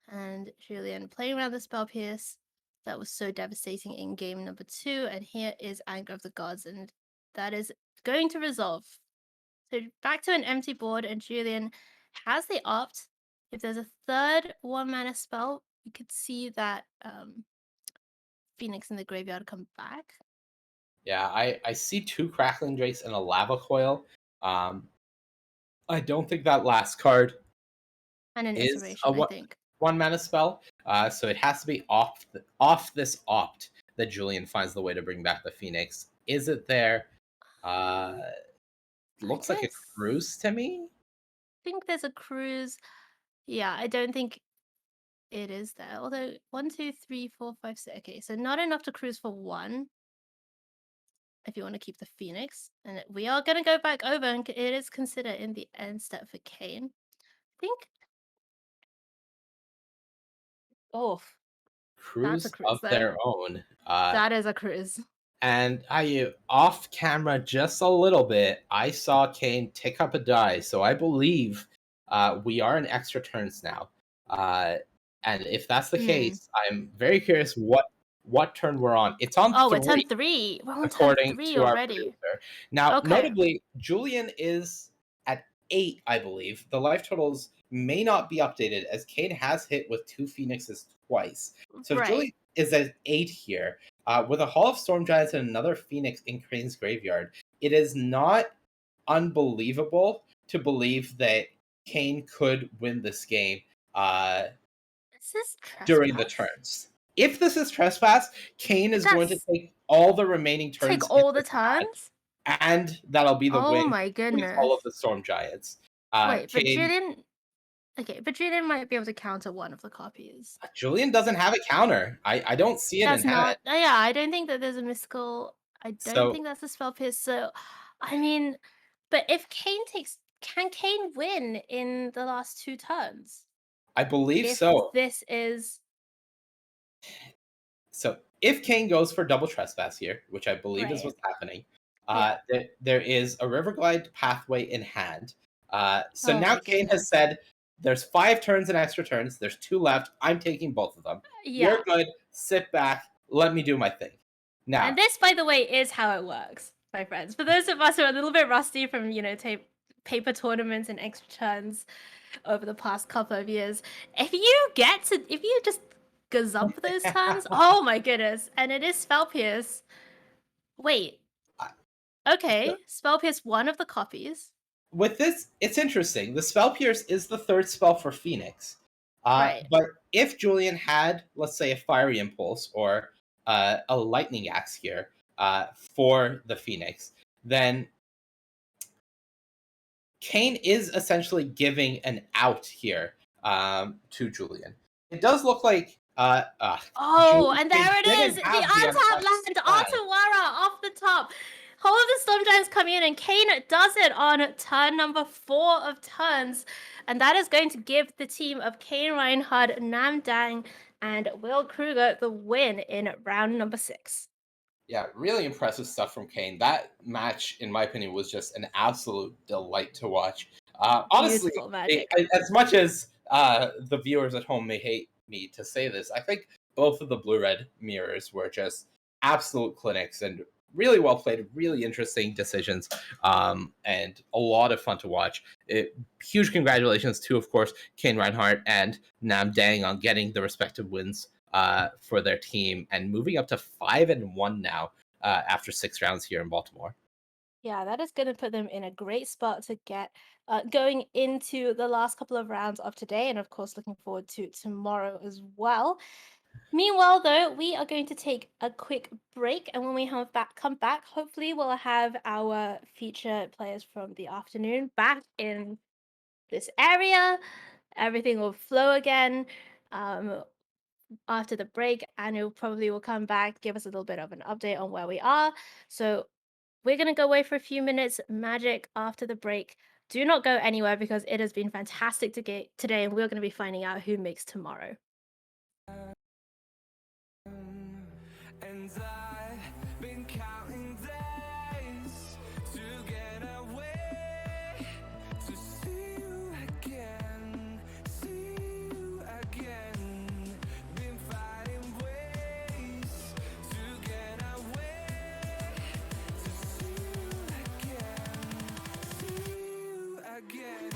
And Julian playing around the Spell Pierce. That was so devastating in game number 2. And here is Anger of the Gods, and that is going to resolve. So back to an empty board, and Julian has the opt. If there's a 3rd 1 mana spell, you could see that Phoenix in the graveyard come back. Yeah, I see 2 Crackling Drakes and a Lava Coil. I don't think that last card and an is iteration, I think. 1 mana spell. So it has to be off this opt that Julian finds the way to bring back the Phoenix. Is it there? Looks like a cruise to me. I think there's a cruise. Yeah, I don't think it is there. Although 1, 2, 3, 4, 5, 6. Okay, so not enough to cruise for 1. If you want to keep the Phoenix, and we are going to go back over, and it is considered in the end step for Kane. I think. Oh, Cruise that's a cruise of though. their own. That is a cruise. And off camera just a little bit, I saw Kane tick up a die, so I believe we are in extra turns now. And if that's the case, I'm very curious what turn we're on. It's on 3. It's on 3. We're on according turn 3 to our already. producer. Now, notably, Julian is at 8, I believe. The life totals may not be updated, as Kane has hit with 2 Phoenixes twice. So if Julian is at 8 here, with a Hall of Storm Giants and another Phoenix in Crane's graveyard, it is not unbelievable to believe that Kane could win this game during the turns. If this is trespass, Kane is going to take all the remaining turns. Take all the turns? And that'll be the win. Oh my goodness. With all of the Storm Giants. Wait, but Kane, Julian... Okay, but Julian might be able to counter one of the copies. Julian doesn't have a counter. I don't see it That's in hand. yeah, I don't think that there's a mystical... I don't think that's a spell pierce, so... I mean... But if Kane takes... Can Kane win in the last 2 turns? I believe if so. This is... So, if Kane goes for double trespass here, which I believe is what's happening, there is a Riverglide pathway in hand. So now Kane has said, there's 5 turns and extra turns. There's 2 left. I'm taking both of them. Yeah. You're good. Sit back. Let me do my thing. Now, and this, by the way, is how it works, my friends. For those of us who are a little bit rusty from, paper tournaments and extra turns over the past couple of years. If you just gazump those turns, oh my goodness! And it is Spell Pierce. Wait. Okay, Spell Pierce, one of the copies. With this, it's interesting. The Spell Pierce is the third spell for Phoenix. Right. But if Julian had, let's say, a Fiery Impulse or a Lightning Axe here for the Phoenix, then Kane is essentially giving an out here to Julian. It does look like. Oh, and there it is! The have the untapped land, Otawara off the top. Hold of the Storm Giants coming in, and Kane does it on turn number 4 of turns. And that is going to give the team of Kane Reinhardt, Nam Dang, and Will Kruger the win in round number 6. Yeah, really impressive stuff from Kane. That match, in my opinion, was just an absolute delight to watch. Honestly, as much as the viewers at home may hate me to say this, I think both of the blue-red mirrors were just absolute clinics and really well played, really interesting decisions, and a lot of fun to watch. Huge congratulations to, of course, Kane Reinhardt and Nam Dang on getting the respective wins for their team and moving up to 5-1 now after 6 rounds here in Baltimore. Yeah, that is going to put them in a great spot to get going into the last couple of rounds of today, and of course looking forward to tomorrow as well. Meanwhile, though, we are going to take a quick break, and when we come back, hopefully we'll have our feature players from the afternoon back in this area. Everything will flow again after the break, and it probably will come back, give us a little bit of an update on where we are. So we're going to go away for a few minutes, Magic, after the break. Do not go anywhere because it has been fantastic today, and we're going to be finding out who makes tomorrow. And I've been counting days to get away, to see you again, been fighting ways to get away, to see you again.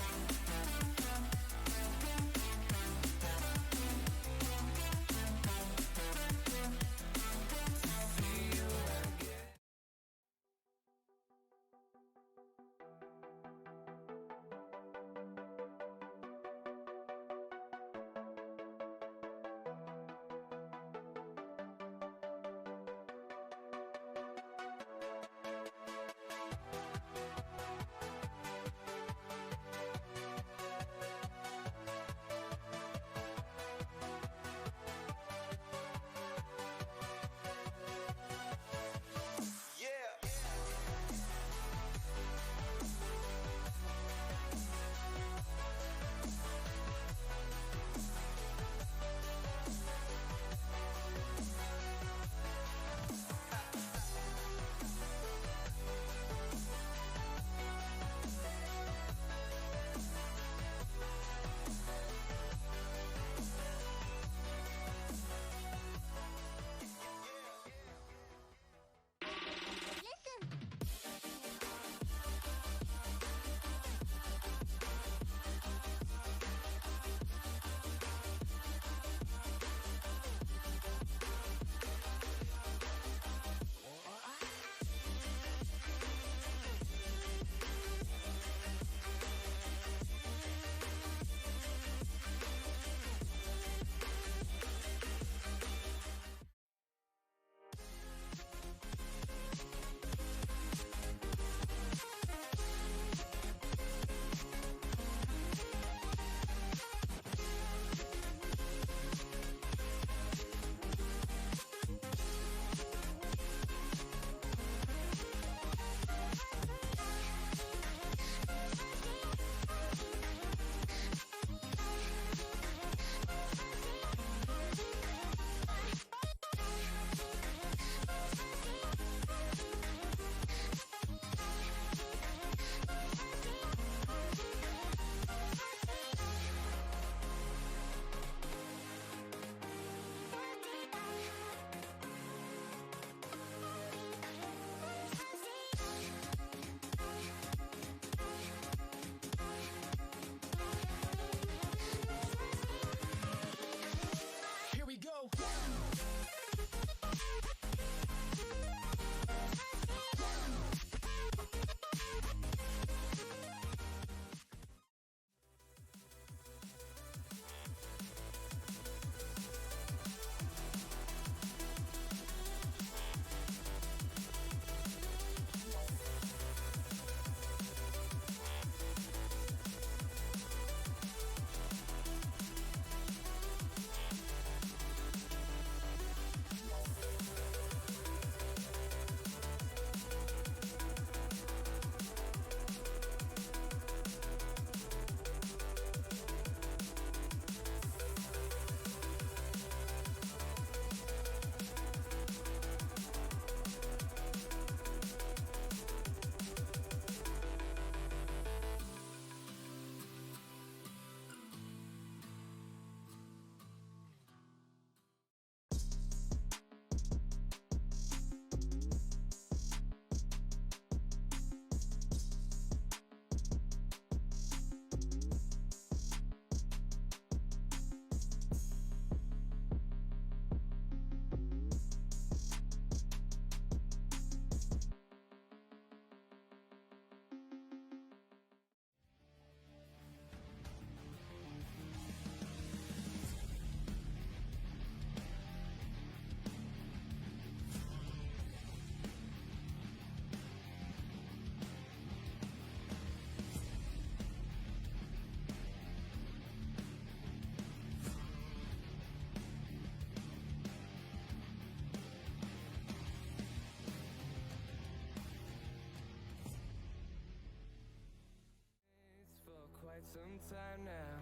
sometime now,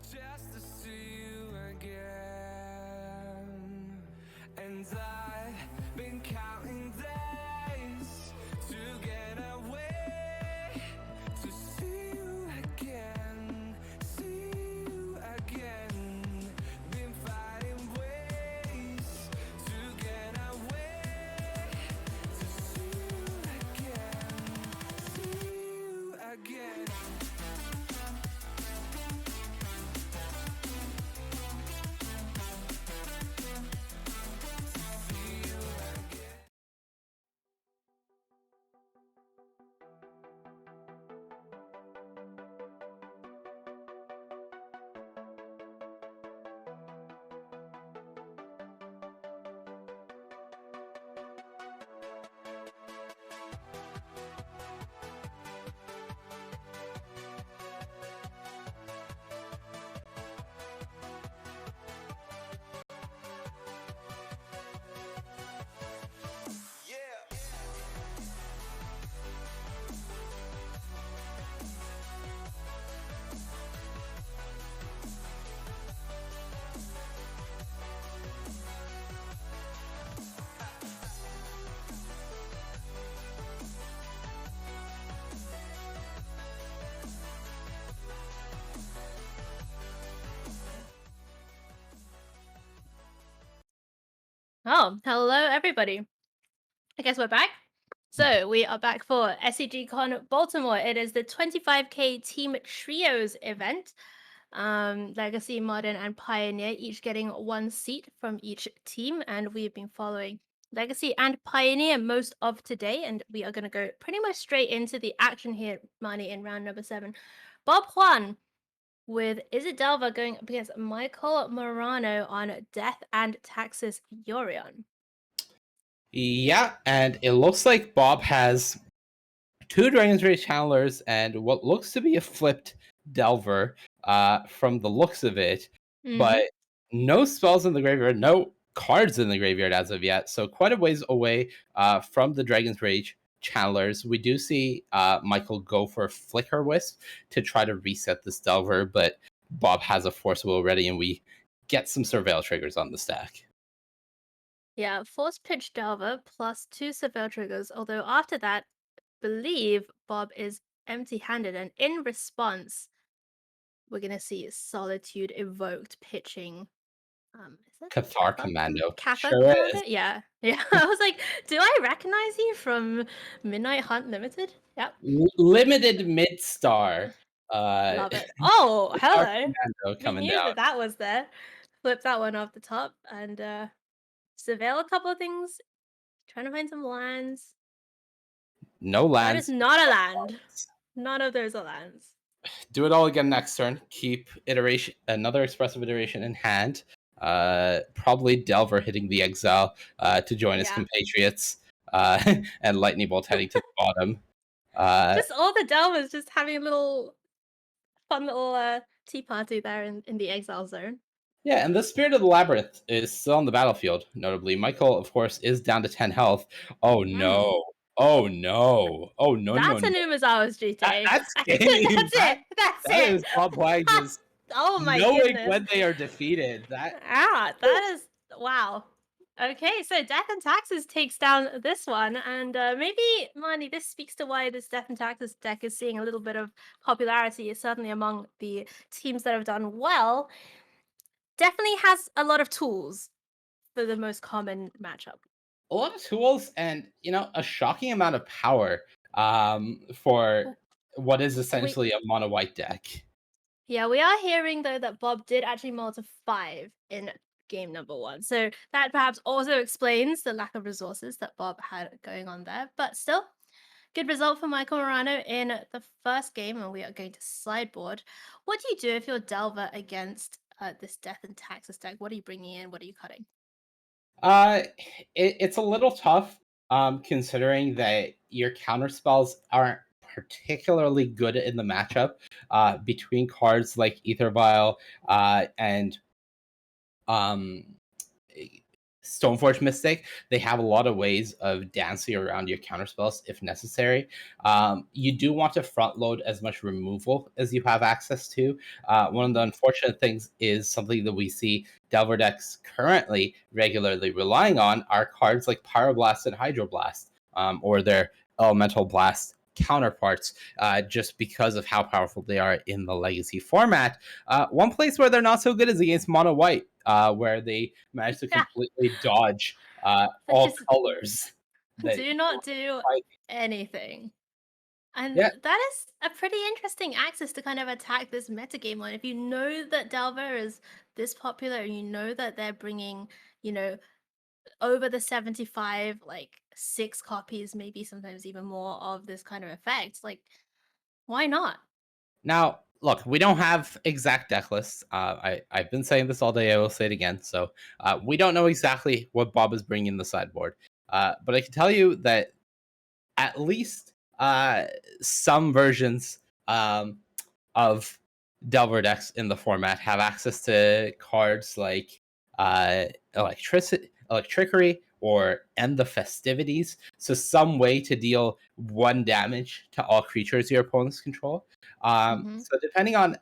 just to see you again. And I've been counting days to get away, to see you again, see you again. Been finding ways to get away, to see you again, see you again. Oh, hello everybody. I guess we're back. So we are back for SCGCON Baltimore. It is the 25k team trios event. Legacy, Modern, and Pioneer each getting 1 seat from each team, and we've been following Legacy and Pioneer most of today, and we are going to go pretty much straight into the action here, Marnie, in round number 7. Bob Juan with Izzet Delver going up against Michael Morano on Death and Taxes Yorion. Yeah, and it looks like Bob has 2 Dragon's Rage Channelers and what looks to be a flipped Delver from the looks of it, but no spells in the graveyard, no cards in the graveyard as of yet, so quite a ways away from the Dragon's Rage Channelers. We do see Michael go for Flicker Wisp to try to reset this Delver, but Bob has a Force Will ready, and we get some Surveil triggers on the stack. Yeah, Force Pitch Delver plus 2 Surveil triggers, although after that, believe Bob is empty-handed, and in response, we're going to see Solitude Evoked pitching. Is that Cathar Commando. Cathar Sure Commando? is. Yeah. I was like, do I recognize you from Midnight Hunt Limited? Yep. Limited Midstar. Love it. Oh, hello. Commando We coming knew down. that was there. Flip that one off the top and surveil a couple of things. Trying to find some lands. No That lands. is not a land. None of those are lands. Do it all again next turn. Keep another expressive iteration in hand. Probably Delver hitting the exile to join his compatriots, and Lightning Bolt heading to the bottom. Just all the Delvers just having a little fun little tea party there in the exile zone. Yeah, and the Spirit of the Labyrinth is still on the battlefield, notably. Michael, of course, is down to 10 health. Oh no. Oh no. Oh no, That's no, a no. Numazawa's GT. That's That's it. That's That it. is Bob Wang just Oh my knowing goodness. when they are defeated. That is wow. Okay, so Death and Taxes takes down this one, and maybe, Marnie, this speaks to why this Death and Taxes deck is seeing a little bit of popularity, certainly among the teams that have done well. Definitely has a lot of tools for the most common matchup. A lot of tools and, a shocking amount of power for what is essentially a mono white deck. Yeah, we are hearing, though, that Bob did actually mull to 5 in game number 1. So that perhaps also explains the lack of resources that Bob had going on there. But still, good result for Michael Morano in the first game, and we are going to sideboard. What do you do if you're Delver against this Death and Taxes deck? What are you bringing in? What are you cutting? It's a little tough, considering that your counter spells aren't particularly good in the matchup between cards like Ether Vial and Stoneforge Mystic, they have a lot of ways of dancing around your counterspells if necessary. You do want to front load as much removal as you have access to. One of the unfortunate things is something that we see Delver decks currently regularly relying on are cards like Pyroblast and Hydroblast, or their Elemental Blast counterparts, just because of how powerful they are in the Legacy format. One place where they're not so good is against Mono White, where they manage to completely dodge all just colors. That do not do anything. And Yeah. that is a pretty interesting axis to kind of attack this metagame on. If you know that Delver is this popular and you know that they're bringing, you know, over the 75, like 6 copies, maybe sometimes even more of this kind of effect, like, why not? Now, look, we don't have exact deck lists. I've been saying this all day. I will say it again. So we don't know exactly what Bob is bringing in the sideboard. But I can tell you that at least some versions of Delver decks in the format have access to cards like Electricity or End the Festivities. So some way to deal 1 damage to all creatures your opponents control. So depending on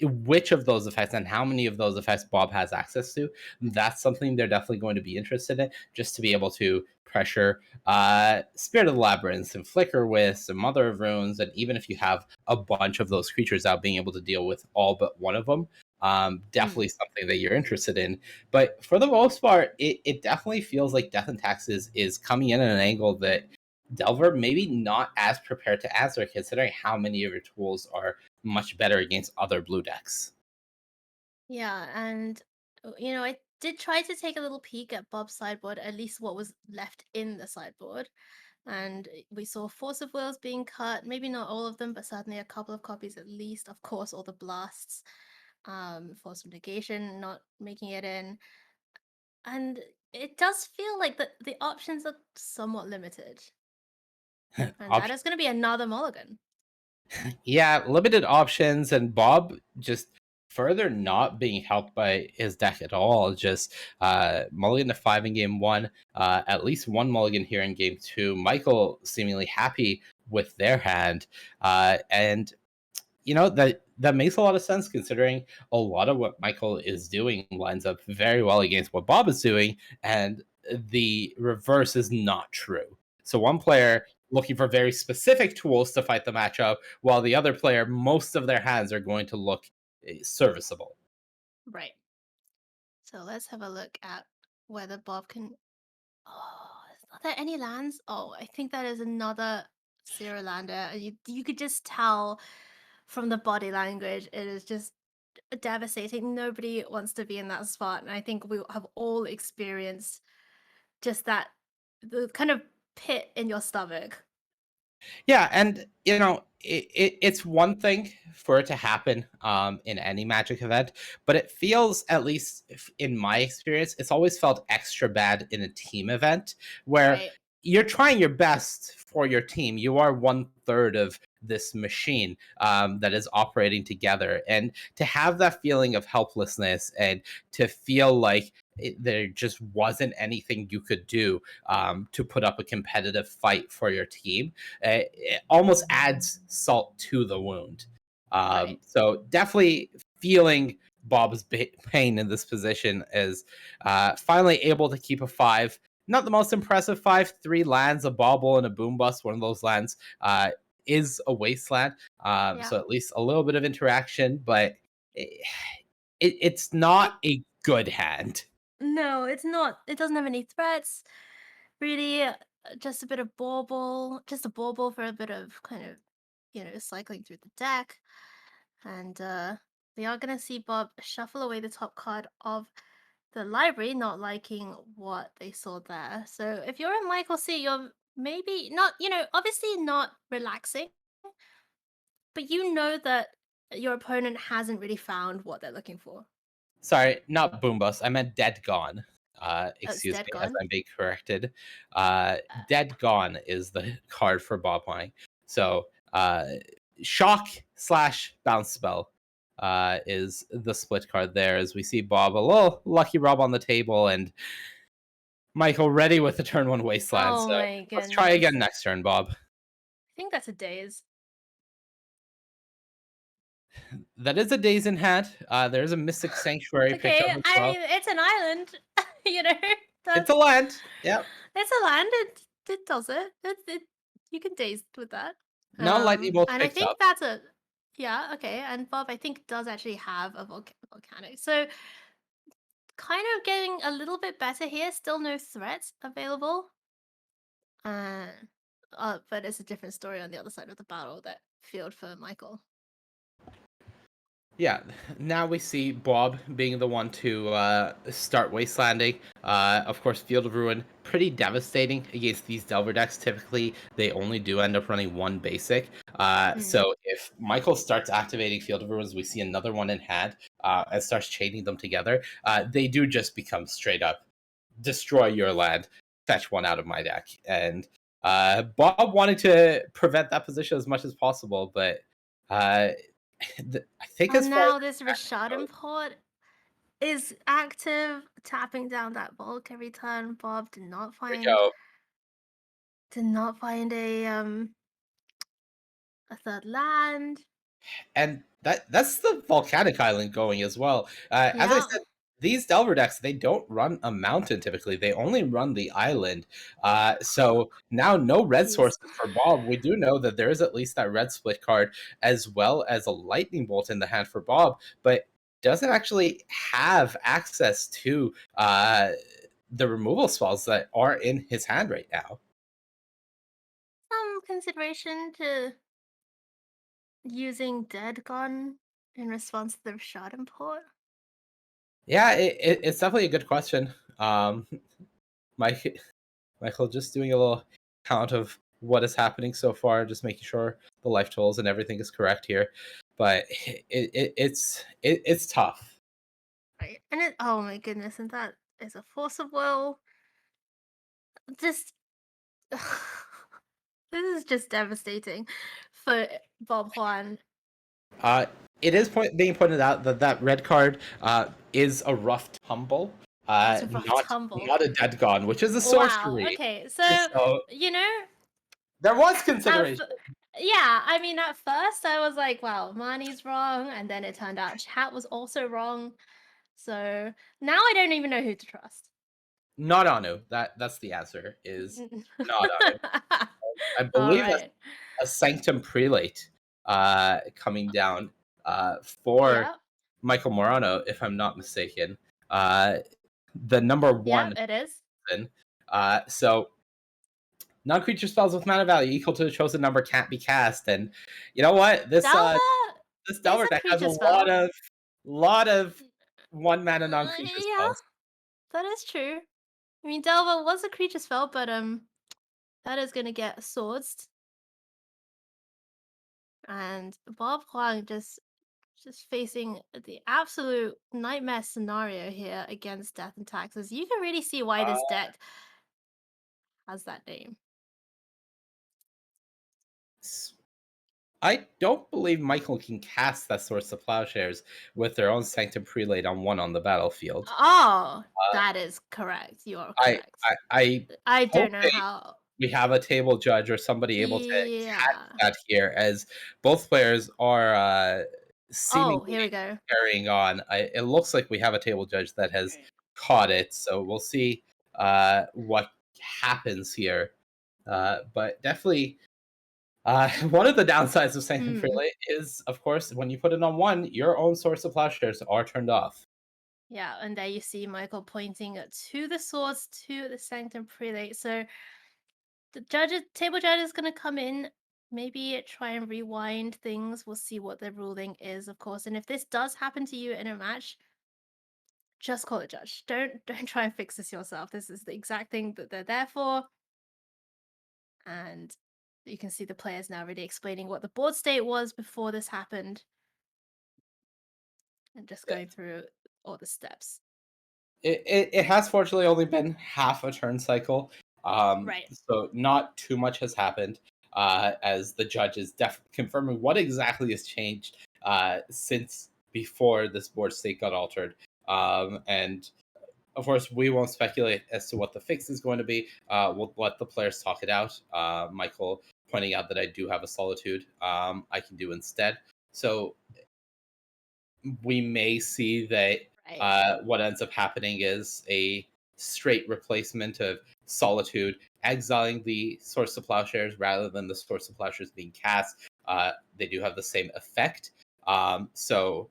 which of those effects and how many of those effects Bob has access to, that's something they're definitely going to be interested in, just to be able to pressure Spirit of the Labyrinth and Flicker with some Mother of Runes, and even if you have a bunch of those creatures out, being able to deal with all but one of them. Definitely something that you're interested in. But for the most part, it definitely feels like Death and Taxes is coming in at an angle that Delver maybe not as prepared to answer, considering how many of your tools are much better against other blue decks. Yeah, and you know, I did try to take a little peek at Bob's sideboard, at least what was left in the sideboard. And we saw Force of Wills being cut, maybe not all of them, but certainly a couple of copies at least. Of course, all the blasts, Force of Negation not making it in. And it does feel like the options are somewhat limited. And that is going to be another mulligan. Yeah, limited options, and Bob just further not being helped by his deck at all. Just mulligan to 5 in game 1, at least 1 mulligan here in game 2. Michael seemingly happy with their hand, and you know that makes a lot of sense, considering a lot of what Michael is doing lines up very well against what Bob is doing, and the reverse is not true. So one player looking for very specific tools to fight the matchup, while the other player, most of their hands are going to look serviceable. Right. So let's have a look at whether Bob can. Oh, are there any lands? Oh, I think that is another Zero Lander. You could just tell from the body language, it is just devastating. Nobody wants to be in that spot. And I think we have all experienced just that, the kind of pit in your stomach. Yeah, and you know, it's one thing for it to happen in any Magic event, but it feels, at least in my experience, it's always felt extra bad in a team event where Right. you're trying your best for your team. You are 1/3 of this machine that is operating together, and to have that feeling of helplessness and to feel like there just wasn't anything you could do to put up a competitive fight for your team, it almost adds salt to the wound. So definitely feeling Bob's pain in this position is finally able to keep a 5. Not the most impressive 5, 3 lands, a bauble, and a boom bust. One of those lands is a wasteland. So at least a little bit of interaction, but it's not a good hand. No, it's not. It doesn't have any threats. Really, just a bit of bauble, just a bauble for a bit of kind of, you know, cycling through the deck. And we are going to see Bob shuffle away the top card of the library, not liking what they saw there. So if you're in Michael C, you're maybe not, you know, obviously not relaxing, but you know that your opponent hasn't really found what they're looking for. Sorry, not boom bust. I meant dead gone. Excuse Dead me, as Gone? I'm being corrected. Dead gone is the card for Bob playing. So shock / bounce spell is the split card there, as we see Bob a little lucky Rob on the table, and Michael ready with the turn 1 wasteland. Oh So my let's try again goodness. next turn, Bob. I think that's a daze. That is a daze in hand. There's a Mystic Sanctuary It's picked okay. up as I well. mean, it's an island. You know, It's a land. Yep. it's a land. It does it. You can daze with that. Now lightning bolt And I picked think up. that's a yeah. Okay, and Bob, I think does actually have a volcanic. So kind of getting a little bit better here. Still no threats available. But it's a different story on the other side of the battle that field for Michael. Yeah, now we see Bob being the one to start wastelanding. Of course, Field of Ruin, pretty devastating against these Delver decks. Typically, they only do end up running one basic. So if Michael starts activating Field of Ruins, we see another one in hand and starts chaining them together. They do just become straight up destroy your land, fetch one out of my deck. And Bob wanted to prevent that position as much as possible, but I think as And far now this Rashad port is active, tapping down that bulk every turn. Bob did not find a third land. and that's the volcanic island going as well. As I said, these Delver decks, they don't run a mountain typically. They only run the island. So now no red sources for Bob. We do know that there is at least that red split card as well as a lightning bolt in the hand for Bob, but doesn't actually have access to the removal spells that are in his hand right now. Some consideration to using Dead Gone in response to the Rashad port. Yeah, it's definitely a good question. Michael just doing a little count of what is happening so far, just making sure the life totals and everything is correct here. But it's tough. Right. And oh my goodness, and that is a force of will. Just this is just devastating for Bob Juan. It is being pointed out that that red card is a rough tumble. Not a dead gone, which is a sorcery. Wow. Okay, so you know, there was consideration. Yeah, I mean, at first I was like, "Wow, Marnie's wrong," and then it turned out chat was also wrong. So now I don't even know who to trust. Not Anu. That's the answer. Is not Anu. I believe Alright. a Sanctum Prelate coming down for Michael Morano, if I'm not mistaken. The number one. Yeah, it is. So non-creature spells with mana value equal to the chosen number can't be cast, and you know what? This Delver deck has a lot of one mana non-creature spells. That is true. I mean, Delver was a creature spell, but that is gonna get swords. And Bob Huang just facing the absolute nightmare scenario here against Death and Taxes. You can really see why this deck has that name. I don't believe Michael can cast that Swords to Plowshares with their own Sanctum Prelate on one on the battlefield. Oh, that is correct. You are correct. I don't know how. We have a table judge or somebody able to catch that here, as both players are seemingly here we go. carrying on. It looks like we have a table judge that has caught it, so we'll see what happens here. But definitely, one of the downsides of Sanctum Prelate is, of course, when you put it on one, your own Source of Plowshares are turned off. Yeah, and there you see Michael pointing to the swords, to the Sanctum Prelate. So the table judge is going to come in, maybe try and rewind things. We'll see what the ruling is, of course. And if this does happen to you in a match, just call the judge. Don't try and fix this yourself. This is the exact thing that they're there for. And you can see the players now really explaining what the board state was before this happened. And just going through all the steps. It has fortunately only been half a turn cycle. So not too much has happened as the judge is confirming what exactly has changed since before this board state got altered. And Of course, we won't speculate as to what the fix is going to be. We'll let the players talk it out. Michael pointing out that I do have a Solitude I can do instead. So we may see that what ends up happening is a straight replacement of Solitude, exiling the Source of Plowshares rather than the Source of Plowshares being cast. They do have the same effect. So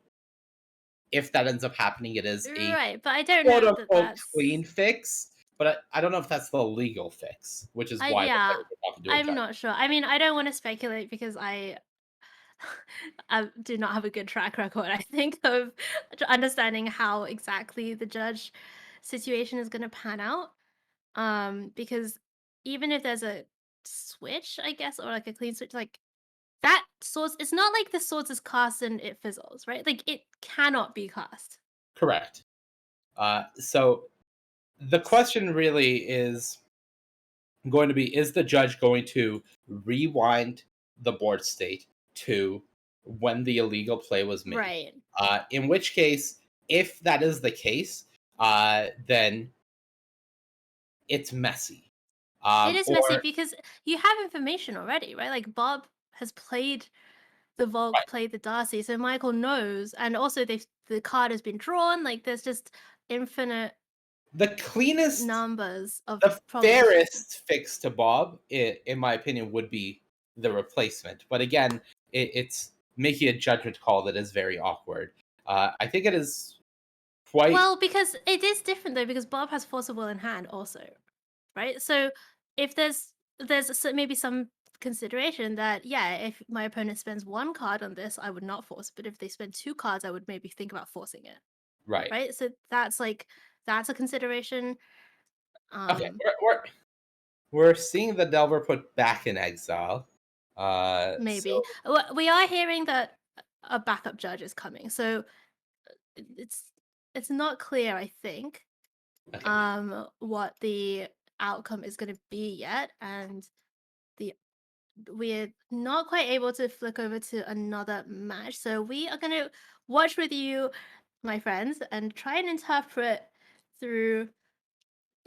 if that ends up happening, it is a Right, but I don't know that that's clean fix. But I don't know if that's the legal fix, which is why the yeah, players are talking to a I'm judge. not sure. I mean, I don't want to speculate because I do not have a good track record, I think, of understanding how exactly the judge situation is going to pan out. Because even if there's a switch, I guess, or like a clean switch, like that source, it's not like the source is cast and it fizzles, right? Like it cannot be cast. Correct. So the question really is going to be, is the judge going to rewind the board state to when the illegal play was made? Right. In which case, if that is the case, then it's messy. It is messy because you have information already, right? Like Bob has played the Volk, played the Darcy, so Michael knows, and also the card has been drawn. Like there's just infinite the cleanest numbers of the problems. fairest fix to Bob, in my opinion, would be the replacement. But again, it's making a judgment call that is very awkward. I think it is quite Well, because it is different though, because Bob has Force of Will in hand also, right? So if there's maybe some consideration that, yeah, if my opponent spends one card on this, I would not force, but if they spend two cards, I would maybe think about forcing it. right. So that's a consideration. Okay, we're seeing the Delver put back in exile. Maybe we are hearing that a backup judge is coming, so it's not clear, I think, what the outcome is going to be yet, and we're not quite able to flick over to another match, so we are going to watch with you, my friends, and try and interpret through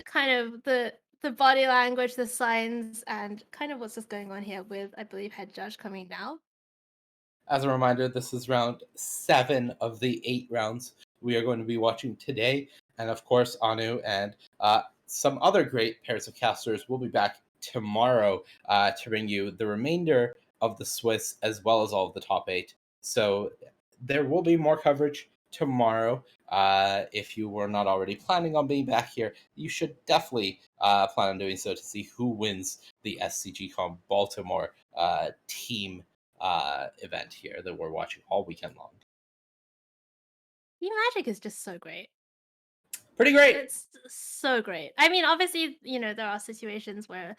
kind of the body language, the signs, and kind of what's just going on here with, I believe, head judge coming now. As a reminder, this is round 7 of the 8 rounds we are going to be watching today. And of course, Anu and some other great pairs of casters will be back tomorrow to bring you the remainder of the Swiss as well as all of the top 8. So there will be more coverage tomorrow. If you were not already planning on being back here, you should definitely plan on doing so to see who wins the SCGCON Baltimore team event here that we're watching all weekend long. The Magic is just so great. Pretty great. It's so great. I mean, obviously, there are situations where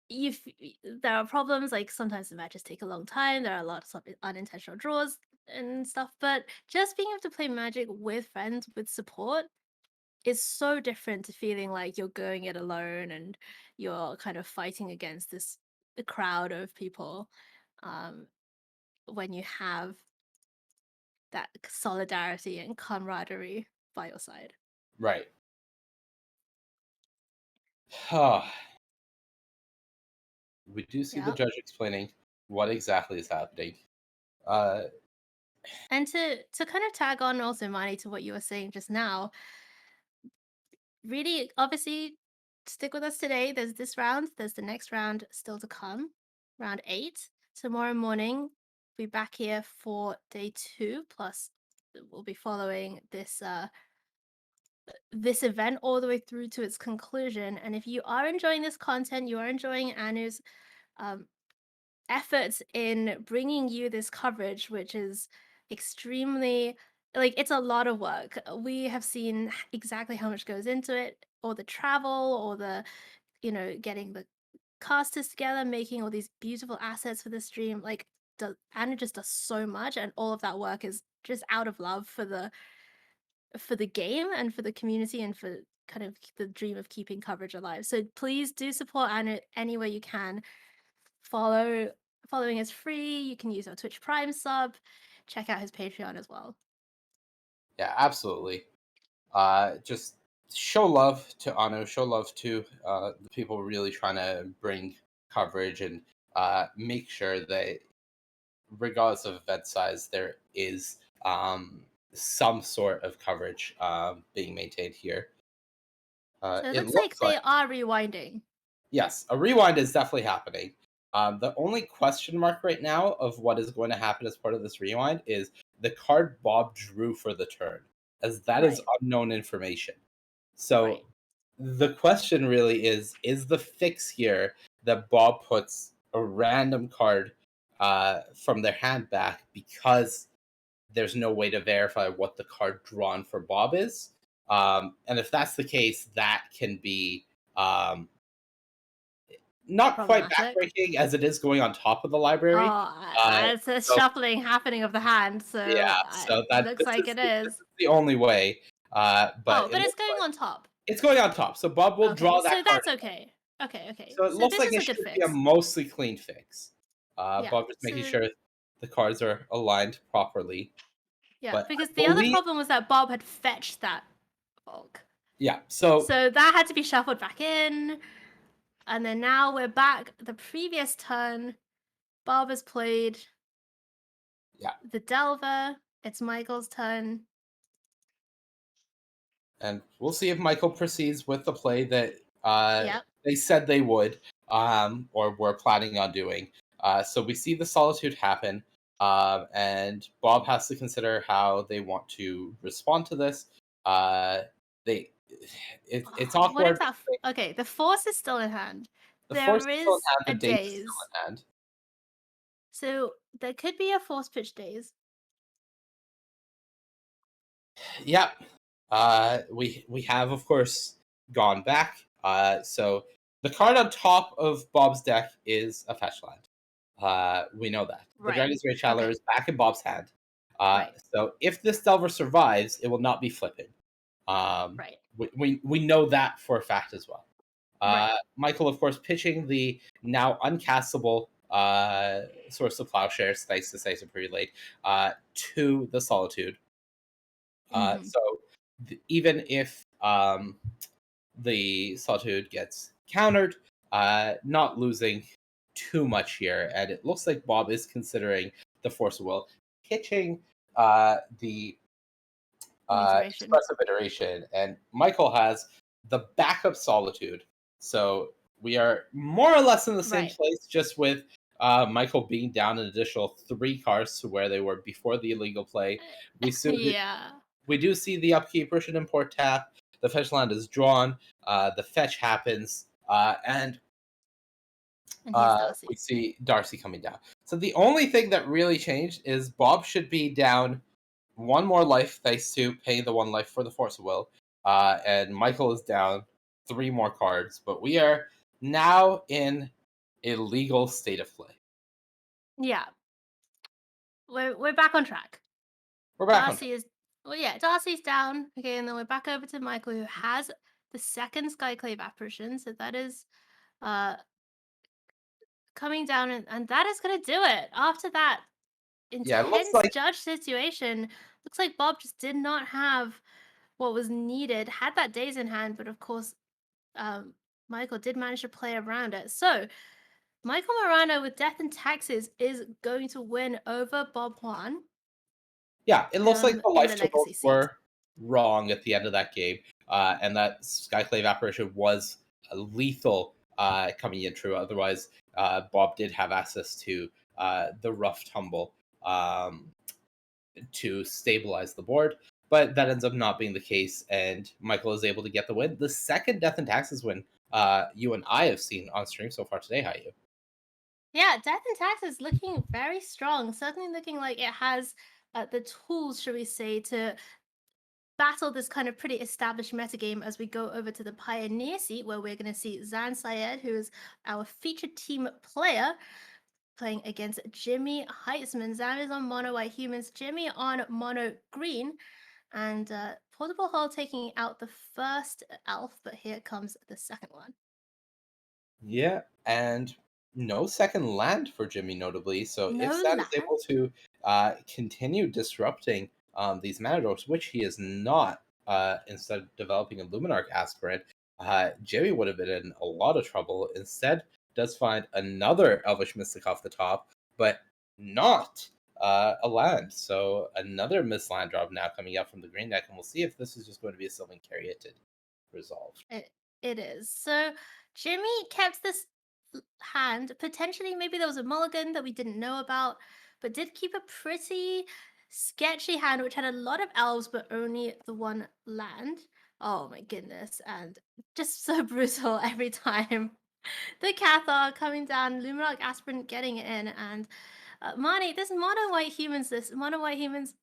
there are problems, like sometimes the matches take a long time, there are lots of unintentional draws and stuff, but just being able to play Magic with friends, with support, is so different to feeling like you're going it alone and you're kind of fighting against this crowd of people, when you have that solidarity and camaraderie by your side. Right. We do see the judge explaining what exactly is happening. And to kind of tag on also, Marnie, to what you were saying just now, really, obviously, stick with us today. There's this round, there's the next round still to come, round 8. Tomorrow morning, we'll be back here for day 2, plus we'll be following this event all the way through to its conclusion. And if you are enjoying this content, you are enjoying Anu's efforts in bringing you this coverage, which is extremely, like, it's a lot of work. We have seen exactly how much goes into it, all the travel, all the, getting the casters together, making all these beautiful assets for the stream. Like, Anu just does so much, and all of that work is just out of love for the game and for the community and for kind of the dream of keeping coverage alive. So please do support Anu any way you can. Following is free. You can use our Twitch Prime sub. Check out his Patreon as well. Yeah, absolutely. just show love to Ano, show love to the people really trying to bring coverage and make sure that, regardless of event size, there is some sort of coverage being maintained here. So it It looks like looks they like, are rewinding. yes, a rewind is definitely happening. The only question mark right now of what is going to happen as part of this rewind is the card Bob drew for the turn, as that is Right. unknown information. So Right. the question really is the fix here that Bob puts a random card from their hand back because there's no way to verify what the card drawn for Bob is? And if that's the case, that can be not quite Problematic. backbreaking as it is going on top of the library. It's a So shuffling happening of the hand, so yeah, so it that looks this like is it this is. is the only way. But Oh, it but it's looks going like on top. it's going on top. So Bob will Okay, draw so that card. that's okay. Okay, okay. So it So looks this like is it a good should be a fix. mostly clean fix. Yeah, Bob just making so sure the cards are aligned properly. yeah, But because I the other believe, problem was that Bob had fetched that bulk. yeah. So So that had to be shuffled back in. And then now we're back. The previous turn, Bob has played yeah, the Delver. It's Michael's turn. and we'll see if Michael proceeds with the play that Yep. they said they would, or were planning on doing. So we see the solitude happen, and Bob has to consider how they want to respond to this. They, it's What awkward. if that? Okay, the Force is still in hand. The force There is still in is hand. a The daze is daze. still in hand. So there could be a Force pitch daze. Yep. We have of course gone back. So the card on top of Bob's deck is a fetch land. We know that. The Right. Dragon's Great Channeler Okay. is back in Bob's hand. Right. So if this Delver survives, it will not be flipping. Right. We know that for a fact as well. Right. Michael, of course, pitching the now uncastable Source of Plowshares, thanks to Sacer pretty late, to the Solitude. So even if the Solitude gets countered, not losing too much here, and it looks like Bob is considering the Force of Will, pitching the expressive iteration, and Michael has the backup Solitude. So we are more or less in the same place, just with Michael being down an additional 3 cards to where they were before the illegal play. We do see the upkeep Russian import tap. The fetch land is drawn. The fetch happens, and we see Darcy coming down. So the only thing that really changed is Bob should be down 1 more life thanks to paying the 1 life for the Force of Will, and Michael is down 3 more cards. But we are now in a legal state of play. Yeah. We're back on track. We're back on Darcy is Darcy's down. Okay, and then we're back over to Michael, who has the second Skyclave apparition. So that is coming down, and that is gonna do it. After that Yeah, it intense looks like judge situation, looks like Bob just did not have what was needed. Had that daze in hand, but of course, Michael did manage to play around it. So Michael Morano with Death and Taxes is going to win over Bob Juan. Yeah, it looks like the in life the totals legacy seat. were wrong at the end of that game, and that Skyclave apparition was lethal coming in true. Otherwise, Bob did have access to the rough tumble to stabilize the board, but that ends up not being the case, and Michael is able to get the win. The second Death and Taxes win you and I have seen on stream so far today, HAIYUE. Yeah, Death and Taxes looking very strong. Certainly looking like it has the tools, should we say, to battle this kind of pretty established metagame as we go over to the Pioneer seat, where we're going to see Zan Syed, who is our featured team player, playing against Jimmy Heitzman. Zan is on mono white humans, Jimmy on mono green, and Portable Hole taking out the first elf, but here comes the second one. Yeah, and no second land for Jimmy, notably. So No if Zan is land? able to continue disrupting these mana drops, which he is not instead of developing a Luminarch aspirant, Jimmy would have been in a lot of trouble. Instead, does find another Elvish Mystic off the top, but not a land. So another Miss Land drop now coming up from the green deck, and we'll see if this is just going to be a Sylvan Caryatid resolve. It is. So Jimmy kept this hand. Potentially, maybe there was a mulligan that we didn't know about, but did keep a pretty sketchy hand, which had a lot of elves, but only the one land. Oh my goodness. And just so brutal every time. The Cathar coming down, Luminarch Aspirant getting it in, and Mani, this mono white humans,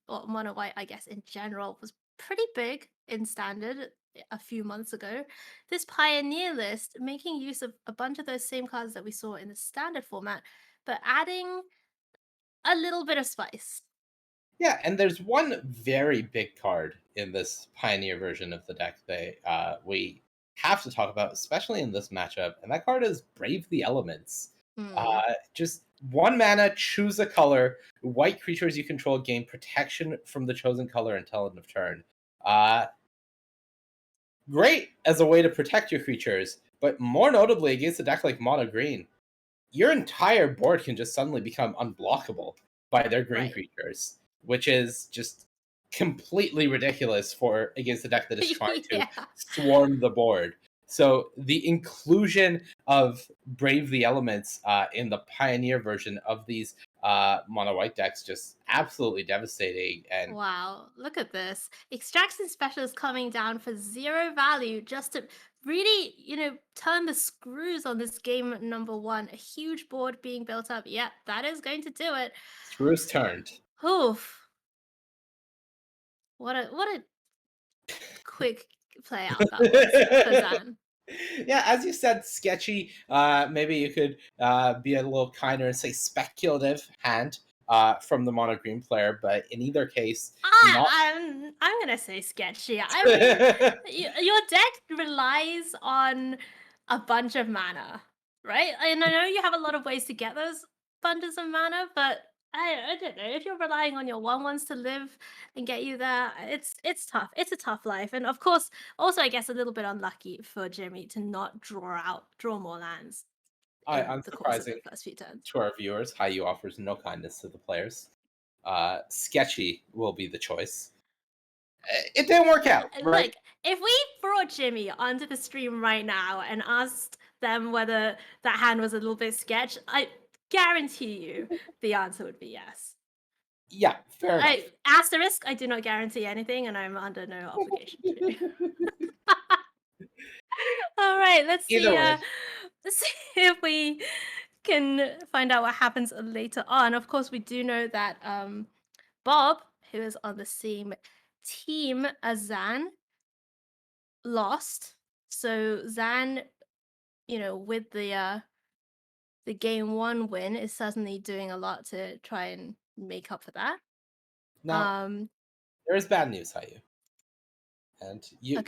or mono white, I guess, in general, was pretty big in standard a few months ago. This Pioneer list making use of a bunch of those same cards that we saw in the standard format, but adding a little bit of spice. Yeah, and there's one very big card in this Pioneer version of the deck that we have to talk about, especially in this matchup, and that card is Brave the Elements. Just 1 mana, choose a color. White creatures you control gain protection from the chosen color until end of turn. Great as a way to protect your creatures, but more notably against a deck like Mono Green, your entire board can just suddenly become unblockable by their green creatures, which is just completely ridiculous for against a deck that is trying to swarm the board. So the inclusion of Brave the Elements in the Pioneer version of these mono white decks just absolutely devastating. And wow, look at this. Extraction Specialist coming down for 0 value just to really, turn the screws on this game number 1. A huge board being built up. Yep, that is going to do it. Screws turned. Oof. What a quick play out that was for Zan. Yeah, as you said, sketchy. Maybe you could be a little kinder and say speculative hand from the mono green player, but in either case, I'm gonna say sketchy. I mean, your deck relies on a bunch of mana, right? And I know you have a lot of ways to get those bunches of mana, but I don't know, if you're relying on your 1/1s to live and get you there, it's tough. It's a tough life, and of course, also I guess a little bit unlucky for Jimmy to not draw more lands. Unsurprising First few turns. to our viewers, HAIYUE offers no kindness to the players. Sketchy will be the choice. It didn't work out, right? Look, if we brought Jimmy onto the stream right now and asked them whether that hand was a little bit sketch, I guarantee you the answer would be yes. Yeah, fair enough. Asterisk, I do not guarantee anything, and I'm under no obligation to. All right, let's see if we can find out what happens later on. Of course, we do know that Bob, who is on the same team as Zan, lost. So Zan, with the game 1 win, is certainly doing a lot to try and make up for that. Now, there is bad news, HAIYUE. And you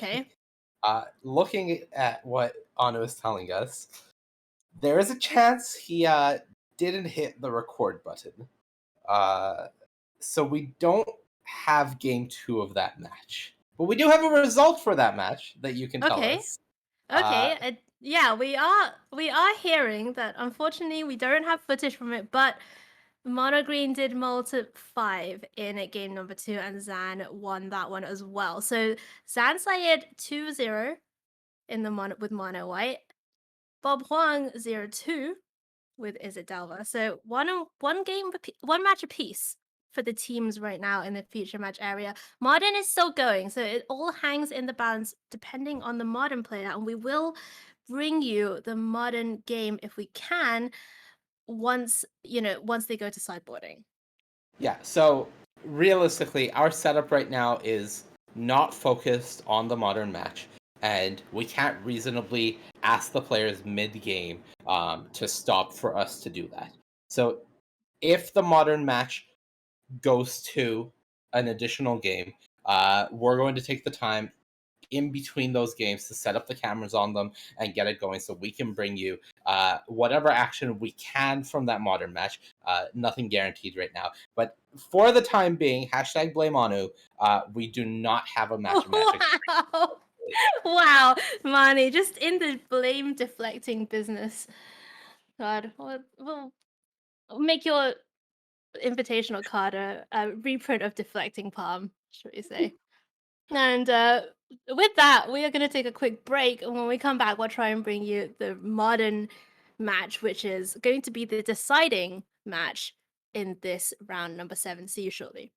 looking at what Anu is telling us, there is a chance he didn't hit the record button. So we don't have game 2 of that match. But we do have a result for that match that you can tell us. Okay. Yeah, we are hearing that unfortunately we don't have footage from it, but Mono Green did mull to 5 in game number 2, and Zan won that one as well. So Zan Sayed 2-0 in the with Mono White. Bob Huang 0-2 with Izzet Delver. So one match apiece for the teams right now in the future match area. Modern is still going, so it all hangs in the balance depending on the Modern player, and we will bring you the Modern game if we can once they go to sideboarding. Yeah, so realistically, our setup right now is not focused on the Modern match, and we can't reasonably ask the players mid-game to stop for us to do that. So if the Modern match goes to an additional game, we're going to take the time in between those games to set up the cameras on them and get it going so we can bring you whatever action we can from that modern match. Nothing guaranteed right now. But for the time being, hashtag blame Anu, we do not have a match of magic. Wow. Wow, Mani, just in the blame deflecting business. God, we'll make your invitational card a reprint of deflecting palm, should we say? And with that, we are going to take a quick break. And when we come back, we'll try and bring you the modern match, which is going to be the deciding match in this round number 7. See you shortly.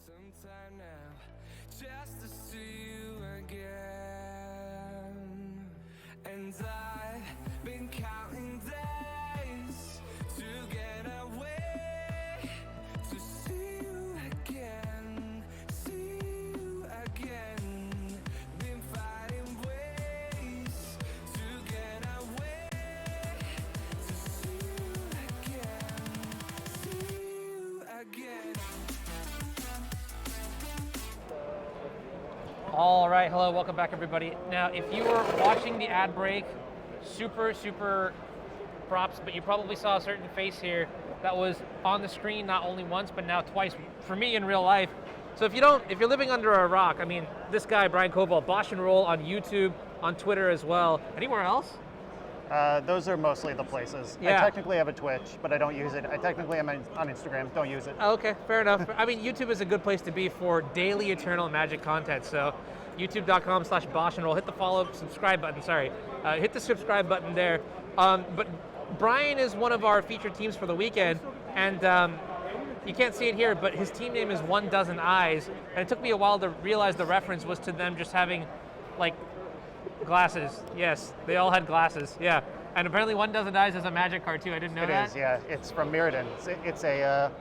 sometime now, just to see you again. And I've been counting days to get away, to see you again, see you again. Been finding ways to get away, to see you again. All right, hello, welcome back everybody. Now, if you were watching the ad break, super props, but you probably saw a certain face here that was on the screen not only once, but now twice for me in real life. So if you're living under a rock, I mean, this guy, Brian Koval, Bosch and Roll on YouTube, on Twitter as well. Anywhere else? Those are mostly the places. Yeah. I technically have a Twitch, but I don't use it. I technically am on Instagram, don't use it. Oh, okay, fair enough. I mean, YouTube is a good place to be for daily Eternal Magic content. So youtube.com/BoschandRoll. Hit the follow, subscribe button, sorry. Hit the subscribe button there. But Brian is one of our featured teams for the weekend, and you can't see it here, but his team name is 1 Dozen Eyes, and it took me a while to realize the reference was to them just having, like, glasses. Yes, they all had glasses, yeah. And apparently 1 Dozen Eyes is a magic card too, I didn't know that. It is, yeah. It's from Mirrodin. It's a,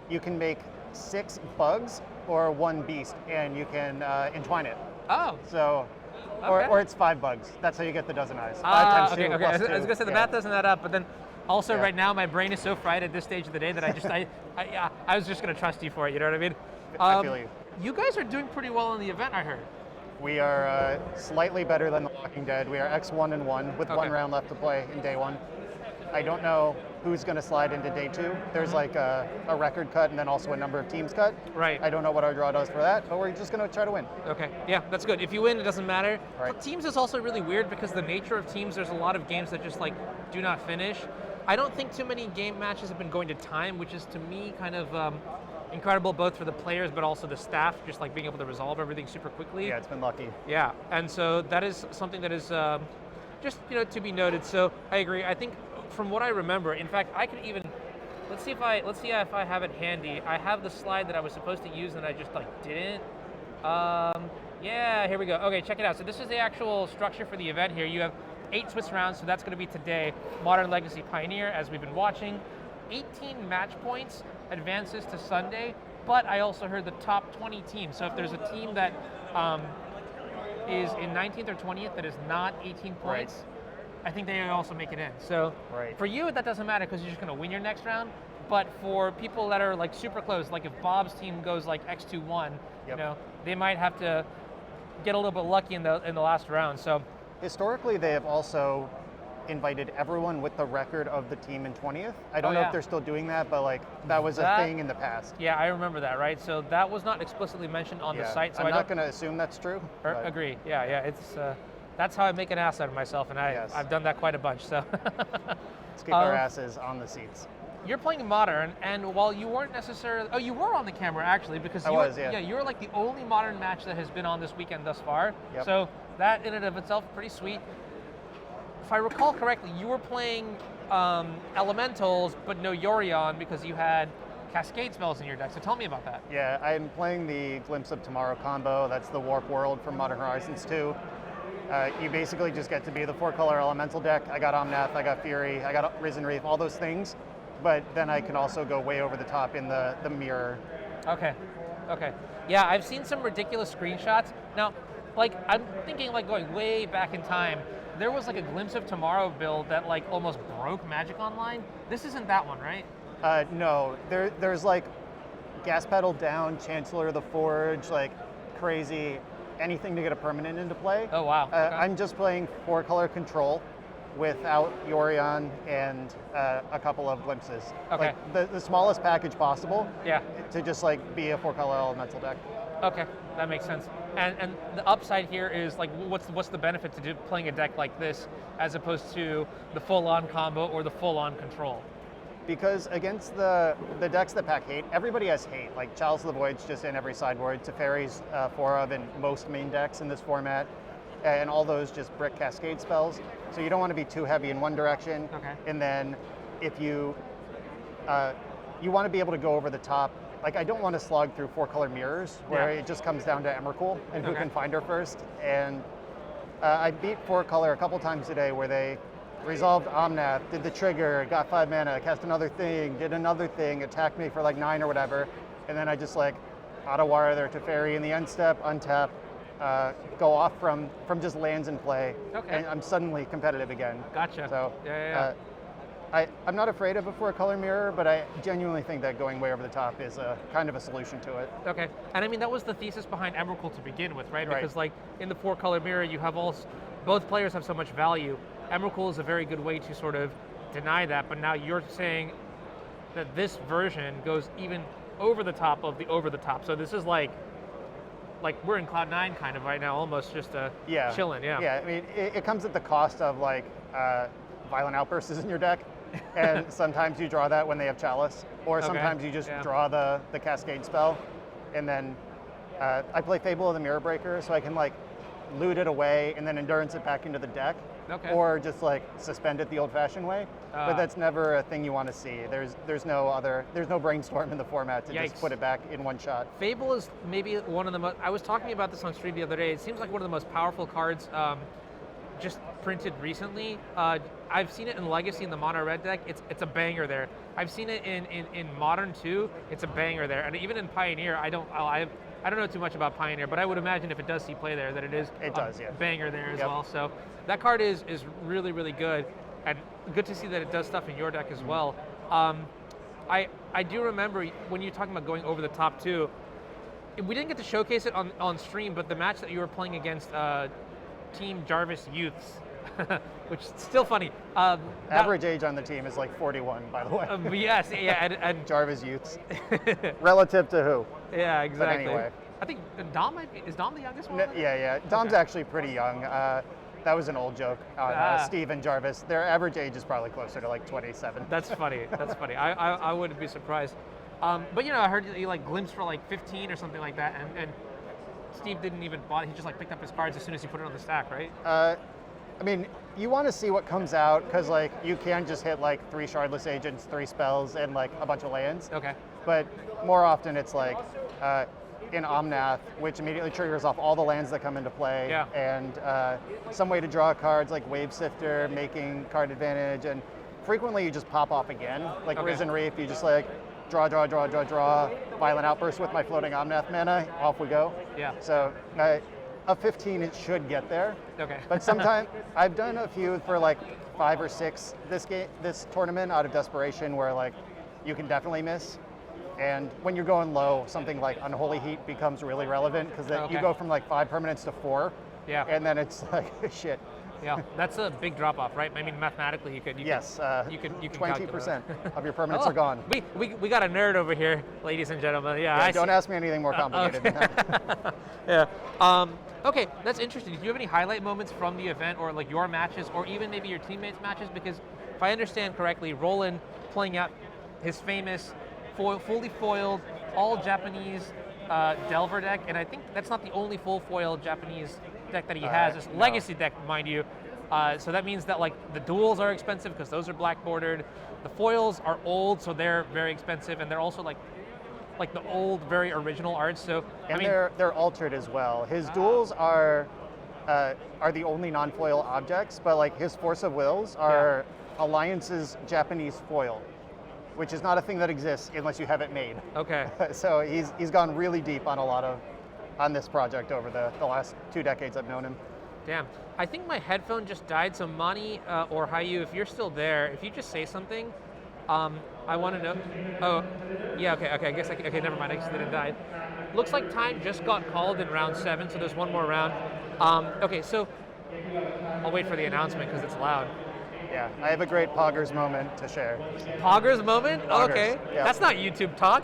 you can make 6 bugs or 1 beast, and you can entwine it. Oh. So, Okay. or it's 5 bugs. That's how you get the Dozen Eyes. 5 times 2 okay. plus I was 2. gonna say the Yeah. math doesn't add up, but then also Yeah. right now my brain is so fried at this stage of the day that I was just gonna trust you for it. You know what I mean? I feel you. You guys are doing pretty well in the event, I heard. We are slightly better than The Walking Dead. We are X1-1 with Okay. 1 round left to play in day 1. I don't know who's going to slide into day 2. There's like a record cut and then also a number of teams cut. Right. I don't know what our draw does for that, but we're just going to try to win. Okay, yeah, that's good. If you win, it doesn't matter. Right. But teams is also really weird because the nature of teams, there's a lot of games that just like do not finish. I don't think too many game matches have been going to time, which is to me kind of incredible both for the players but also the staff, just like being able to resolve everything super quickly. Yeah, it's been lucky. Yeah, and so that is something that is just to be noted. So I agree. I think from what I remember, in fact, I could even let's see if I have it handy. I have the slide that I was supposed to use and I just like didn't. Yeah, here we go. Okay, check it out. So this is the actual structure for the event here. You have 8 Swiss rounds, so that's going to be today. Modern Legacy Pioneer, as we've been watching. 18 match points advances to Sunday, but I also heard the top 20 teams. So if there's a team that is in 19th or 20th that is not 18 points, I think they also make it in. So for you, that doesn't matter because you're just going to win your next round. But for people that are like super close, like if Bob's team goes like X2-1, you know, they might have to get a little bit lucky in the last round. So historically, they have also invited everyone with the record of the team in 20th. I don't know if they're still doing that, but like that was a thing in the past. Yeah, I remember that, right? So that was not explicitly mentioned on the site. So I'm not going to assume that's true. Agree. Yeah. It's that's how I make an ass out of myself, and I've done that quite a bunch. So let's keep our asses on the seats. You're playing Modern, and while you weren't necessarily, you were on the camera actually, because you were like the only Modern match that has been on this weekend thus far. Yep. So that in and of itself, pretty sweet. If I recall correctly, you were playing Elementals, but no Yorion because you had Cascade spells in your deck. So tell me about that. Yeah, I'm playing the Glimpse of Tomorrow combo. That's the Warp World from Modern Horizons 2. You basically just get to be the 4-color Elemental deck. I got Omnath, I got Fury, I got Risen Reef, all those things. But then I can also go way over the top in the mirror. Okay. Yeah, I've seen some ridiculous screenshots. Now, like I'm thinking like going way back in time, there was like a Glimpse of Tomorrow build that like almost broke Magic Online. This isn't that one, right? No, there's like Gas Pedal Down, Chancellor of the Forge, like crazy, anything to get a permanent into play. Oh wow. Okay. I'm just playing 4-color Control without Yorion and a couple of Glimpses. Okay. Like the smallest package possible. Yeah. To just like be a 4-color Elemental deck. Okay, that makes sense. And the upside here is like, what's the benefit to playing a deck like this as opposed to the full-on combo or the full-on Control? Because against the decks that pack hate, everybody has hate. Like Chalice of the Void's just in every sideboard. Teferi's 4 of in most main decks in this format. And all those just brick Cascade spells. So you don't want to be too heavy in one direction. Okay. And then if you want to be able to go over the top like I don't want to slog through 4-color mirrors where Yeah. it just comes down to Emrakul and who Okay. can find her first. And I beat 4-color a couple times today where they resolved Omnath, did the trigger, got 5 mana, cast another thing, did another thing, attacked me for like 9 or whatever, and then I just like auto-wire their Teferi in the end step, untap, go off from just lands in play, Okay. and I'm suddenly competitive again. Gotcha. So Yeah. I'm not afraid of a 4-color mirror, but I genuinely think that going way over the top is a kind of a solution to it. Okay, and I mean that was the thesis behind Emrakul to begin with, right? Right. Because like in the 4-color mirror, you have both players have so much value. Emrakul is a very good way to sort of deny that, but now you're saying that this version goes even over the top of the over the top. So this is like we're in Cloud 9 kind of right now, almost just chilling. Yeah. Yeah, I mean it comes at the cost of like violent outbursts in your deck. And sometimes you draw that when they have Chalice, or Okay, sometimes you just yeah. draw the Cascade spell, and then I play Fable of the Mirror Breaker, so I can like loot it away and then endurance it back into the deck, Okay. or just like suspend it the old-fashioned way. Ah. But that's never a thing you want to see. There's no brainstorm in the format to Yikes. just put it back in one shot. Fable is maybe one of the most. I was talking about this on stream the other day. It seems like one of the most powerful cards just printed recently. I've seen it in Legacy in the mono red deck. It's a banger there. I've seen it in Modern too. It's a banger there, and even in Pioneer, I don't know too much about Pioneer, but I would imagine if it does see play there, that it is It does, yeah. banger there as Yep. well. So that card is really, really good, and good to see that it does stuff in your deck as well. I do remember when you're talking about going over the top too. We didn't get to showcase it on stream, but the match that you were playing against Team Jarvis Youths, which is still funny. Average age on the team is like 41, by the way. Yes, yeah, and Jarvis Youths. Relative to who? yeah, exactly. But anyway. I think Dom is Dom the youngest one? Yeah. Dom's actually pretty young. That was an old joke on Steve and Jarvis. Their average age is probably closer to like 27. That's funny. That's funny. I wouldn't be surprised. But I heard you like glimpsed for like 15 or something like that, and Steve didn't even bother. He just like picked up his cards as soon as he put it on the stack, right? I mean, you want to see what comes out because like you can just hit like 3 Shardless Agents, 3 spells, and like a bunch of lands. Okay. But more often it's like in Omnath, which immediately triggers off all the lands that come into play. Yeah. And some way to draw cards like Wave Sifter, making card advantage, and frequently you just pop off again. Like Okay. Risen Reef, you just like draw, Violent Outburst with my floating Omnath mana, off we go. Yeah. So a 15, it should get there. Okay. But sometimes I've done a few for like 5 or 6 this tournament out of desperation where like you can definitely miss. And when you're going low, something like Unholy Heat becomes really relevant because Okay. you go from like 5 permanents to 4. Yeah. And then it's like shit. Yeah, that's a big drop off, right? I mean, mathematically, you could. Yes. You can 20% of your permanents Oh, are gone. We got a nerd over here, ladies and gentlemen. Yeah. I Don't see. ask me anything more complicated than that. Yeah. Okay, that's interesting. Did you have any highlight moments from the event, or like your matches, or even maybe your teammates' matches? Because if I understand correctly, Roland playing out his famous fully foiled, all Japanese Delver deck, and I think that's not the only full foil Japanese deck that he has. It's no. Legacy deck, mind you. So that means that like the duels are expensive because those are black bordered. The foils are old, so they're very expensive, and they're also like the old, very original art. So And I mean, they're altered as well. His duels are the only non-foil objects, but like his Force of Wills are Alliance's Japanese foil, which is not a thing that exists unless you have it made. Okay. So he's gone really deep on this project over the last 2 decades I've known him. Damn. I think my headphone just died, so Mani or HAIYUE, if you're still there, if you just say something, I want to know. Oh, yeah, okay, I guess, okay, never mind, I guess it didn't die. Looks like time just got called in round 7, so there's one more round. Okay, so I'll wait for the announcement because it's loud. Yeah, I have a great Poggers moment to share. Poggers moment? Oh, Poggers, okay. yeah. That's not YouTube talk.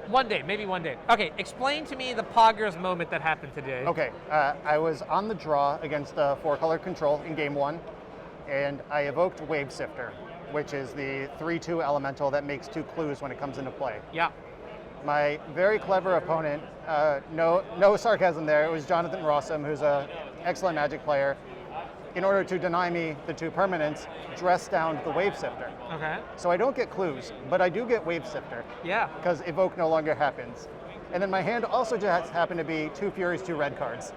One day, maybe one day. Okay, explain to me the Poggers moment that happened today. Okay, I was on the draw against 4-color control in game 1, and I evoked Wave Sifter, which is the 3/2 elemental that makes 2 clues when it comes into play. Yeah. My very clever opponent, no sarcasm there, it was Jonathan Rossum, who's an excellent Magic player. in order to deny me the 2 permanents, dress down the Wave Sifter. Okay. So I don't get clues, but I do get Wave Sifter. Yeah. Because Evoke no longer happens. And then my hand also just happened to be 2 Furies, 2 red cards.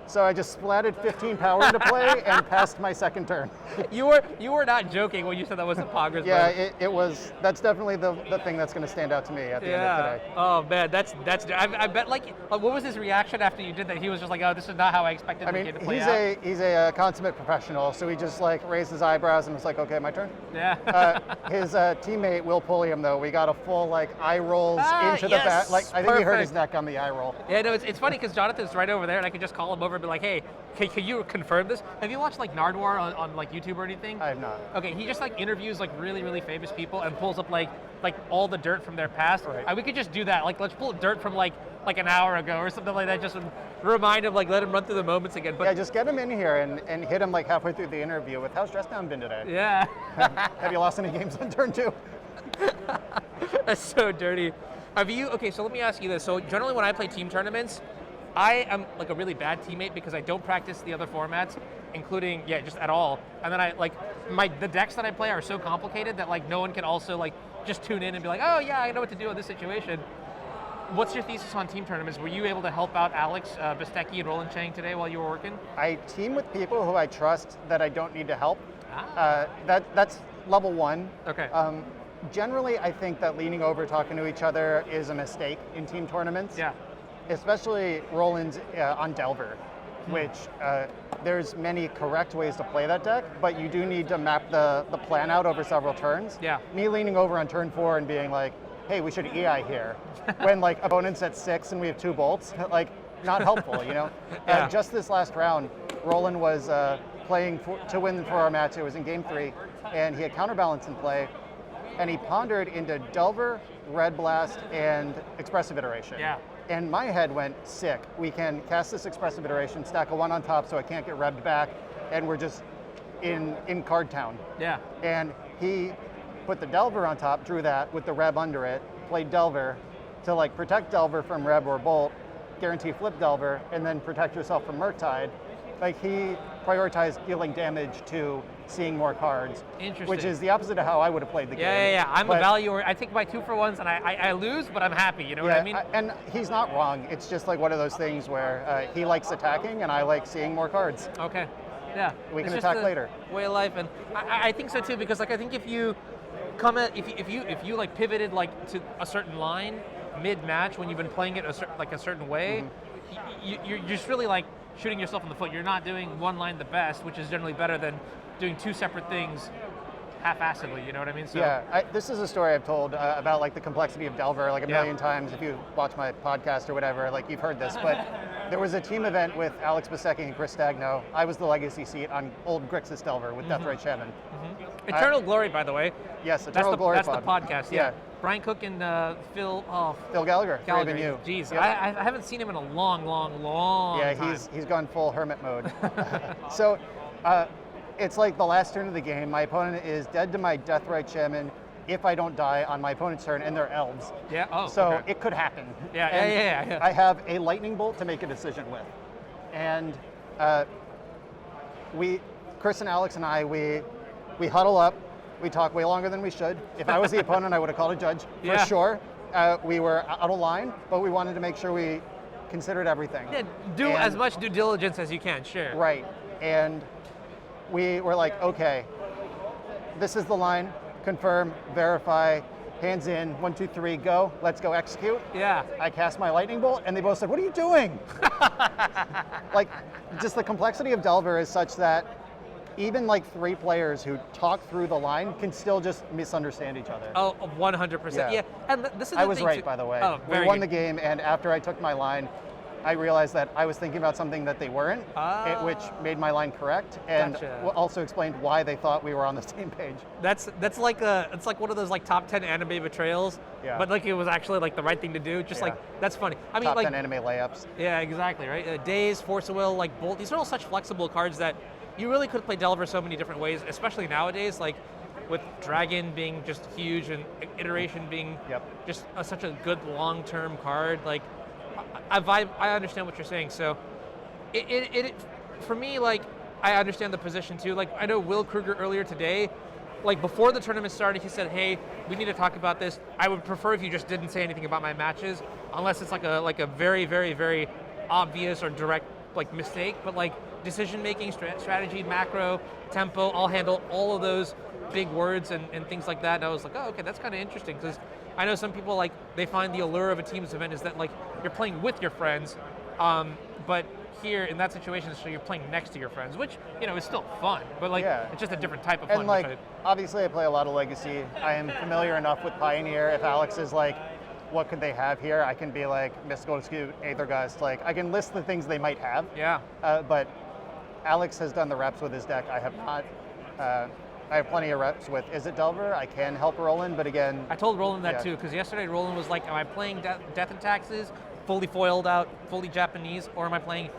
So I just splatted 15 power into play and passed my second turn. You were not joking when you said that was a Poggers. Yeah, it was. That's definitely the thing that's going to stand out to me at the end of today. Oh man, that's. I bet what was his reaction after you did that? He was just like, oh, this is not how I expected the game to play out. He's a consummate professional, so he just like raised his eyebrows and was like, okay, my turn. Yeah. His teammate Will Pulliam though, we got a full like eye rolls into the back. Like I think he hurt his neck on the eye roll. Yeah, no, it's funny because Jonathan's right over there, and I could just call him over and be like, hey, can you confirm this? Have you watched like Nardwar on like YouTube or anything? I have not. Okay, he just like interviews like really famous people and pulls up like all the dirt from their past. Right. We could just do that. Like let's pull dirt from like an hour ago or something like that. Just remind him, like let him run through the moments again. But yeah, just get him in here and hit him like halfway through the interview with how's dress down been today? Yeah. Have you lost any games on turn 2? That's so dirty. Okay, so let me ask you this. So generally when I play team tournaments, I am like a really bad teammate because I don't practice the other formats, including, just at all. And then the decks that I play are so complicated that like no one can also like just tune in and be like, oh yeah, I know what to do in this situation. What's your thesis on team tournaments? Were you able to help out Alex Bistecki and Roland Chang today while you were working? I team with people who I trust that I don't need to help. That's level 1. Okay. Generally, I think that leaning over talking to each other is a mistake in team tournaments. Yeah. Especially Roland's on Delver, which there's many correct ways to play that deck, but you do need to map the plan out over several turns. Yeah. Me leaning over on turn 4 and being like, hey, we should EI here, when like opponent's at 6 and we have 2 bolts, like not helpful, you know? Yeah. Just this last round, Roland was playing to win for our match. It was in game 3, and he had counterbalance in play, and he pondered into Delver, Red Blast, and Expressive Iteration. Yeah. And my head went, sick. We can cast this Expressive Iteration, stack a 1 on top so I can't get rebbed back, and we're just in card town. Yeah. And he put the Delver on top, drew that with the Reb under it, played Delver to like protect Delver from Reb or Bolt, guarantee flip Delver, and then protect yourself from Murktide. Like he prioritized dealing damage to seeing more cards. Interesting. Which is the opposite of how I would have played the game. Yeah. I'm a valuer. I take my 2-for-1s and I lose, but I'm happy. You know what I mean? And he's not wrong. It's just like one of those things where he likes attacking and I like seeing more cards. Okay. Yeah. We can attack later. Way of life, and I think so too, because like I think if you come at if you like pivoted like to a certain line mid-match when you've been playing it a certain way, you're just really like shooting yourself in the foot. You're not doing one line the best, which is generally better than doing 2 separate things half-assedly, you know what I mean? So, yeah, this is a story I've told about like the complexity of Delver like a million times. If you watch my podcast or whatever, like you've heard this, but there was a team event with Alex Bistecki and Chris Stagno. I was the legacy seat on old Grixis Delver with Deathrite Shaman. Eternal Glory, by the way. Yes, Eternal Glory. That's the podcast, yeah. Brian Cook and Phil Gallagher. Gallagher. Jeez, yep. I haven't seen him in a long time. Yeah, he's gone full hermit mode. So it's like the last turn of the game. My opponent is dead to my Deathrite Shaman if I don't die on my opponent's turn, and they're elves. Yeah. Oh. So okay. it could happen. Yeah. I have a lightning bolt to make a decision with, and Chris and Alex and I, we huddle up. We talk way longer than we should. If I was the opponent, I would have called a judge for sure. We were out of line, but we wanted to make sure we considered everything. Yeah, do as much due diligence as you can, sure. Right, and we were like, okay, this is the line, confirm, verify, hands in, 1, 2, 3, go, let's go execute. Yeah. I cast my lightning bolt, and they both said, what are you doing? Like, just the complexity of Delver is such that even like 3 players who talk through the line can still just misunderstand each other. Oh, 100%. Yeah. And this is I was right, by the way. We won the game, and after I took my line, I realized that I was thinking about something that they weren't, which made my line correct, and also explained why they thought we were on the same page. It's like one of those like top 10 anime betrayals, but like it was actually like the right thing to do. Just like that's funny. I mean, top like 10 anime layups. Yeah, exactly. Right. Daze, Force of Will, like Bolt. These are all such flexible cards that you really could play Delver so many different ways, especially nowadays. Like with Dragon being just huge and Iteration being just such a good long-term card. Like I understand what you're saying. So it for me, like I understand the position too. Like, I know Will Kruger earlier today, like before the tournament started, he said, "Hey, we need to talk about this. I would prefer if you just didn't say anything about my matches, unless it's like a very, very, very obvious or direct like mistake. But like decision making, strategy, macro, tempo, I'll handle all of those big words and things like that." And I was like, "Oh, okay, that's kind of interesting," because I know some people like they find the allure of a teams event is that like you're playing with your friends, but here in that situation, so you're playing next to your friends, which is still fun, but like it's just a different type of fun. And like obviously I play a lot of Legacy. I am familiar enough with Pioneer. If Alex is like, what could they have here? I can be like Mystical Dispute, Aethergust. Like I can list the things they might have. Yeah. But Alex has done the reps with his deck. I have not. I have plenty of reps with Is It Delver. I can help Roland, but again, I told Roland that too, because yesterday Roland was like, "Am I playing Death and Taxes, fully foiled out, fully Japanese, or am I playing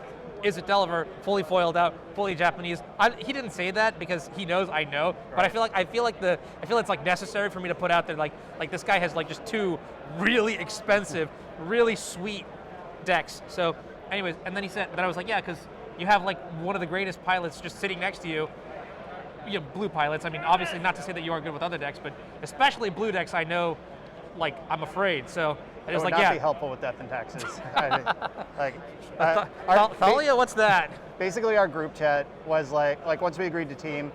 Is It Delver, fully foiled out, fully Japanese?" He didn't say that because he knows I know, but I feel it's like necessary for me to put out there like this guy has like just two really expensive, really sweet decks. So, anyways, and then he said that I was like, yeah, because you have like one of the greatest pilots just sitting next to you. You have blue pilots. I mean, obviously not to say that you aren't good with other decks, but especially blue decks, I know, like, I'm afraid. So I just it would like, not be helpful with Death and Taxes. Thalia, what's that? Basically, our group chat was like once we agreed to team,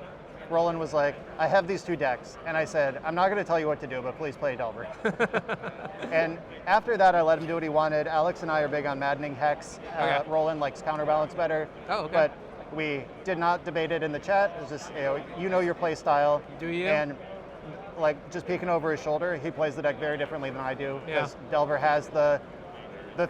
Roland was like, "I have these two decks," and I said, "I'm not going to tell you what to do, but please play Delver." And after that, I let him do what he wanted. Alex and I are big on Maddening Hex. Roland likes Counterbalance better. Oh, okay. But we did not debate it in the chat. It was just, you know your play style. Do you? And like just peeking over his shoulder, he plays the deck very differently than I do. Because Delver has the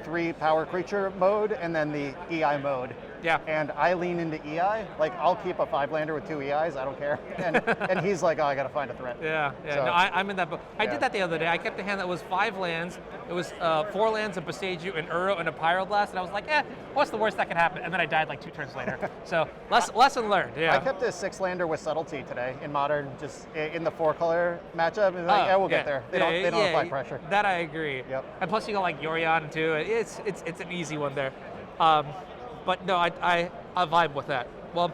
3 power creature mode and then the EI mode. Yeah. And I lean into EI. Like I'll keep a 5-lander with 2 EIs. I don't care. And he's like, "Oh, I got to find a threat." Yeah. So, no, I'm in that boat. I did that the other day. I kept a hand that was 5 lands. It was 4 lands, a Boseiju, an Uro, and a Pyroblast. And I was like, what's the worst that could happen? And then I died like 2 turns later. So lesson learned. Yeah. I kept a 6-lander with Subtlety today in Modern, just in the 4-color matchup. And like, we'll get there. They don't apply pressure. That I agree. Yep. And plus you got like Yorion too. It's an easy one there. But no, I vibe with that. Well,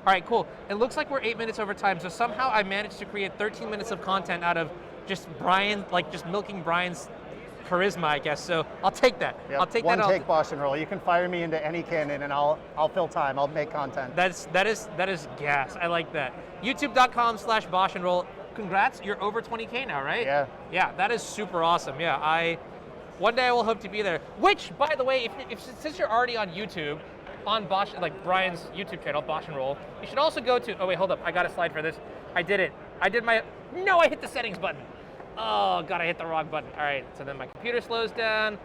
all right, cool. It looks like we're 8 minutes over time, so somehow I managed to create 13 minutes of content out of just Brian, like just milking Brian's charisma, I guess. So I'll take that. Yep. I'll take One that. take Bosch and roll. You can fire me into any cannon, and I'll fill time. I'll make content. That is gas. I like that. YouTube.com/Bosch and roll. Congrats, you're over 20K now, right? Yeah. Yeah, that is super awesome. Yeah, one day I will hope to be there. Which, by the way, since you're already on YouTube, on Bosch, like Brian's YouTube channel, Bosch and Roll, you should also go to. Oh wait, hold up. I got a slide for this. I did it. No, I hit the settings button. Oh god, I hit the wrong button. All right, so then my computer slows down.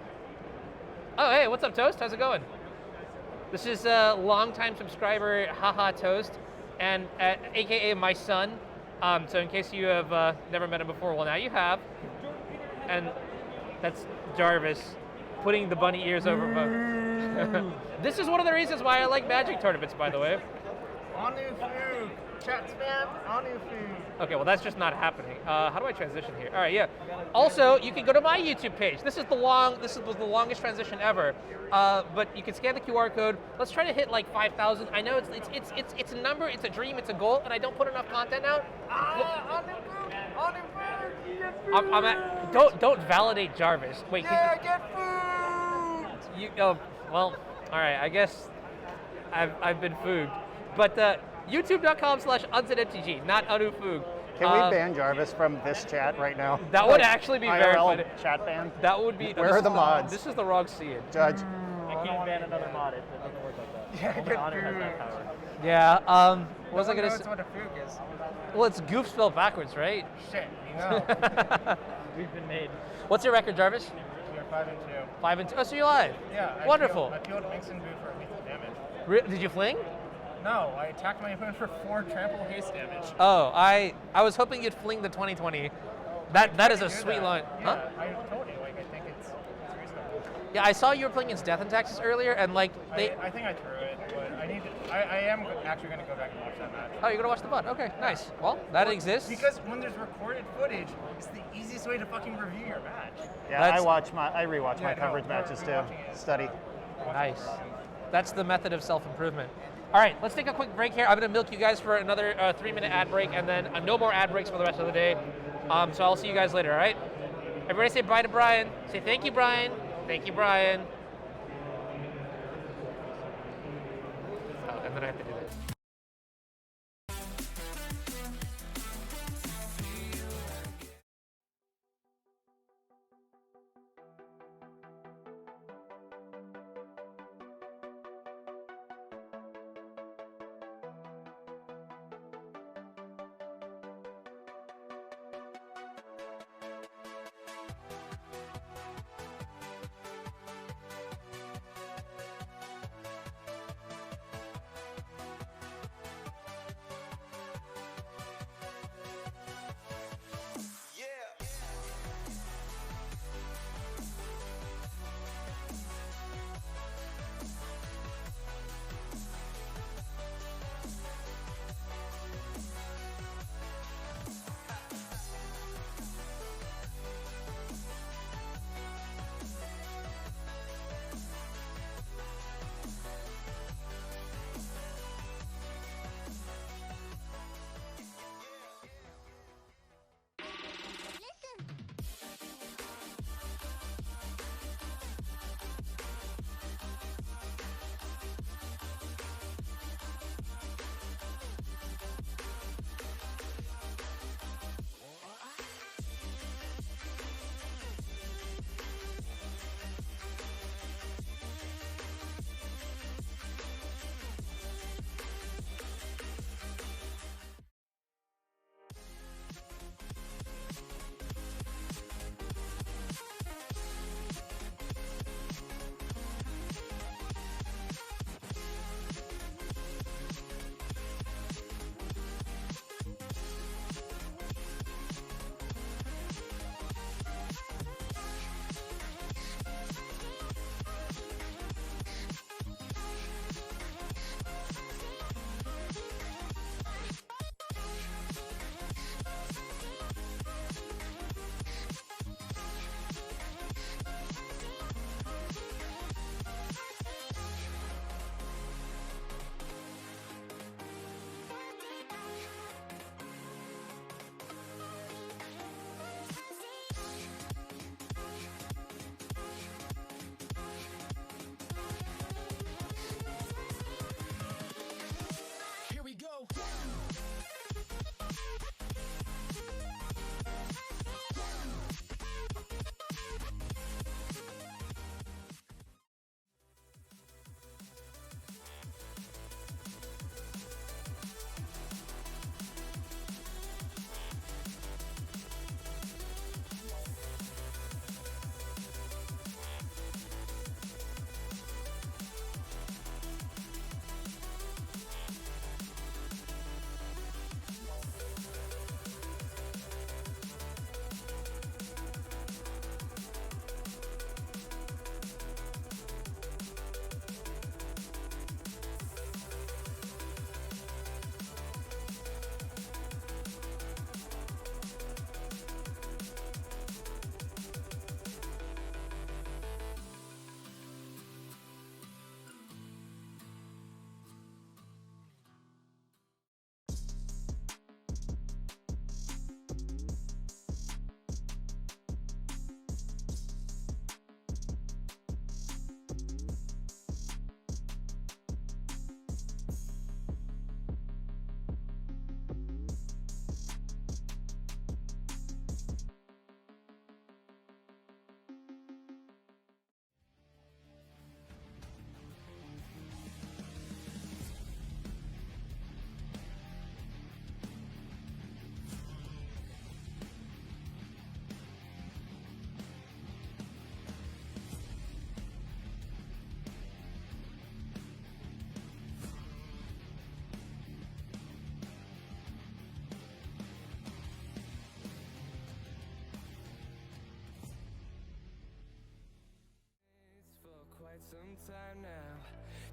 Oh hey, what's up, Toast? How's it going? This is a longtime subscriber, Haha Toast, and AKA my son. So in case you have never met him before, well now you have. And that's Jarvis putting the bunny ears over. This is one of the reasons why I like Magic tournaments, by the way. Anu food. Chat spam. Anu food. Okay, well that's just not happening. How do I transition here? All right, yeah. Also, you can go to my YouTube page. This was the longest transition ever. But you can scan the QR code. Let's try to hit like 5,000. I know it's a number, it's a dream, it's a goal, and I don't put enough content out. Don't validate Jarvis. Wait. Get food. Well, all right. I guess I've been fooged. But YouTube.com/UnsedMTG, not UnuFoog. Can we ban Jarvis from this chat right now? That would actually be very IRL funny. Chat ban. That would be. Where are the mods? This is the wrong scene. Judge. I can't ban another mod. It doesn't work like that. Yeah, Only get Honor has food. that power. Yeah. What was I No gonna one say? knows what a foog is. Well, it's goof spelled backwards, right? Shit, you know. We've been made. What's your record, Jarvis? We're 5-2. 5-2. Oh, so you're live. Yeah. Wonderful. I peeled Mixin Boo for lethal damage. Did you fling? No, I attacked my opponent for 4 trample haste damage. Oh, I was hoping you'd fling the 2020. That is a sweet line. Yeah, Huh? I told you, like, I think it's reasonable. Yeah, I saw you were playing against Death and Taxes earlier, and like I think I threw it, but I am actually going to go back and watch that match. Oh, you're gonna watch the VOD? Okay, nice. Well, that exists. Because when there's recorded footage, it's the easiest way to fucking review your match. Yeah, I rewatch my coverage matches too. Study. Nice. That's the method of self-improvement. All right, let's take a quick break here. I'm going to milk you guys for another 3-minute ad break, and then no more ad breaks for the rest of the day. So I'll see you guys later, all right? Everybody say bye to Brian. Say thank you, Brian. Thank you, Brian. Oh, and then I have to do this. some time now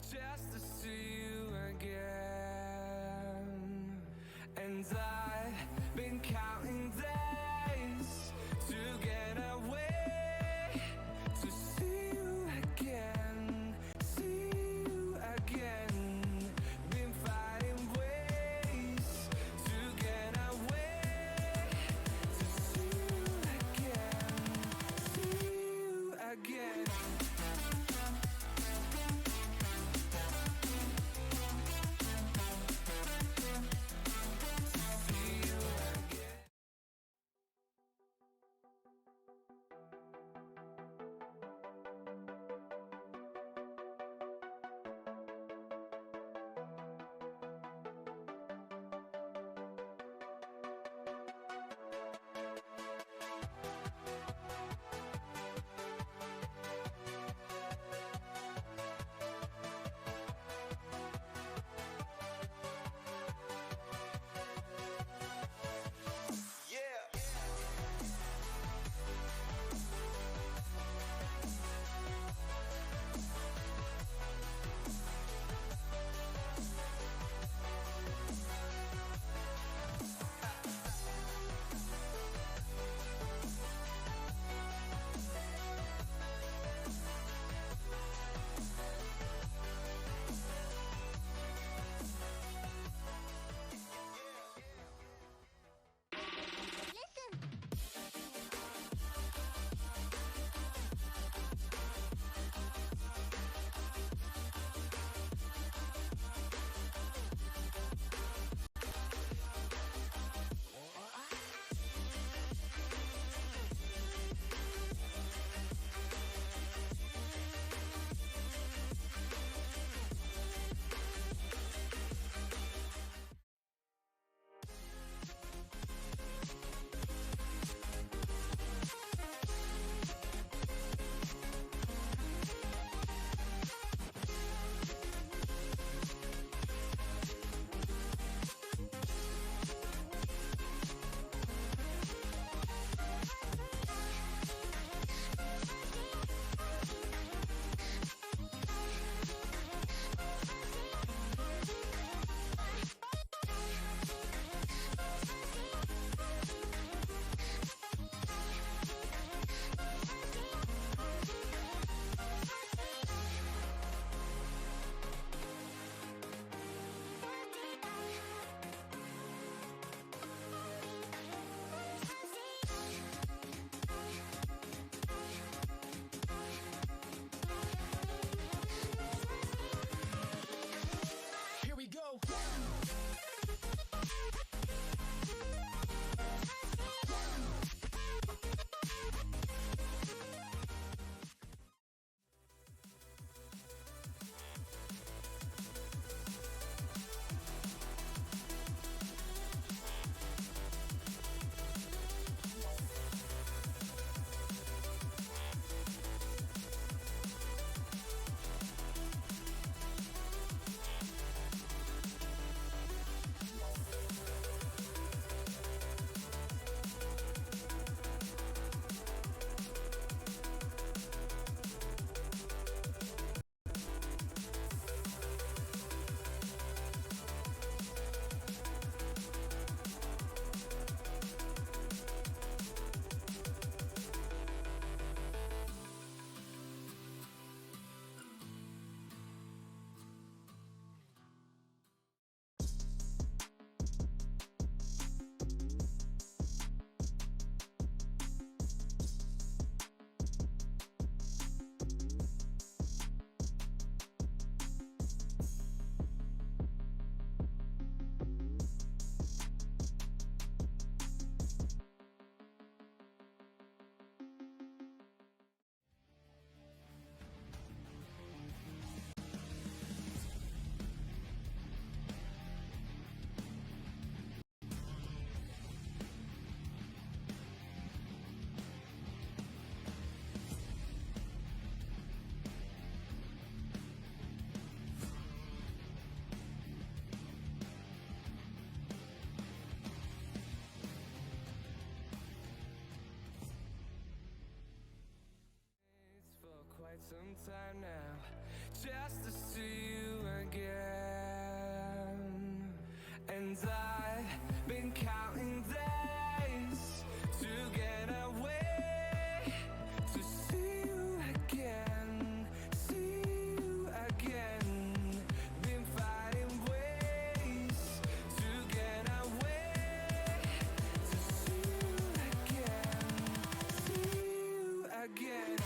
just to see you again. And I've been counting days to get away, to see you again, be sometime now, just to see you again. And I've been counting days to get away, to see you again, see you again. Been finding ways to get away, to see you again, see you again.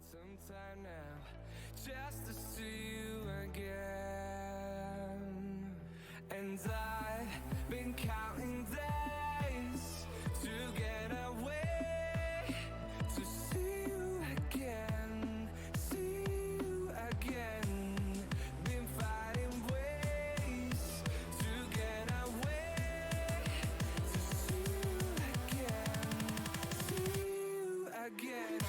quite some time now, just to see you again. And I've been counting days to get away, to see you again, see you again. Been finding ways to get away, to see you again, see you again.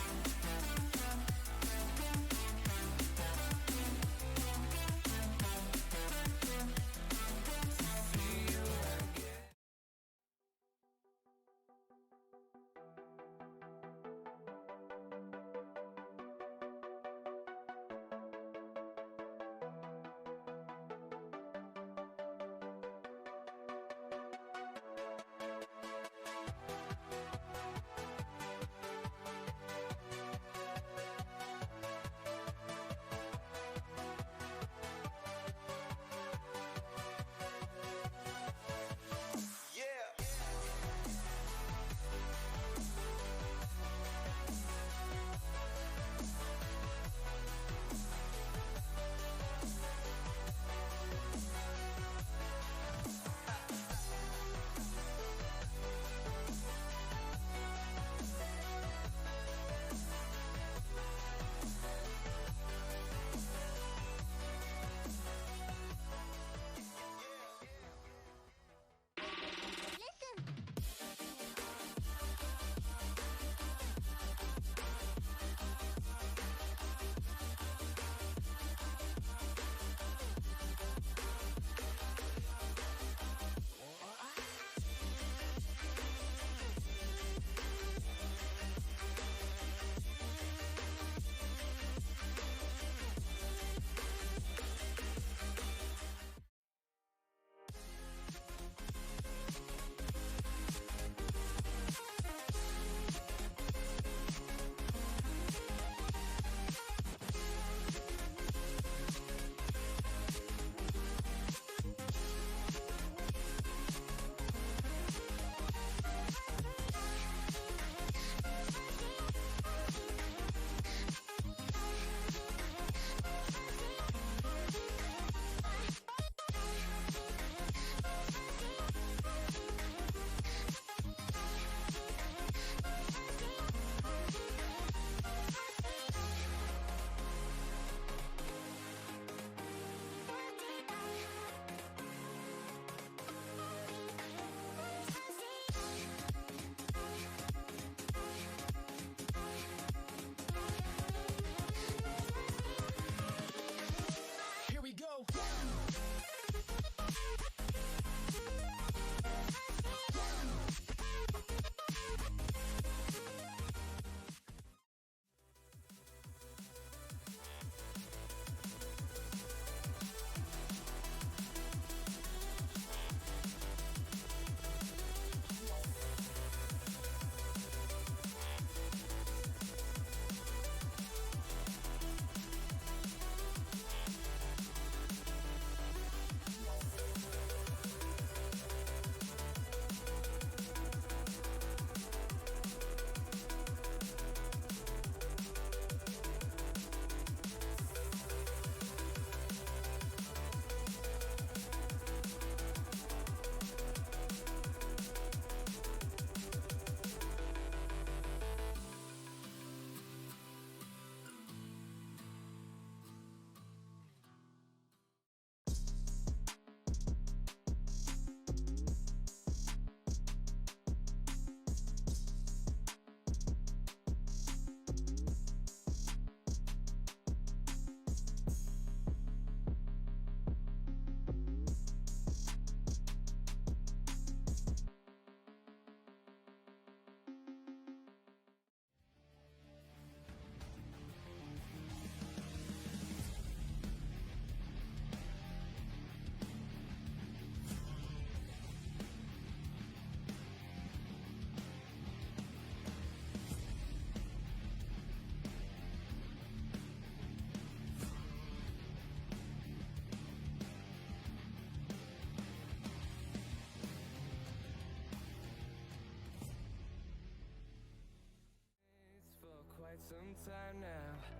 quite some time now,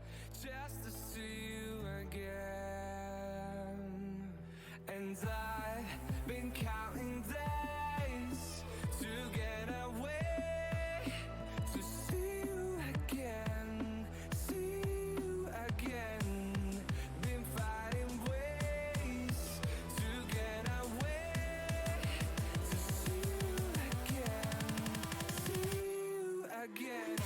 just to see you again. And I've been counting days to get away, to see you again, see you again. Been finding ways to get away, to see you again.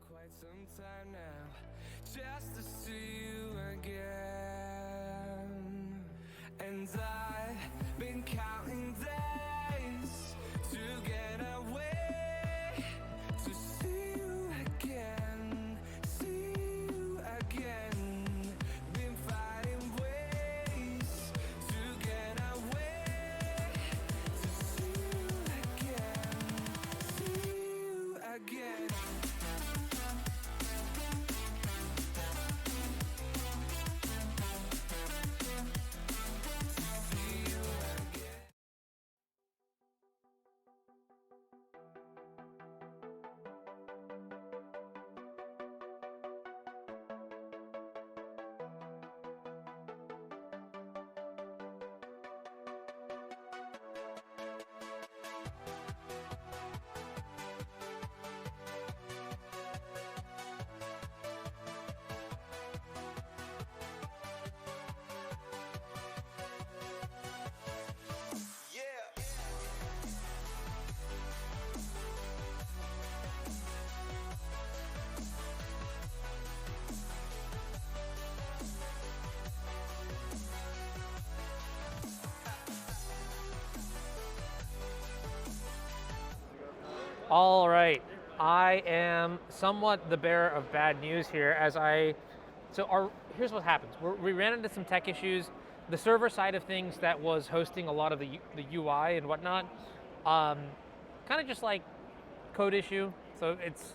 quite some time now, just to see you again. All right, I am somewhat the bearer of bad news here here's what happens. We ran into some tech issues. The server side of things that was hosting a lot of the UI and whatnot, kind of just like code issue. So it's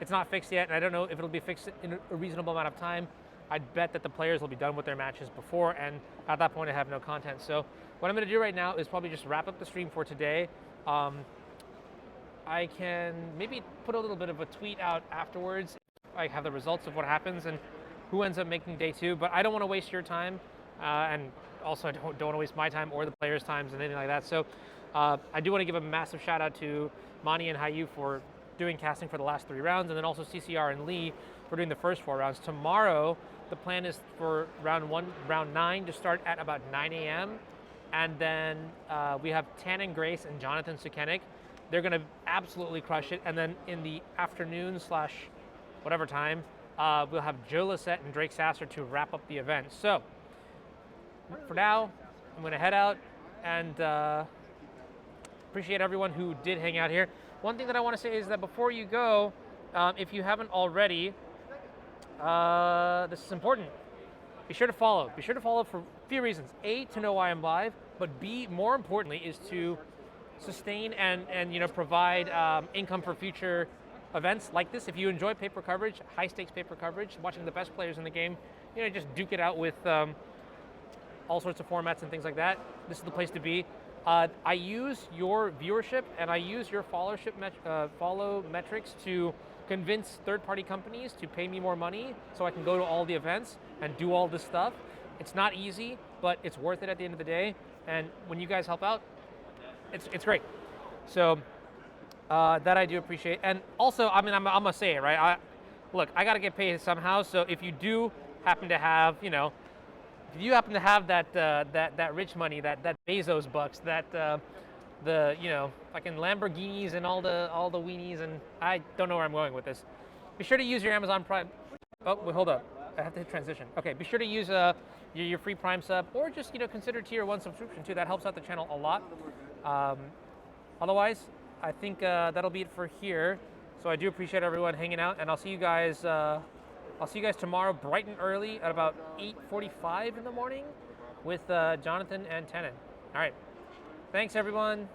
not fixed yet, and I don't know if it'll be fixed in a reasonable amount of time. I'd bet that the players will be done with their matches before, and at that point I have no content. So what I'm gonna do right now is probably just wrap up the stream for today. I can maybe put a little bit of a tweet out afterwards. I have the results of what happens and who ends up making day 2, but I don't want to waste your time, and also I don't want to waste my time or the players' times and anything like that. So I do want to give a massive shout out to Mani and HAIYUE for doing casting for the last 3 rounds, and then also CCR and Lee for doing the first 4 rounds. Tomorrow, the plan is for round 9 to start at about 9 a.m. And then we have TANNON, Grace, and Jonathan SUKENIK. They're going to absolutely crush it. And then in the afternoon / whatever time, we'll have Joe LOSSETT and Drake Sasser to wrap up the event. So for now, I'm going to head out and appreciate everyone who did hang out here. One thing that I want to say is that before you go, if you haven't already, this is important. Be sure to follow. Be sure to follow for a few reasons. A, to know why I'm live, but B, more importantly, is to sustain and provide income for future events like this. If you enjoy paper coverage, high stakes paper coverage, watching the best players in the game, just duke it out with all sorts of formats and things like that, this is the place to be. I use your viewership and I use your followership follow metrics to convince third-party companies to pay me more money so I can go to all the events and do all this stuff. It's not easy, but it's worth it at the end of the day. And when you guys help out, it's great. So that I do appreciate. And also, I mean, I'm gonna say it, right? Look, I gotta get paid somehow. So if you do happen to have, if you happen to have that rich money, that Bezos bucks, the fucking Lamborghinis and all the weenies, and I don't know where I'm going with this. Be sure to use your Amazon Prime. Oh, wait, hold up. I have to hit transition. Okay, be sure to use your free Prime sub, or just consider Tier 1 subscription too. That helps out the channel a lot. Otherwise, I think that'll be it for here. So I do appreciate everyone hanging out, and I'll see you guys. I'll see you guys tomorrow, bright and early, at about 8:45 in the morning, with Jonathan and TANNON. All right. Thanks, everyone.